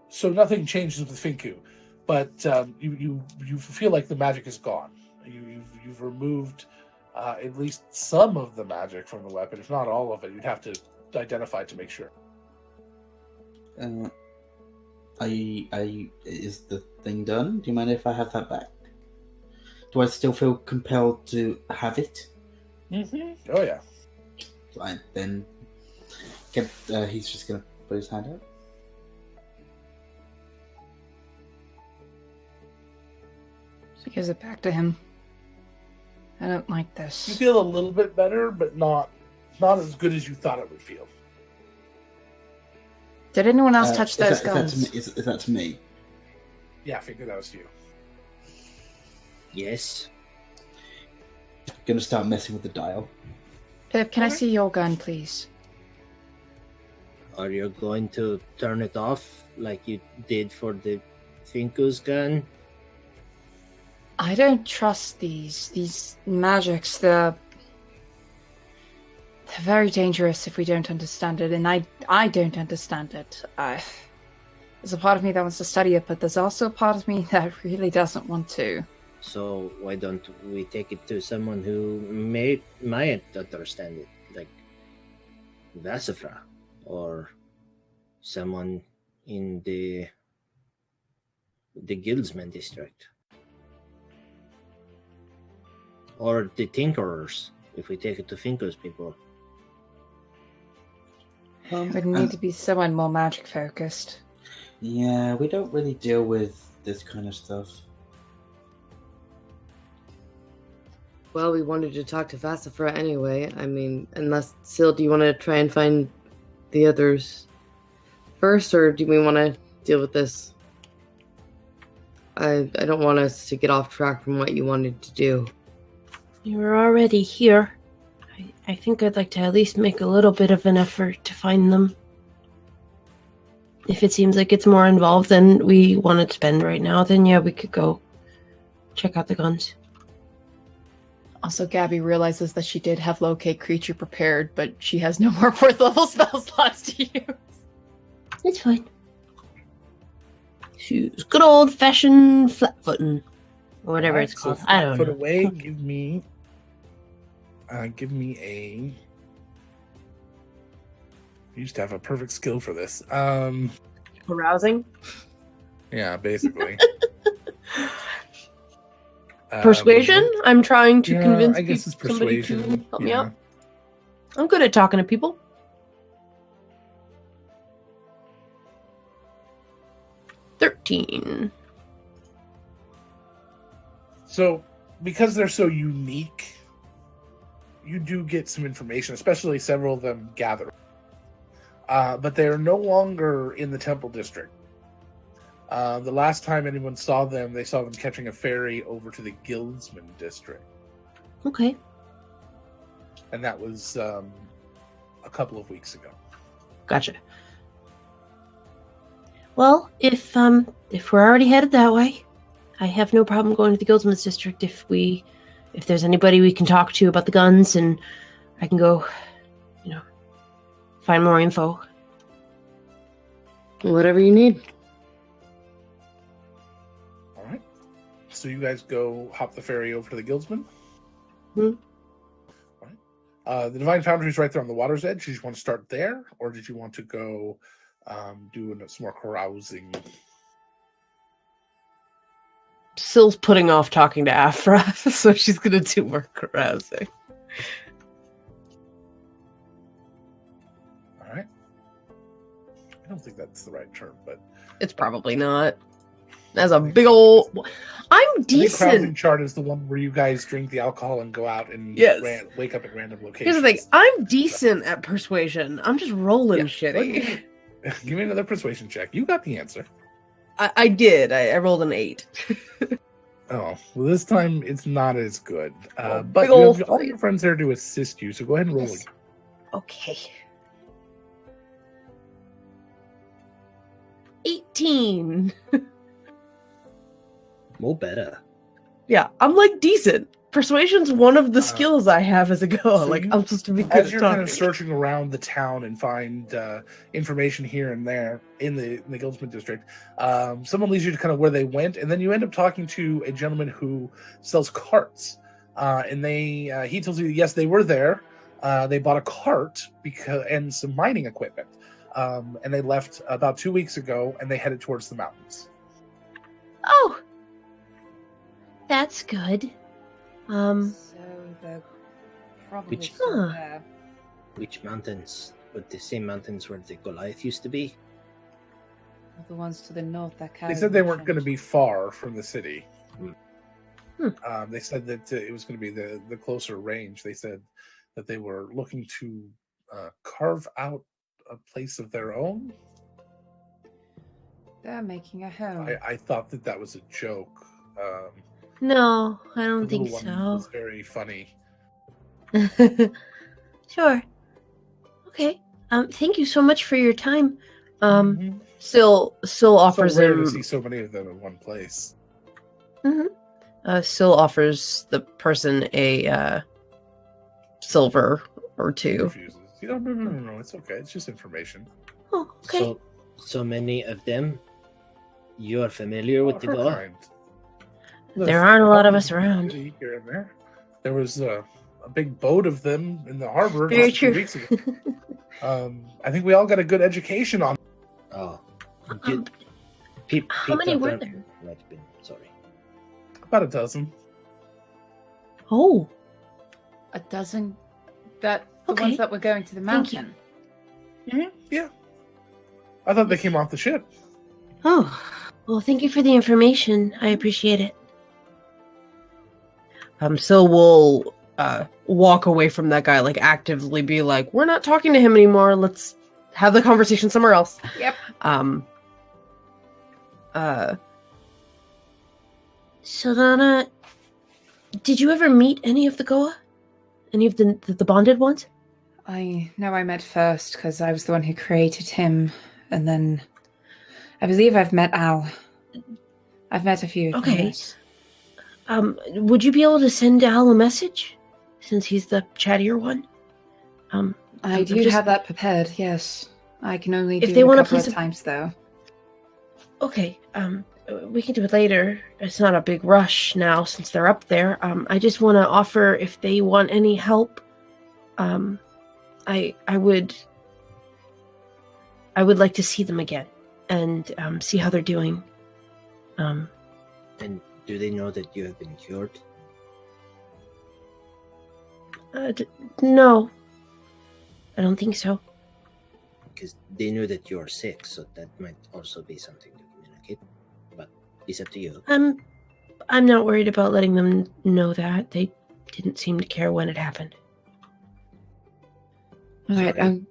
[SPEAKER 1] So nothing changes with Finku, but you feel like the magic is gone. You've removed at least some of the magic from the weapon, if not all of it. You'd have to identify to make sure.
[SPEAKER 7] Is the thing done? Do you mind if I have that back? Do I still feel compelled to have it?
[SPEAKER 1] Mm-hmm. Oh yeah.
[SPEAKER 7] Fine, then. He's just gonna put his hand out.
[SPEAKER 10] She gives it back to him. I don't like
[SPEAKER 1] You
[SPEAKER 10] this.
[SPEAKER 1] feel a little bit better, but not as good as you thought it would feel.
[SPEAKER 10] Did anyone else touch those
[SPEAKER 7] Is
[SPEAKER 10] guns?
[SPEAKER 7] that to me?
[SPEAKER 1] Yeah, I figured that was you.
[SPEAKER 5] Yes.
[SPEAKER 7] Gonna start messing with the dial.
[SPEAKER 10] Pip, can I see your gun, please?
[SPEAKER 5] Are you going to turn it off like you did for the Finku's gun?
[SPEAKER 10] I don't trust these magics. They're very dangerous if we don't understand it, and I don't understand it. There's a part of me that wants to study it, but there's also a part of me that really doesn't want to.
[SPEAKER 5] So why don't we take it to someone who might understand it, like Vasifra, or someone in the Guildsman district, or the Tinkerers, if we take it to Finko's people.
[SPEAKER 10] It would need to be someone more magic focused.
[SPEAKER 7] Yeah, we don't really deal with this kind of stuff.
[SPEAKER 3] Well, we wanted to talk to Vasifra anyway. I mean, unless, Syl, do you want to try and find the others first, or do we want to deal with this? I don't want us to get off track from what you wanted to do.
[SPEAKER 9] You were already here. I think I'd like to at least make a little bit of an effort to find them. If it seems like it's more involved than we want to spend right now, then yeah, we could go check out the guns.
[SPEAKER 10] Also, Gabby realizes that she did have locate creature prepared, but she has no more 4th level spell slots to use.
[SPEAKER 9] It's fine. Shoes. Good old fashioned flat footing. Or whatever it's called. I don't
[SPEAKER 1] Put
[SPEAKER 9] know.
[SPEAKER 1] away, give me a. I used to have a perfect skill for this.
[SPEAKER 11] Arousing?
[SPEAKER 1] Yeah, basically.
[SPEAKER 9] Persuasion? I'm trying to
[SPEAKER 1] yeah,
[SPEAKER 9] convince
[SPEAKER 1] I guess it's
[SPEAKER 9] somebody to
[SPEAKER 1] persuasion.
[SPEAKER 9] help me
[SPEAKER 1] yeah.
[SPEAKER 9] out. I'm good at talking to people. $13.
[SPEAKER 1] So, because they're so unique, you do get some information, especially several of them gather. But they are no longer in the Temple District. The last time anyone saw them, they saw them catching a ferry over to the Guildsman District.
[SPEAKER 9] Okay.
[SPEAKER 1] And that was a couple of weeks ago.
[SPEAKER 9] Gotcha. Well, if we're already headed that way, I have no problem going to the Guildsman's District if there's anybody we can talk to about the guns, and I can go, find more info.
[SPEAKER 3] Whatever you need.
[SPEAKER 1] All right. So you guys go hop the ferry over to the Guildsman?
[SPEAKER 9] Hmm.
[SPEAKER 1] All right. The Divine Foundry is right there on the water's edge. Did you want to start there, or did you want to go do some more carousing?
[SPEAKER 11] Syl's putting off talking to Afra, so she's gonna do more carousing.
[SPEAKER 1] All right. I don't think that's the right term, but
[SPEAKER 11] It's probably not. That's a big old. I'm
[SPEAKER 1] I think carousing
[SPEAKER 11] decent.
[SPEAKER 1] chart is the one where you guys drink the alcohol and go out and
[SPEAKER 11] Yes.
[SPEAKER 1] wake up at random locations.
[SPEAKER 11] Here's the thing. I'm decent at persuasion. I'm just rolling
[SPEAKER 1] Yeah.
[SPEAKER 11] shitty.
[SPEAKER 1] Give me another persuasion check. You got the answer.
[SPEAKER 11] I did. I rolled an 8.
[SPEAKER 1] Oh, well, this time it's not as good.
[SPEAKER 11] Oh,
[SPEAKER 1] But
[SPEAKER 11] big
[SPEAKER 1] you
[SPEAKER 11] ol'
[SPEAKER 1] have all your friends there to assist you, so go ahead and roll
[SPEAKER 11] Yes.
[SPEAKER 1] again.
[SPEAKER 11] Okay. 18.
[SPEAKER 5] Mo better.
[SPEAKER 11] Yeah, I'm like decent. Persuasion's one of the
[SPEAKER 1] Uh,
[SPEAKER 11] skills I have as a Goa.
[SPEAKER 1] so
[SPEAKER 11] Like
[SPEAKER 1] you-
[SPEAKER 11] I'm supposed to be good
[SPEAKER 1] As
[SPEAKER 11] at
[SPEAKER 1] you're
[SPEAKER 11] talking.
[SPEAKER 1] kind of searching around the town and find information here and there in the Guildsmith district, someone leads you to kind of where they went, and then you end up talking to a gentleman who sells carts. And he tells you, yes, they were there. They bought a cart and some mining equipment, and they left about 2 weeks ago, and they headed towards the mountains.
[SPEAKER 9] Oh, that's good.
[SPEAKER 10] So they're probably
[SPEAKER 5] Which-
[SPEAKER 10] still
[SPEAKER 9] Huh.
[SPEAKER 10] there.
[SPEAKER 5] Which mountains? Were the same mountains where the Goliath used to be?
[SPEAKER 10] The ones to the north that
[SPEAKER 1] They said they weren't going to be far from the city. They said that it was going to be the closer range. They said that they were looking to carve out a place of their own.
[SPEAKER 10] They're making a home.
[SPEAKER 1] I thought that was a joke.
[SPEAKER 9] No, I
[SPEAKER 1] The
[SPEAKER 9] don't think
[SPEAKER 1] little one
[SPEAKER 9] so.
[SPEAKER 1] was very funny.
[SPEAKER 9] Sure. Okay. Thank you so much for your time.
[SPEAKER 1] Mhm.
[SPEAKER 11] Syl
[SPEAKER 1] So
[SPEAKER 11] offers
[SPEAKER 1] rare
[SPEAKER 11] him.
[SPEAKER 1] to see so many of them in one place.
[SPEAKER 11] Syl offers the person a silver or
[SPEAKER 1] He
[SPEAKER 11] two.
[SPEAKER 1] refuses. No, it's okay. It's just information.
[SPEAKER 9] Oh, okay.
[SPEAKER 5] So many of them. You are familiar with the
[SPEAKER 1] Her
[SPEAKER 5] Goa?
[SPEAKER 1] kind.
[SPEAKER 9] There aren't a lot of us around.
[SPEAKER 1] Here and there. There was a big boat of them in the harbor
[SPEAKER 9] Very
[SPEAKER 1] just 2
[SPEAKER 9] true.
[SPEAKER 1] weeks ago. I think we all got a good education on.
[SPEAKER 5] Oh.
[SPEAKER 9] Um, how many were there?
[SPEAKER 5] Sorry.
[SPEAKER 1] About a dozen.
[SPEAKER 9] Oh,
[SPEAKER 10] A dozen? The
[SPEAKER 9] Okay.
[SPEAKER 10] ones that were going to the
[SPEAKER 9] Thank you.
[SPEAKER 10] mountain?
[SPEAKER 1] Yeah. I thought they came off the ship.
[SPEAKER 9] oh. Well, thank you for the information. I appreciate it.
[SPEAKER 11] Syl will walk away from that guy, like actively be like, "We're not talking to him anymore. Let's have the conversation somewhere else."
[SPEAKER 10] Yep.
[SPEAKER 9] Saldana, did you ever meet any of the Goa? Any of the bonded ones?
[SPEAKER 10] I know I met first because I was the one who created him, and then I believe I've met Al. I've met a few. of them,
[SPEAKER 9] Okay.
[SPEAKER 10] yes.
[SPEAKER 9] Would you be able to send Al a message, since he's the chattier one?
[SPEAKER 10] I
[SPEAKER 9] I'm
[SPEAKER 10] do
[SPEAKER 9] just-
[SPEAKER 10] have that prepared. Yes, I can only
[SPEAKER 9] If
[SPEAKER 10] do
[SPEAKER 9] they
[SPEAKER 10] it a
[SPEAKER 9] wanna
[SPEAKER 10] couple of
[SPEAKER 9] place a-
[SPEAKER 10] times though.
[SPEAKER 9] Okay, we can do it later. It's not a big rush now since they're up there. I just want to offer if they want any help. I would like to see them again and see how they're doing.
[SPEAKER 5] And do they know that you have been cured?
[SPEAKER 9] No, I don't think so.
[SPEAKER 5] Because they knew that you are sick, so that might also be something to communicate. But it's up to you.
[SPEAKER 9] I'm not worried about letting them know that. They didn't seem to care when it happened.
[SPEAKER 10] All right, I'm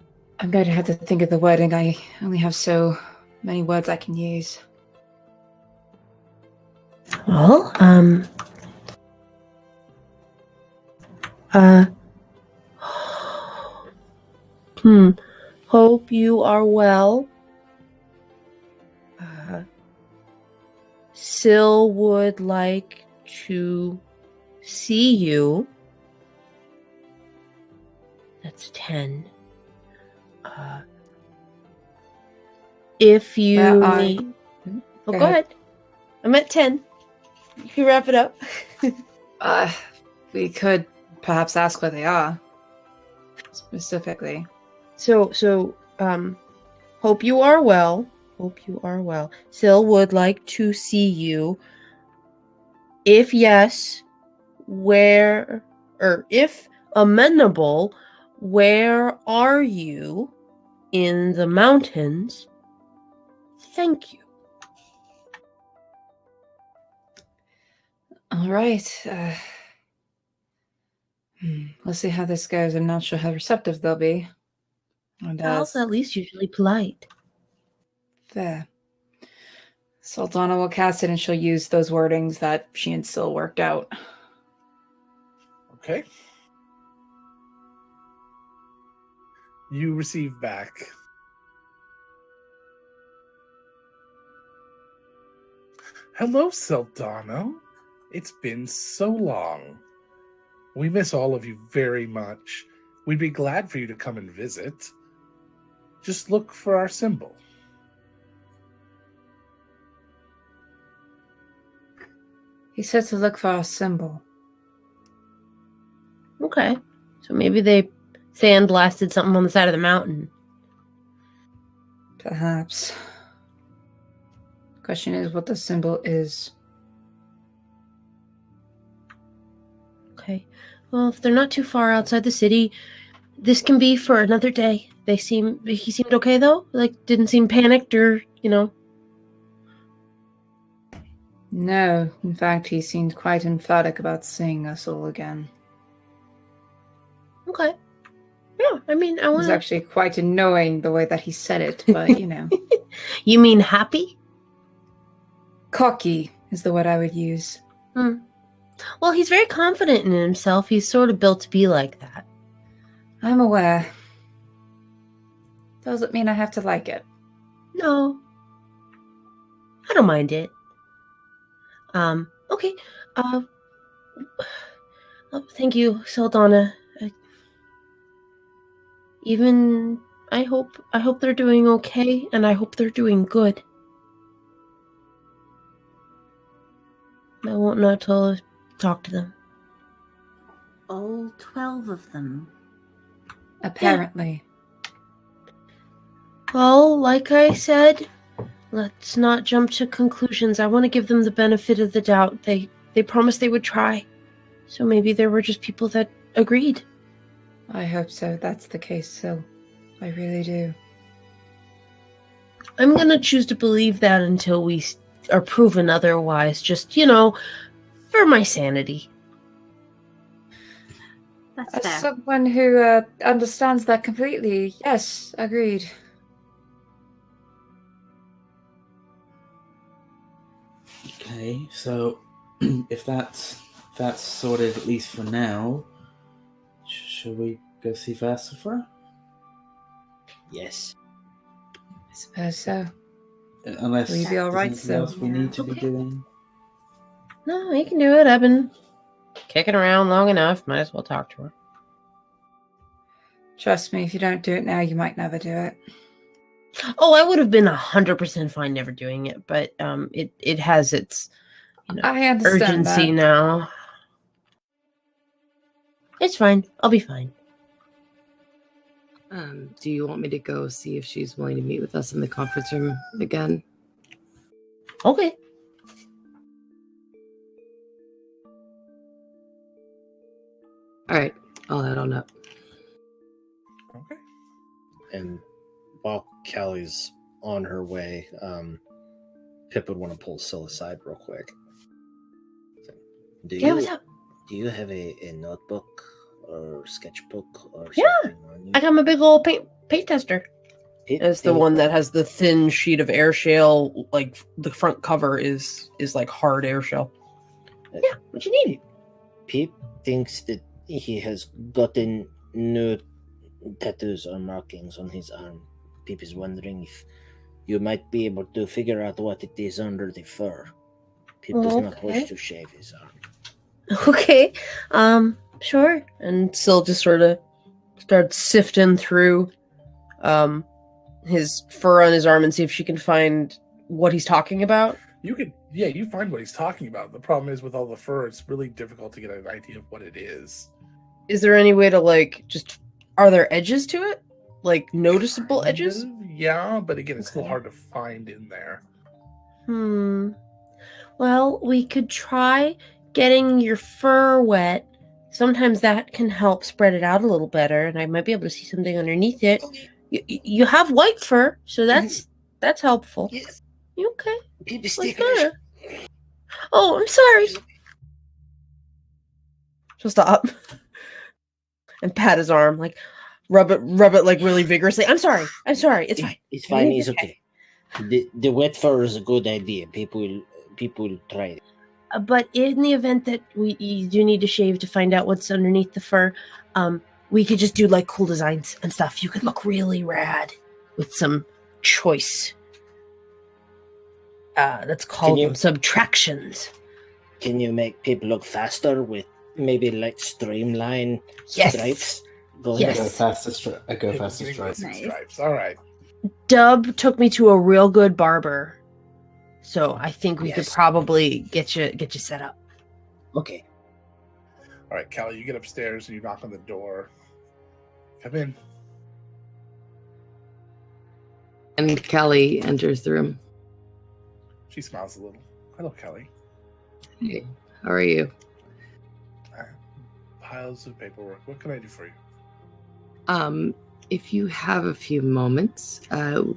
[SPEAKER 10] going to have to think of the wording. I only have so many words I can use.
[SPEAKER 9] Well, hope you are well. Syl would like to see you. That's 10. If you
[SPEAKER 10] Well, I-
[SPEAKER 9] need... Oh,
[SPEAKER 10] Go
[SPEAKER 9] go
[SPEAKER 10] ahead.
[SPEAKER 9] ahead. I'm at 10. You can wrap it up.
[SPEAKER 10] We could perhaps ask where they are specifically.
[SPEAKER 9] So, hope you are well. Hope you are well. Syl would like to see you. If yes, where, or if amenable, where are you in the mountains? Thank you.
[SPEAKER 10] All right. Let's see how this goes. I'm not sure how receptive they'll be. And
[SPEAKER 9] Al's at least usually polite.
[SPEAKER 10] there. Sultana will cast it and she'll use those wordings that she and Syl worked out.
[SPEAKER 1] Okay. You receive back. Hello, Saldana. It's been so long. We miss all of you very much. We'd be glad for you to come and visit. Just look for our symbol.
[SPEAKER 4] He said to look for our symbol.
[SPEAKER 9] Okay. So maybe they sandblasted something on the side of the mountain.
[SPEAKER 4] Perhaps. Question is what the symbol is.
[SPEAKER 9] Okay. Well, if they're not too far outside the city, this can be for another day. He seemed okay though? Like, didn't seem panicked or,
[SPEAKER 4] No, in fact, he seemed quite emphatic about seeing us all again.
[SPEAKER 9] Okay. Yeah, I mean,
[SPEAKER 4] It was actually quite annoying the way that he said it, but
[SPEAKER 9] You mean happy?
[SPEAKER 4] Cocky is the word I would use.
[SPEAKER 9] Well, he's very confident in himself. He's sort of built to be like that.
[SPEAKER 4] I'm aware. Doesn't mean I have to like it.
[SPEAKER 9] No. I don't mind it. Okay. Thank you, Saldana. I hope they're doing okay, and I hope they're doing good. I won't know till I talk to them.
[SPEAKER 2] All 12 of them.
[SPEAKER 4] Apparently.
[SPEAKER 9] Well, like I said, let's not jump to conclusions. I want to give them the benefit of the doubt. They promised they would try. So maybe there were just people that agreed.
[SPEAKER 4] I hope so. That's the case, Sil. I really do.
[SPEAKER 9] I'm going to choose to believe that until we are proven otherwise. Just, for my sanity.
[SPEAKER 2] That's
[SPEAKER 4] As
[SPEAKER 2] fair.
[SPEAKER 4] someone who understands that completely, yes, agreed.
[SPEAKER 7] Okay, so if that's sorted at least for now, shall we go see Vassifer?
[SPEAKER 5] Yes.
[SPEAKER 4] I suppose so.
[SPEAKER 7] Unless
[SPEAKER 4] Will you be all right,
[SPEAKER 7] there's anything else we need to be doing.
[SPEAKER 9] No, you can do it. I've been kicking around long enough. Might as well talk to her.
[SPEAKER 4] Trust me, if you don't do it now, you might never do it.
[SPEAKER 9] Oh, I would have been 100% fine never doing it, but it has its
[SPEAKER 4] I understand
[SPEAKER 9] urgency
[SPEAKER 4] that.
[SPEAKER 9] now. It's fine. I'll be fine.
[SPEAKER 3] Do you want me to go see if she's willing to meet with us in the conference room again?
[SPEAKER 9] Okay.
[SPEAKER 3] All right, I'll head on up.
[SPEAKER 1] Okay.
[SPEAKER 5] And while Callie's on her way, Pip would want to pull Syl aside real quick.
[SPEAKER 9] What's up?
[SPEAKER 5] Do you have a notebook or sketchbook or
[SPEAKER 9] Yeah,
[SPEAKER 5] something on you?
[SPEAKER 9] I got my big old paint tester. It's the one that has the thin sheet of air shell, like the front cover is like hard air shell. Yeah, what you need?
[SPEAKER 5] Pip thinks that he has gotten new tattoos or markings on his arm. Pip is wondering if you might be able to figure out what it is under the fur. Pip does not wish to shave his arm.
[SPEAKER 9] Okay, sure. And Syl just sort of starts sifting through his fur on his arm and see if she can find what he's talking about.
[SPEAKER 1] You find what he's talking about. The problem is with all the fur, it's really difficult to get an idea of what it is.
[SPEAKER 9] Is there any way to are there edges to it? Like noticeable edges?
[SPEAKER 1] Yeah, but again, it's still hard to find in there.
[SPEAKER 9] Well, we could try getting your fur wet. Sometimes that can help spread it out a little better, and I might be able to see something underneath it. You have white fur, so that's helpful.
[SPEAKER 5] Yes.
[SPEAKER 9] You okay?
[SPEAKER 5] Pip is
[SPEAKER 9] What's
[SPEAKER 5] taking
[SPEAKER 9] the matter? Oh, I'm sorry. She'll stop and pat his arm, rub it really vigorously. I'm sorry. It's fine.
[SPEAKER 5] It's fine. It's okay. The wet fur is a good idea. People will try it.
[SPEAKER 9] But in the event that you do need to shave to find out what's underneath the fur, we could just do cool designs and stuff. You could look really rad with some choice. Let's call them subtractions.
[SPEAKER 5] Can you make people look faster with maybe like streamline
[SPEAKER 11] Yes.
[SPEAKER 5] stripes.
[SPEAKER 7] I
[SPEAKER 11] Yes.
[SPEAKER 7] go fastest. I go fastest stripes.
[SPEAKER 2] Nice.
[SPEAKER 1] Stripes. All right.
[SPEAKER 11] Dub took me to a real good barber, so I think we could
[SPEAKER 5] Yes.
[SPEAKER 11] probably get you set up.
[SPEAKER 5] Okay.
[SPEAKER 1] All right, Callie, you get upstairs and you knock on the door. Come in.
[SPEAKER 3] And Kelly enters the room.
[SPEAKER 1] She smiles a little. Hello, Kelly.
[SPEAKER 3] Hey, how are you?
[SPEAKER 1] Piles of paperwork. What can I do for you?
[SPEAKER 3] If you have a few moments, there's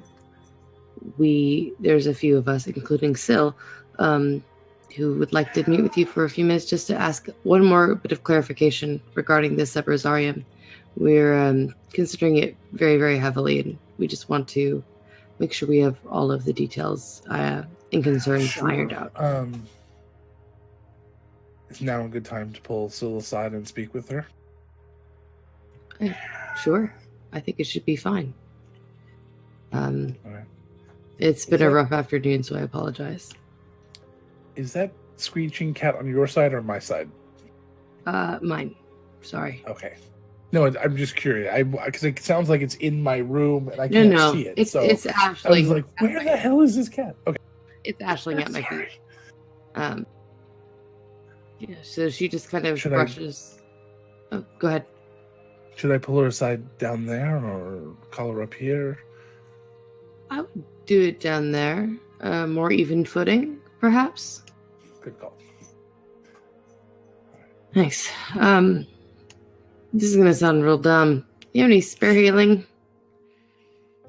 [SPEAKER 3] a few of us, including Syl, who would like to meet with you for a few minutes just to ask one more bit of clarification regarding this at Rosarium. We're considering it very, very heavily, and we just want to make sure we have all of the details and concerns ironed out.
[SPEAKER 1] Is now a good time to pull Syl aside and speak with her?
[SPEAKER 3] Sure. I think it should be fine.
[SPEAKER 1] All right.
[SPEAKER 3] It's been a rough afternoon, so I apologize.
[SPEAKER 1] Is that screeching cat on your side or my side?
[SPEAKER 3] Mine. Sorry.
[SPEAKER 1] Okay. No, I'm just curious. Because it sounds like it's in my room and I can't see it.
[SPEAKER 3] It's
[SPEAKER 1] I
[SPEAKER 3] Ashling.
[SPEAKER 1] was like, where the hell is this cat? Okay.
[SPEAKER 3] It's Ashling at my feet. Yeah. So she just kind of
[SPEAKER 1] Should I-
[SPEAKER 3] brushes. Oh, go ahead.
[SPEAKER 1] Should I pull her aside down there or call her up here?
[SPEAKER 3] I would do it down there. More even footing, perhaps.
[SPEAKER 1] Good call.
[SPEAKER 3] Nice. This is gonna sound real dumb. You have any spare healing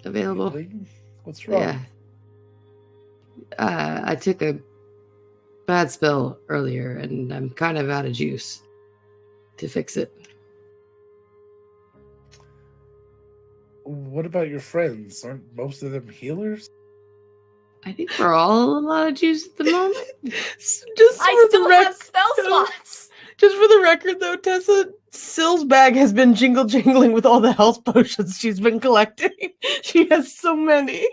[SPEAKER 3] available?
[SPEAKER 1] Healing? What's wrong?
[SPEAKER 3] Yeah. I took a bad spell earlier, and I'm kind of out of juice to fix it.
[SPEAKER 1] What about your friends? Aren't most of them healers?
[SPEAKER 3] I think we're all a lot of juice at the moment.
[SPEAKER 11] Just
[SPEAKER 10] I
[SPEAKER 11] for the
[SPEAKER 10] still have spell
[SPEAKER 11] No.
[SPEAKER 10] slots.
[SPEAKER 11] Just for the record, though, Tessa, Syl's bag has been jingling with all the health potions she's been collecting. She has so many.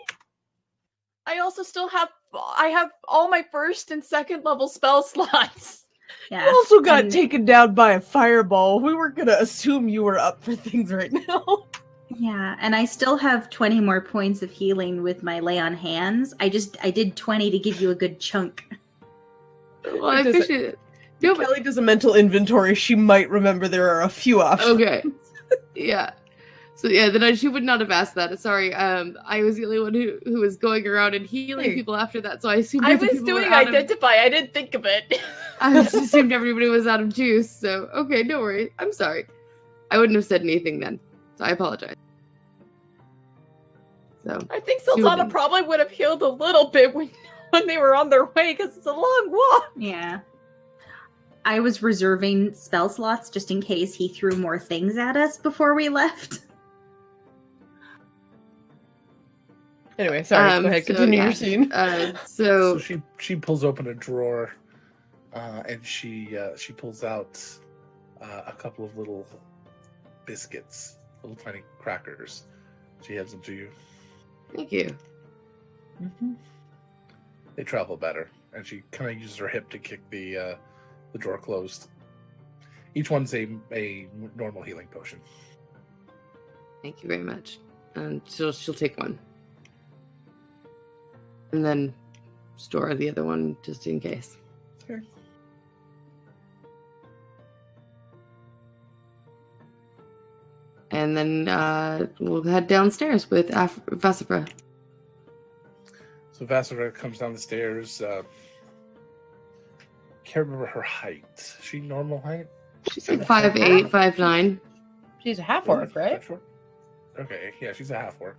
[SPEAKER 10] I also still have. I have all my first and second level spell slots.
[SPEAKER 2] Yeah.
[SPEAKER 11] You also got
[SPEAKER 2] and-
[SPEAKER 11] taken down by a fireball. We were gonna assume you were up for things right now.
[SPEAKER 2] Yeah, and I still have 20 more points of healing with my lay on hands. I did 20 to give you a good chunk.
[SPEAKER 3] Well, I
[SPEAKER 11] Does it-
[SPEAKER 3] appreciate it. No, but
[SPEAKER 11] Kelly does a mental inventory. She might remember there are a few options.
[SPEAKER 3] okay. Yeah. So yeah, then she would not have asked that. Sorry. I was the only one who was going around and healing
[SPEAKER 11] Hey.
[SPEAKER 3] people after that. So I assumed
[SPEAKER 10] I
[SPEAKER 3] other
[SPEAKER 10] was
[SPEAKER 3] people were
[SPEAKER 10] doing
[SPEAKER 3] out of-
[SPEAKER 10] identify. I didn't think of it.
[SPEAKER 3] I just assumed everybody was out of juice. So okay, no worries. I'm sorry. I wouldn't have said anything then. So I apologize. So
[SPEAKER 10] I think Sultana
[SPEAKER 3] Shooting.
[SPEAKER 10] probably would have healed a little bit when they were on their way because it's a long walk.
[SPEAKER 2] Yeah. I was reserving spell slots just in case he threw more things at us before we left.
[SPEAKER 11] Anyway, sorry. Go ahead.
[SPEAKER 3] so,
[SPEAKER 11] Continue
[SPEAKER 3] yeah.
[SPEAKER 11] your scene.
[SPEAKER 1] So she pulls open a drawer, and she pulls out a couple of little biscuits, little tiny crackers. She hands them to you.
[SPEAKER 3] Thank you.
[SPEAKER 1] They travel better, and she kind of uses her hip to kick the drawer closed. Each one's a normal healing potion.
[SPEAKER 3] Thank you very much. And she'll take one. And then store the other one just in case.
[SPEAKER 11] Sure.
[SPEAKER 3] And then we'll head downstairs with Vassifra.
[SPEAKER 1] So Vassara comes down the stairs. Can't remember her height. Is she normal height?
[SPEAKER 3] She's like 5'8", 5'9".
[SPEAKER 4] She's a half orc,
[SPEAKER 1] Is
[SPEAKER 4] right?
[SPEAKER 1] that short? Okay, yeah, she's a half orc.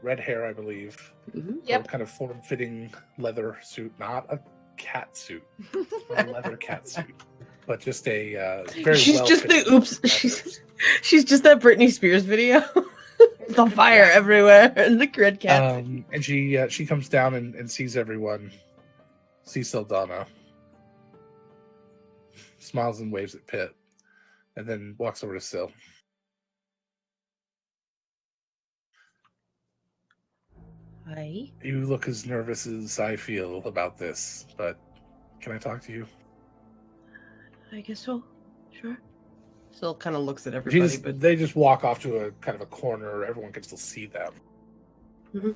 [SPEAKER 1] Red hair, I believe.
[SPEAKER 3] Mhm.
[SPEAKER 10] Yep.
[SPEAKER 1] Kind of form-fitting leather suit, not a cat suit, a leather cat suit, but just a very.
[SPEAKER 11] She's just the
[SPEAKER 1] well-fitting
[SPEAKER 11] oops.
[SPEAKER 1] leather.
[SPEAKER 11] She's just that Britney Spears video. It's on fire everywhere. And the red cat.
[SPEAKER 1] And she comes down and sees everyone. Sees Saldana. Smiles and waves at Pitt, and then walks over to Syl.
[SPEAKER 11] Hi.
[SPEAKER 1] You look as nervous as I feel about this, but can I talk to you?
[SPEAKER 9] I guess so. Sure.
[SPEAKER 11] Still kind of looks at everybody, but
[SPEAKER 1] They just walk off to a kind of a corner. Everyone can still see them.
[SPEAKER 9] Mm-hmm.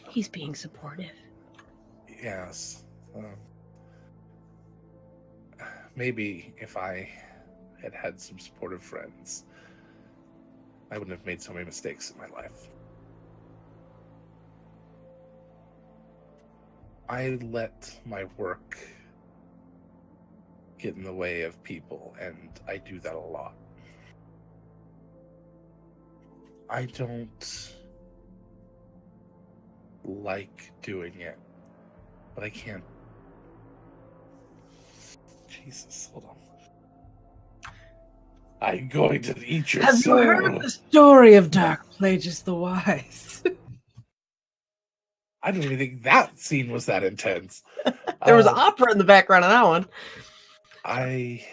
[SPEAKER 9] He's being supportive.
[SPEAKER 1] Yes. Maybe if I had had some supportive friends, I wouldn't have made so many mistakes in my life. I let my work get in the way of people, and I do that a lot. I don't like doing it, but I can't. Jesus, hold on. I'm going to eat your
[SPEAKER 11] have
[SPEAKER 1] soul.
[SPEAKER 11] you heard the story of Dark Plagueis the Wise?
[SPEAKER 1] I don't even think that scene was that intense.
[SPEAKER 11] There was opera in the background of that one.
[SPEAKER 1] I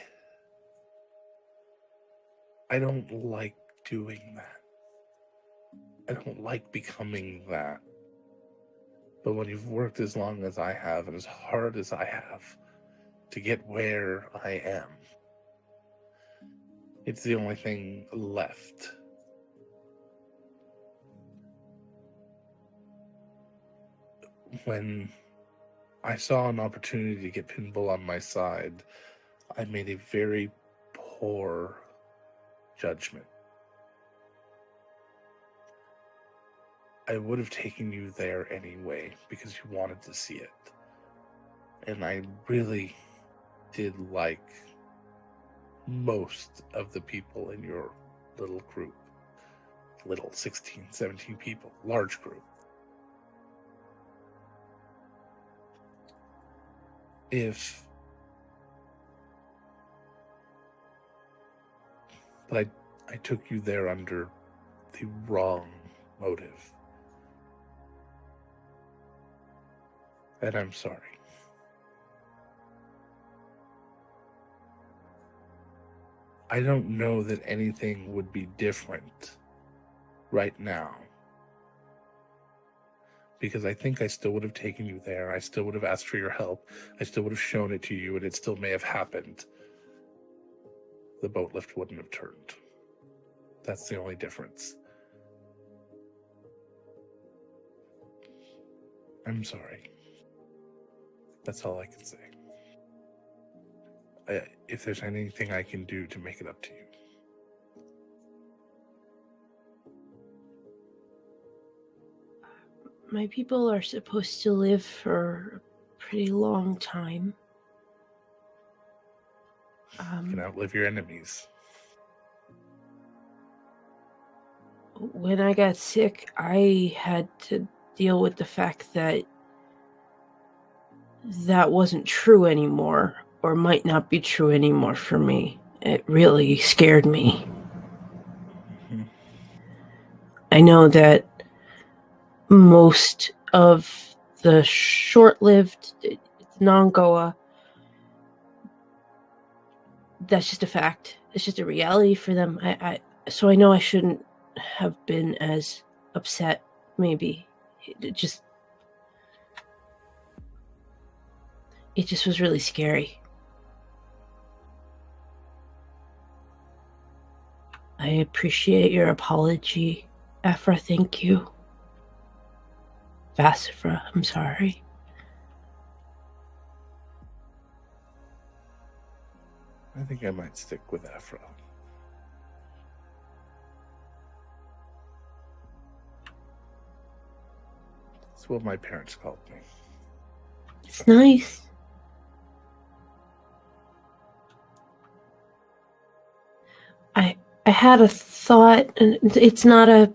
[SPEAKER 1] don't like doing that. I don't like becoming that. But when you've worked as long as I have and as hard as I have to get where I am, it's the only thing left. When I saw an opportunity to get Pinball on my side, I made a very poor judgment. I would have taken you there anyway because you wanted to see it. And I really did like most of the people in your little group. Little 16, 17 people, large group. But I took you there under the wrong motive. And I'm sorry. I don't know that anything would be different right now. Because I think I still would have taken you there. I still would have asked for your help. I still would have shown it to you, and it still may have happened. The boat lift wouldn't have turned. That's the only difference. I'm sorry. That's all I can say. If there's anything I can do to make it up to you.
[SPEAKER 9] My people are supposed to live for a pretty long time.
[SPEAKER 1] You can outlive your enemies.
[SPEAKER 9] When I got sick, I had to deal with the fact that that wasn't true anymore, or might not be true anymore for me. It really scared me.
[SPEAKER 1] Mm-hmm.
[SPEAKER 9] I know that most of the short-lived non-Goa, that's just a fact. It's just a reality for them. So I know I shouldn't have been as upset, maybe. It just was really scary. I appreciate your apology, Aphra. Thank you. Vassifra, I'm sorry.
[SPEAKER 1] I think I might stick with Aphra. That's what my parents called me.
[SPEAKER 9] It's nice. I had a thought, and it's not a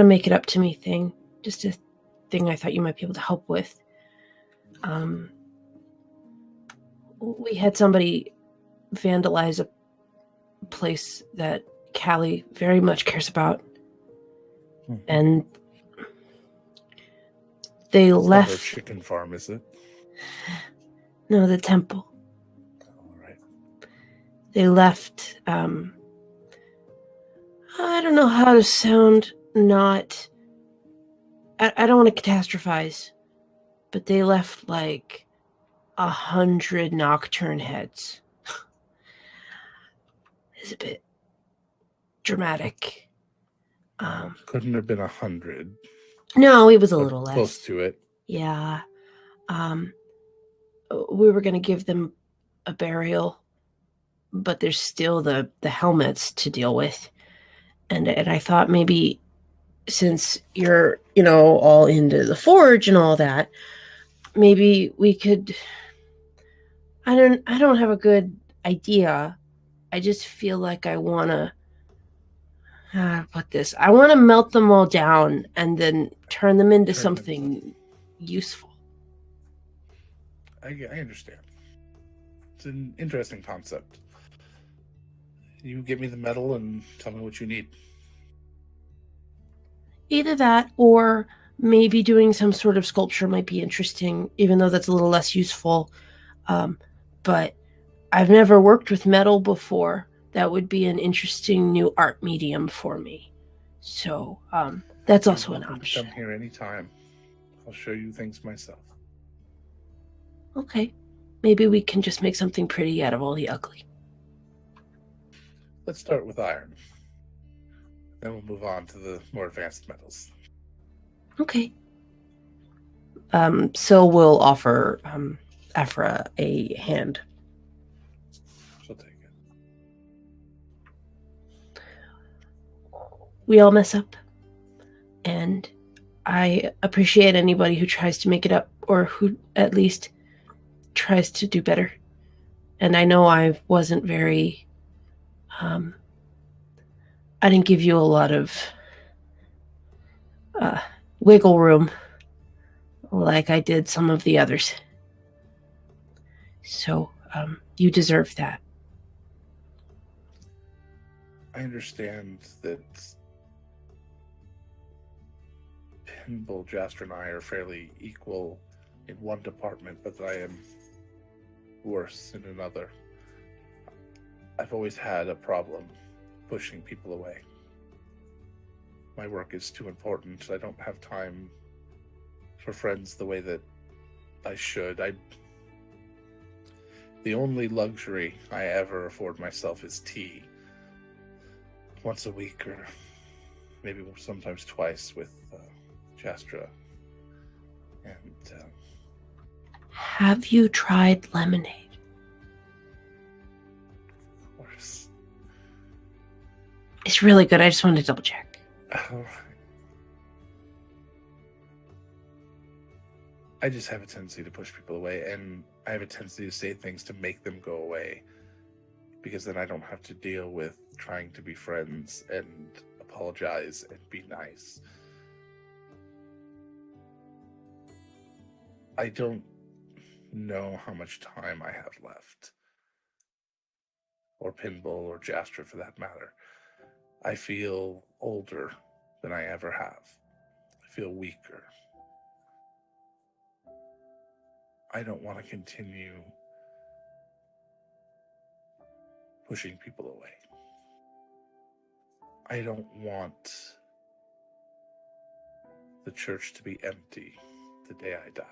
[SPEAKER 9] make it up to me thing. Just a thing I thought you might be able to help with. We had somebody vandalize a place that Callie very much cares about, and they left.
[SPEAKER 1] Not a chicken farm, is it?
[SPEAKER 9] No, the temple.
[SPEAKER 1] All right.
[SPEAKER 9] They left I don't know how to sound not... I don't want to catastrophize, but they left like 100 nocturne heads. It's a bit dramatic.
[SPEAKER 1] Couldn't have been 100.
[SPEAKER 9] No, it was a
[SPEAKER 1] but
[SPEAKER 9] little less.
[SPEAKER 1] Close to it.
[SPEAKER 9] Yeah. We were going to give them a burial, but there's still the helmets to deal with. And I thought maybe since you're, all into the forge and all that, maybe we could... I don't have a good idea. I just feel like I want to... put this. I want to melt them all down and then turn them into something useful.
[SPEAKER 1] I understand. It's an interesting concept. You give me the metal and tell me what you need.
[SPEAKER 9] Either that or maybe doing some sort of sculpture might be interesting, even though that's a little less useful. But I've never worked with metal before. That would be an interesting new art medium for me. So that's also an option.
[SPEAKER 1] Come here anytime. I'll show you things myself.
[SPEAKER 9] Okay. Maybe we can just make something pretty out of all the ugly.
[SPEAKER 1] Let's start with iron. Then we'll move on to the more advanced metals.
[SPEAKER 9] Okay. So we'll offer Aphra a hand.
[SPEAKER 1] She'll take it.
[SPEAKER 9] We all mess up. And I appreciate anybody who tries to make it up, or who at least tries to do better. And I know I wasn't very... I didn't give you a lot of wiggle room like I did some of the others. So you deserve that.
[SPEAKER 1] I understand that Pinball, Jastra, and I are fairly equal in one department, but I am worse in another. I've always had a problem pushing people away. My work is too important. I don't have time for friends the way that I should. The only luxury I ever afford myself is tea. Once a week, or maybe sometimes twice, with Jastra. And
[SPEAKER 9] have you tried lemonade?
[SPEAKER 1] Of course.
[SPEAKER 9] It's really good. I just wanted to double check.
[SPEAKER 1] I just have a tendency to push people away, and I have a tendency to say things to make them go away, because then I don't have to deal with trying to be friends and apologize and be nice. I don't know how much time I have left. Or Pinball, or Jastra for that matter. I feel older than I ever have. I feel weaker. I don't want to continue pushing people away. I don't want the church to be empty the day I die.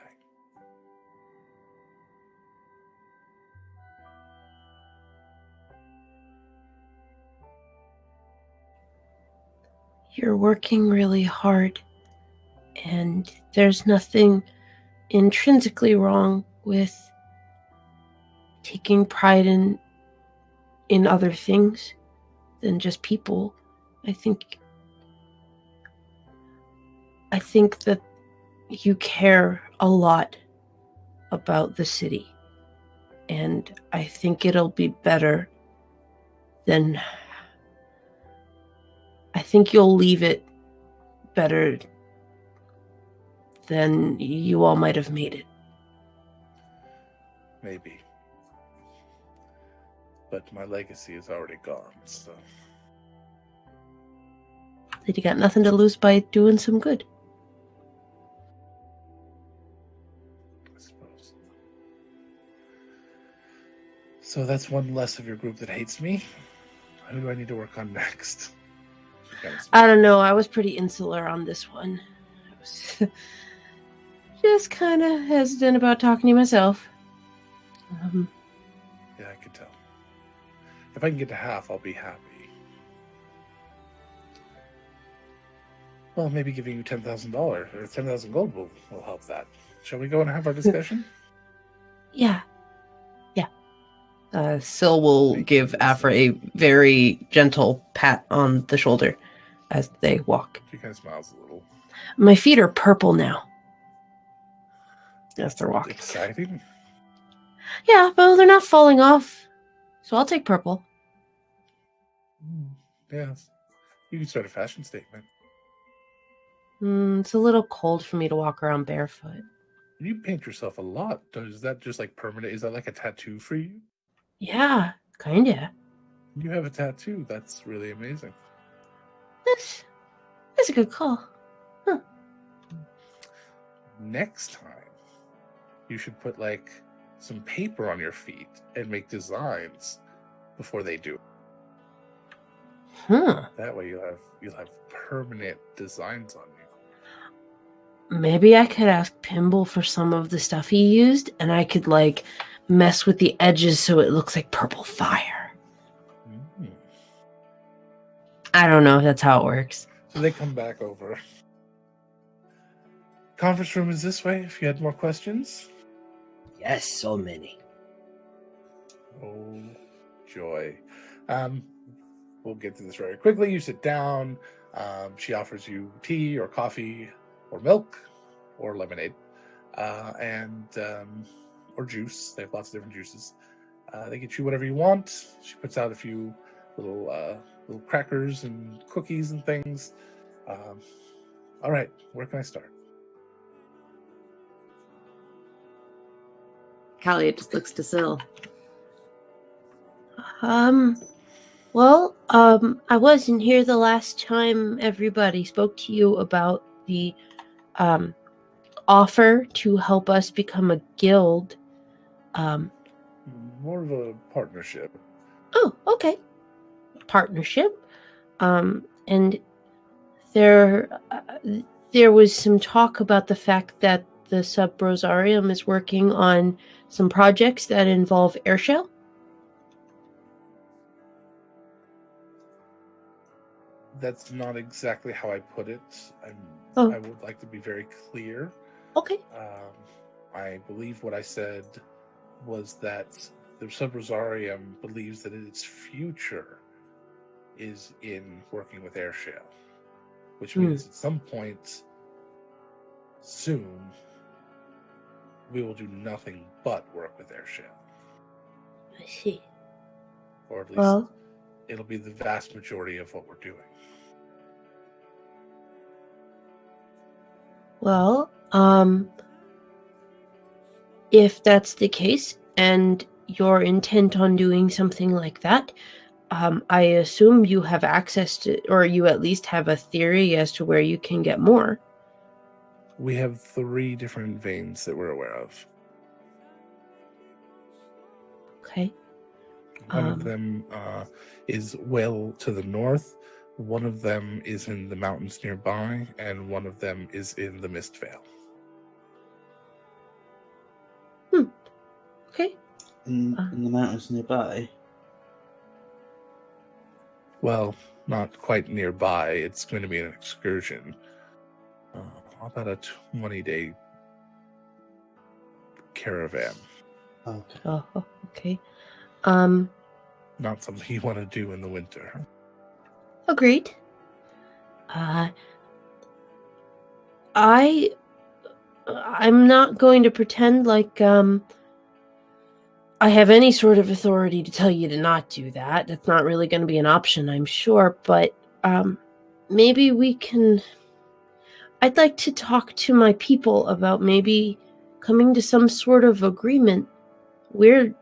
[SPEAKER 9] You're working really hard, and there's nothing intrinsically wrong with taking pride in other things than just people. I think that you care a lot about the city, and I think it'll be better than... I think you'll leave it better than you all might have made it.
[SPEAKER 1] Maybe. But my legacy is already gone, so...
[SPEAKER 9] Then you got nothing to lose by doing some good.
[SPEAKER 1] I suppose. So that's one less of your group that hates me. Who do I need to work on next?
[SPEAKER 9] I don't know. I was pretty insular on this one. I was just kind of hesitant about talking to myself.
[SPEAKER 1] Yeah, I could tell. If I can get to half, I'll be happy. Well, maybe giving you $10,000 or 10,000 gold will help that. Shall we go and have our discussion?
[SPEAKER 9] Yeah.
[SPEAKER 11] Syl will give Afra a very gentle pat on the shoulder as they walk.
[SPEAKER 1] She kind of smiles a little.
[SPEAKER 9] My feet are purple now. As they're walking.
[SPEAKER 1] Exciting.
[SPEAKER 9] Yeah, but they're not falling off. So I'll take purple.
[SPEAKER 1] Yes. You can start a fashion statement.
[SPEAKER 9] It's a little cold for me to walk around barefoot.
[SPEAKER 1] You paint yourself a lot. Is that just like permanent? Is that like a tattoo for you?
[SPEAKER 9] Yeah, kinda.
[SPEAKER 1] You have a tattoo. That's really amazing.
[SPEAKER 9] That's a good call. Huh.
[SPEAKER 1] Next time, you should put like some paper on your feet and make designs before they do.
[SPEAKER 9] Huh.
[SPEAKER 1] That way you'll have permanent designs on you.
[SPEAKER 9] Maybe I could ask Pimble for some of the stuff he used, and I could like mess with the edges so it looks like purple fire. I don't know if that's how it works.
[SPEAKER 1] So they come back over. Conference room is this way if you had more questions.
[SPEAKER 12] Yes, so many.
[SPEAKER 1] Oh, joy. We'll get through this very quickly. You sit down. She offers you tea or coffee or milk or lemonade or juice. They have lots of different juices. They get you whatever you want. She puts out a few little crackers and cookies and things. All right, where can I start?
[SPEAKER 3] Callie just looks to Syl.
[SPEAKER 9] Well, I wasn't here the last time everybody spoke to you about the offer to help us become a guild.
[SPEAKER 1] More of a partnership.
[SPEAKER 9] Oh, okay. Partnership. And there was some talk about the fact that the Sub Rosarium is working on some projects that involve Airshell.
[SPEAKER 1] That's not exactly how I put it. I would like to be very clear.
[SPEAKER 9] Okay.
[SPEAKER 1] I believe what I said was that the Sub Rosarium believes that its future is in working with Airshell, which means at some point soon we will do nothing but work with Airshell.
[SPEAKER 9] I see.
[SPEAKER 1] Or at least it'll be the vast majority of what we're doing.
[SPEAKER 9] Well, if that's the case and you're intent on doing something like that, I assume you have access to, or you at least have a theory as to where you can get more.
[SPEAKER 1] We have 3 different veins that we're aware of.
[SPEAKER 9] Okay.
[SPEAKER 1] One of them is well to the north. One of them is in the mountains nearby, and one of them is in the Mistvale.
[SPEAKER 9] Okay.
[SPEAKER 7] In the mountains nearby?
[SPEAKER 1] Well, not quite nearby. It's going to be an excursion. About a 20-day caravan.
[SPEAKER 7] Okay.
[SPEAKER 9] Oh, okay.
[SPEAKER 1] Not something you want to do in the winter.
[SPEAKER 9] Agreed. I'm not going to pretend like I have any sort of authority to tell you to not do that. That's not really going to be an option, I'm sure, but maybe we can... I'd like to talk to my people about maybe coming to some sort of agreement where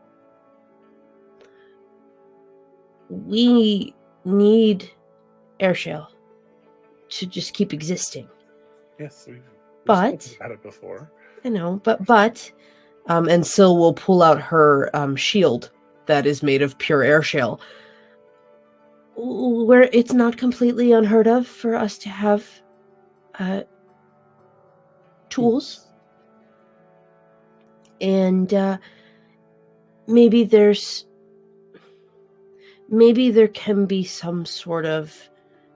[SPEAKER 9] we need Airshell to just keep existing.
[SPEAKER 1] Yes, we've
[SPEAKER 9] But
[SPEAKER 1] spoken about it before.
[SPEAKER 9] I know, but
[SPEAKER 11] And Syl will pull out her shield that is made of pure air shell.
[SPEAKER 9] where it's not completely unheard of for us to have tools. And maybe there can be some sort of,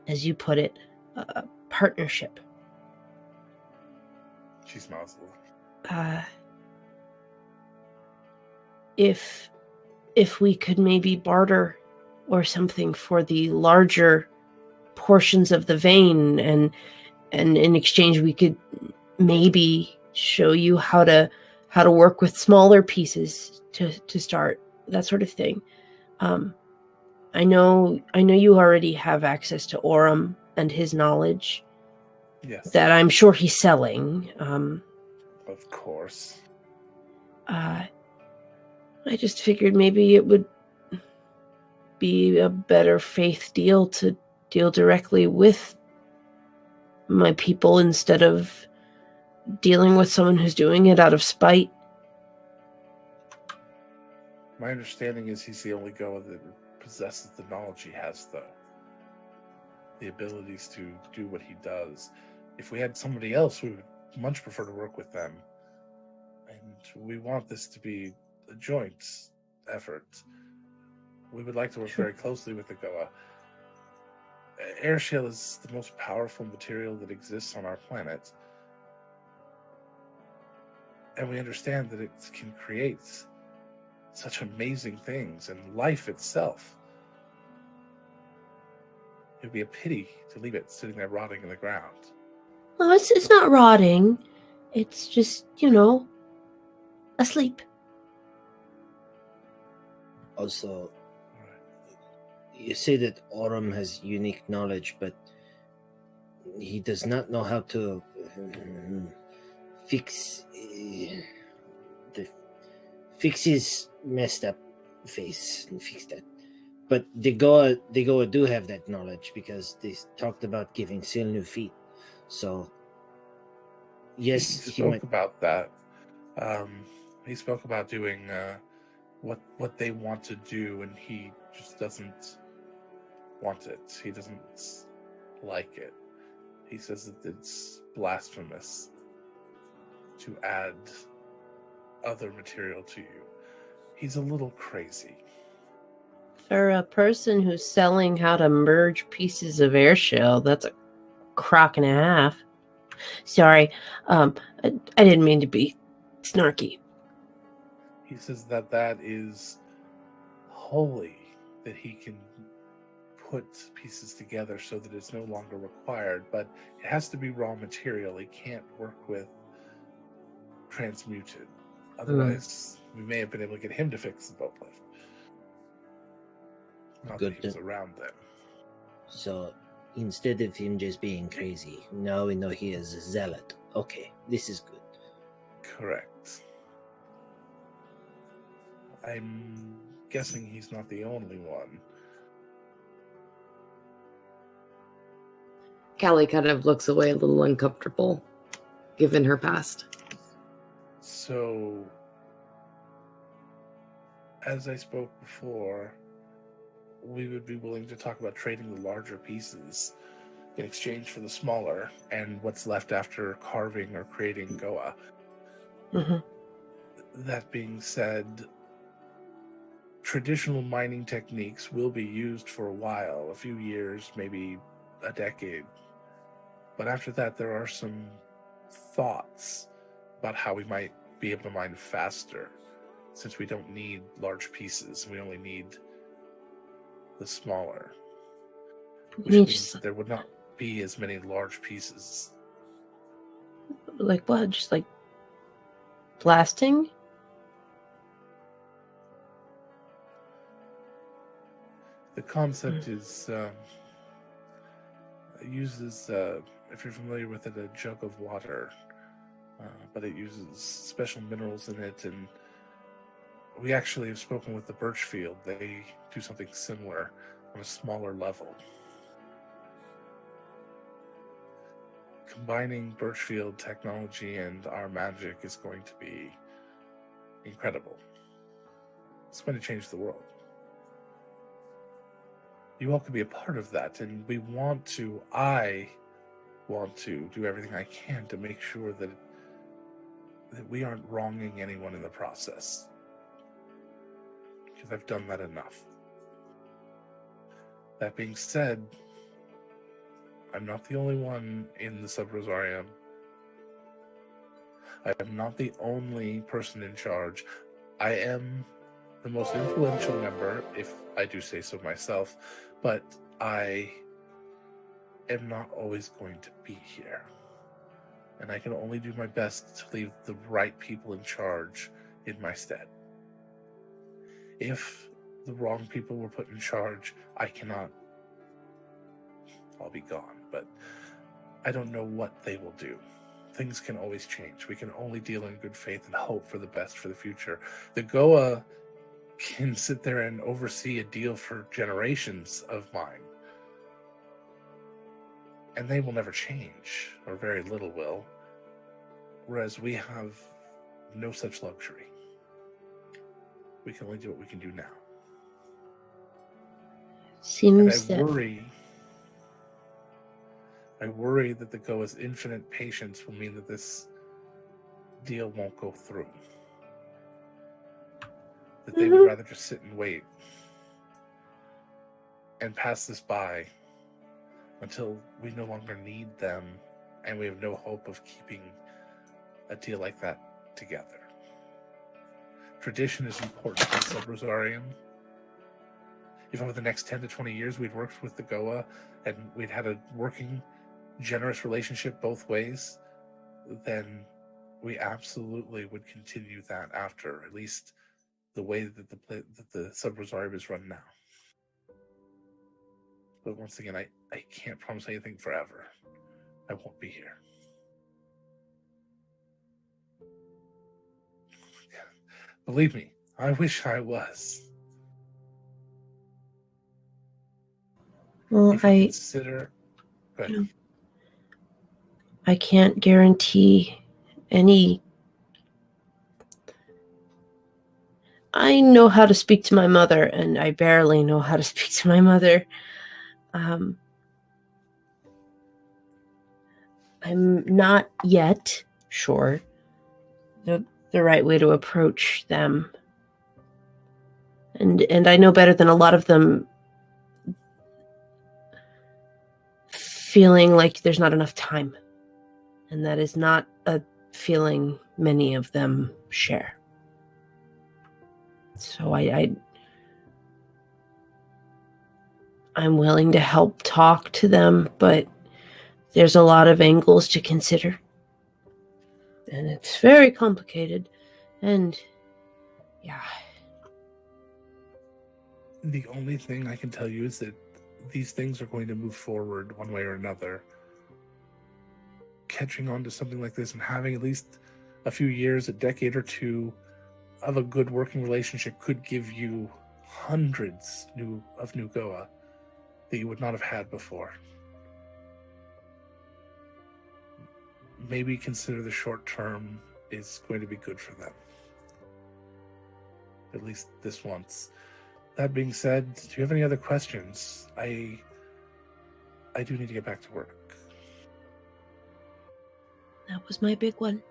[SPEAKER 9] as you put it, partnership.
[SPEAKER 1] She smiles a little.
[SPEAKER 9] If we could maybe barter or something for the larger portions of the vein, and in exchange we could maybe show you how to work with smaller pieces to start, that sort of thing. I know you already have access to Aurum and his knowledge.
[SPEAKER 1] Yes.
[SPEAKER 9] That I'm sure he's selling.
[SPEAKER 1] Of course.
[SPEAKER 9] I just figured maybe it would be a better faith deal to deal directly with my people instead of dealing with someone who's doing it out of spite.
[SPEAKER 1] My understanding is he's the only Goa that possesses the knowledge he has, though. The abilities to do what he does. If we had somebody else, we would much prefer to work with them. And we want this to be a joint effort. We would like to work very closely with the Goa. Airshell is the most powerful material that exists on our planet. And we understand that it can create such amazing things, and life itself. It would be a pity to leave it sitting there rotting in the ground.
[SPEAKER 9] Well, it's not rotting. It's just, asleep.
[SPEAKER 12] Also, you say that Aurum has unique knowledge, but he does not know how to fix his messed up face and fix that. But the Goa do have that knowledge because they talked about giving Sil new feet. So yes,
[SPEAKER 1] he spoke about that. He spoke about doing what they want to do, and he just doesn't want it. He doesn't like it. He says that it's blasphemous to add other material to you. He's a little crazy.
[SPEAKER 9] For a person who's selling how to merge pieces of Airshell, that's a crock and a half. Sorry, I didn't mean to be snarky.
[SPEAKER 1] He says that is holy, that he can put pieces together so that it's no longer required, but it has to be raw material. He can't work with transmuted. Otherwise, we may have been able to get him to fix the boat lift. Not
[SPEAKER 12] Good.
[SPEAKER 1] that he was around then.
[SPEAKER 12] So instead of him just being crazy, now we know he is a zealot. Okay, this is good.
[SPEAKER 1] Correct. I'm guessing he's not the only one.
[SPEAKER 3] Callie kind of looks away a little uncomfortable, given her past.
[SPEAKER 1] So, as I spoke before, we would be willing to talk about trading the larger pieces in exchange for the smaller and what's left after carving or creating Goa.
[SPEAKER 9] Mm-hmm.
[SPEAKER 1] That being said, traditional mining techniques will be used for a while, a few years, maybe a decade. But after that, there are some thoughts about how we might be able to mine faster, since we don't need large pieces. We only need the smaller, which means that there would not be as many large pieces.
[SPEAKER 9] Like what? Just like blasting?
[SPEAKER 1] The concept is uses, if you're familiar with it, a jug of water, but it uses special minerals in it, and we actually have spoken with the Birchfield. They do something similar on a smaller level. Combining Birchfield technology and our magic is going to be incredible. It's going to change the world. you all could be a part of that, and I want to do everything I can to make sure that we aren't wronging anyone in the process. Because I've done that enough. That being said, I'm not the only one in the Sub-Rosarium. I am not the only person in charge. I am the most influential member, if I do say so myself, but I am not always going to be here. And I can only do my best to leave the right people in charge in my stead. If the wrong people were put in charge, I'll be gone, but I don't know what they will do. Things can always change. We can only deal in good faith and hope for the best for the future. The Goa can sit there and oversee a deal for generations of mine, and they will never change, or very little will, whereas we have no such luxury. We can only do what we can do now.
[SPEAKER 9] Seems
[SPEAKER 1] and
[SPEAKER 9] that
[SPEAKER 1] I worry that the Goa's infinite patience will mean that this deal won't go through. That they would rather just sit and wait and pass this by until we no longer need them and we have no hope of keeping a deal like that together. Tradition is important in Sub-Rosarium. If over the next 10 to 20 years we'd worked with the Goa and we'd had a working, generous relationship both ways, then we absolutely would continue that after, at least the way that the Sub-Rosarium is run now. But once again, I can't promise anything forever. I won't be here. Believe me, I wish I was.
[SPEAKER 9] well, I can't guarantee any. I know how to speak to my mother, and I barely know how to speak to my mother. I'm not yet sure the right way to approach them. And I know better than a lot of them feeling like there's not enough time. And that is not a feeling many of them share. So I'm willing to help talk to them, but there's a lot of angles to consider. And it's very complicated. And yeah.
[SPEAKER 1] The only thing I can tell you is that these things are going to move forward one way or another. Catching on to something like this and having at least a few years, a decade or two of a good working relationship could give you hundreds of new Goa that you would not have had before. Maybe consider the short term is going to be good for them. At least this once. That being said, do you have any other questions? I do need to get back to work.
[SPEAKER 9] That was my big one.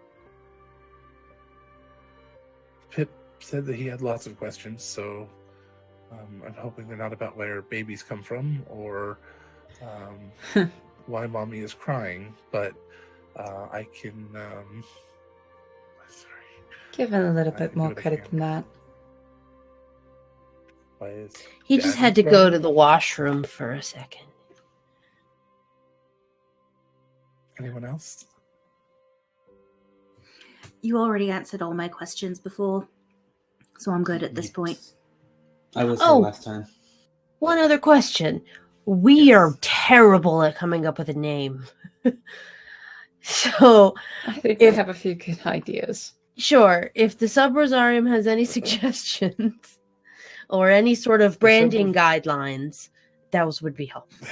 [SPEAKER 1] Pip said that he had lots of questions, so I'm hoping they're not about where babies come from or why mommy is crying, but I can
[SPEAKER 10] give it a little bit more credit than that.
[SPEAKER 9] He just had to go to the washroom for a second.
[SPEAKER 1] Anyone else?
[SPEAKER 2] You already answered all my questions before, so I'm good at this point.
[SPEAKER 7] I was here last time.
[SPEAKER 9] One other question. We are terrible at coming up with a name. So
[SPEAKER 10] I think we have a few good ideas.
[SPEAKER 9] Sure. If the Sub-Rosarium has any suggestions or any sort of branding guidelines, those would be helpful.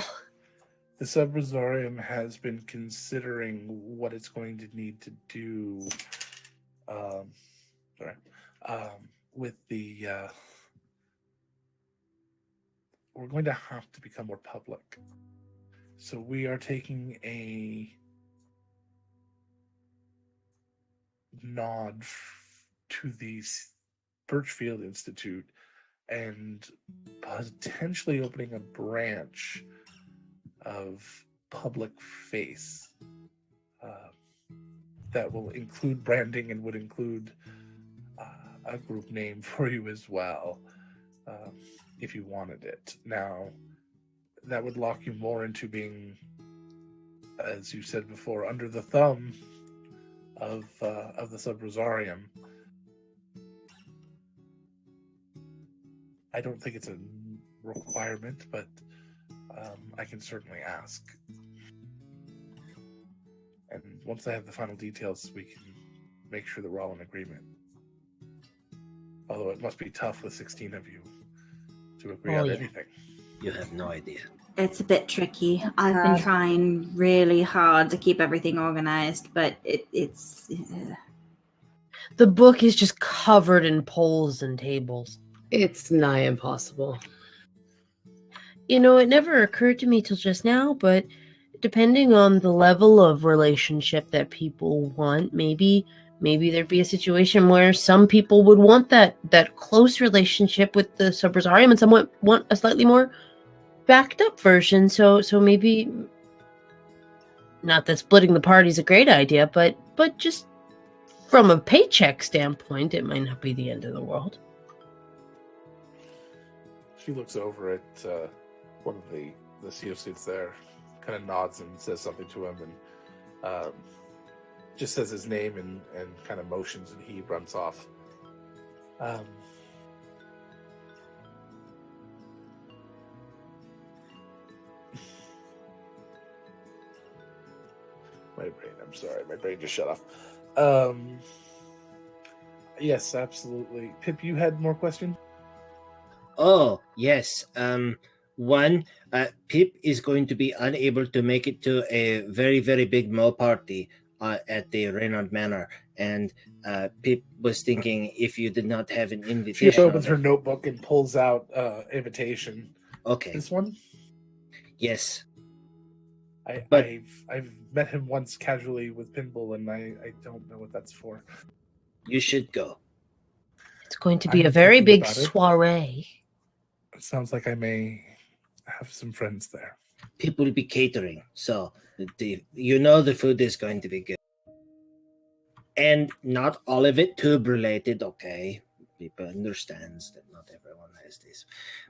[SPEAKER 1] The Sub-Rosarium has been considering what it's going to need to do with the we're going to have to become more public. So we are taking a nod to the Birchfield Institute and potentially opening a branch of public face that will include branding and would include a group name for you as well, if you wanted it. Now, that would lock you more into being, as you said before, under the thumb of the Sub-Rosarium. I don't think it's a requirement, but I can certainly ask. And once I have the final details, we can make sure that we're all in agreement. Although it must be tough with 16 of you to agree on anything.
[SPEAKER 12] You have no idea.
[SPEAKER 2] It's a bit tricky. I've been trying really hard to keep everything organized, but it's...
[SPEAKER 9] The book is just covered in poles and tables.
[SPEAKER 3] It's nigh impossible.
[SPEAKER 9] You know, it never occurred to me till just now, but depending on the level of relationship that people want, maybe there'd be a situation where some people would want that close relationship with the Sub-Rosarium and some want a slightly more backed up version. So maybe, not that splitting the party is a great idea, but just from a paycheck standpoint, it might not be the end of the world.
[SPEAKER 1] She looks over at one of the CO suits there, kind of nods and says something to him, and just says his name and kind of motions, and he runs off. My brain just shut off. Yes, absolutely. Pip, you had more questions?
[SPEAKER 12] Oh, yes. One, Pip is going to be unable to make it to a very, very big Mo party at the Reynard Manor. And Pip was thinking if you did not have an invitation.
[SPEAKER 1] She opens her notebook and pulls out invitation.
[SPEAKER 12] Okay.
[SPEAKER 1] This one?
[SPEAKER 12] Yes.
[SPEAKER 1] I've met him once casually with Pinball, and I don't know what that's for.
[SPEAKER 12] You should go.
[SPEAKER 9] It's going to be a very big soiree.
[SPEAKER 1] It sounds like I may have some friends there.
[SPEAKER 12] People will be catering, so the food is going to be good. And not all of it tube related, okay? People understands that not everyone has this.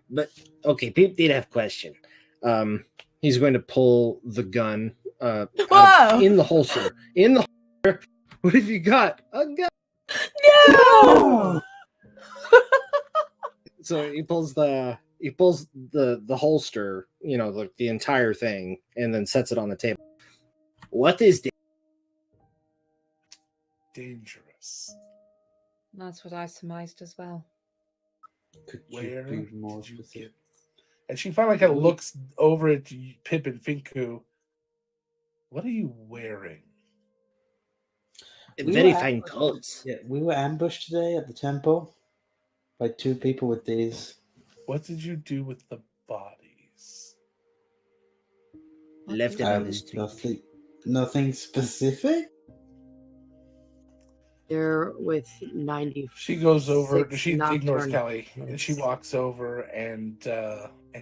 [SPEAKER 12] But, okay, Pip did have a question. He's going to pull the gun in the holster. What have you got? A gun!
[SPEAKER 9] No!
[SPEAKER 5] So he pulls the holster, the entire thing, and then sets it on the table.
[SPEAKER 12] What is this?
[SPEAKER 1] Dangerous.
[SPEAKER 4] That's what I surmised as well.
[SPEAKER 7] Could you be more specific?
[SPEAKER 1] And she finally kind of looks over at Pip and Finku. What are you wearing?
[SPEAKER 12] Very fine coats.
[SPEAKER 7] Yeah, we were ambushed today at the temple by two people with these.
[SPEAKER 1] What did you do with the bodies?
[SPEAKER 12] Left them on the street.
[SPEAKER 7] Nothing specific?
[SPEAKER 3] They're with 90.
[SPEAKER 1] She goes over. She ignores Kelly, and she walks over and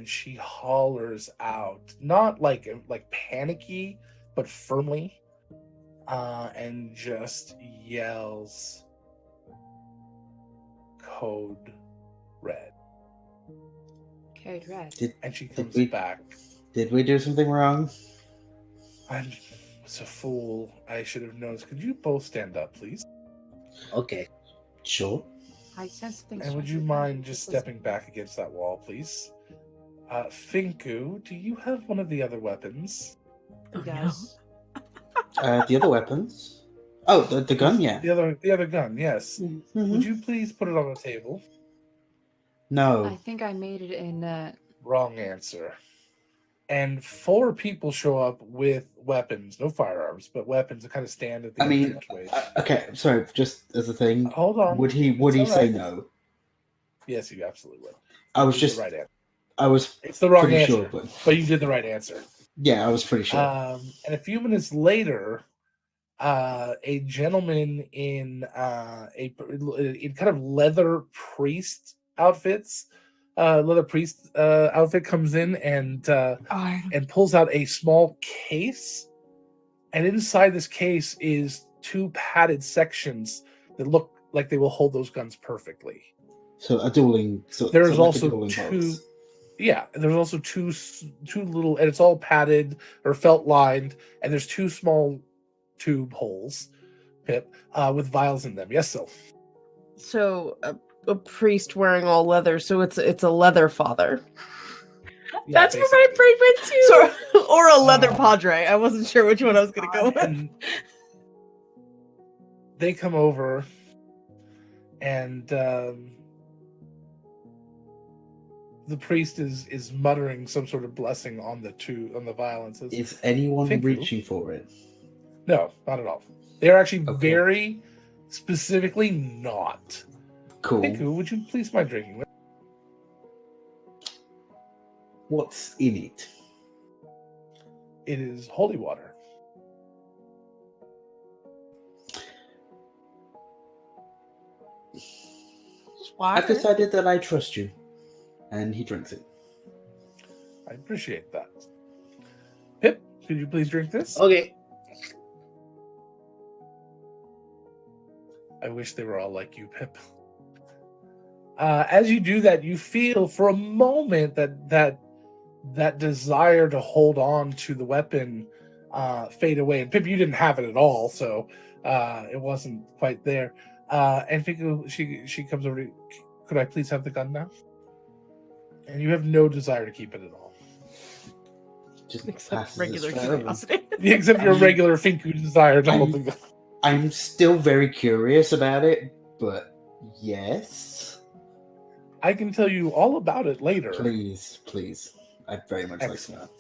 [SPEAKER 1] she hollers out, not like panicky, but firmly, and just yells, "Code Red."
[SPEAKER 4] Code Red.
[SPEAKER 1] And she comes back.
[SPEAKER 7] Did we do something wrong?
[SPEAKER 1] I was a fool. I should have known. Could you both stand up, please?
[SPEAKER 12] Okay.
[SPEAKER 7] Sure.
[SPEAKER 4] I sense things.
[SPEAKER 1] And would you mind just stepping back against that wall, please? Finku, do you have one of the other weapons?
[SPEAKER 4] He does.
[SPEAKER 7] The other weapons? Oh, the gun, yeah.
[SPEAKER 1] The other gun, yes.
[SPEAKER 7] Mm-hmm.
[SPEAKER 1] Would you please put it on the table?
[SPEAKER 7] No.
[SPEAKER 4] I think I made it in.
[SPEAKER 1] Wrong answer. And 4 people show up with weapons, no firearms, but weapons that kind of stand at the entranceway.
[SPEAKER 7] Okay, sorry, just as a thing.
[SPEAKER 1] Hold on.
[SPEAKER 7] Would he say no?
[SPEAKER 1] Yes, he absolutely would.
[SPEAKER 7] I was just
[SPEAKER 1] right answer.
[SPEAKER 7] I was
[SPEAKER 1] It's the wrong
[SPEAKER 7] pretty
[SPEAKER 1] answer,
[SPEAKER 7] sure,
[SPEAKER 1] but you did the right answer.
[SPEAKER 7] yeah, I was pretty sure.
[SPEAKER 1] And a few minutes later, a gentleman in in kind of leather priest outfits, leather priest outfit comes in and pulls out a small case, and inside this case is two padded sections that look like they will hold those guns perfectly.
[SPEAKER 7] So a dueling. So
[SPEAKER 1] There's
[SPEAKER 7] like a
[SPEAKER 1] also
[SPEAKER 7] dueling
[SPEAKER 1] two.
[SPEAKER 7] box.
[SPEAKER 1] Yeah, there's also two little, and it's all padded or felt lined, and there's two small tube holes, Pip, with vials in them. Yes, so.
[SPEAKER 11] So a priest wearing all leather, so it's a leather father.
[SPEAKER 1] Yeah,
[SPEAKER 11] That's where my brain went to. So, or a leather padre. I wasn't sure which one I was going to go with.
[SPEAKER 1] And they come over, and the priest is muttering some sort of blessing on the vial and says,
[SPEAKER 7] Is anyone
[SPEAKER 1] Finku?
[SPEAKER 7] reaching for it?
[SPEAKER 1] No, not at all. They're actually very specifically not.
[SPEAKER 7] Cool.
[SPEAKER 1] Finku, would you please mind drinking with?
[SPEAKER 7] What's in it?
[SPEAKER 1] It is holy water.
[SPEAKER 7] I've decided that I trust you. And he drinks it.
[SPEAKER 1] I appreciate that. Pip, could you please drink this?
[SPEAKER 5] Okay.
[SPEAKER 1] I wish they were all like you, Pip. As you do that, you feel for a moment that desire to hold on to the weapon fade away. And Pip, you didn't have it at all, so it wasn't quite there. And Fiku, she comes over to you. Could I please have the gun now? And you have no desire to keep it at all.
[SPEAKER 7] Just
[SPEAKER 11] except regular curiosity.
[SPEAKER 1] Except your regular Finku desire to hold the gun.
[SPEAKER 7] I'm still very curious about it, but yes.
[SPEAKER 1] I can tell you all about it later.
[SPEAKER 7] Please. I'd very much like to know.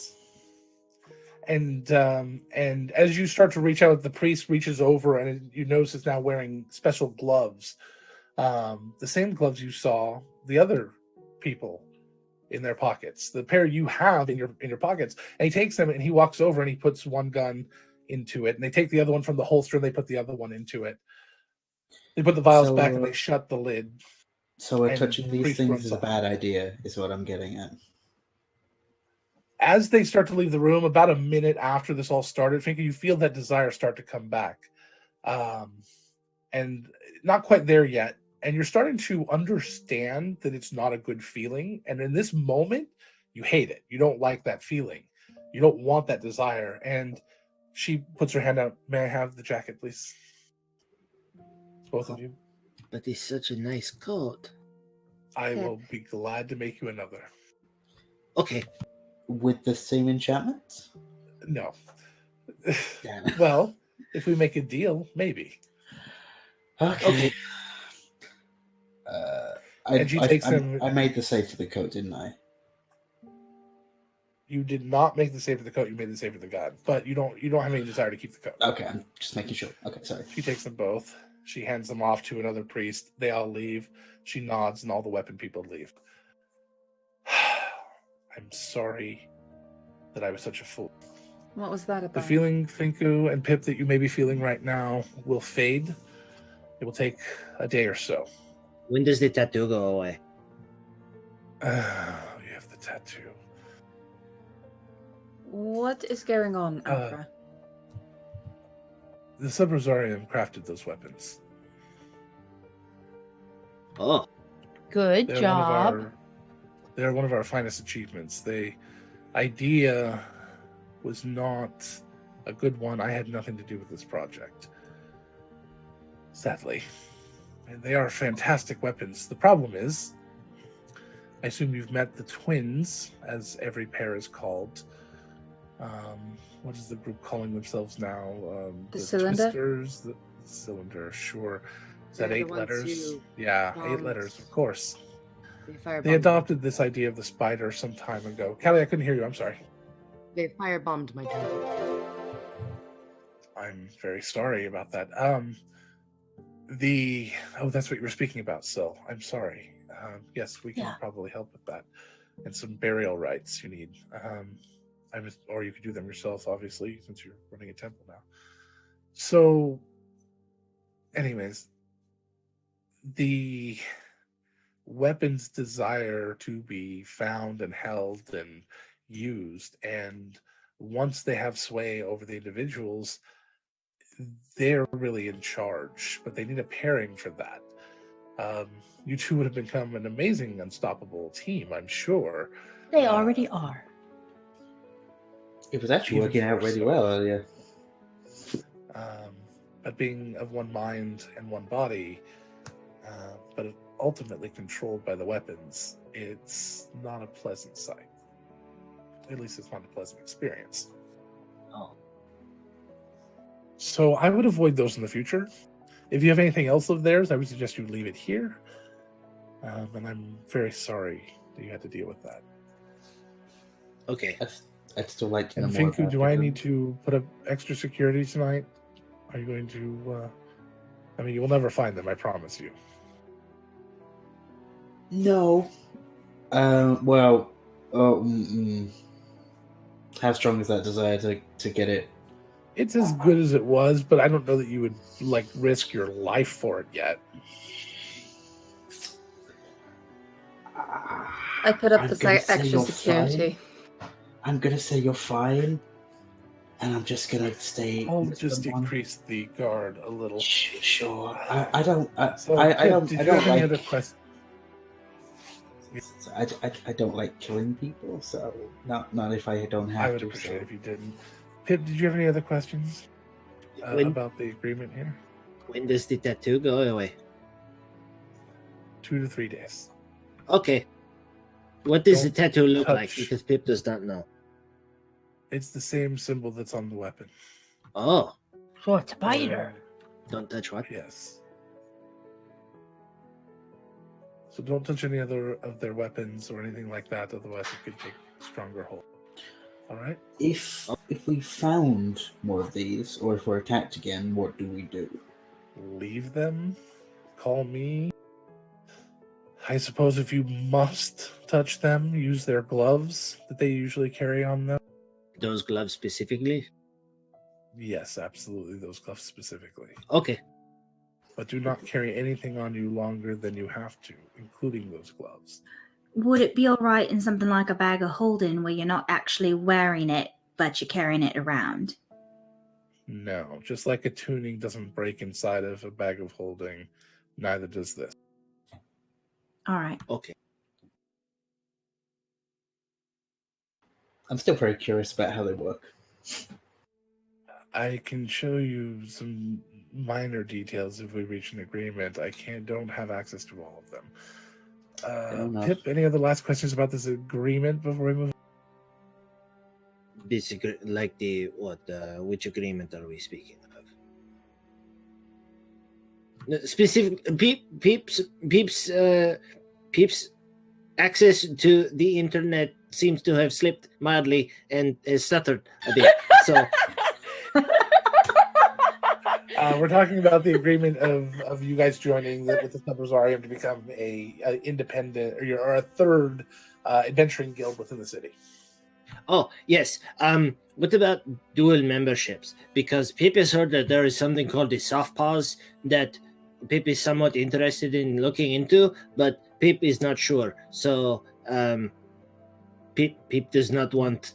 [SPEAKER 1] And as you start to reach out, the priest reaches over and you notice it's now wearing special gloves. The same gloves you saw the other people in their pockets, the pair you have in your pockets. And he takes them and he walks over and he puts one gun into it, and they take the other one from the holster and they put the other one into it. They put the vials back and they shut the lid.
[SPEAKER 7] So
[SPEAKER 1] And
[SPEAKER 7] touching
[SPEAKER 1] the
[SPEAKER 7] these
[SPEAKER 1] priest
[SPEAKER 7] things
[SPEAKER 1] runs
[SPEAKER 7] is a
[SPEAKER 1] off.
[SPEAKER 7] bad idea, is what I'm getting at.
[SPEAKER 1] As they start to leave the room, about a minute after this all started, Finka, you feel that desire start to come back. And not quite there yet. And you're starting to understand that it's not a good feeling. And in this moment, you hate it. You don't like that feeling. You don't want that desire. And she puts her hand out. May I have the jacket, please? Both of you.
[SPEAKER 12] But it's such a nice coat.
[SPEAKER 1] I will be glad to make you another.
[SPEAKER 12] Okay.
[SPEAKER 7] With the same enchantments?
[SPEAKER 1] No.
[SPEAKER 7] Damn it.
[SPEAKER 1] Well, if we make a deal, maybe.
[SPEAKER 7] Okay.
[SPEAKER 1] And she takes them.
[SPEAKER 7] I made the save for the coat, didn't I?
[SPEAKER 1] You did not make the save for the coat. You made the save for the gun, but you don't have any desire to keep the coat.
[SPEAKER 7] Okay, I'm just making sure. Okay, sorry.
[SPEAKER 1] She takes them both. She hands them off to another priest. They all leave. She nods, and all the weapon people leave. I'm sorry that I was such a fool.
[SPEAKER 4] What was that about?
[SPEAKER 1] The feeling, Finku and Pip, that you may be feeling right now will fade. It will take a day or so.
[SPEAKER 12] When does the tattoo go away?
[SPEAKER 1] You have the tattoo.
[SPEAKER 4] What is going on, Alpha?
[SPEAKER 1] The Sub-Rosarium crafted those weapons.
[SPEAKER 12] Oh.
[SPEAKER 9] Good job.
[SPEAKER 1] They're one of our finest achievements. The idea was not a good one. I had nothing to do with this project, sadly. And they are fantastic weapons. The problem is, I assume you've met the twins, as every pair is called. What is the group calling themselves now?
[SPEAKER 4] The Cylinder?
[SPEAKER 1] Twisters? The Cylinder, sure. Is that
[SPEAKER 3] They're the
[SPEAKER 1] 8
[SPEAKER 3] ones
[SPEAKER 1] letters?
[SPEAKER 3] who
[SPEAKER 1] Yeah, 8
[SPEAKER 3] bombed-
[SPEAKER 1] letters, of course.
[SPEAKER 3] They firebombed.
[SPEAKER 1] They adopted this idea of the spider some time ago. Callie, I couldn't hear you. I'm sorry.
[SPEAKER 3] They firebombed my town.
[SPEAKER 1] I'm very sorry about that. That's what you were speaking about, Sil. I'm sorry. Yes, we can probably help with that. and some burial rites you need. Or you could do them yourself, obviously, since you're running a temple now. So, anyways, the weapons desire to be found and held and used, and once they have sway over the individuals, they're really in charge, but they need a pairing for that. You two would have become an amazing, unstoppable team, I'm sure.
[SPEAKER 9] They already are.
[SPEAKER 7] It was actually working out really well earlier.
[SPEAKER 1] But being of one mind and one body, but ultimately controlled by the weapons, it's not a pleasant sight. At least it's not a pleasant experience.
[SPEAKER 12] Oh.
[SPEAKER 1] So I would avoid those in the future. If you have anything else of theirs, I would suggest you leave it here. And I'm very sorry that you had to deal with that.
[SPEAKER 12] Okay.
[SPEAKER 7] I'd still like to know
[SPEAKER 1] And
[SPEAKER 7] more
[SPEAKER 1] Finku,
[SPEAKER 7] about
[SPEAKER 1] do I
[SPEAKER 7] them.
[SPEAKER 1] need to put up extra security tonight? Are you going to... I mean, you will never find them, I promise you.
[SPEAKER 7] No. How strong is that desire to get it?
[SPEAKER 1] It's as good as it was, but I don't know that you would, risk your life for it yet.
[SPEAKER 10] I put up
[SPEAKER 7] I'm
[SPEAKER 10] the
[SPEAKER 7] gonna say
[SPEAKER 10] extra
[SPEAKER 7] you're
[SPEAKER 10] security.
[SPEAKER 7] I'm gonna say you're fine, and I'm just gonna stay.
[SPEAKER 1] I'll
[SPEAKER 7] with
[SPEAKER 1] just
[SPEAKER 7] someone.
[SPEAKER 1] decrease the guard a little.
[SPEAKER 7] Sure. I don't.
[SPEAKER 1] So,
[SPEAKER 7] I
[SPEAKER 1] Pip,
[SPEAKER 7] don't.
[SPEAKER 1] did
[SPEAKER 7] I
[SPEAKER 1] you
[SPEAKER 7] don't
[SPEAKER 1] have any
[SPEAKER 7] like.
[SPEAKER 1] other questions?
[SPEAKER 7] I don't like killing people, so not if I don't have
[SPEAKER 1] I would
[SPEAKER 7] to.
[SPEAKER 1] appreciate
[SPEAKER 7] So.
[SPEAKER 1] if you didn't. Pip, did you have any other questions
[SPEAKER 12] When-
[SPEAKER 1] about the agreement here?
[SPEAKER 12] When does the tattoo go away?
[SPEAKER 1] 2 to 3 days.
[SPEAKER 12] Okay. What does
[SPEAKER 1] Don't
[SPEAKER 12] the tattoo look like?
[SPEAKER 1] touch.
[SPEAKER 12] Because Pip does not know.
[SPEAKER 1] It's the same symbol that's on the weapon.
[SPEAKER 12] Oh,
[SPEAKER 9] So it's a biter.
[SPEAKER 12] don't touch what?
[SPEAKER 1] Yes. So don't touch any other of their weapons or anything like that, otherwise it could take stronger hold. All right?
[SPEAKER 7] If we found more of these, or if we're attacked again, what do we do?
[SPEAKER 1] Leave them. Call me. I suppose if you must touch them, use their gloves that they usually carry on them.
[SPEAKER 12] Those gloves specifically?
[SPEAKER 1] Yes, absolutely, those gloves specifically.
[SPEAKER 12] Okay.
[SPEAKER 1] But do not carry anything on you longer than you have to, including those gloves.
[SPEAKER 2] Would it be all right in something like a bag of holding where you're not actually wearing it, but you're carrying it around?
[SPEAKER 1] No, just like a tuning doesn't break inside of a bag of holding, neither does this.
[SPEAKER 2] All right.
[SPEAKER 12] Okay.
[SPEAKER 7] I'm still very curious about how they work.
[SPEAKER 1] I can show you some minor details if we reach an agreement. don't have access to all of them.
[SPEAKER 7] enough.
[SPEAKER 1] Pip, any other last questions about this agreement before we move?
[SPEAKER 12] Like the what? Which agreement are we speaking of? Specific Peep's access to the internet seems to have slipped mildly and has stuttered a bit. So
[SPEAKER 1] We're talking about the agreement of you guys joining with the Subursarium to become a independent or a third adventuring guild within the city.
[SPEAKER 12] Oh, yes. What about dual memberships? Because Pip has heard that there is something called the soft pause that Pip is somewhat interested in looking into, but Pip is not sure. So, Pip does not want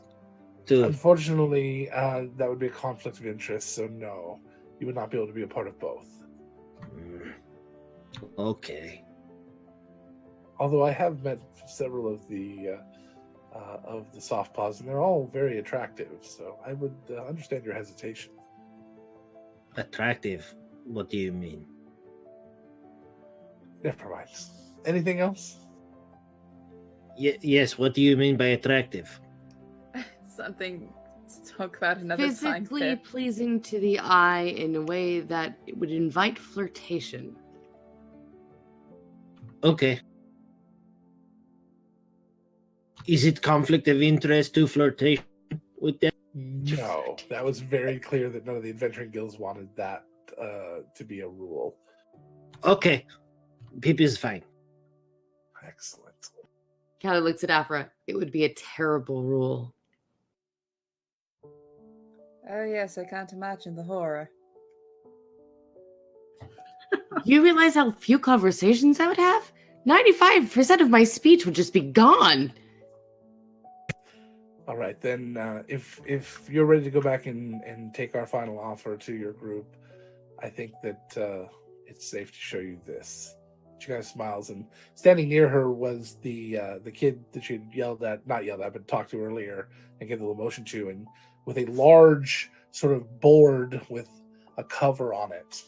[SPEAKER 12] to.
[SPEAKER 1] Unfortunately, that would be a conflict of interest, so no. You would not be able to be a part of both.
[SPEAKER 12] Okay.
[SPEAKER 1] Although I have met several of the soft paws, and they're all very attractive, so I would understand your hesitation.
[SPEAKER 12] Attractive? What do you mean?
[SPEAKER 1] Never mind. Anything else?
[SPEAKER 12] Yes, what do you mean by attractive?
[SPEAKER 10] Something to talk about another time.
[SPEAKER 3] Physically
[SPEAKER 10] Pip.
[SPEAKER 3] pleasing to the eye in a way that it would invite flirtation.
[SPEAKER 12] Okay. Is it conflict of interest to flirtation with them?
[SPEAKER 1] No, that was very clear that none of the adventuring guilds wanted that to be a rule.
[SPEAKER 12] Okay. Pip is fine.
[SPEAKER 1] Excellent.
[SPEAKER 3] Callie looks at Afra. It would be a terrible rule.
[SPEAKER 13] Oh yes, I can't imagine the horror.
[SPEAKER 3] You realize how few conversations I would have? 95% of my speech would just be gone.
[SPEAKER 1] All right, then if you're ready to go back and take our final offer to your group, I think that it's safe to show you this. She kind of smiles, and standing near her was the kid that she had but talked to earlier and gave the little motion to, and with a large sort of board with a cover on it.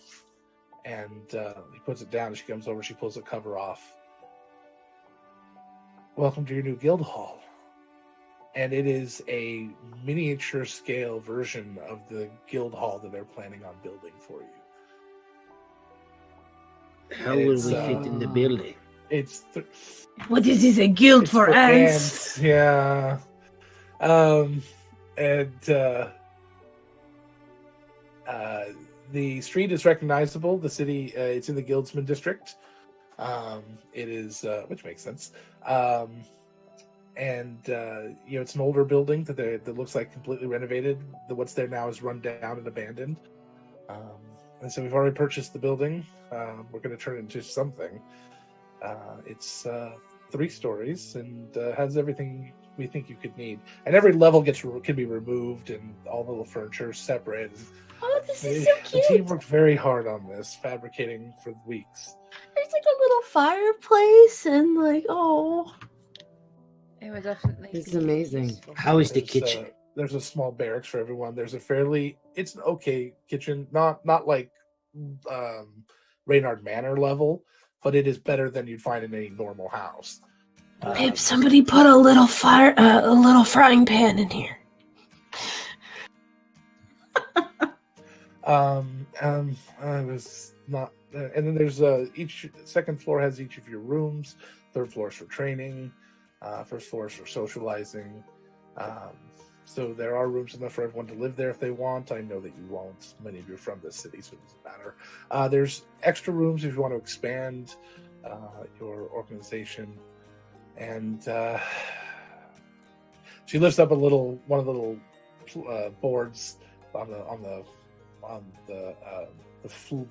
[SPEAKER 1] And he puts it down, and she comes over, she pulls the cover off. Welcome to your new guild hall. And it is a miniature scale version of the guild hall that they're planning on building for you.
[SPEAKER 12] How will we fit in the building?
[SPEAKER 9] What is this, a guild
[SPEAKER 1] it's
[SPEAKER 9] for ants?
[SPEAKER 1] Yeah. The street is recognizable. The city, it's in the Guildsman district. It is, which makes sense. It's an older building that looks like completely renovated. What's there now is run down and abandoned. And so we've already purchased the building. We're going to turn it into something. It's 3 stories and has everything we think you could need. And every level can be removed, and all the little furniture is separate.
[SPEAKER 9] Oh, this is so cute.
[SPEAKER 1] The team worked very hard on this, fabricating for weeks.
[SPEAKER 9] There's like a little fireplace and
[SPEAKER 13] It would definitely.
[SPEAKER 3] This is amazing.
[SPEAKER 12] How is the kitchen?
[SPEAKER 1] There's a small barracks for everyone. There's it's an okay kitchen, not like Reynard Manor level, but it is better than you'd find in any normal house.
[SPEAKER 9] Babe, somebody put a little frying pan in here.
[SPEAKER 1] I was not, and then there's each second floor has each of your rooms. Third floor is for training. First floor is for socializing. So there are rooms enough for everyone to live there if they want. I know that you won't. Many of you are from this city, so it doesn't matter. There's extra rooms if you want to expand your organization. And she lifts up one of the little boards on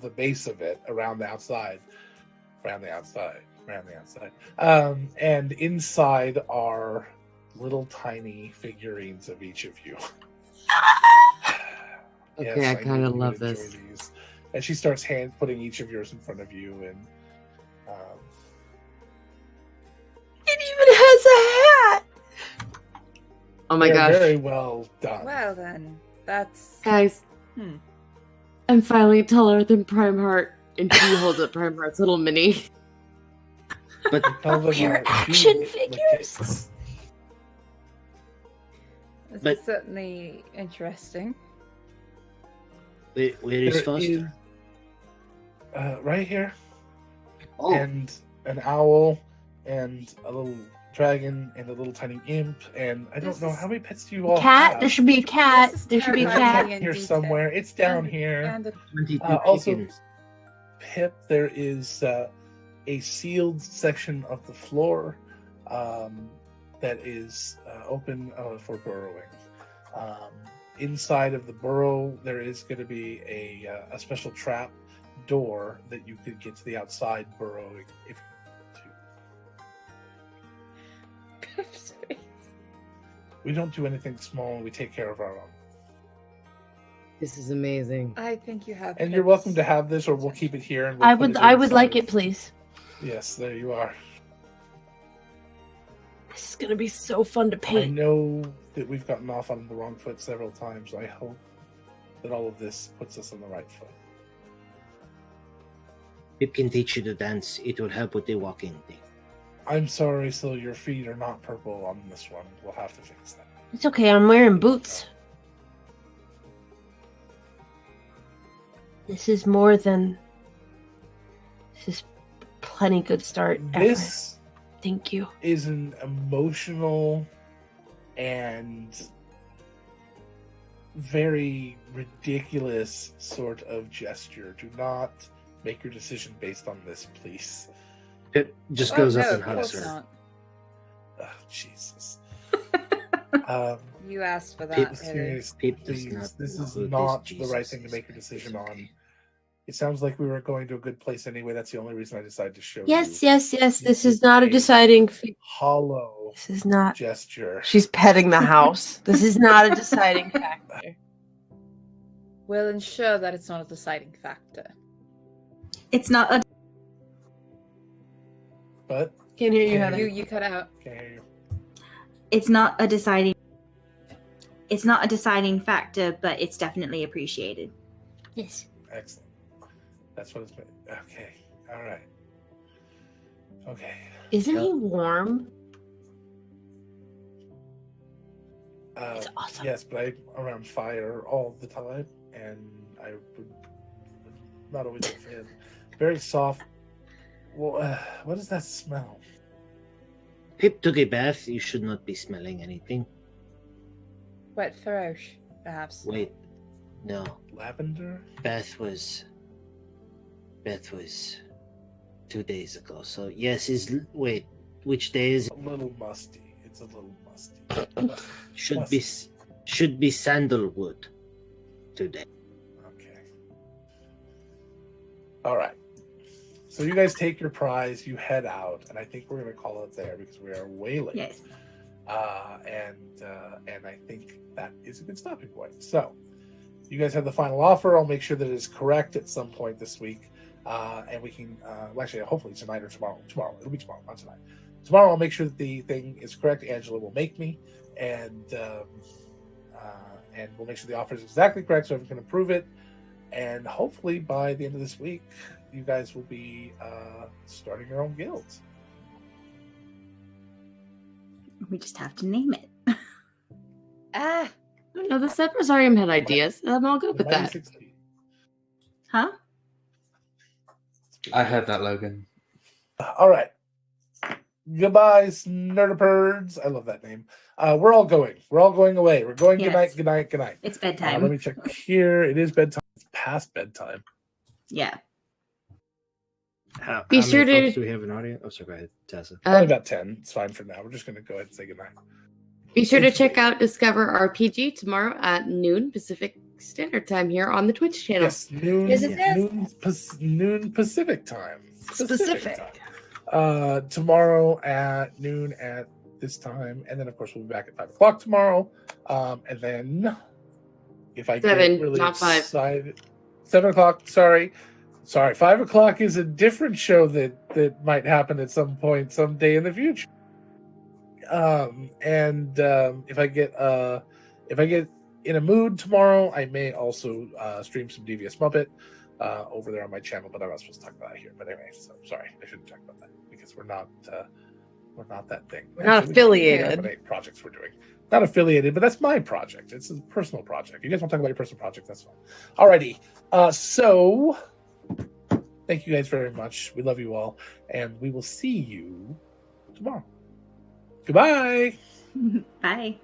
[SPEAKER 1] the base of it around the outside. And inside are little tiny figurines of each of you.
[SPEAKER 3] Okay, I kind of love this.
[SPEAKER 1] These. And she starts putting each of yours in front of you, and
[SPEAKER 9] it even has a hat.
[SPEAKER 3] Oh my gosh!
[SPEAKER 1] Very well done.
[SPEAKER 13] Well then, that's
[SPEAKER 3] guys. I'm finally taller than Primeheart, and she holds up Primeheart's little mini.
[SPEAKER 12] But
[SPEAKER 9] we're action figures.
[SPEAKER 13] This is certainly interesting.
[SPEAKER 12] Where is Foster?
[SPEAKER 1] Right here.
[SPEAKER 12] Oh.
[SPEAKER 1] And an owl, and a little dragon, and a little tiny imp, and I don't know how many pets do you all have?
[SPEAKER 9] There should be a cat. There should be a cat
[SPEAKER 1] here somewhere. It's down here.
[SPEAKER 12] And
[SPEAKER 1] also, Pip, there is a sealed section of the floor that is open for burrowing. Inside of the burrow, there is going to be a special trap door that you could get to the outside burrowing if you want to. We don't do anything small. We take care of our own.
[SPEAKER 3] This is amazing.
[SPEAKER 13] I think you have.
[SPEAKER 1] And you're welcome to have this, or we'll keep it here. And
[SPEAKER 9] I would like it, please.
[SPEAKER 1] Yes, there you are.
[SPEAKER 9] This is gonna be so fun to paint.
[SPEAKER 1] I know that we've gotten off on the wrong foot several times. I hope that all of this puts us on the right foot.
[SPEAKER 12] Pip can teach you to dance. It will help with the walking thing.
[SPEAKER 1] I'm sorry, so your feet are not purple on this one. We'll have to fix that.
[SPEAKER 9] It's okay. I'm wearing boots. This is more than. This is plenty good start.
[SPEAKER 1] This.
[SPEAKER 9] Thank you.
[SPEAKER 1] Is an emotional and very ridiculous sort of gesture. Do not make your decision based on this, please.
[SPEAKER 12] It just goes up and hugs her.
[SPEAKER 1] Jesus.
[SPEAKER 13] You asked for that.
[SPEAKER 12] Pip-
[SPEAKER 13] Haley.
[SPEAKER 12] Pip does
[SPEAKER 1] Please,
[SPEAKER 12] not
[SPEAKER 1] this
[SPEAKER 12] know
[SPEAKER 1] is
[SPEAKER 12] who this
[SPEAKER 1] not the right
[SPEAKER 12] Jesus
[SPEAKER 1] thing to
[SPEAKER 12] is,
[SPEAKER 1] make a
[SPEAKER 12] but it's
[SPEAKER 1] decision on.
[SPEAKER 12] okay.
[SPEAKER 1] It sounds like we were going to a good place anyway. That's the only reason I decided to show
[SPEAKER 9] Yes,
[SPEAKER 1] you.
[SPEAKER 9] yes, yes. This
[SPEAKER 1] This
[SPEAKER 9] is not a
[SPEAKER 1] a
[SPEAKER 9] deciding.
[SPEAKER 1] hollow
[SPEAKER 9] This is not.
[SPEAKER 1] gesture.
[SPEAKER 11] She's petting the house.
[SPEAKER 9] This is not a deciding factor.
[SPEAKER 13] We'll ensure that it's not a deciding factor.
[SPEAKER 2] It's not a.
[SPEAKER 1] But
[SPEAKER 9] Can't hear you,
[SPEAKER 1] Can't
[SPEAKER 9] Heather.
[SPEAKER 1] hear
[SPEAKER 13] You cut out.
[SPEAKER 1] can't hear you.
[SPEAKER 2] It's not a deciding. It's not a deciding factor, but it's definitely appreciated.
[SPEAKER 9] Yes.
[SPEAKER 1] Excellent. That's what it's been. Okay. All right. Okay.
[SPEAKER 9] Isn't he warm? It's awesome.
[SPEAKER 1] Yes, but I'm around fire all the time, and I would not always good for him. Very soft. Well, what does that smell?
[SPEAKER 12] Pip took a bath. You should not be smelling anything.
[SPEAKER 13] Wet Faroche, perhaps.
[SPEAKER 12] Wait, no.
[SPEAKER 1] Lavender?
[SPEAKER 12] Bath was 2 days ago. So yes, wait. Which day is
[SPEAKER 1] A little musty. It's a little musty.
[SPEAKER 12] should be sandalwood today.
[SPEAKER 1] Okay. All right. So you guys take your prize, you head out, and I think we're going to call it there because we are way late.
[SPEAKER 2] Yes.
[SPEAKER 1] And I think that is a good stopping point. So you guys have the final offer. I'll make sure that it is correct at some point this week, and we can well, actually hopefully tonight or tomorrow. Tomorrow it'll be tomorrow, not tonight. Tomorrow I'll make sure that the thing is correct. Angela will make me, and we'll make sure the offer is exactly correct so everyone can approve it. And hopefully by the end of this week, you guys will be starting your own guilds.
[SPEAKER 2] We just have to name it.
[SPEAKER 13] Ah,
[SPEAKER 3] No, the Seprosarium had ideas. I'm all good with that.
[SPEAKER 1] 96.
[SPEAKER 2] Huh?
[SPEAKER 7] I heard that, Logan.
[SPEAKER 1] All right. Goodbye, Nerdiperds. I love that name. We're all going. We're all going away. We're going.
[SPEAKER 2] Yes.
[SPEAKER 1] Good night. Good night. Good night.
[SPEAKER 2] It's bedtime.
[SPEAKER 1] Let me check here. It is bedtime. It's past bedtime.
[SPEAKER 2] Yeah.
[SPEAKER 5] How
[SPEAKER 3] Be
[SPEAKER 5] many
[SPEAKER 3] sure to-
[SPEAKER 5] folks do we have in audience? Oh, sorry, go ahead, Tessa.
[SPEAKER 1] Only about 10. It's fine for now. We're just going to go ahead and say goodnight.
[SPEAKER 3] Be sure to check out Discover RPG tomorrow at noon Pacific Standard Time here on the Twitch channel.
[SPEAKER 1] Yes, noon,
[SPEAKER 13] Yes, it is.
[SPEAKER 1] noon Pacific time.
[SPEAKER 11] Specific.
[SPEAKER 1] time. Tomorrow at noon at this time. And then, of course, we'll be back at 5 o'clock tomorrow. And then, if I get
[SPEAKER 3] 7,
[SPEAKER 1] really
[SPEAKER 3] not 5.
[SPEAKER 1] excited... 7 o'clock, sorry. 5 o'clock is a different show that might happen at some point, someday in the future. If I get in a mood tomorrow, I may also stream some Devious Muppet over there on my channel, but I'm not supposed to talk about it here. But anyway, so sorry, I shouldn't talk about that because we're not that thing.
[SPEAKER 11] We're not affiliated.
[SPEAKER 1] 8 projects we're doing. Not affiliated, but that's my project. It's a personal project. You guys want to talk about your personal project? That's fine. Alrighty. So thank you guys very much. We love you all, and we will see you tomorrow. Goodbye.
[SPEAKER 2] Bye.